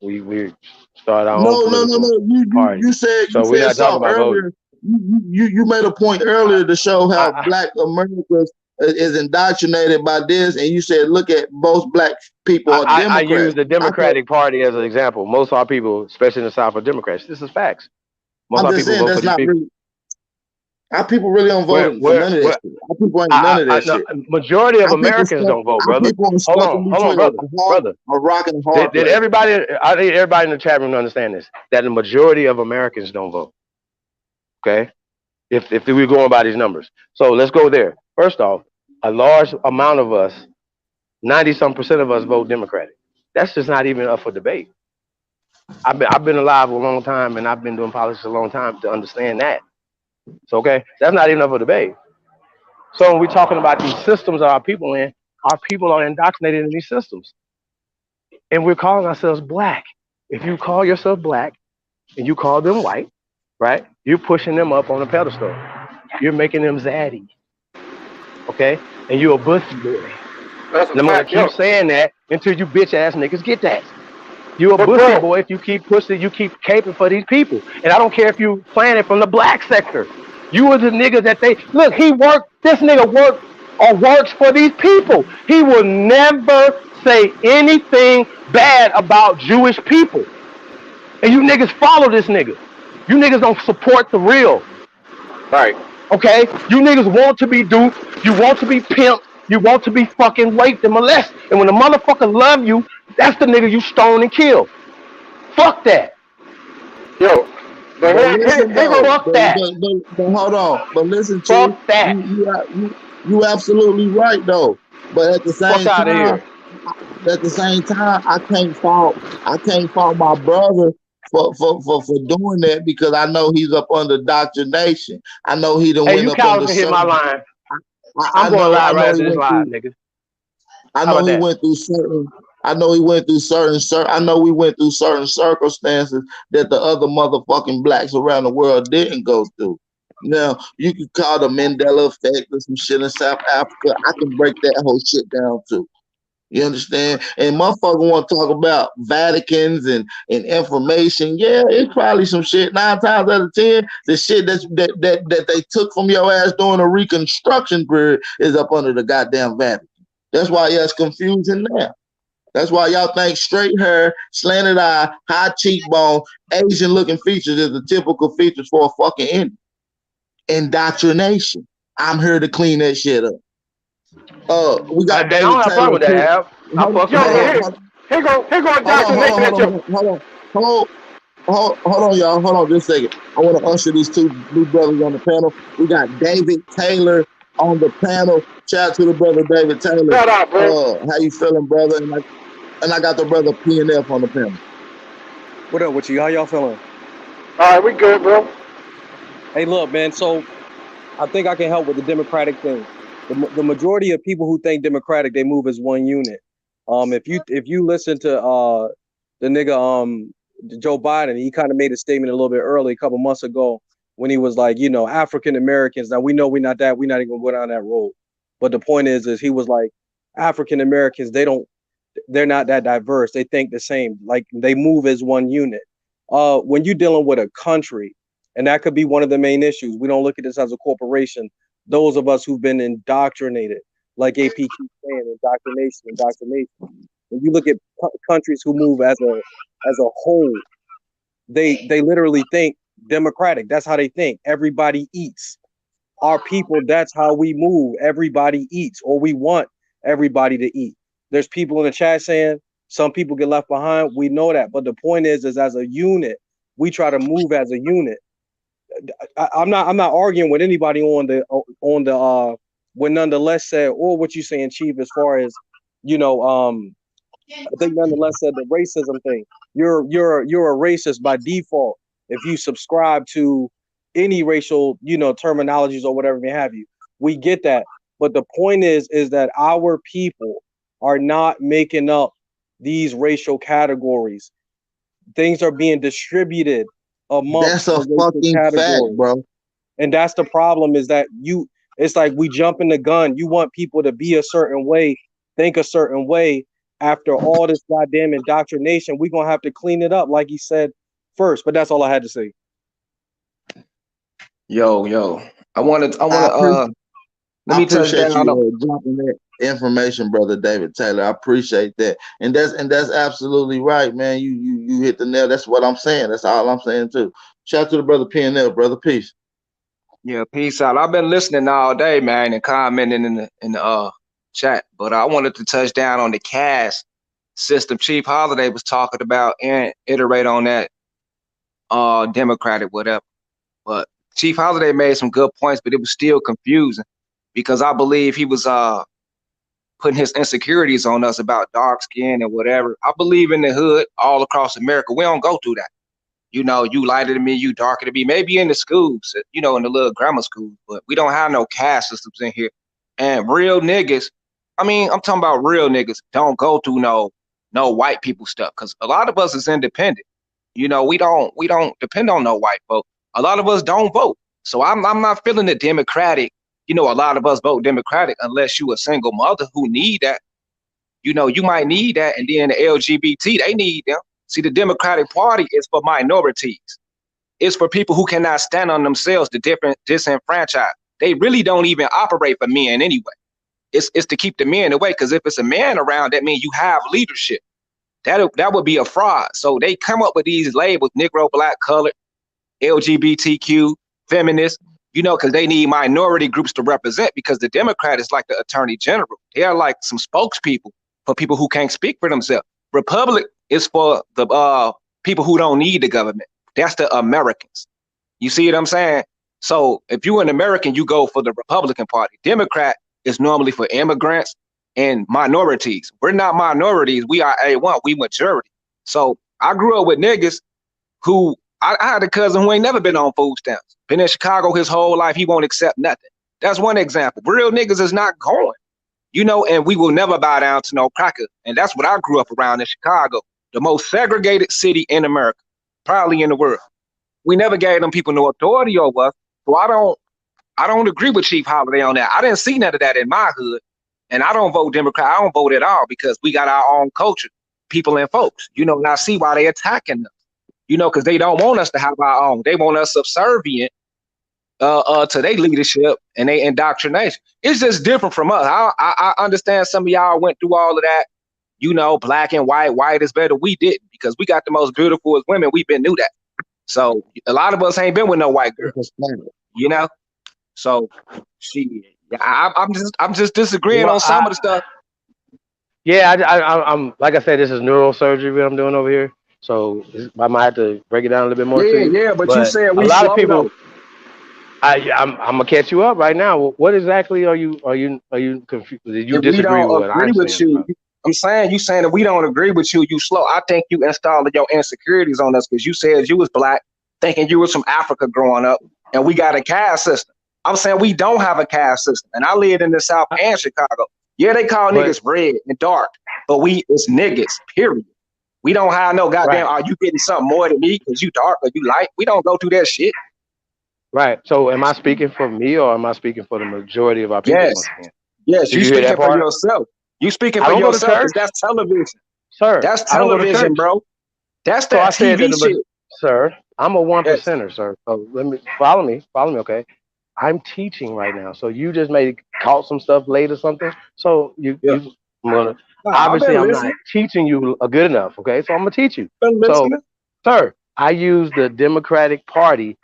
we started our own political party. You said we're not talking something about earlier. voting. You made a point earlier to show how Black America is indoctrinated by this, and you said, look at most Black people are Democrats. I use the Democratic Party as an example. Most of our people, especially in the South, are Democrats. This is facts. Most of our people vote for these people. Really, our people really don't vote for none of that shit. Our people ain't none of that shit. Majority of Americans don't vote, brother. Hold on, brother. A rock and a hard did everybody? I think everybody in the chat room understand this. That the majority of Americans don't vote. Okay, if we're going by these numbers, so let's go there. First off, a large amount of us, 90-some% of us, vote Democratic. That's just not even up for debate. I've been alive a long time, and I've been doing politics a long time to understand that. So okay, that's not even up for debate. So when we're talking about these systems our people are indoctrinated in these systems. And we're calling ourselves black. If you call yourself black and you call them white, right? You're pushing them up on a pedestal. You're making them zaddy. Okay? And you're a pussy boy. And I'm gonna keep saying that until you bitch ass niggas get that. You're a pussy boy if you keep pushing, you keep caping for these people. And I don't care if you plan it from the black sector. You are the nigga that they look, this nigga works for these people. He will never say anything bad about Jewish people. And you niggas follow this nigga. You niggas don't support the real. Right. Okay? You niggas want to be duped, you want to be pimped, you want to be fucking raped and molested. And when the motherfucker love you, that's the nigga you stone and kill. Fuck that. Yo. But hold on. But listen, Chief, you absolutely right though. But at the same time, I can't fault my brother for doing that because I know he's up under indoctrination. I know he done went up under hit my line. I'm going live right after this live, nigga. I know he went through certain. I know we went through certain circumstances that the other motherfucking blacks around the world didn't go through. Now, you can call the Mandela effect or some shit in South Africa. I can break that whole shit down too. You understand? And motherfucker want to talk about Vaticans and information. Yeah, it's probably some shit. 9 times out of 10, the shit that they took from your ass during the Reconstruction period is up under the goddamn Vatican. That's why it's confusing now. That's why y'all think straight hair, slanted eye, high cheekbone, Asian looking features is the typical features for a fucking Indian. Indoctrination. I'm here to clean that shit up. We got David Taylor. I fuck with that, Al. I fuck with that. Here go indoctrination. Hold on, y'all. Hold on just a second. I want to usher these two new brothers on the panel. We got David Taylor on the panel. Shout out to the brother David Taylor. Shout out, bro. How you feeling, brother? And I got the brother P&F on the panel. What up with you? How y'all feeling? All right, we good, bro. Hey, look, man. So I think I can help with the Democratic thing. The majority of people who think Democratic, they move as one unit. If you listen to the nigga Joe Biden, he kind of made a statement a little bit early, a couple months ago, when he was like, African Americans. Now we know we're not even gonna go down that road. But the point is he was like, African Americans, they're not that diverse. They think the same. Like they move as one unit. when you're dealing with a country, and that could be one of the main issues. We don't look at this as a corporation. Those of us who've been indoctrinated, like AP keeps saying, indoctrination. When you look at countries who move as a whole, they literally think democratic. That's how they think. Everybody eats. Our people, that's how we move. Everybody eats, or we want everybody to eat. There's people in the chat saying some people get left behind. We know that, but the point is as a unit, we try to move as a unit. I'm not arguing with anybody on the what Nonetheless said, or what you saying, Chief, as far as I think Nonetheless said the racism thing. You're a racist by default if you subscribe to any racial terminologies or whatever may have you. We get that, but the point is that our people are not making up these racial categories. Things are being distributed amongst That's a the racial fucking fact, categories. bro. And that's the problem, is that it's like we jump in the gun. You want people to be a certain way, think a certain way. After all this goddamn indoctrination, we're gonna have to clean it up, like he said first. But that's all I had to say. Yo, I wanna I let me touch appreciate down on. you dropping that information, brother David Taylor. I appreciate that, and that's absolutely right, man. You hit the nail. That's what I'm saying. That's all I'm saying too. Shout out to the brother PNL, brother. Peace. Yeah, peace out. I've been listening all day, man, and commenting in the chat, but I wanted to touch down on the caste system Chief Holiday was talking about and iterate on that democratic whatever. But Chief Holiday made some good points, but it was still confusing because I believe he was putting his insecurities on us about dark skin and whatever. I believe in the hood all across America, we don't go through that. You lighter than me, you darker than me. Maybe in the schools, in the little grammar schools, but we don't have no caste systems in here. And real niggas, I'm talking about real niggas, don't go through no white people stuff, because a lot of us is independent. We don't depend on no white folk. A lot of us don't vote. So I'm not feeling the Democratic. A lot of us vote Democratic unless you a single mother who need that. You might need that, and then the LGBT, they need them. See, the Democratic Party is for minorities. It's for people who cannot stand on themselves, the disenfranchised. They really don't even operate for men anyway. It's to keep the men away, because if it's a man around, that means you have leadership. That would be a fraud. So they come up with these labels: Negro, Black, Colored, LGBTQ, feminist, because they need minority groups to represent, because the Democrat is like the attorney general. They are like some spokespeople for people who can't speak for themselves. Republic is for the people who don't need the government. That's the Americans. You see what I'm saying? So if you're an American, you go for the Republican Party. Democrat is normally for immigrants and minorities. We're not minorities. We are A1. We majority. So I grew up with niggas who, I had a cousin who ain't never been on food stamps. Been in Chicago his whole life. He won't accept nothing. That's one example. Real niggas is not going. And we will never bow down to no cracker. And that's what I grew up around in Chicago, the most segregated city in America, probably in the world. We never gave them people no authority over us. So I don't agree with Chief Holiday on that. I didn't see none of that in my hood. And I don't vote Democrat. I don't vote at all, because we got our own culture, people and folks, and I see why they attacking us, because they don't want us to have our own. They want us subservient to their leadership and their indoctrination. It's just different from us. I understand some of y'all went through all of that, black and white is better. We didn't, because we got the most beautiful women. We've been knew that. So a lot of us ain't been with no white girls, So I'm just disagreeing on some of the stuff. Yeah, I'm like I said, this is neurosurgery what I'm doing over here, so I might have to break it down a little bit more to you. Yeah, but you said a we lot slow of people. though. I'm gonna catch you up right now. What exactly are you confused? Did you If we disagree don't with what agree I'm with saying? you, I'm saying if we don't agree with you, you slow. I think you installed your insecurities on us, because you said you was black, thinking you was from Africa growing up, and we got a caste system. I'm saying we don't have a caste system, and I lived in the South and Chicago. Yeah, they call niggas red and dark, but it's niggas, period. We don't have no goddamn, are you getting something more than me because you dark or you light? We don't go through that shit. Right. So am I speaking for me, or am I speaking for the majority of our people? Yes, Did you you hear that speaking for part? yourself. You speaking I for don't go to yourself, because church. that's television. Sir, That's I don't go to television, church. bro. That's So I that said TV that shit. sir. I'm a one Yes. percenter, sir. So let me follow me. Follow me, okay? I'm teaching right now. So you just may caught some stuff late or something. So Yeah. I'm gonna Nah, I've obviously been I'm not listening. teaching you a good enough, okay? So I'm gonna teach you. Been So, listening. sir, I use the Democratic Party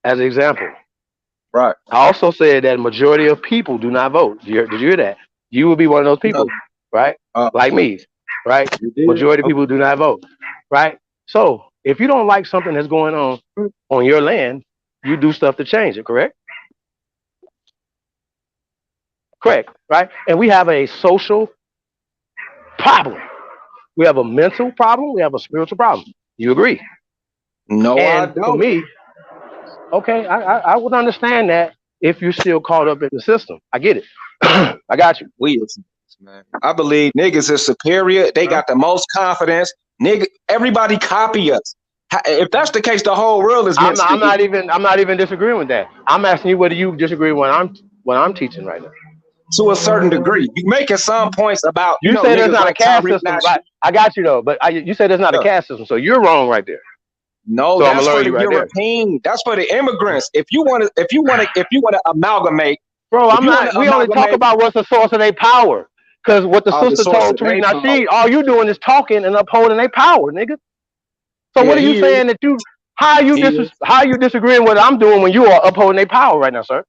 as an example. Right. I also said that majority of people do not vote. Did you hear that? You will be one of those No. people, right? Like me, right? You did? Majority of Okay. people do not vote, right? So if you don't like something that's going on your land, you do stuff to change it, correct? Correct, right? And we have a social problem. We have a mental problem. We have a spiritual problem. You agree? No, I And for don't. me, okay, I would understand that if you're still caught up in the system. I get it. I got you. We is, man. I believe niggas is superior. They Huh? got the most confidence. Nigga, everybody copy us. If that's the case, the whole world is I'm not, I'm misfigured not even I'm not even disagreeing with that. I'm asking you whether you disagree with what I'm teaching right now. to a certain degree. You making some points about, You say there's niggas not a like caste Tyreek system, Nash. right? I got you though, but you say there's not a Yeah. caste system, so you're wrong right there. No, So I'm that's gonna for learn the you right there, European. That's for the immigrants. If you want to amalgamate, bro. if I'm you want not. to We only talk amalgamate about what's the source of their power, because what the the sister source told of Tariq their Nasheed, power. all you doing is talking and upholding their power, nigga. So Yeah, what are you he is. saying that you? He is. How are you disagreeing with what I'm doing when you are upholding their power right now, sir?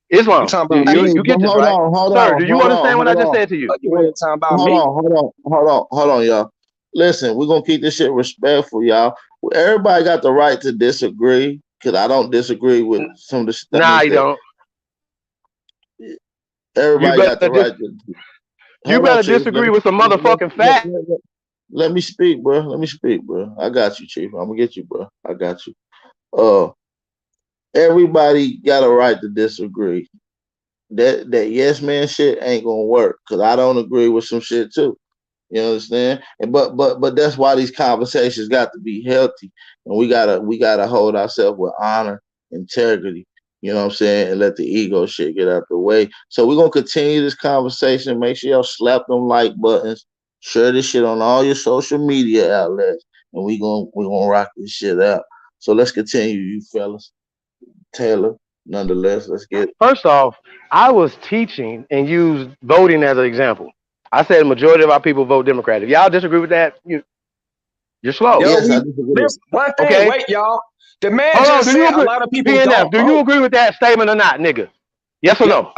You Islam. talking You about you, me? you But get this hold right, on, hold sir? Do on, you hold on, understand what I hold just on, said to you? Oh, you ain't talking about hold me. on, hold on, hold on, hold on, y'all. Listen, we're gonna keep this shit respectful, y'all. Everybody got the right to disagree, because I don't disagree with some of the Nah, things you that don't. You everybody got the better right to. you Hold on, better Chief. disagree with some motherfucking Let, facts. let me speak, bro. Let me speak, bro. I got you, Chief. I'm gonna get you, bro. I got you. Uh, everybody got a right to disagree. That yes man shit ain't gonna work, because I don't agree with some shit too. You understand? And but that's why these conversations got to be healthy, and we gotta hold ourselves with honor, integrity. You know what I'm saying? And let the ego shit get out the way. So we're gonna continue this conversation. Make sure y'all slap them like buttons. Share this shit on all your social media outlets, and we gonna rock this shit out. So let's continue, you fellas. Taylor, nonetheless, let's get it. First off, I was teaching and used voting as an example. I said the majority of our people vote Democrat. If y'all disagree with that, you're slow. Yo, Yes, I we disagree. this one thing. Okay? Wait, y'all. The man Hold on. just Do you said a agree? lot of people PNF, don't do you vote. agree with that statement or not, nigga? Yes or Yeah, no?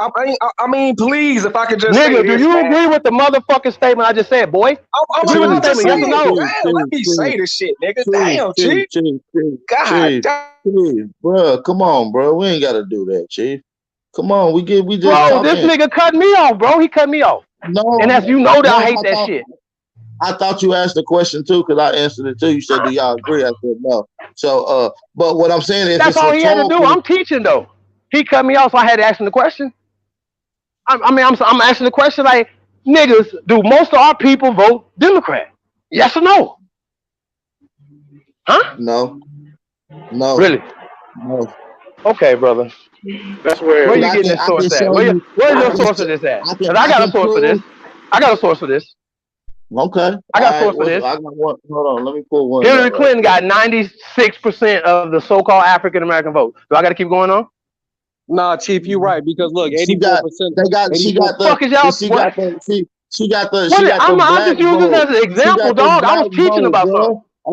I mean, please, if I could just say Nigga, do this, you man. agree with the motherfucking statement I just said, boy? I'm Agree with the about to Chief, say statement, yes or chief, it. no? chief, Damn, let chief, me chief, say this shit, nigga. chief, Damn, chief, chief. chief, chief, God chief, damn. chief, bro. Come on, bro. We ain't gotta do that, chief. Come on, we just Bro, this talking. nigga cut me off, bro. He cut me off. And No, as you know that I no, hate that shit. I thought you asked the question too, because I answered it too. You said, "Do y'all agree?" I said no. So, but what I'm saying, if That's it's all he had to do. rhetorical, I'm teaching though. He cut me off, so I had to ask him the question. I'm asking the question like, niggas, do most of our people vote Democrat? Yes or no? Huh? no, no, Really? no. Okay, brother. That's Where where you getting this I can source at? show you. Where's I your can, source of this at? Cause I I got a can source for this. prove. I got a source for this. Okay, I got a all right. source for What's this. I got one? Hold on, let me pull one up Hillary right Clinton quick. got 96% of the so-called African American vote. Do I got to keep going on? Nah, Chief, you right because look, She 84%, got she 84. got the Fuck is y'all? she What? got the she What? got the I'm black just using this vote. as an She example, got the dog. I was black teaching vote, about something. bro. A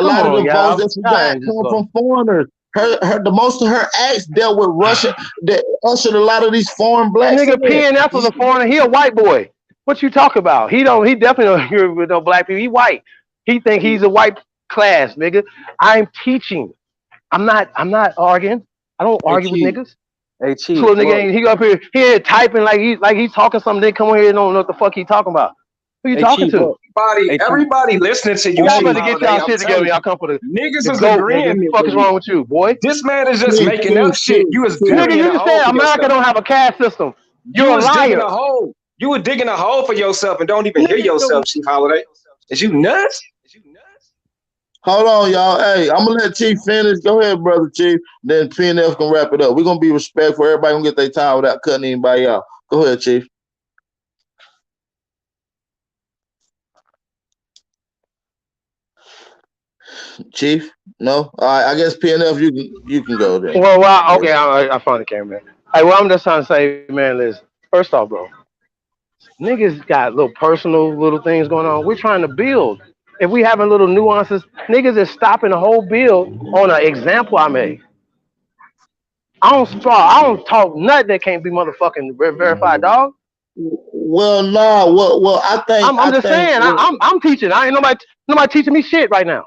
Come lot of on, the votes y'all. that she Y'all got ain't just come slow. from foreigners. The most of her acts dealt with Russia that ushered a lot of these foreign blacks Nigga, in there. PNF was a foreigner. He a white boy. What you talk about? He don't. He definitely don't agree with no black people. He white. He think he's a white class, nigga. I'm teaching. I'm not arguing. I don't Hey, argue with Chief. niggas. Hey, This Chief, little nigga look. ain't. He up here. He ain't typing like he's talking something. Then come over here and don't know what the fuck he talking about. Who you Hey, talking Chief, to? look. Everybody, Hey, Chief. everybody listening to you, Hey, Y'all Chief better Chief. get Holiday. y'all I'm shit together. telling When you, y'all come for the niggas is goat, nigga. agreeing Fuck with is you. wrong with you, boy? This man is just Chief, making chief, up shit. chief, You is chief. Nigga, digging you a just hole said for America yourself. don't have a caste system. You You're a was digging liar. a hole. You were digging a hole for yourself and don't even hear Nigga, yourself, Chief Holiday. Is you nuts? Hold on, y'all. Hey, I'm gonna let Chief finish. Go ahead, brother Chief. Then PNF can wrap it up. We're gonna be respectful. Everybody gonna get their time without cutting anybody out. Go ahead, Chief. Chief? No. All right. I guess PNF. You can go then. Well, okay, I finally came, man. Hey, what I'm just trying to say, man, is first off, bro, niggas got little personal little things going on. We're trying to build. If we having little nuances, niggas is stopping the whole build on an example I made. I don't talk nothing that can't be motherfucking verified, dog. Well, no. Well, I think. I'm just saying. I'm teaching. I ain't nobody teaching me shit right now.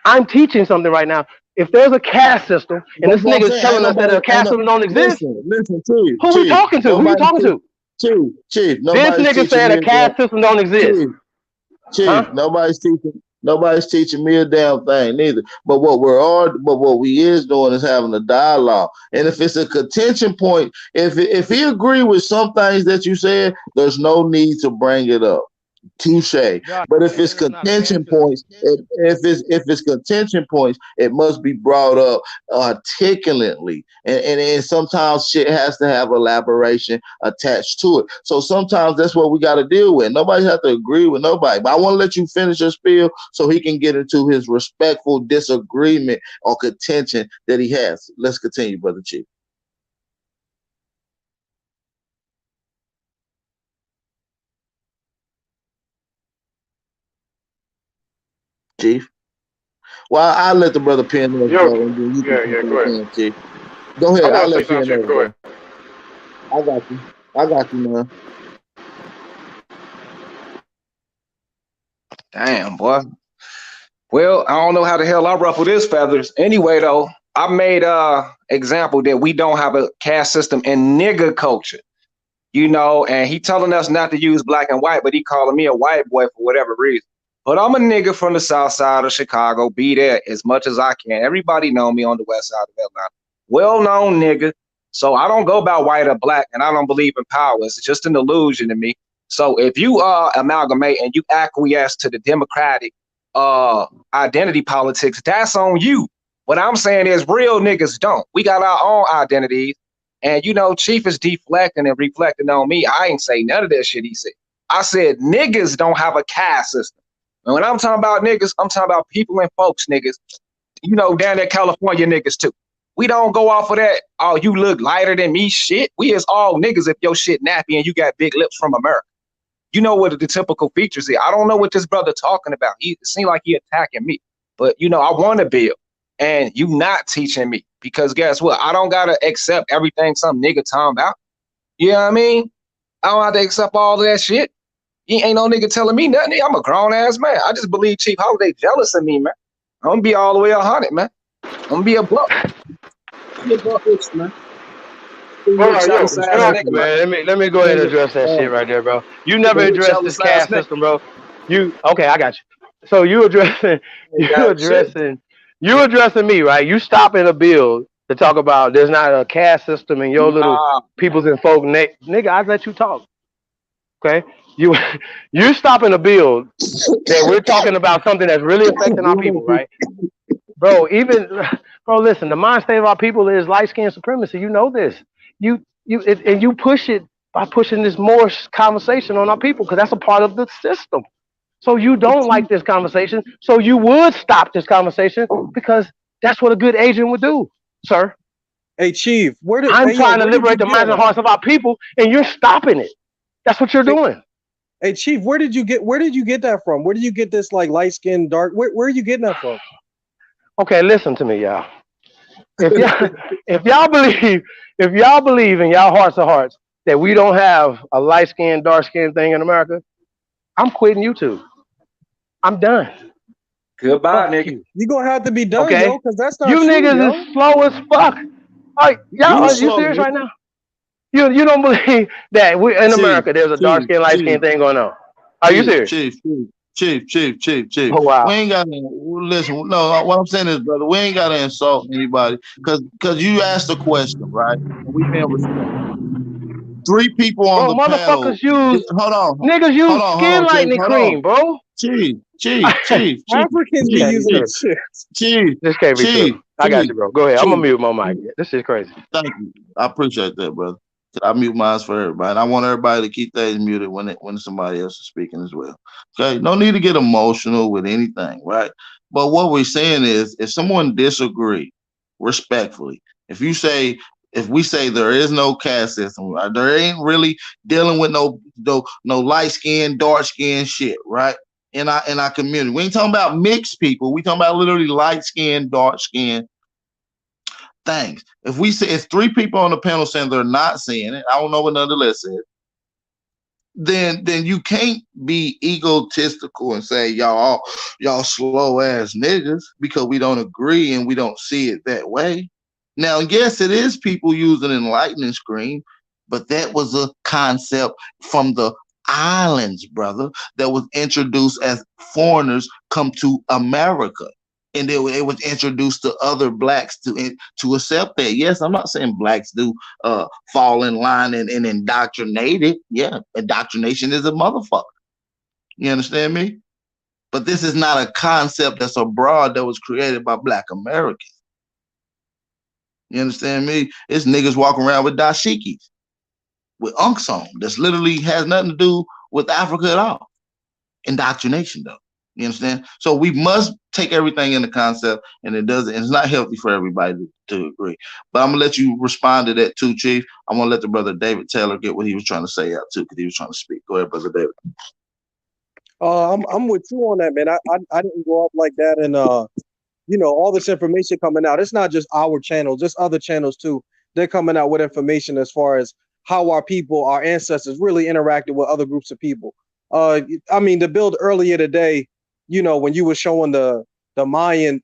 I'm teaching something right now. If there's a caste system and That's this what I'm nigga's saying. Ain't telling us that nobody. a caste system don't exist, Listen, Chief. who we Chief. talking to? Who you Nobody. talking to? Chief. This Nobody's nigga teaching said me a a damn. caste system don't exist. Chief. Chief. Huh? Nobody's teaching me a damn thing neither. But what we is doing is having a dialogue. And if it's a contention point, if he agree with some things that you said, there's no need to bring it up. Touche. God, But if saying it's it's not a caste contention system. points, if it's contention points, it must be brought up articulately. And sometimes shit has to have elaboration attached to it. So sometimes that's what we got to deal with. Nobody has to agree with nobody. But I want to let you finish your spiel so he can get into his respectful disagreement or contention that he has. Let's continue, Brother Chief. Chief. Well, I'll let the brother PNF Yo, go and then you can yeah, come go back ahead. in, Chief. Go I ahead. I'll want to say let something, Chief. PNF Go go. ahead. I got you. I got you, man. Damn, boy. Well, I don't know how the hell I ruffle his feathers. Anyway, though, I made example that we don't have a caste system in nigger culture, and he telling us not to use black and white, but he calling me a white boy for whatever reason. But I'm a nigga from the south side of Chicago, be there as much as I can. Everybody know me on the west side of Atlanta. Well-known nigga. So I don't go about white or black, and I don't believe in power. It's just an illusion to me. So if you amalgamate and you acquiesce to the Democratic uh identity politics, that's on you. What I'm saying is real niggas don't. We got our own identities. And Chief is deflecting and reflecting on me. I ain't say none of that shit he said. I said niggas don't have a caste system. And when I'm talking about niggas, I'm talking about people and folks, niggas. Down there California niggas too. We don't go off of that. Oh, you look lighter than me, shit. We is all niggas if your shit nappy and you got big lips from America. You know what the typical features is. I don't know what this brother talking about. It seemed like he attacking me. But I want to build. And you not teaching me. Because guess what? I don't gotta accept everything some nigga talking about. You know what I mean? I don't have to accept all of that shit. You ain't no nigga telling me nothing. I'm a grown ass man. I just believe Chief Holiday jealous of me, man. I'm gonna be all the way 100, man. I'm gonna be a buck. Be a buck with you, man. Be All a right, yo, jealous ass yo, nigga, man. Man, let me go ahead and address that shit right there, bro. You never Be a addressed this jealous ass caste nigga. system, bro. Okay, I got you. So you addressing Ain't you got shit. addressing me, right? You stopping a bill to talk about there's not a caste system in your little Nah, peoples and folk nigga, I let you talk. Okay? You you stopping a bill that we're talking about something that's really affecting our people, right? Bro, listen, the mind state of our people is light skin supremacy. You know this. And you push it by pushing this more conversation on our people because that's a part of the system. So you don't like this conversation. So you would stop this conversation because that's what a good agent would do, sir. Hey, Chief, I'm trying to where did liberate you the get minds and hearts of our people, and you're stopping it. That's what you're hey, doing. hey, Chief, where did you get that from? Where did you get this like light skin, dark? Where are you getting that from? Okay, listen to me, y'all. If y'all if y'all believe if y'all believe in y'all hearts of hearts that we don't have a light skinned, dark skinned thing in America, I'm quitting YouTube. I'm done. goodbye, Fuck nigga. you. You gonna have to be done, Okay? yo, because that's not You true, niggas yo. is slow as fuck. Like, y'all, You are you slow, serious right nigga. now? You don't believe that we in Chief, America there's a dark chief, skin, light chief, skin thing going on? Are you chief, serious? chief, chief. Oh We wow. ain't got to listen. No, what I'm saying is, brother, we ain't got to insult anybody because you asked a question, right? And we being respectful. Three people on Bro, the panel. motherfuckers use Hold on, niggas use hold skin on, Chief, lightening hold on. cream, bro. Africans This be can't be using true. that shit. Chief, This can't be true. chief, I got chief, you, bro. Go ahead. I'm gonna chief. mute my mic. This is crazy. Thank you. I appreciate that, brother. I mute mine for everybody. And I want everybody to keep things muted when somebody else is speaking as well. Okay, no need to get emotional with anything, right? But what we're saying is, if someone disagree respectfully, if you say, if we say there is no caste system, right, there ain't really dealing with no light skin, dark skin shit, right? In our community, we ain't talking about mixed people. We talking about literally light skin, dark skin things. If we say, if three people on the panel saying they're not seeing it, I don't know what nonetheless said, then you can't be egotistical and say y'all slow ass niggas because we don't agree and we don't see it that way. Now, yes, it is people using enlightening screen, but that was a concept from the islands, brother, that was introduced as foreigners come to America. And it was introduced to other blacks to accept that. Yes, I'm not saying blacks do fall in line and indoctrinated. Yeah, indoctrination is a motherfucker. You understand me? But this is not a concept that's abroad that was created by black Americans. You understand me? It's niggas walking around with dashikis, with unks on. That's literally has nothing to do with Africa at all. Indoctrination, though. You understand? So we must take everything in the concept, and it's not healthy for everybody to agree. But I'm gonna let you respond to that too, Chief. I'm gonna let the brother David Taylor get what he was trying to say out too, because he was trying to speak. Go ahead, brother David. I'm with you on that, man. I didn't grow up like that, and all this information coming out. It's not just our channel, just other channels too. They're coming out with information as far as how our people, our ancestors, really interacted with other groups of people. I mean, the build earlier today, when you were showing the Mayan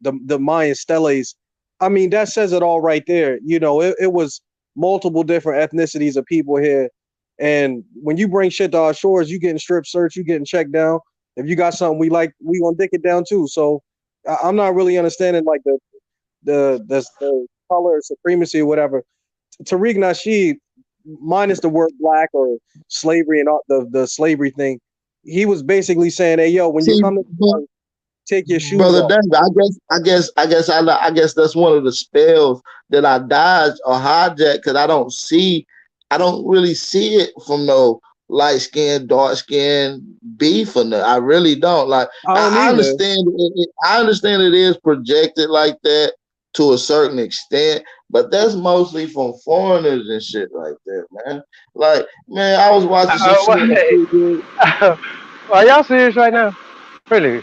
steles, I mean, that says it all right there. It was multiple different ethnicities of people here. And when you bring shit to our shores, you getting strip searched, you getting checked down. If you got something we like, we gonna dick it down too. So I'm not really understanding like the color supremacy or whatever. Tariq Nasheed, minus the word black or slavery and all the slavery thing, he was basically saying, "Hey, yo, when you come to take your shoes Brother off." David, I guess that's one of the spells that I dodged or hijacked because I don't really see it from no light skin, dark skin beef or nothing. I really don't. Like I understand I understand it is projected like that to a certain extent, but that's mostly from foreigners and shit like that, man. Like, man, I was watching some shit. Are y'all serious right now? Really?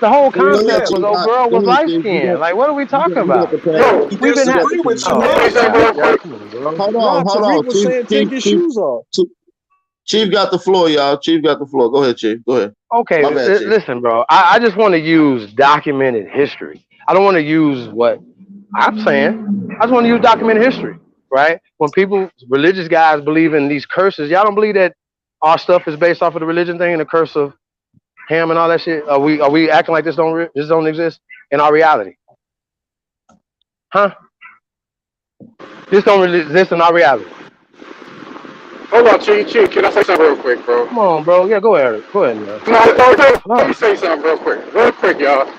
The whole concept was old girl was light skinned. Like, what are we talking about? Yo, he We've been disagree with you, oh man. my god, y'all, come on, bro. Hold Nah, on, hold Tariq on. was saying take your shoes off. Chief got the floor, y'all. Chief got the floor. Go ahead, Chief. Go ahead. Okay, My bad, Chief. listen, bro. I just want to use documented history. I don't want to use what I'm saying. I just want to use documented history, right? When people, religious guys, believe in these curses, y'all don't believe that our stuff is based off of the religion thing and the curse of Ham and all that shit. Are we acting like this don't exist in our reality? Huh? This don't really exist in our reality. Hold on, Chief. Can I say something real quick, bro? Come on, bro. Yeah, go ahead. Go ahead, man. No, let me say something real quick, y'all.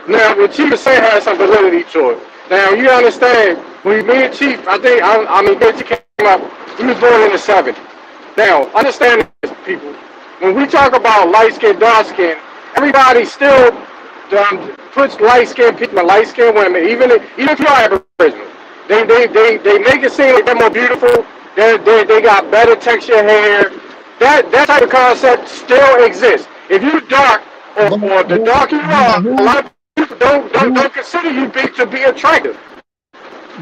Now, what Chief is saying has some validity to it. Now, you understand, when me and Chief, I mean, me and Chief came up, we was born in the 70s. Now, understand this, people. When we talk about light skin, dark skin, everybody still puts light skin people and light skin women, even if you're Aboriginal. They make it seem like they're more beautiful. They got better texture hair. That type of concept still exists. If you dark or the darker you are, a lot of people don't consider you to be attractive.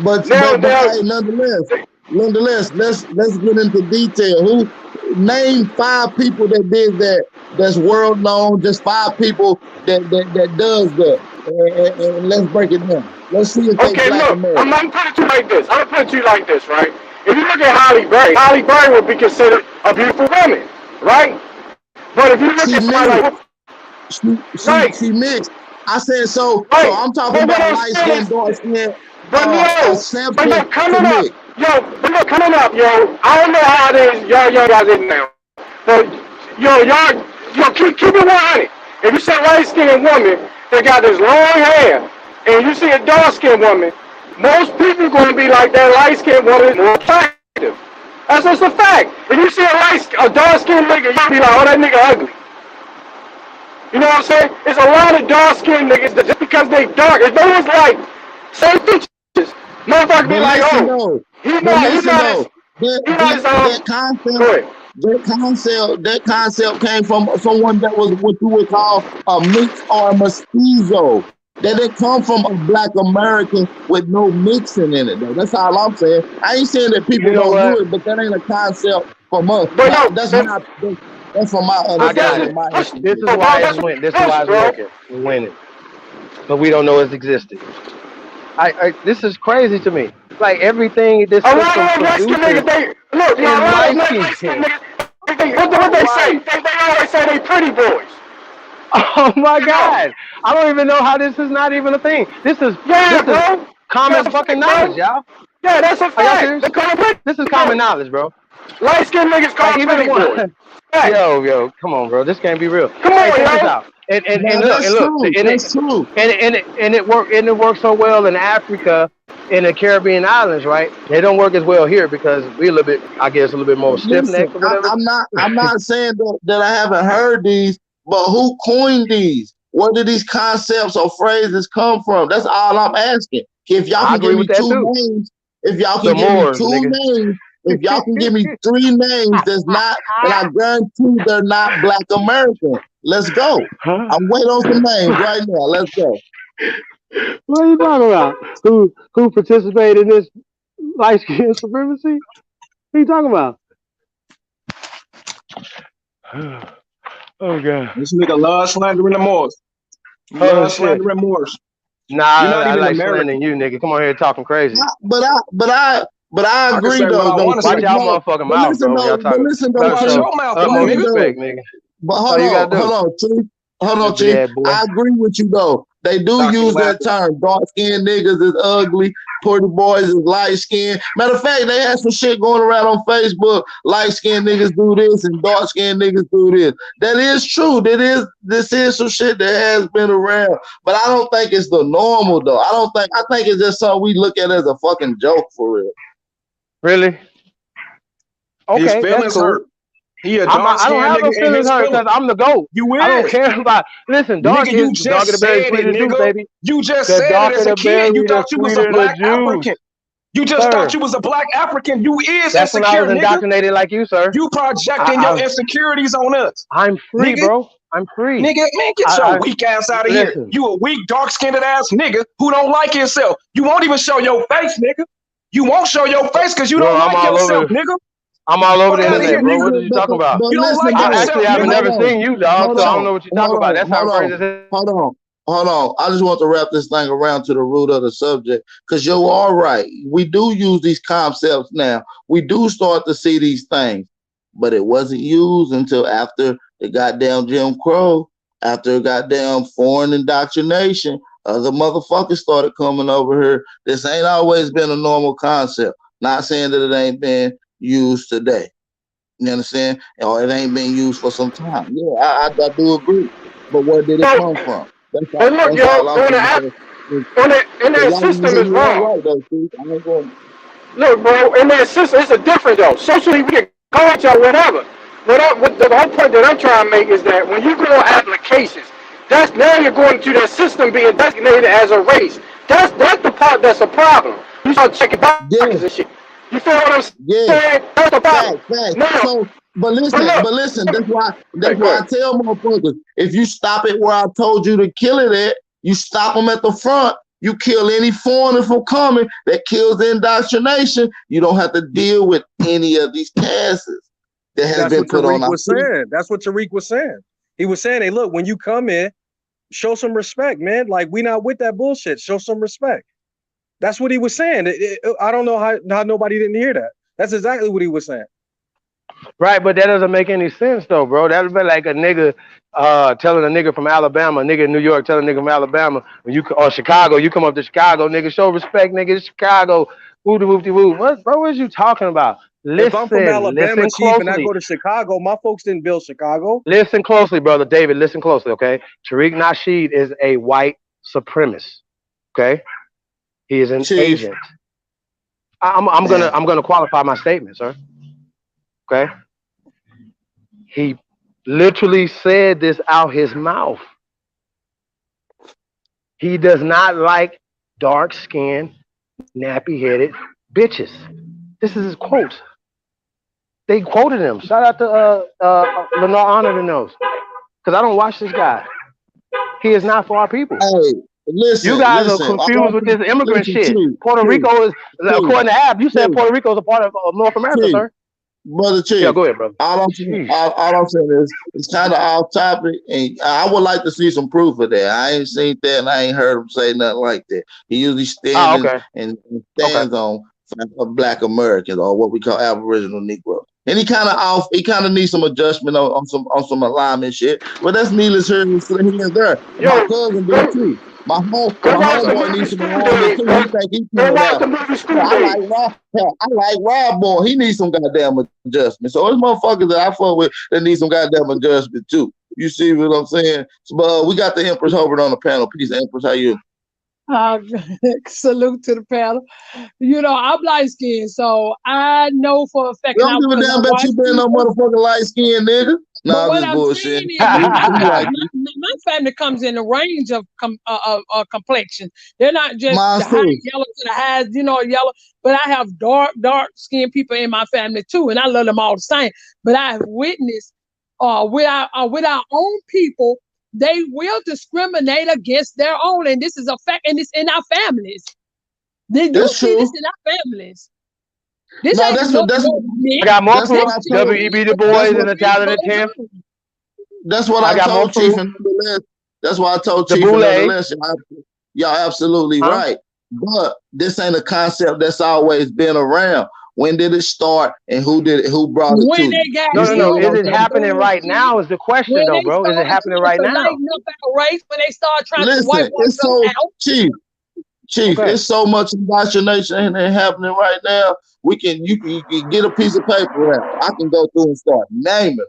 But hey, nonetheless, let's get into detail. Who name 5 people that did that? That's world known. Just 5 people that does that. And let's break it down. Let's see if they black Look, American. I'm gonna put it to you like this. I'm gonna put it to you like this, right? If you look at Halle Berry would be considered a beautiful woman, right? But if you look at somebody like she mixed. I said so. right, So I'm talking what about I'm light saying skin, is, dark skin, but sample look, coming to up, mix. coming up, yo. I don't know how it is, y'all guys in now, but y'all keep it 100. If you see a light skinned woman that got this long hair, and you see a dark skinned woman, most people gonna be like that light skinned woman is more attractive. That's just a fact. If you see a dark skinned nigga, you be like, oh, that nigga ugly. You know what I'm saying? It's a lot of dark skinned niggas that just because they dark, if they was like same features, motherfucker be But like, listen oh, though, he but not, he listen not as, though, that he not that as that concept, go ahead. that concept came from someone that was what you would call a mix or a mestizo. That didn't come from a black American with no mixing in it though. That's all I'm saying. I ain't saying that You people know don't do what? it, but that ain't a concept from us. But Now no, that's from my I but got that's understanding, it. my push, This is interpretation. bro. why it's That's win. This is push, why it's bro. working. We're winning, but we don't know it's existed. This is crazy to me. Like everything this A lot of system them light skinned niggas, produces they look, you know, is a lot of light them skin. light skinned niggas, what they say? Right. They always say they pretty boys. Oh my You know? God. I don't even know how this is not even a thing. Yeah, This is bro. common That's a fucking fact, knowledge, bro. y'all. Yeah, that's a Are y'all fact. serious? They call them pretty This is common boys. knowledge, bro. Light skinned niggas call Like them even the pretty one, boys. Fact. yo, come on, bro. This can't be real. Come Hey, on, check this yo. out. And and Now and look that's and look true. and it That's true. and it works so well in Africa, in the Caribbean islands, right? They don't work as well here because we're a little bit, I guess, a little bit more stiff Listen, necked or whatever. I'm not saying that I haven't heard these, but who coined these? Where did these concepts or phrases come from? That's all I'm asking. If y'all I can give agree with me that two too. names, if y'all can The give me Moors, two nigga. names, if y'all can give me three names that's not, and I guarantee they're not Black American. Let's go. Huh? I'm waiting on some names right now. Let's go. What are you talking about? Who participated in this light skin supremacy? What are you talking about? Oh god. This nigga love slandering the Moors. You Oh love shit. slandering Moors. Nah, You're not I even like American. slandering you, nigga. Come on here talking crazy. But I I can agree say what though. I want to Watch say. y'all No, motherfucking mouth, bro. When y'all talking, but You show watch listen some your mouth though, though. utmost nigga. respect, nigga. But That's all you gotta do. Hold on, Stupid Chief. ass boy. I agree with you though. They do Knock use your ass. that term. Dark skinned niggas is ugly. Pretty boys is light skinned. Matter of fact, they had some shit going around on Facebook. Light skinned niggas do this and dark skinned niggas do this. That is true. This is some shit that has been around. But I don't think it's the normal though. I think it's just something we look at as a fucking joke for real. Really? His Okay, that's feelings cool. hurt. He a I dark don't skinned have no nigga in feelings his hurt feelings. because I'm the GOAT. You I don't is. care about. Listen, Nigga, you dark of just the berry, said it, sweeter the juice, nigga. baby. You just The said it darker as a the kid. You berry, the thought you was a sweeter the black juice, African. You just thought sir. you was a black African. You is That's when I insecure, was nigga. indoctrinated like you, sir. You projecting your insecurities on us. I'm free, Nigga, bro. I'm free. nigga, man, get your weak ass out of here. Listen. You a weak, dark-skinned ass nigga who don't like himself. You won't even show your face, nigga. You won't show your face because you Bro, don't like yourself, nigga. I'm all over Fuck the out of here, internet, bro. What nigga. are you talking about? You don't like I yourself, actually haven't nigga. never seen you, dog, so I don't know what you're talking about. That sounds crazy as hell. Hold on. I just want to wrap this thing around to the root of the subject because you're all right. We do use these concepts now. We do start to see these things, but it wasn't used until after the goddamn Jim Crow, after goddamn foreign indoctrination. Other motherfuckers started coming over here. This ain't always been a normal concept. Not saying that it ain't been used today. You understand? Or it ain't been used for some time. Yeah, I do agree. But where did it So, come from? and look, That's yo, all I'm on the saying. app, So, in so that y'all system using is you all wrong. right though, Steve. I ain't going. Look, bro, in that system, it's a different though. Socially, we can call each other whatever. What the whole point that I'm trying to make is that when you go on applications, that's now you're going to that system being designated as a race. That's the part that's a problem. You start checking Yeah, boxes and shit. You feel what I'm yeah. saying? That's the problem. Fact. Now, So, but look, but listen. That's go why I ahead. tell motherfuckers: if you stop it where I told you to kill it at, you stop them at the front. You kill any foreigner from coming that kills the indoctrination. You don't have to deal with any of these passes that has That's been what put Tariq on our was people. saying. That's what Tariq was saying. He was saying, hey, look, when you come in, show some respect, man. Like, we not with that bullshit. Show some respect. That's what he was saying. I don't know how nobody didn't hear that. That's exactly what he was saying. Right, but that doesn't make any sense though, bro. That would be like a nigga telling a nigga from Alabama, a nigga in New York telling a nigga from Alabama, when you or Chicago, you come up to Chicago, nigga, show respect, nigga, it's Chicago, woo de whoop de woo. What, bro? What are you talking about? If I'm from Alabama, Listen Chief, and I closely. go to Chicago, my folks didn't build Chicago. Listen closely, brother David. Listen closely, okay? Tariq Nasheed is a white supremacist. Okay, he is an Chief, agent. I'm gonna qualify my statement, sir. Okay, he literally said this out his mouth. He does not like dark skinned, nappy headed bitches. This is his quote. They quoted him. Shout out to Lenore Honor to knows. Because I don't watch this guy. He is not for our people. Hey, You listen, guys are listen. confused with this immigrant Listen, shit. Chief, Puerto Chief, Rico is, Chief, according to Ab, you said Chief, Puerto Rico is a part of North America, Chief. sir. Brother Yeah, Chief, go ahead, brother. Sheesh. all I'm saying is it's kind of off topic, and I would like to see some proof of that. I ain't seen that, and I ain't heard him say nothing like that. He usually Oh, stands okay. and Okay. stands on Black Americans or what we call Aboriginal Negro. And he kind of off. He kind of needs some adjustment on some alignment shit. But that's needless here and there. And my Yo, cousin do go, too. go My watch the homeboy movie needs some School alignment Days. too. He Go, think he go coming watch out. the movie Yeah, School Days. I like Rob Boy. He needs some goddamn adjustment. So there's motherfuckers that I fuck with that need some goddamn adjustment too. You see what I'm saying? So, but we got the Empress Hobart on the panel. Peace, Empress. How you? Uh, salute to the panel. You know, I'm light skinned, so I know for a fact, We don't give a because I damn about watch you being no people. motherfucking light skinned nigga. But Nah, I'm what just I'm saying bullshit. is, We like you. my family comes in a range of complexion. They're not just Mine the high too. yellow to the highs, yellow. But I have dark skinned people in my family too, and I love them all the same. But I have witnessed, with our own people, they will discriminate against their own, and this is a fact, and it's in our families. Then you That's see this true. in our families. This No, ain't no I mix. got more that's what proof. I This just told. W.E.B. Du is Bois That's and what the it Talented goes 10th. on. that's what I I got more told Chief proof. in the list. That's why I told The Chief in the Boule. list. Y'all absolutely Huh? right. But this ain't a concept that's always been around. When did it start and who brought it When to you? they got You see No. what Is I'm into it the saying? happening right bullshit, now is the question, when though, they bro. Is it start happening trying right to now? lighten up our race, when they start trying to Listen, whitewash it's us so out. Chief, Okay. it's so much indoctrination happening right now. You can get a piece of paper out. I can go through and start naming them.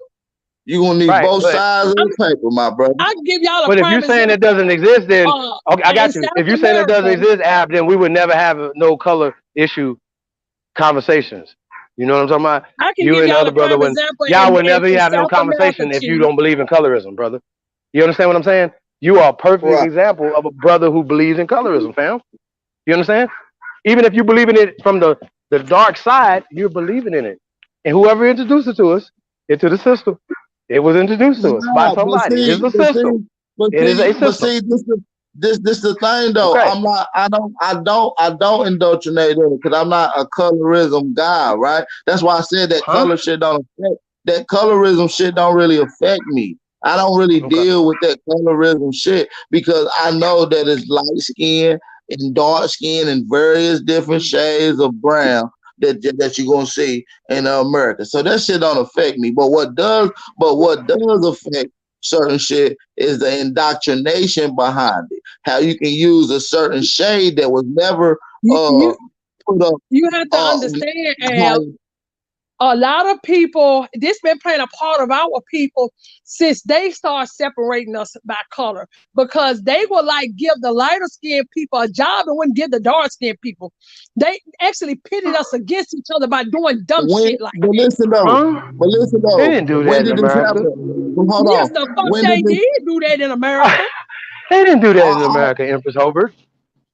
You're gonna need Right. both sides of the paper, my brother. I can give y'all a But if you're prime saying it example. doesn't exist, then okay, I In got you. South If you're saying it doesn't America, exist, Ab, then we would never have no color issue conversations. You know what I'm talking about? I can You give and the y'all other a brother, prime when example y'all would never in have no South America, conversation if you Chief. don't believe in colorism, brother. You understand what I'm saying? You are a perfect Right. example of a brother who believes in colorism, fam. You understand? Even if you believe in it from the dark side, you're believing in it. And whoever introduced it to us into the system, it was introduced to us by Yeah, somebody. It's a system. It is a but system. see, this the thing though. Okay. I'm not. I don't indoctrinate in it because I'm not a colorism guy, right? That's why I said that Huh? color shit don't affect. That colorism shit don't really affect me. I don't really Okay. deal with that colorism shit because I know that it's light skin and dark skin and various different shades of brown that you're gonna see in America. So that shit don't affect me. But what does affect certain shit is the indoctrination behind it. How you can use a certain shade that was never You, you, put up you have to uh understand, how, Al, a lot of people, this been playing a part of our people since they start separating us by color, because they will like give the lighter skinned people a job and wouldn't give the dark skinned people. They actually pitted us against each other by doing dumb when shit like but that. Huh? listen They though, didn't do that when in did this America. happen? Well, hold Yes, on. the fuck When did they this did do that in America. They didn't do that in uh, America, Empress Hobart.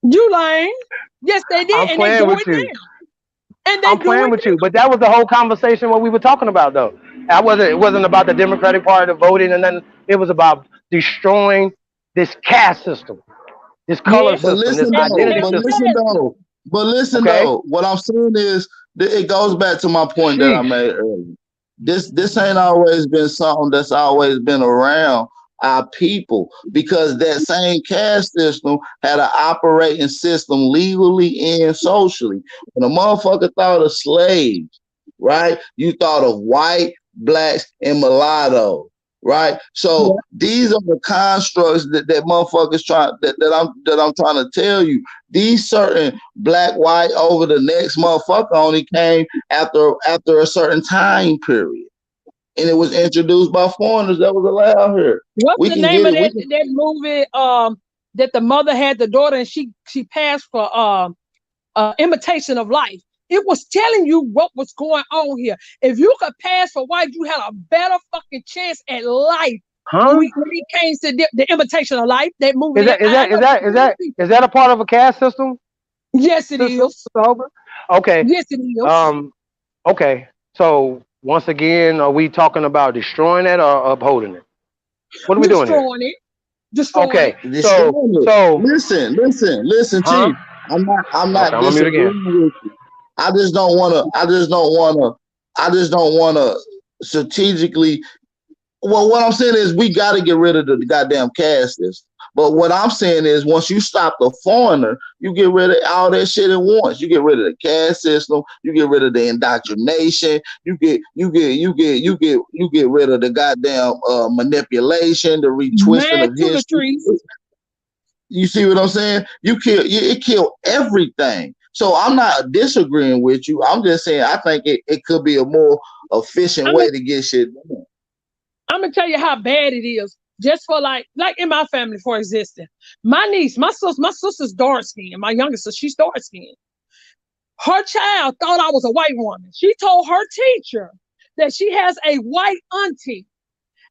You lying. Yes, they did, I'm and they playing do with it you. now. And they I'm do playing it with you. But that was the whole conversation what we were talking about though. It wasn't about the Democratic Party voting and then it was about destroying this caste system, this now. color Yeah, but system, this listen and though, identity that's system. Okay? what I'm saying is that it goes back to my point that I Sheesh. made earlier. This ain't always been something that's always been around our people because that same caste system had an operating system legally and socially. When a motherfucker thought of slaves, right? You thought of white, blacks, and mulattoes. Right, so these are the constructs that motherfuckers that I'm trying to tell you. These certain black, white over the next motherfucker only came after a certain time period, and it was introduced by foreigners that was allowed here. what's We the can name get of it. We that movie that the mother had the daughter and she passed for imitation of life. It was telling you what was going on here. If you could pass for white, you had a better fucking chance at life. Huh? When it came to the imitation of life, that movie. Is that a part of a caste system? Yes, it is. Okay. Yes, it is. Okay. So once again, are we talking about destroying it or upholding it? What are we doing here? Destroying Okay. it. So listen, huh? Chief. I'm not Okay, I'm gonna mute again. disagreeing with you. I just don't wanna strategically. Well, what I'm saying is we got to get rid of the goddamn caste system. But what I'm saying is once you stop the foreigner, you get rid of all that shit at once. You get rid of the caste system, you get rid of the indoctrination, you get rid of the goddamn manipulation, the retwisting of history. You see what I'm saying? It killed everything. So I'm not disagreeing with you. I'm just saying I think it could be a more efficient way to get shit done. I'm gonna tell you how bad it is. Just for like in my family, for existence. My niece, my sister's dark skinned. My youngest sister, she's dark skinned. Her child thought I was a white woman. She told her teacher that she has a white auntie.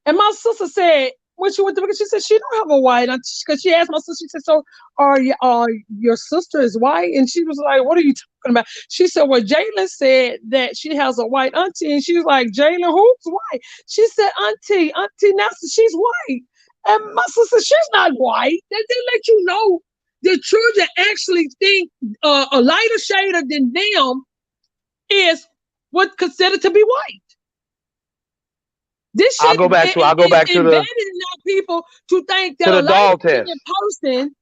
And my sister said, when she went to, she said she don't have a white auntie. Because she asked my sister, she said, so your sister is white? And she was like, what are you talking about? She said, well, Jalen said that she has a white auntie. And she was like, Jalen, who's white? She said, Auntie Nelson, she's white. And my sister, she's not white. They let you know the children actually think a lighter shade than them is what's considered to be white. This shit I'll go back to embedded in our people to think that a lighter person,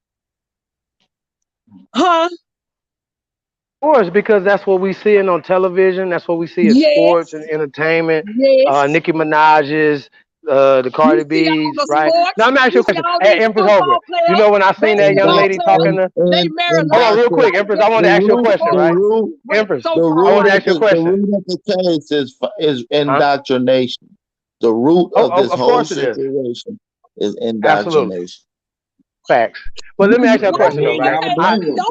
huh? Of course, because that's what we seeing on television. That's what we see in sports and entertainment. Nicki Minaj's, the Cardi B's, right? Now, let me ask you a question. Hey, Empress Holbert, you know when I seen that young lady talking to... Hold on real quick, Empress. I want to ask you a question, right? Empress, I want to ask you a question. The root of the case is indoctrination. The root of this whole situation is indoctrination. Absolutely. Facts. But let me ask you a question, though, right?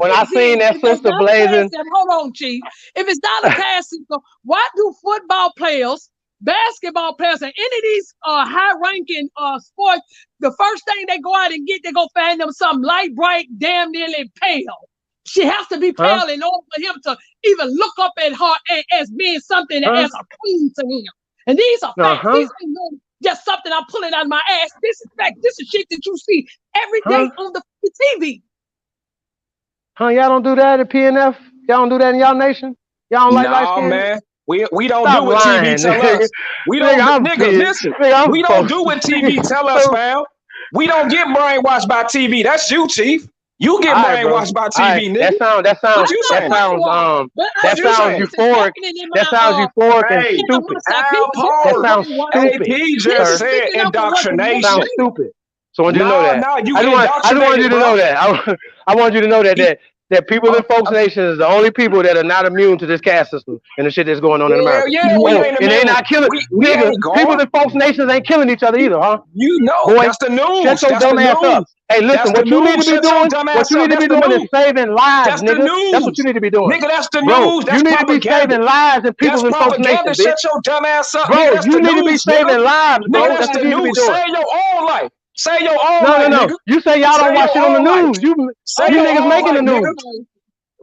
When I seen that sister blazing... Hold on, Chief. If it's not a caste system, why do football players, basketball players, and any of these high-ranking sports, the first thing they go out and get, they go find them something light, bright, damn nearly pale. She has to be pale in order for him to even look up at her as being something as a queen to him. And these are facts. These ain't no just something I'm pulling out of my ass. This is fact. This is shit that you see every day on the TV. Y'all don't do that at PNF? Y'all don't do that in y'all nation? Y'all don't like light skin? Man. We don't do what TV tell us. We don't, listen. We don't do what TV tell us, fam. We don't get brainwashed by TV. That's you, Chief. You get brainwashed by TV, nigga. That sounds euphoric. That sounds euphoric and stupid. That sounds stupid. AP just said indoctrination. Sounds stupid. So I want you to know that. I just want you to know that. I want you to know that people in folks' nations is the only people that are not immune to this caste system and the shit that's going on in America. And they not killing niggas. People in folks' nations ain't killing each other either, huh? You know, boy, that's the news. Shut your dumb ass up. Hey, listen, what you need to be doing, is saving lives, nigga. That's what you need to be doing. Nigga, that's the bro, news. That's you need to be saving lives and people in folks' nations, bitch. Shut your dumb ass up. Bro, you need to be saving lives, bro. That's the news. Save your own life. Say your own life, No. nigga. You say y'all don't watch it on the news. You niggas making the news.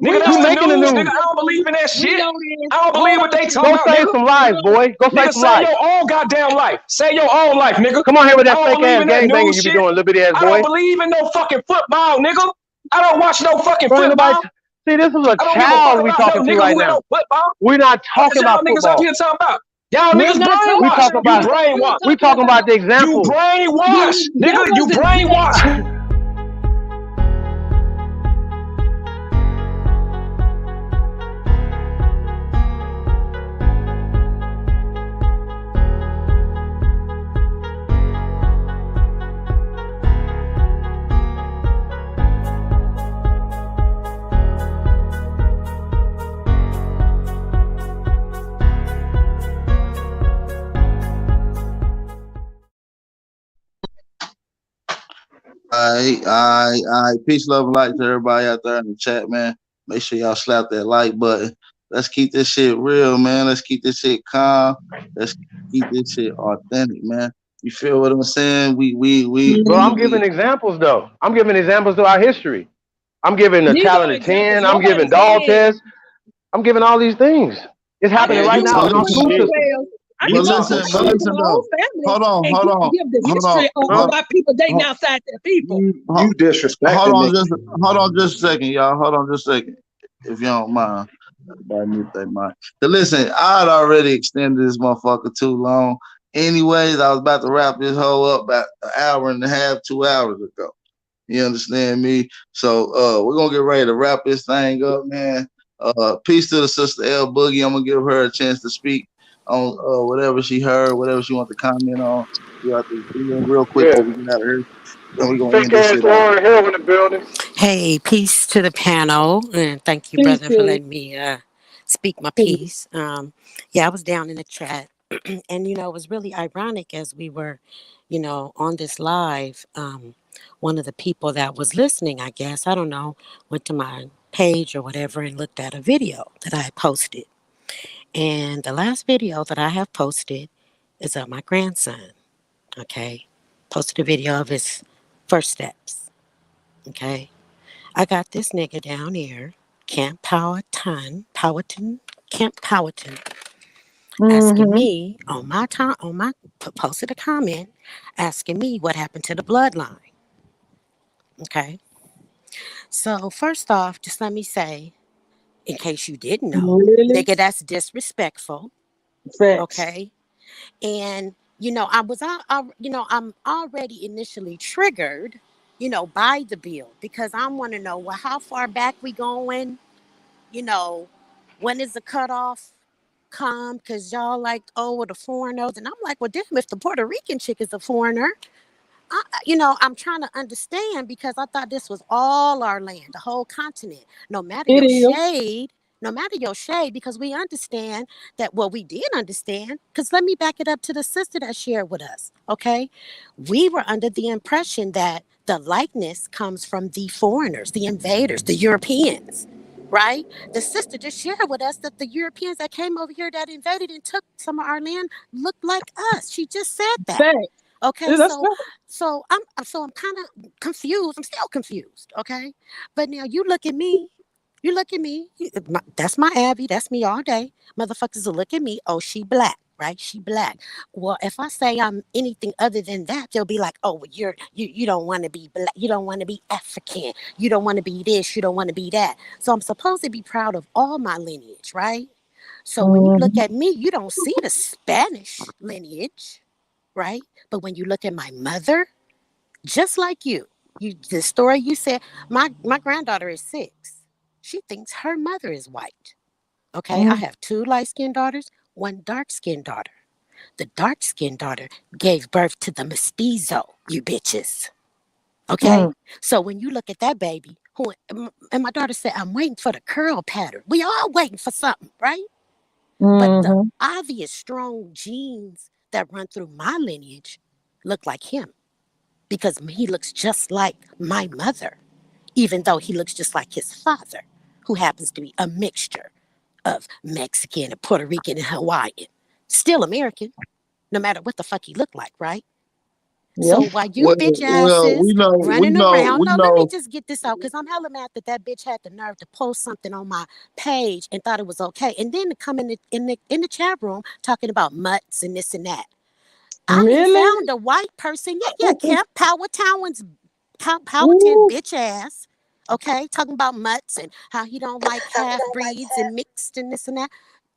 Nigga, that's the news. Nigga, I don't believe in that shit. I don't believe what they talking about. Go save some lives, boy. Go save some lives. Say your own goddamn life. Say your own life, nigga. Come on here with that fake ass gang banging you be doing, little bitty ass boy. I don't believe in no fucking football, nigga. I don't watch no fucking football. See, this is a child we talking to right now. We're not talking about football. Niggas up here talking about. Y'all niggas brainwashed. We talking about the example. You brainwashed, nigga. You brainwashed. All right. Peace, love, and light to everybody out there in the chat, man. Make sure y'all slap that like button. Let's keep this shit real, man. Let's keep this shit calm. Let's keep this shit authentic, man. You feel what I'm saying? Bro, I'm giving examples though. I'm giving examples through our history. I'm giving the These talent are of examples. 10. I'm giving Nobody's dog saying tests. I'm giving all these things. It's I happening Yeah, can right you give now in our someone school talking shit. system. well, I can But go listen, somebody into my own though. family Hold on, and hold on, give the hold on, history Huh? hold about people dating on. outside their people. You Hold disrespecting on niggas. just a second, y'all. Hold on just a second. If you don't mind. Everybody mute their mic. But listen, I'd already extended this motherfucker too long. Anyways, I was about to wrap this whole up about an hour and a half, 2 hours ago. You understand me? So we're gonna get ready to wrap this thing up, man. Peace to the sister L Boogie. I'm gonna give her a chance to speak on whatever she heard, whatever she wants to comment on throughout this video real quick Yeah. before we get out of here. Then we're gonna end Fake this ass shit off. Lauren Hill in the building. Hey, peace to the panel, and thank you, Peace, brother, for sis. letting me speak my Peace. piece. Yeah, I was down in the chat, and it was really ironic as we were, on this live. One of the people that was listening, I guess, I don't know, went to my page or whatever and looked at a video that I had posted, and the last video that I have posted is of my grandson. Okay, posted a video of his first steps. Okay, I got this nigga down here, Camp Powhatan, asking Mm-hmm. me on my time, posted a comment, asking me what happened to the bloodline. Okay. So first off, just let me say, in case you didn't know, Really? nigga, that's disrespectful. Facts. Okay. And I'm already initially triggered, by the bill because I want to know, well, how far back we going? you know, when is the cutoff come? Because y'all like, oh, well, the foreigners. And I'm like, well, damn, if the Puerto Rican chick is a foreigner, I'm trying to understand because I thought this was all our land, the whole continent. No matter It your is. shade, no matter your shade, because we understand that, well, we did understand, because let me back it up to the sister that shared with us, okay? We were under the impression that the likeness comes from the foreigners, the invaders, the Europeans, right? The sister just shared with us that the Europeans that came over here that invaded and took some of our land looked like us. She just said that. Facts. Okay, Yeah, that's so fact. I'm kind of confused. I'm still confused. Okay, but now you look at me. You look at me. That's my Abby. That's me all day. Motherfuckers will look at me. Oh, she black, right? She black. Well, if I say I'm anything other than that, they'll be like, oh, well, you don't want to be black. You don't want to be African. You don't want to be this. You don't want to be that. So I'm supposed to be proud of all my lineage, right? So when you look Mm-hmm. at me, you don't see the Spanish lineage, right? But when you look at my mother, just like you the story you said, my granddaughter is 6. She thinks her mother is white. Okay, I have 2 light-skinned daughters, 1 dark-skinned daughter. The dark-skinned daughter gave birth to the mestizo, you bitches. Okay? So when you look at that baby, and my daughter said, I'm waiting for the curl pattern. We all waiting for something, right? But the Mm-hmm. obvious strong genes that run through my lineage look like him because he looks just like my mother, even though he looks just like his father, who happens to be a mixture of Mexican and Puerto Rican and Hawaiian. Still American, no matter what the fuck he looked like, right? Yep. So while you bitch Well, asses running around, we no, let me know. just get this out because I'm hella mad that that bitch had the nerve to post something on my page and thought it was okay, and then to come in the chat room talking about mutts and this and that. I ain't Really? found a white person yet. Yeah, Camp Powhatan Ooh. bitch ass. Okay, talking about mutts and how he don't like half breeds and mixed and this and that.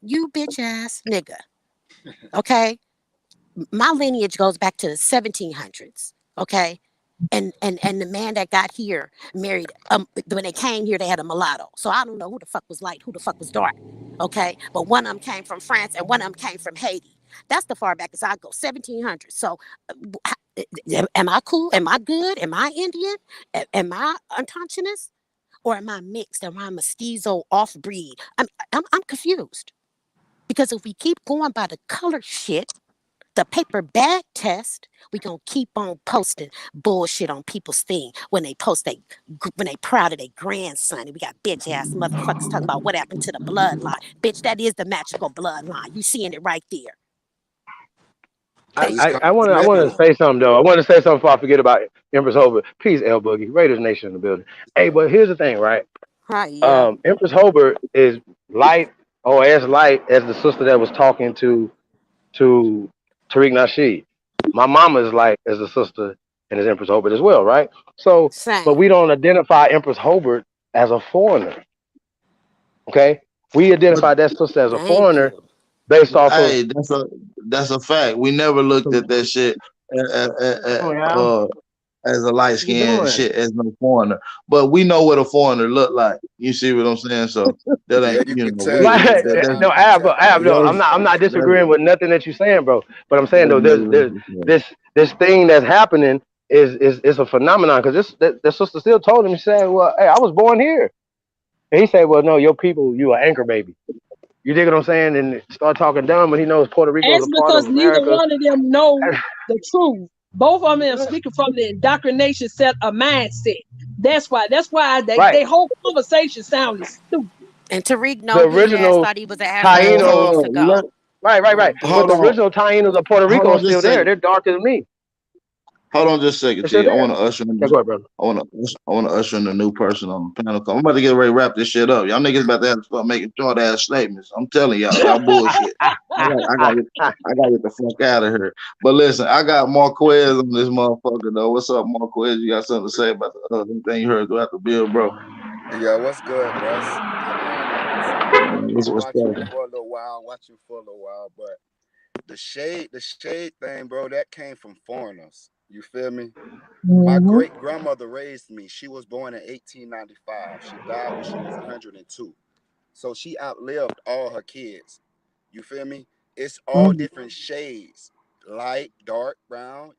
You bitch ass nigga. Okay, my lineage goes back to the 1700s. Okay, and the man that got here married when they came here they had a mulatto, so I don't know who the fuck was light, who the fuck was dark. Okay, but one of them came from France and one of them came from Haiti. That's the far back as I go, 1700s. So am I cool, am I good, am I Indian, am I indigenous, or am I mixed, am I mestizo, off breed? I'm confused because if we keep going by the color shit, The paper bag test, we gonna keep on posting bullshit on people's thing when they post when they proud of their grandson. And we got bitch ass motherfuckers talking about what happened to the bloodline. Bitch, that is the magical bloodline. You seeing it right there. Thank you. I want to say something though. I want to say something before I forget about Empress Hober. Peace, L Boogie, Raiders Nation in the building. Hey, but here's the thing, right? Hi, yeah. Empress Hober is light or as light as the sister that was talking to Tariq Nasheed. My mama is light as a sister and is Empress Hobart as well, right? So, but Same. we don't identify Empress Hobart as a foreigner. Okay, we But identify that sister as a Thank foreigner you. based off of. hey, that's a fact. We never looked at that shit Oh yeah. uh, as a light What you skinned doing? shit as no foreigner. But we know what a foreigner look like. You see what I'm saying? So that Yeah, ain't you you can know tell. we You can Like, tell that's around no, the PTR. no, that's I'm not that's, disagreeing with nothing that you're saying, bro. But I'm saying that's though, there's magnificent. this thing that's happening is a phenomenon because that sister still told him. She said, "Well, hey, I was born here," and he said, "Well, no, your people, you an anchor baby." You dig what I'm saying? And start talking dumb, but he knows Puerto Rico is That's a part because of neither America. one of them know the truth. Both of them are speaking from the indoctrination set a mindset. That's why. That's why Right. they whole conversation sounded stupid. And Tariq The know his ass original thought he was an African 2 weeks Taínos, ago. Look, right. But hold the on, original Taínos of Puerto hold Rico are on, just still a there. second. They're darker than me. Hold on just a second, They're still T. I want there. to usher in. Yeah, go ahead, brother. I want to usher in a new person on the panel. I'm about to get ready to wrap this shit up. Y'all niggas about to have to start making short ass statements. I'm telling y'all bullshit. I got to get the fuck out of here. But listen, I got Marquez on this motherfucker though. What's up, Marquez? You got something to say about the thing you heard throughout the bill, bro? Yeah, what's good, bruh? I What's been what's watching you cracking? for a little while, but the shade thing, bro, that came from foreigners. You feel me? My Mm-hmm. great grandmother raised me. She was born in 1895. She died when she was 102. So she outlived all her kids. You feel me? It's all different shades, light, dark, brown.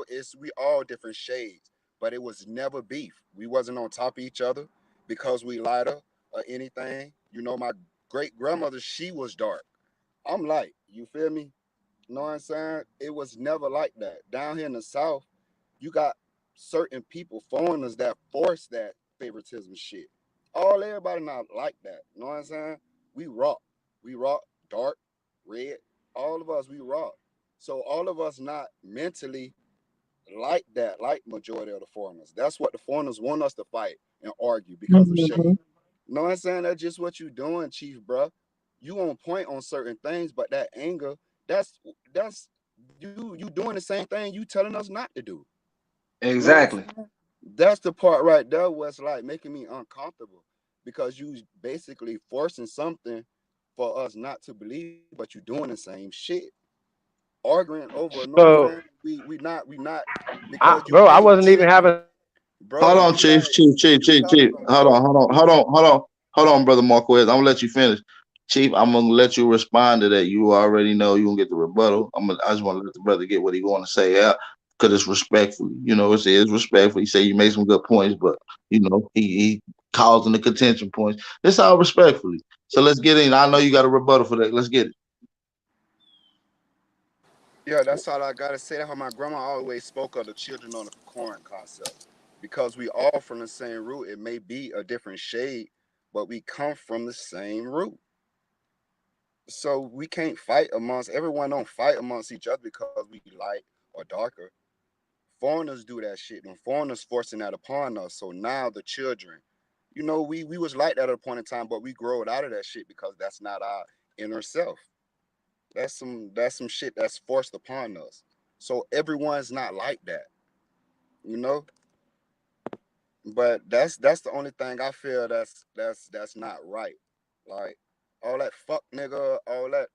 It's we all different shades, but it was never beef. We wasn't on top of each other because we lighter or anything. My great grandmother, she was dark. I'm light. You feel me? You know what I'm saying? It was never like that. Down here in the South, you got certain people, foreigners, that force that favoritism shit. Everybody not like that. You know what I'm saying? We rock. We rock dark, red. All of us, we rock. So all of us not mentally like that, like majority of the foreigners. That's what the foreigners want us to fight and argue because of shade. Mm-hmm. You know what I'm saying? That's just what you doing, Chief, bruh. You on point on certain things, but that anger, that's you doing the same thing you telling us not to do. You know what I'm Exactly. saying? That's the part right there what's like making me uncomfortable because you basically forcing something for us not to believe, but you doing the same shit. Arguing over, you know what I'm So, saying? We not because you bro, I ain't wasn't even shit, having. bro. Hold on, You Chief, like Chief, Chief, you Chief, talking Chief. from Hold on, bro. hold on, hold on, hold on, hold on, brother Marquez. I'm gonna let you finish. Chief, I'm gonna let you respond to that. You already know you gonna get the rebuttal. I just want to let the brother get what he want to say out because it's respectfully. It's respectful. He say you made some good points, but he causing the contention points. This all respectfully. So let's get in. I know you got a rebuttal for that. Let's get it. Yeah, that's all I gotta say. That's how my grandma always spoke of the children on the corn concept. Because we all from the same root. It may be a different shade, but we come from the same root. So we can't fight amongst everyone. Don't fight amongst each other because we light or darker. Foreigners do that shit, and foreigners forcing that upon us. So now the children, we was like that at a point in time, but we growed out of that shit because that's not our inner self. That's some shit that's forced upon us. So everyone's not like that, you know. But that's the only thing I feel that's not right. Like all that fuck nigga, all that.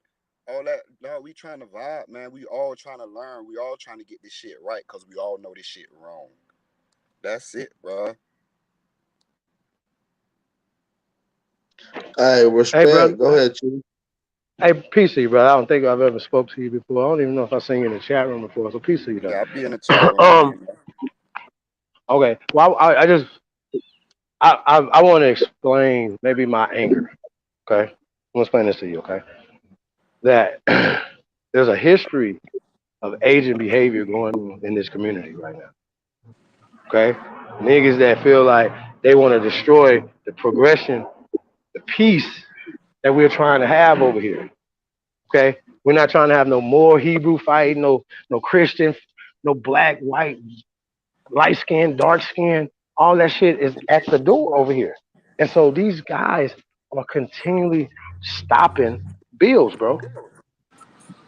No, we trying to vibe, man. We all trying to learn. We all trying to get this shit right because we all know this shit wrong. That's it, bro. Hey, Hey, brother. respect. Go ahead, Chief. Hey, PC, bro. I don't think I've ever spoke to you before. I don't even know if I've seen you in the chat room before. So PC, though. Yeah, I be in the chat room, um. man. Okay. Well, I just I want to explain maybe my anger. Okay. I'm gonna explain this to you. Okay. That there's a history of agent behavior going on in this community right now. Okay, niggas that feel like they want to destroy the progression, the peace that we're trying to have over here. Okay, we're not trying to have no more Hebrew fight, no Christian, no black, white, light skin, dark skin. All that shit is at the door over here. And so these guys are continually stopping bills, bro.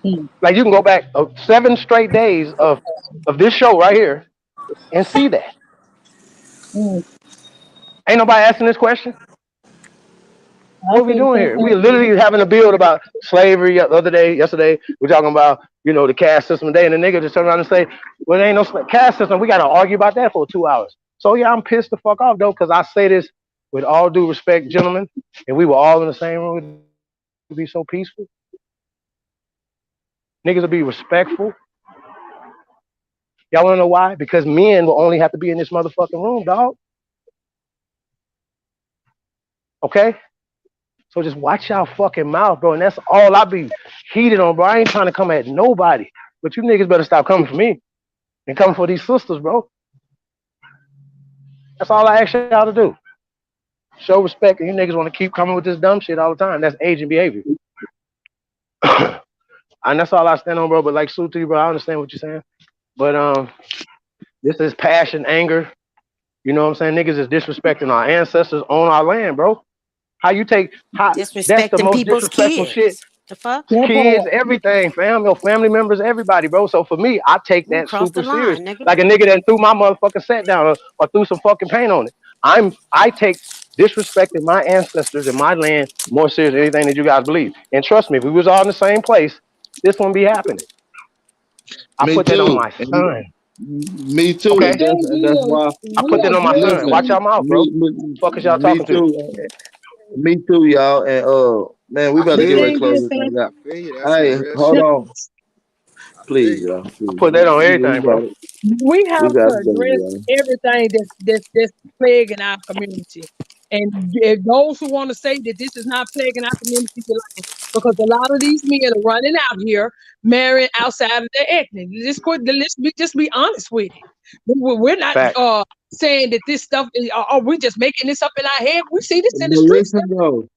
Mm, Like you can go back 7 straight days of this show right here and see that. mm. Ain't nobody asking this question. I What we say the doing same here? We thing. literally having a build about slavery the other day, yesterday. We're talking about, the caste system today, and the nigga just turn around and say, well, there ain't no caste system. We got to argue about that for 2 hours. So, yeah, I'm pissed the fuck off, though, because I say this with all due respect, gentlemen, and we were all in the same room, it'd be so peaceful. Niggas would be respectful. Y'all want to know why? Because men will only have to be in this motherfucking room, dog. Okay? So just watch y'all fucking mouth, bro. And that's all I be heated on, bro. I ain't trying to come at nobody. But you niggas better stop coming for me and coming for these sisters, bro. That's all I ask y'all to do. Show respect, and you niggas want to keep coming with this dumb shit all the time. That's agent behavior. And that's all I stand on, bro. But like Suti, bro, I understand what you're saying. But this is passion, anger. You know what I'm saying? Niggas is disrespecting our ancestors on our land, bro. How you take how that's the Disrespecting most people's disrespectful shit. kids. The fuck? That Kids, part. everything, fam, your family members, everybody, bro. So for me, I take You that crossed the super serious. line, nigga. Like a nigga that threw my motherfucking set down or threw some fucking paint on it. I take disrespecting my ancestors and my land more serious than anything that you guys believe. And trust me, if we was all in the same place, this wouldn't be happening. I Me put that on too. my son. Me too. The Okay? And that's thing why. is, I we put that on my son. address Listen, Watch these. your mouth, bro. Fuck is y'all me talking to? too. Me too, y'all. And man, we I about to The get feel ready to thing you. close is, this that thing out. I feel you. That's some Hey, real hold the, shit. on, I feel please, you. y'all. I Please, put that on we everything, bro. got it. we We have got to it, address y'all. everything that's plaguing our community. And if those who want to say that this is not plaguing our community, you're lying. Because a lot of these men are running out here marrying outside of their ethnic. Let's be honest with it. We're not Facts. saying that this stuff is, or we just making this up in our head. We see this in the But streets. listen though.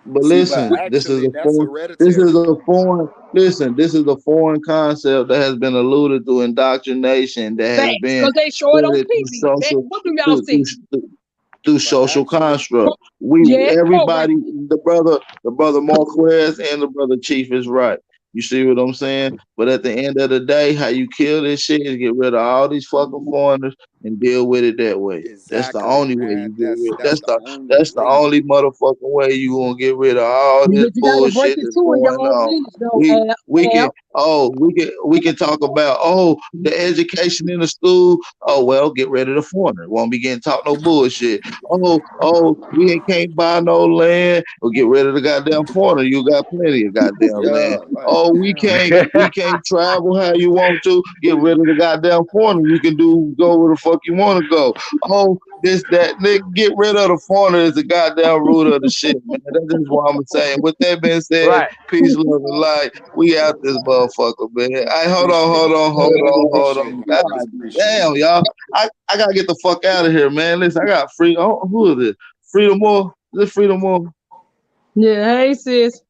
But See, but listen, actually, that's this is hereditary. a foreign listen, this is a foreign concept that has been alluded to indoctrination that has Facts, been because they show it on studied through TV. Man, social what do y'all through, see? through But social actually, construct. We Yeah, everybody programming. the brother Marquez and the brother Chief is right. You see what I'm saying? But at the end of the day, how you kill this shit is get rid of all these fucking foreigners and deal with it that way. That's the exactly, only way you man. get rid. That's the only That's the way. only motherfucking way you gonna get rid of all this But you gotta break bullshit it that's to in your going own on. language, though, We Al. we can Al. we can talk about the education in the school. Oh well, get rid of the foreigner. Won't be getting taught no bullshit. We can't buy no land. Or get rid of the goddamn foreigner. You got plenty of goddamn land. Yeah, like Oh, we damn. can't we can't travel how you want to. Get rid of the goddamn foreigner. You can go where the fuck you want to go. Oh, this that Nick, get rid of the foreigner is the goddamn root of the shit, man. That's just what I'm saying. With that being said, Right. peace, love, and light. We out this motherfucker, man. Hey, hold on, Appreciate hold it. on, hold on, hold Appreciate on. it, God brothers. Appreciate it. damn, y'all. I gotta get the fuck out of here, man. Listen, I got free. Oh, who is this? Freedom More? Is it Freedom More? Yeah, hey sis.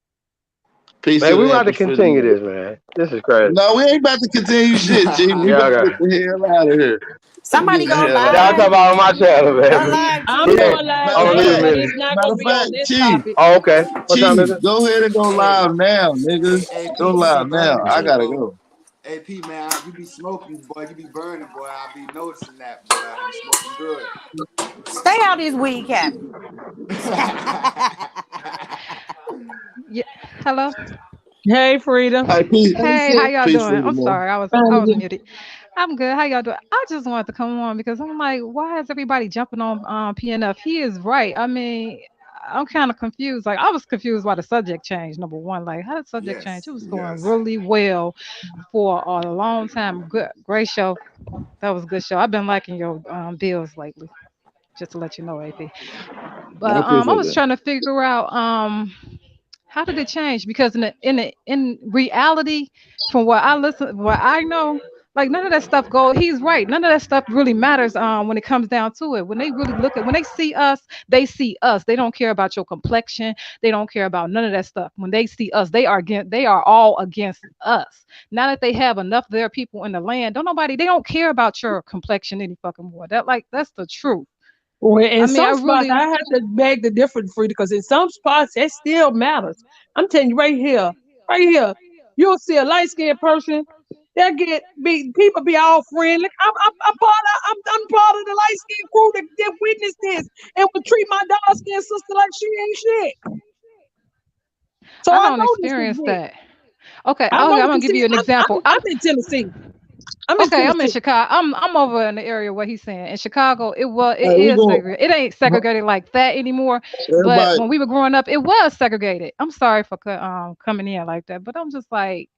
Peace Man, to we the about to Empress Freedom continue More. this, man. This is crazy. No, we ain't about to continue shit, G. We Yeah, about to okay. get the hell out of here. We Somebody getting the go hell out Y'all of talk live. here. about on my channel, Go man. live, I'm Chief. Yeah. going live I'm Matter of gonna leave a later, fact, but minute. it's not matter gonna of be on fact, this Chief, topic. Oh, okay. What time Chief, is it? go ahead and go Hey, live now, nigga. hey, Go live now. I Hey, gotta bro. go. Hey, P, man, you be smoking, boy. You be burning, boy. I be noticing that, boy. You smoking good. Stay out his weed cabinet. Yeah. Hello. Hey, Frida. Hey, peace, Hey, Hey, how sis. y'all peace, doing? I'm Freedom More. sorry, I Trying was to muted. I'm good. How y'all doing? I just wanted to come on because I'm like, why is everybody jumping on PNF? He is right. I mean, I'm kind of confused. Like, I was confused why the subject changed. Number one, like, how did the subject change? Yes, It was going yes. really well for a long time. Good, great show. That was a good show. I've been liking your bills lately. Just to let you know, AP. I But I appreciate was that. trying to figure out How did it change? Because in reality, from what what I know, like none of that stuff go. He's right. None of that stuff really matters. When it comes down to it, when they really look at, when they see us, they see us. They don't care about your complexion. They don't care about none of that stuff. When they see us, they are against. They are all against us. Now that they have enough of their people in the land, don't nobody. They don't care about your complexion any fucking more. That's the truth. Well, I in mean, I some spots, really. I have to beg the difference, Frida, because in some spots, it still matters. I'm telling you right here, you'll see a light skinned person that people be all friendly. I'm part of the light skinned crew that witnessed this and would treat my dark skinned sister like she ain't shit. So I I don't know this experience is it. that. Okay, I okay, know I'm gonna this give is. you an example. I'm in Tennessee. I'm in Okay, I'm in Tennessee. Chicago. I'm over in the area where he's saying. In Chicago, it Hey, we is going segregated. It ain't segregated like that anymore. But everybody. when we were growing up, it was segregated. I'm sorry for coming in like that, but I'm just like,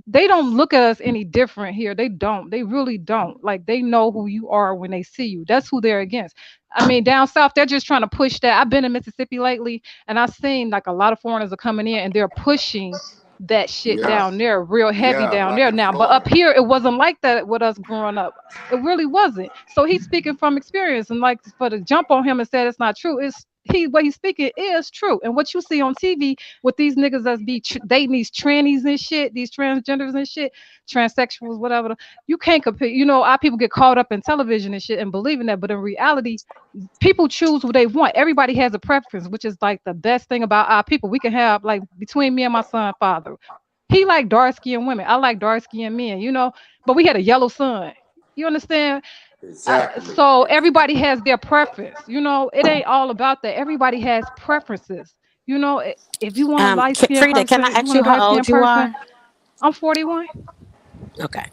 they don't look at us any different here. They don't. They really don't. Like they know who you are when they see you. That's who they're against. I mean, down south, they're just trying to push that. I've been in Mississippi lately, and I've seen like a lot of foreigners are coming in, and they're pushing that shit Yeah, down there, real heavy yeah, down like there in now. But up Florida. here, it wasn't like that with us growing up. It really wasn't. So he's speaking from experience, and like for the jump on him and said it's not true. It's he what he's speaking is true, and what you see on TV with these niggas that's dating these trannies and shit, these transgenders and shit, transsexuals, whatever. You can't compare. You know, our people get caught up in television and shit and believing that, but in reality, people choose who they want. Everybody has a preference, which is like the best thing about our people. We can have like between me and my son, father. He like dark skinned women. I like dark skinned men. You know, but we had a yellow son. You understand? Exactly. So everybody has their preference. You know, it ain't all about that. Everybody has preferences. You know, if you want a light skinned Frida, can I person, you ask want a you dark how old skinned you person. are? I'm 41. Okay.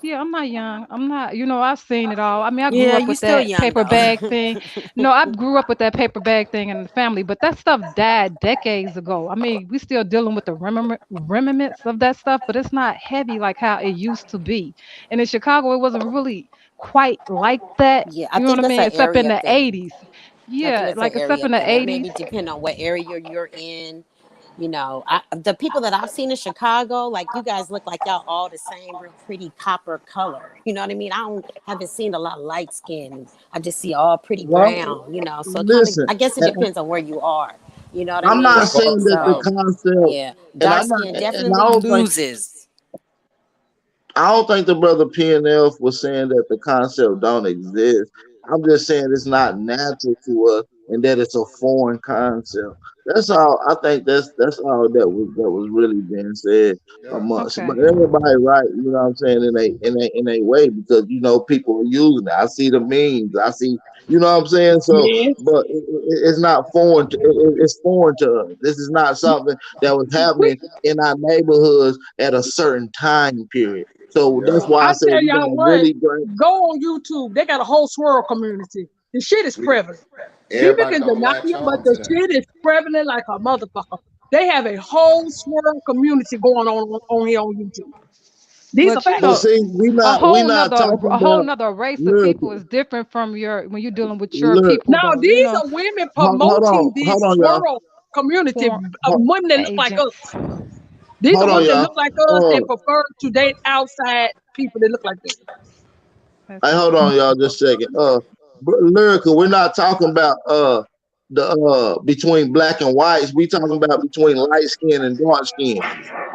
Yeah, I'm not young. I'm not, I've seen it all. I mean, I grew Yeah, up you with still that young paper though. bag thing. No, I grew up with that paper bag thing in the family, but that stuff died decades ago. I mean, we still dealing with the remnants of that stuff, but it's not heavy like how it used to be. And in Chicago, it wasn't really quite like that. Yeah, I You know what think I that's mean? an Except in area the thing. 80s. I think Yeah, it's an like except area in the thing. It 80s. maybe depend on what area you're in. You know, the people that I've seen in Chicago, like you guys look like y'all all the same, real pretty copper color. You know what I mean? Haven't seen a lot of light skin. I just see all pretty Well, brown. You know, so it kind of, listen, I guess it and depends on where you are. You know what I I'm mean? not What saying part of that the So Chicago? concept, yeah, and dark I'm not, skin and definitely loses. I don't think the brother PNF was saying that the concept don't exist. I'm just saying it's not natural to us and that it's a foreign concept. That's all. I think that's all that was really being said Yeah. amongst. But Okay. everybody, right? You know what I'm saying in a way because people are using it. I see the memes. I see. You know what I'm saying? So, Yes. but it's not foreign. It's foreign to us. This is not something that was happening in our neighborhoods at a certain time period. So that's Yeah. why I I say tell we y'all gotta what, really bring. go on YouTube. They got a whole swirl community. The shit is We prevalent. People everybody can don't deny latch it, but on the to that. shit is prevalent like a motherfucker. They have a whole swirl community going on here on YouTube. These are But But facts. see, we not talking a whole about nother race of people lyrical. is different from your when you're dealing with your Lyric. people Now, though. these are women promoting Hold this on, y'all. swirl community For of Hold, women that look like us. agents. These are hold on, women that y'all. look like us Uh, and prefer to date outside people that look like them. That's hey, it. hold on, y'all. Just a second. Lyrical. We're not talking about the between black and whites. We talking about between light skin and dark skin.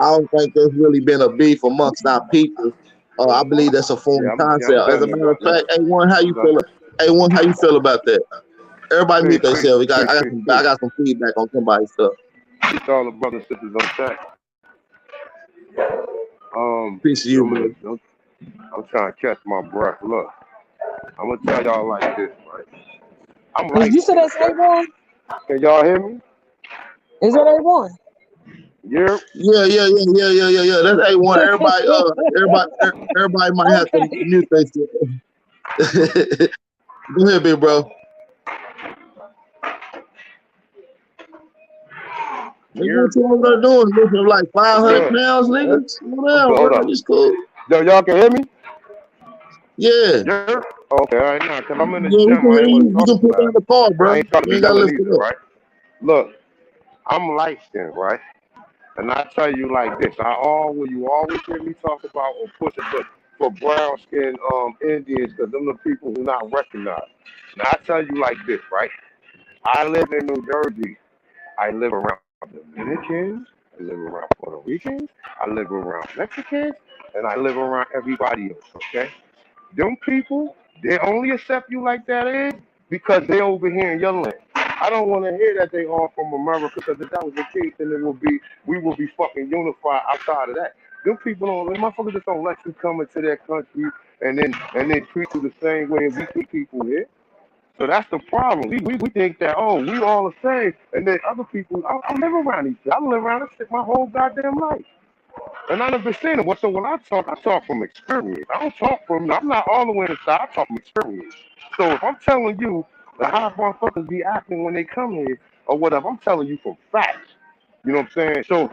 I don't think there's really been a beef amongst our people. I believe that's a Yeah, foreign I'm concept. As done a here, matter bro. of fact, A1, how I'm you done. feel? A1, how you feel about that? Everybody Peace, mute peace, themselves. peace, I got peace, some I peace. got some feedback on somebody's stuff. Peace to all the brothers and sisters on chat. Peace to you, I'm, brother. I'm, I'm trying to catch my breath. Look, I'm gonna tell y'all like this, right? I'm Did light you say skinned, that's okay? A1? Can y'all hear me? Is that A1? Yeah. Yeah. That's A1. Everybody might have to Okay. mute themselves. Go ahead, big bro. Nigga, Yeah. what you over there doing? Looking like 500 Good. pounds, nigga? I'm Whatever, good. Hold bro. up. It's cool. Yo, y'all can hear me? Yeah. Yeah. Okay, all right, now, because I'm in the Yeah, we gym. can I hear ain't want to you. You talk can too put loud. down the car, But I bro. ain't trying to You be ain't gotta yelling lift it either, up. right? Look, I'm light skinned, right? And I tell you like this, you always hear me talk about or push it for brown skinned Indians, because them the people who not recognized. Now I tell you like this, right? I live in New Jersey. I live around Dominicans. I live around Puerto Ricans. I live around Mexicans, and I live around everybody else. Okay, them people, they only accept you like that is because they over here in your land. I don't want to hear that they all from America, because if that was the case, then we will be fucking unified outside of that. Them people don't, them motherfuckers just don't let you come into their country and then treat you the same way we treat people here. So that's the problem. We think that, oh, we all the same, and then other people. I live around these shit. I live around this shit my whole goddamn life, and I never seen it. So when I talk from experience. I don't talk from. I'm not all the way inside. I talk from experience. So if I'm telling you that how motherfuckers be acting when they come here or whatever, I'm telling you from facts. You know what I'm saying? So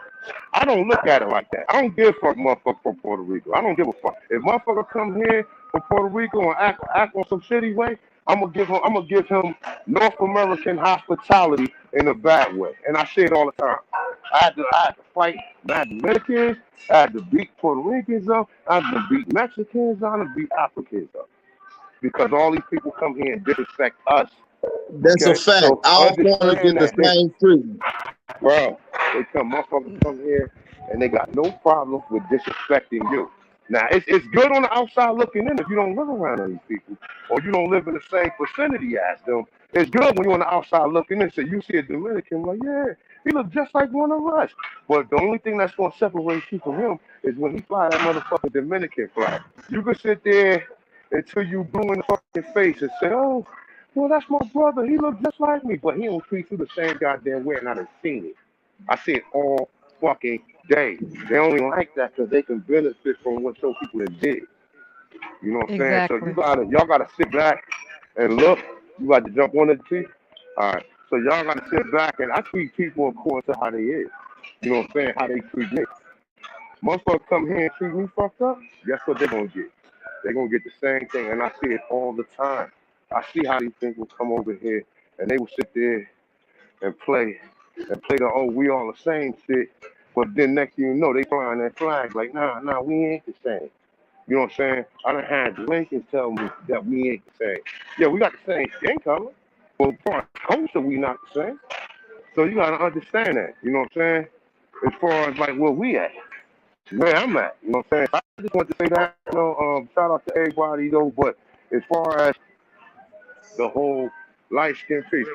I don't look at it like that. I don't give a fuck motherfucker from Puerto Rico. I don't give a fuck. If motherfucker come here from Puerto Rico and act on some shitty way, I'm gonna give him North American hospitality in a bad way. And I say it all the time. I had to fight mad Dominicans, I had to beat Puerto Ricans up, I had to beat Mexicans, I had to beat Africans up. Because all these people come here and disrespect us. That's a Okay? fact. So All foreigners understand get the that they same treatment. Bro, motherfuckers come here and they got no problems with disrespecting you. Now, it's good on the outside looking in if you don't live around these people or you don't live in the same vicinity as them. It's good when you're on the outside looking in. So you see a Dominican, like, yeah, he looks just like one of us. But the only thing that's going to separate you from him is when he fly that motherfucking Dominican flag. You can sit there until you blue in the fucking face and say, oh, well, that's my brother. He looks just like me, but he don't treat you the same goddamn way, and I done seen it. I see it all fucking day. They only like that because they can benefit from what some people have did. You know what I'm saying? So Exactly. y'all gotta sit back and look. You got to jump on the T. All right. So y'all gotta sit back and I treat people according to how they is. You know what I'm saying? How they treat me. Motherfuckers come here and treat me fucked up. Guess what they're gonna get? They're gonna get the same thing, and I see it all the time. I see how these people come over here and they will sit there and play the we all the same shit. But then next thing you know, they flying that flag like, nah, we ain't the same. You know what I'm saying? I done had Jamaicans tell me that we ain't the same. Yeah, we got the same skin color, but for culture, we not the same. So you gotta understand that. You know what I'm saying? As far as like where we at, where I'm at. You know what I'm saying? I just want to say that. Shout out to everybody though. But as far as the whole light skin, peace,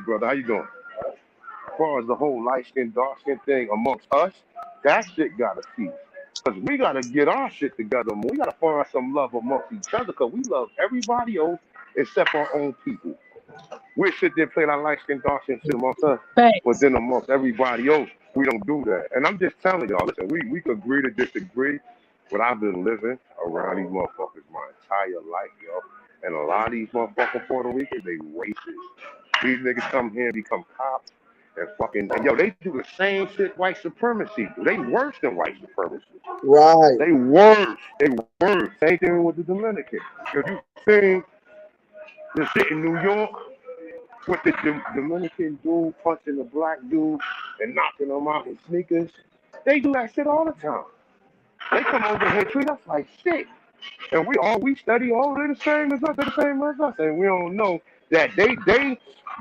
brother. How you doing? As far as the whole light skin, dark skin thing amongst us, that shit gotta cease. Because we gotta get our shit together. We gotta find some love amongst each other because we love everybody else except our own people. We sit there playing our light skin, dark skin shit amongst us, but Facts. then amongst everybody else, we don't do that. And I'm just telling y'all, listen, we could agree to disagree, but I've been living around these motherfuckers my entire life, yo. And a lot of these motherfucking Puerto Ricans, they racist. These niggas come here and become cops and fucking and yo, they do the same shit white supremacy do. They worse than white supremacy. Right. They worse. They worse. Same thing with the Dominican. If you think the shit in New York with the Dominican dude punching the black dude and knocking them out with sneakers, they do that shit all the time. They come over here treat us like shit. And we study, oh, they're the same as us, they're the same as us. And we don't know that they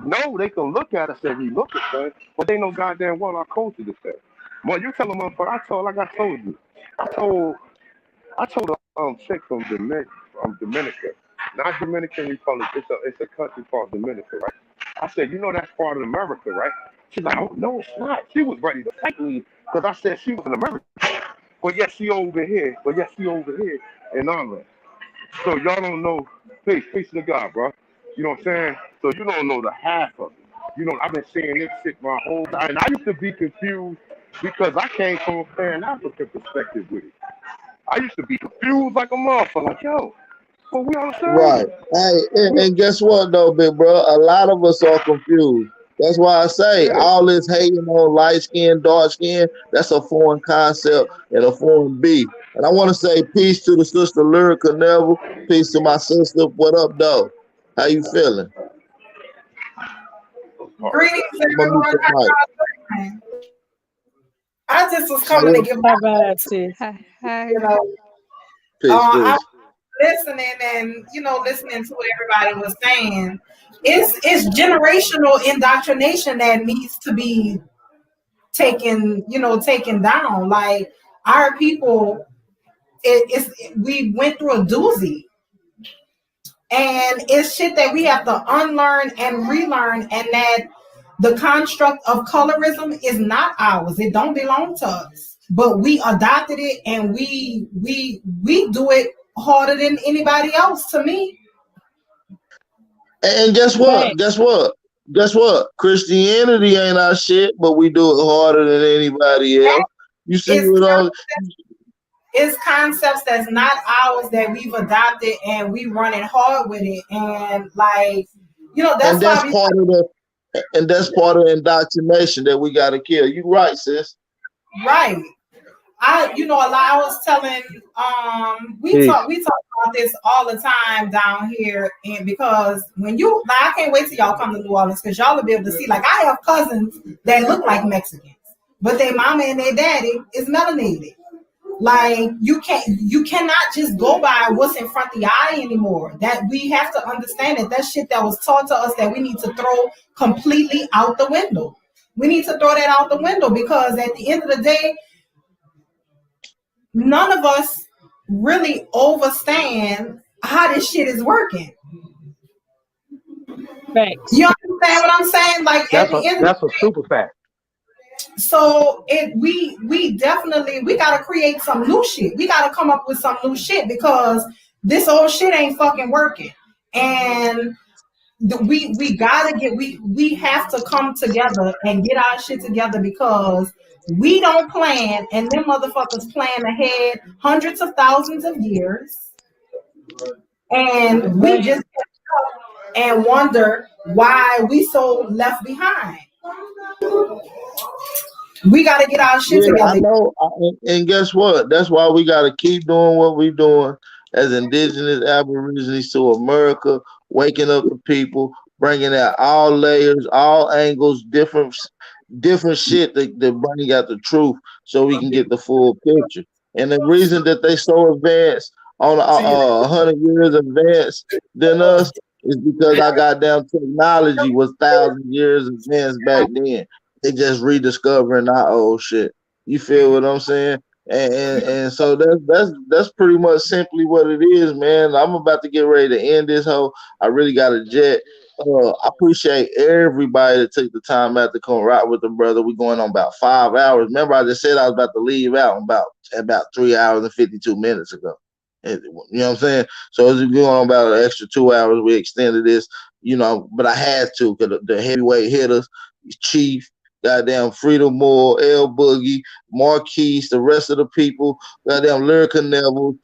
know they can look at us and we look the same, but they know goddamn well our culture the same. Well, you tell them, motherfucker, like I told you. I told chick from Dominica, not Dominican Republic. It's a country called Dominica, right? I said, you know that's part of America, right? She's like, oh no, it's not. She was ready to fight me because I said she was an American. But yes, she over here. In Ireland. So y'all don't know. Peace to God, bro. You know what I'm saying? So you don't know the half of it. You know, I've been saying this shit my whole life, and I used to be confused because I came from a Pan African perspective with it. I used to be confused like a motherfucker. Like, yo, well, we all the Right. same. Hey, and guess what though, big bro? A lot of us are confused. That's why I say Yeah. all this hating on light skin, dark skin, that's a foreign concept and a foreign beef. And I want to say peace to the sister Lyrica Neville. Peace to my sister. What up, though? How you feeling? Greetings, I'm gonna mute everyone. the How mic. y'all I just was So coming to give my Bye bye, sis. you know. peace, I'm peace. listening and listening to what everybody was saying. It's generational indoctrination that needs to be taken down. Like our people, we went through a doozy. And it's shit that we have to unlearn and relearn, and that the construct of colorism is not ours. It don't belong to us. But we adopted it, and we do it harder than anybody else, to me. And guess what? Guess what? Guess what? Christianity ain't our shit, but we do it harder than anybody else. You see It's what I'm it's concepts that's not ours that we've adopted, and we running hard with it. And like, and that's why that's part of the and that's part of the indoctrination that we gotta kill. You right, sis. right. I was telling, Peace. we talk about this all the time down here, and because when I can't wait till y'all come to New Orleans, because y'all will be able to see. Like, I have cousins that look like Mexicans, but their mama and their daddy is melanated. Like, you cannot just go by what's in front of the eye anymore. That we have to understand that shit that was taught to us, that we need to throw completely out the window. We need to throw that out the window, because at the end of the day, none of us really understand how this shit is working. Facts. You understand what I'm saying? Like, at the end of That's a super fact. so we definitely, we gotta create some new shit. We gotta come up with some new shit, because this old shit ain't fucking working. And we have to come together and get our shit together, because we don't plan, and them motherfuckers plan ahead hundreds of thousands of years, and we just and wonder why we so left behind. We got to get our shit Yeah, I together. know. And guess what? That's why we got to keep doing what we're doing as indigenous aborigines to America, waking up the people, bringing out all layers, all angles, different shit that bring out the truth, so we can get the full picture. And the reason that they so advanced on 100 years advanced than us is because our goddamn technology was 1,000 years advanced back then. They just rediscovering our old shit. You feel what I'm saying? And so that's pretty much simply what it is, man. I'm about to get ready to end this whole. I really got a jet. I appreciate everybody that took the time out to come rock with the brother. We're going on about 5 hours. Remember, I just said I was about to leave out about 3 hours and 52 minutes ago. You know what I'm saying? So as we're going on about an extra 2 hours, we extended this. But I had to, because the heavyweight hitters, Chief, goddamn Freedom Moore, L Boogie, Marquise, the rest of the people, goddamn Lyrica Neville,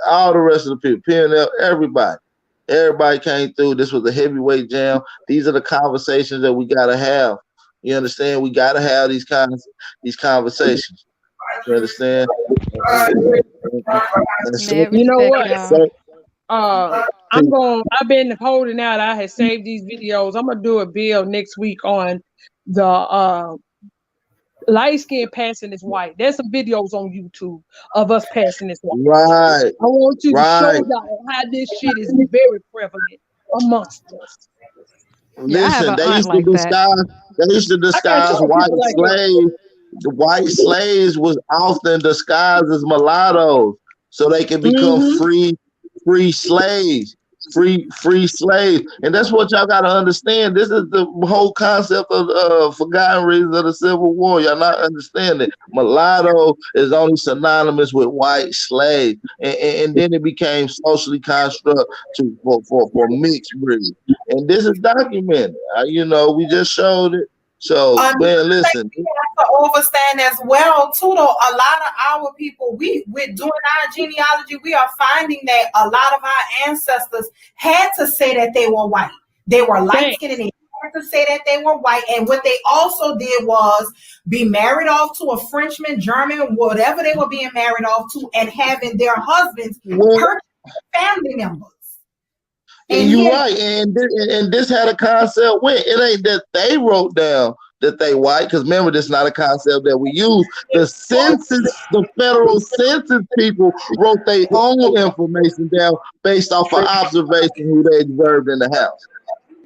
all the rest of the people, PNL, everybody. Everybody came through. This was a heavyweight jam. These are the conversations that we gotta have. You understand? We gotta have these conversations. You understand? You know what? So, I've been holding out. I had saved these videos. I'm gonna do a bill next week on the light skin passing as white. There's some videos on YouTube of us passing as white. Right. I want you to show Right. y'all how this shit is very prevalent amongst us. Listen, they used to disguise. They used to disguise white slaves. The white slaves was often disguised as mulattoes, so they could become free slaves, free slaves. And that's what y'all got to understand. This is the whole concept of forgotten reasons of the Civil War. Y'all not understanding. Mulatto is only synonymous with white slave, and then it became socially construct for mixed breed. And this is documented. We just showed it. So, man, listen. We have to understand as well, too, though. A lot of our people, we're doing our genealogy, we are finding that a lot of our ancestors had to say that they were white. They were light-skinned, and they had to say that they were white. And what they also did was be married off to a Frenchman, German, whatever they were being married off to, and having their husbands purchase family members. And you're right, and this had a concept went. It ain't that they wrote down that they white. Because remember, this is not a concept that we use. The census, the federal census people wrote their own information down based off of observation who they observed in the house.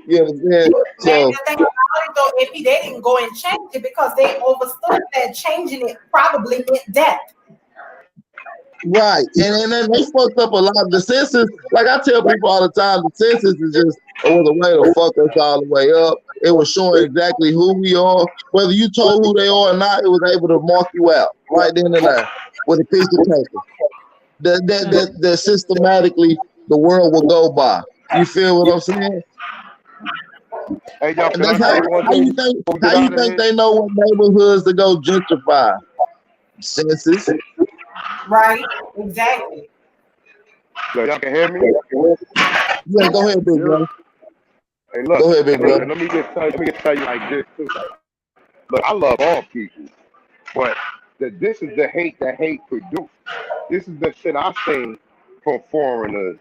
You understand? And So the thing about it though, if they didn't go and change it because they understood that changing it probably meant death. right, and then they fucked up a lot. The census, like I tell people all the time, the census is just was a way to fuck us all the way up. It was showing exactly who we are, whether you told who they are or not. It was able to mark you out right then and there with a piece of paper. That systematically the world will go by. You feel what I'm saying? Hey, y'all, And can I that's say one how you thing think before we how get you out of think here? they know what neighborhoods to go gentrify? Census. Right? Exactly. So y'all can hear me? Yeah, go ahead, big Yeah. bro. Hey, look, Go ahead, big and bro. let me just tell you like this too. Look, I love all people, but this is the hate that hate produces. This is the shit I seen from foreigners.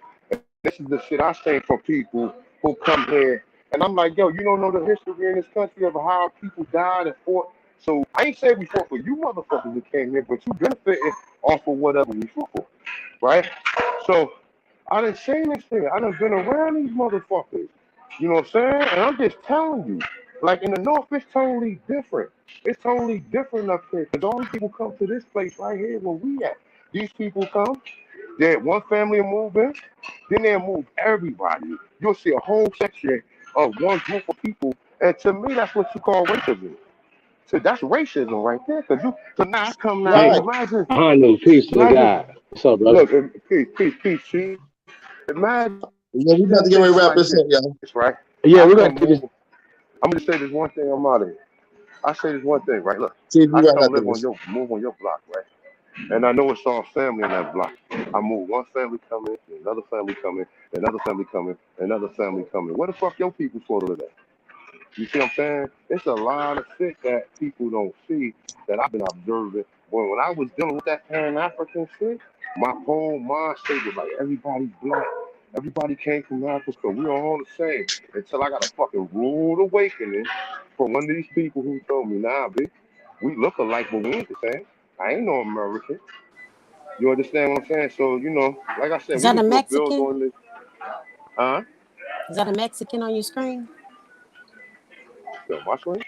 This is the shit I seen from people who come here. And I'm like, yo, you don't know the history in this country of how people died and fought. So I ain't saying we fought for you motherfuckers that came here, but you benefiting off of whatever we fought for, right? So I done seen this thing. I done been around these motherfuckers. You know what I'm saying? And I'm just telling you, like in the North, it's totally different. It's totally different up here. Because all these people come to this place right here where we at. These people come, then one family will move in, then they'll move everybody. You'll see a whole section of one group of people. And to me, that's what you call racism. So that's racism right there. Cause you, so now I come now, Hey, Right. imagine, Hanu, peace to the imagine, God. What's up, brother? look, peace, chief. Imagine Yeah, we about to get ready thinking to wrap like this this, up, y'all. right? Yeah, I we're come gonna do this. move. I'm gonna say this one thing. I'm out of here. I say this one thing, right? Look, See if I you right come after live on this. move on your block, right? And I know it's all family in that block. I move one family coming, another family coming, another family coming, another family coming. Where the fuck your people supposed to live at? You see what I'm saying? It's a lot of shit that people don't see that I've been observing. When I was dealing with that Pan African shit, my whole mind state was like everybody's black. Everybody came from Africa. We are all the same. Until I got a fucking rude awakening from one of these people who told me, nah, bitch, we look alike, but we ain't the same. I ain't no American. You understand what I'm saying? So, like I said, Is we that a could do a build Mexican? on this. Huh? Is that a Mexican on your screen? So, my screen?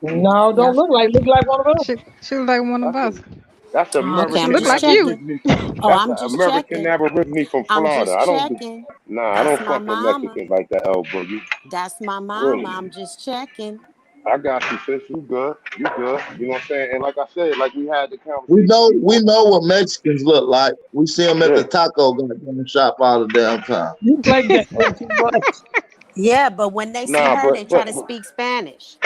No, Yeah. don't look like one of us. She look like one of That's us. a That's Oh, okay, She I'm American look just like you. checking. Aborigine. Oh, That's I'm an just American checking. Aborigine from I'm Florida. just I don't. checking. Nah, I That's don't my fuck with mama. Mexicans like that, El Boogie. That's my mama. Really. I'm just checking. I got you, sis. You good. You good. You know what I'm saying? And like I said, like we had the We conversation know before. we know what Mexicans look like. We see them at the Yeah. taco goddamn shop all the damn time. You play that way too much. Yeah, but when they see Nah, her, they try to but speak Spanish.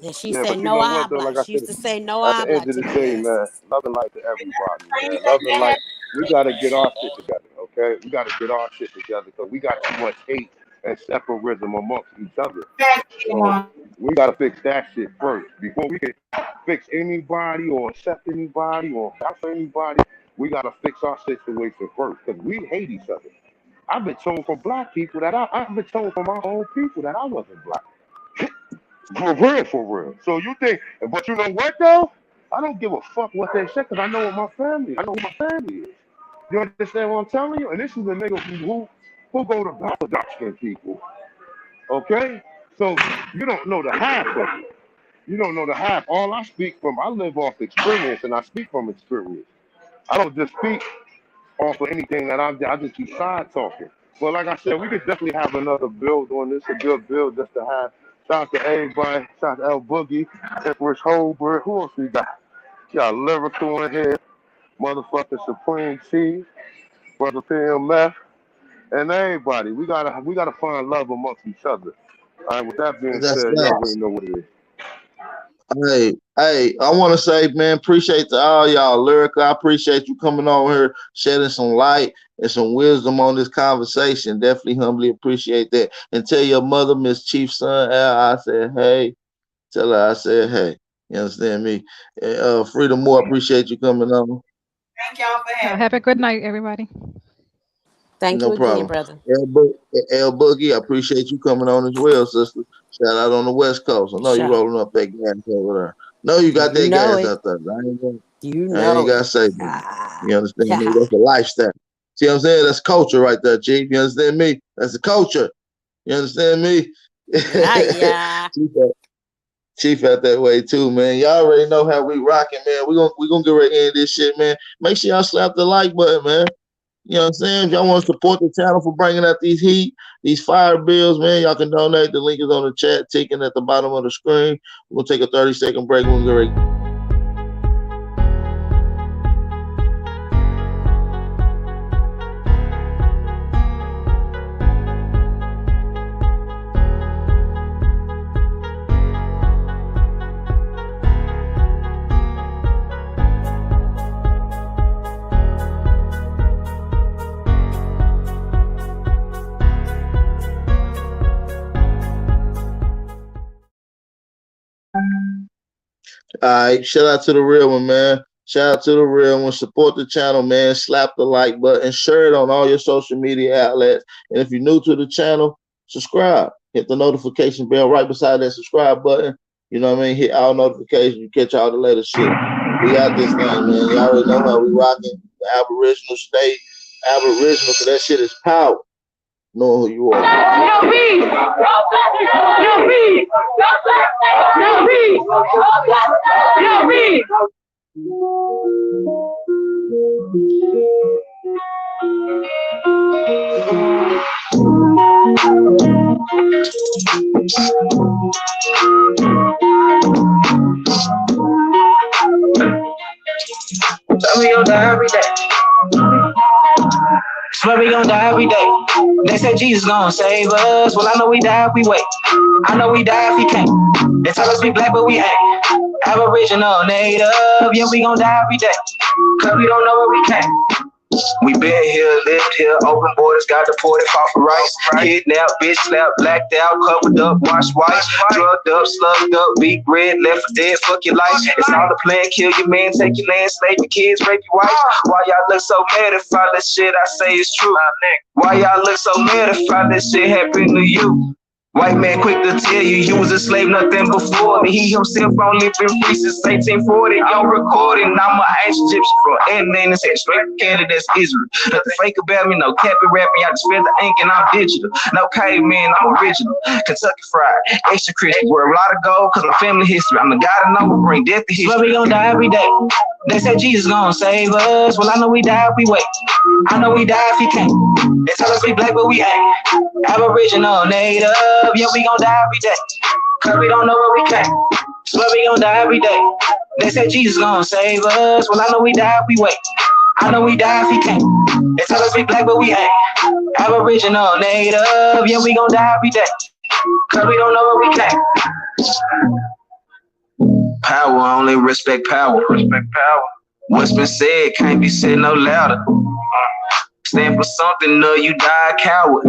And she yeah, said, but you no know what though? habla. Like I She said, used to say, no at the habla end of to the their day, man, asses. loving life to everybody, man. Loving life. We gotta get our shit together, okay? We gotta get our shit together because we got too much hate and separatism amongst each other. So we gotta fix that shit first before we can fix anybody or accept anybody or help anybody. We gotta fix our situation first because we hate each other. I've been told from black people that I've been told from my own people that I wasn't black. For real, for real. So you think, but you know what though? I don't give a fuck what they say because I know what my family. I know who my family is. You understand what I'm telling you? And this is a nigga who go to battle with dark skinned people. Okay? So you don't know the half of it. You don't know the half. All I speak from, I live off experience and I speak from experience. I don't just speak off of anything that I just be side talking. But like I said, we could definitely have another build on this, a good build just to have. Shout out to everybody. Shout out to El Boogie, Empress Holbert. Who else we got? Got Lyrical in here. Motherfucking Supreme Chief. Brother PMF. And everybody. We gotta find love amongst each other. All right, with that being That's said, y'all facts. already know what it is. Hey, I want to say, man, appreciate to all y'all. Lyrical, I appreciate you coming on here, shedding some light and some wisdom on this conversation. Definitely humbly appreciate that. And tell your mother, Miss Chief Son Al, I said, hey. Tell her I said, hey. You understand me? Freedom More, appreciate you coming on. Thank y'all for having Have a good night, everybody. Thank No you again, problem. brother. El Boogie, I appreciate you coming on as well, sister. Shout out on the West Coast. I know you Shout. rolling up that gas over there. No, you got You that know gas it. out there. You I ain't know got to it. say that. You understand me? That's a lifestyle. See what I'm saying? That's culture right there, Chief. You understand me? That's the culture. You understand me? Yeah. Chief out that way too, man. Y'all already know how we rocking, man. We gonna get right in this shit, man. Make sure y'all slap the like button, man. You know what I'm saying? If y'all want to support the channel for bringing out these fire bills, man, y'all can donate. The link is on the chat, ticking at the bottom of the screen. We'll take a 30-second break. We'll get ready. All right, shout out to the real one, man. Shout out to the real one. Support the channel, man. Slap the like button. Share it on all your social media outlets. And if you're new to the channel, subscribe. Hit the notification bell right beside that subscribe button. You know what I mean? Hit all notifications. You catch all the latest shit. We got this thing, man. You already know how we rocking. The Aboriginal state. Aboriginal, so that shit is power. Know who you are. No peace! No peace! No peace! No peace! So we gon' die every day. Swear we gon' die every day. They say Jesus gon' save us. Well, I know we die if we wait. I know we die if he can't. They tell us we black, but we ain't. Aboriginal, native, yeah, we gon' die every day. Cause we don't know where we came. We been here, lived here, open borders, got deported, fought for rights. Kidnapped, bitch slapped, blacked out, covered up, washed white, drugged up, slugged up, beat red, left for dead, fuck your life. It's all the plan, kill your man, take your land, slave your kids, rape your wife. Why y'all look so mad if all this shit I say is true? Why y'all look so mad if all this shit happened to you? White man quick to tell you was a slave, nothing before me. He himself only been free since 1840. Young recording, I'm an ancient Egyptian from Atlanta, said straight from Canada, that's Israel. Nothing fake about me, no cappy rapping, y'all just spell the ink and I'm digital. No caveman, I'm original. Kentucky fried, extra crispy, wear a lot of gold cause my family history. I'm the God I know will bring death to history. But we gon' die every day. They say Jesus gon' save us. Well, I know we die if we wait. I know we die if he can't. They tell us we black, but we ain't. Aboriginal, native, yeah, we gon' die every day. Cause we don't know where we came. Swear we gon' die every day. They say Jesus gon' save us. Well, I know we die if we wait. I know we die if he can't. They tell us we black, but we ain't. Aboriginal, native, yeah, we gon' die every day. Cause we don't know where we came. Power, only respect power. Respect power. What's been said can't be said no louder. Stand for something, or you die a coward.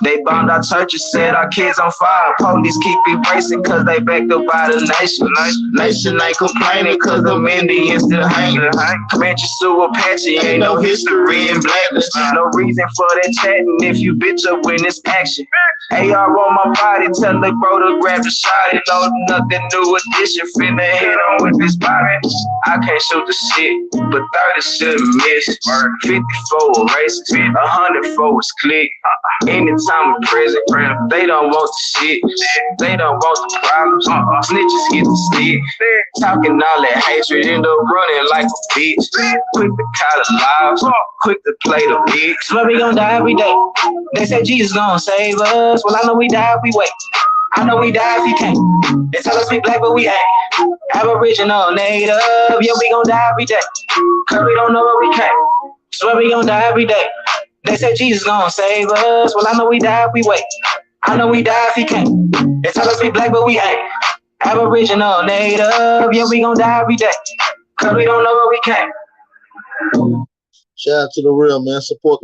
They bombed our churches, set our kids on fire. Police keep erasing cause they backed up by the nation. Nation ain't complaining cause the Indians still hanging. Comanche, Sioux, Apache, ain't no history in blackness. No reason for that chatting if you bitch up when it's action. AR on my body, tell the bro to grab the shot. It no nothing new addition, finna hit on with this body. I can't shoot the shit, but 30 shouldn't miss. 54 races, 100 for his click. Anytime we present, they don't want the shit. They don't want the problems. Snitches get the stick. Talking all that hatred, end up running like a bitch. Quick to call it lives, quick to play the bitch. Swear we gon' die every day. They say Jesus gon' save us. Well, I know we die if we wait. I know we die if he can't. They tell us we black, but we ain't. Aboriginal, native, yeah, we gon' die every day. Cause we don't know where we came. Swear we gon' die every day. They say Jesus gon' save us. Well, I know we die if we wait. I know we die if he can't. They tell us we black, but we ain't. Aboriginal, native, yeah, we gon' die every day. Cause we don't know where we came. Shout out to the real, man. Support the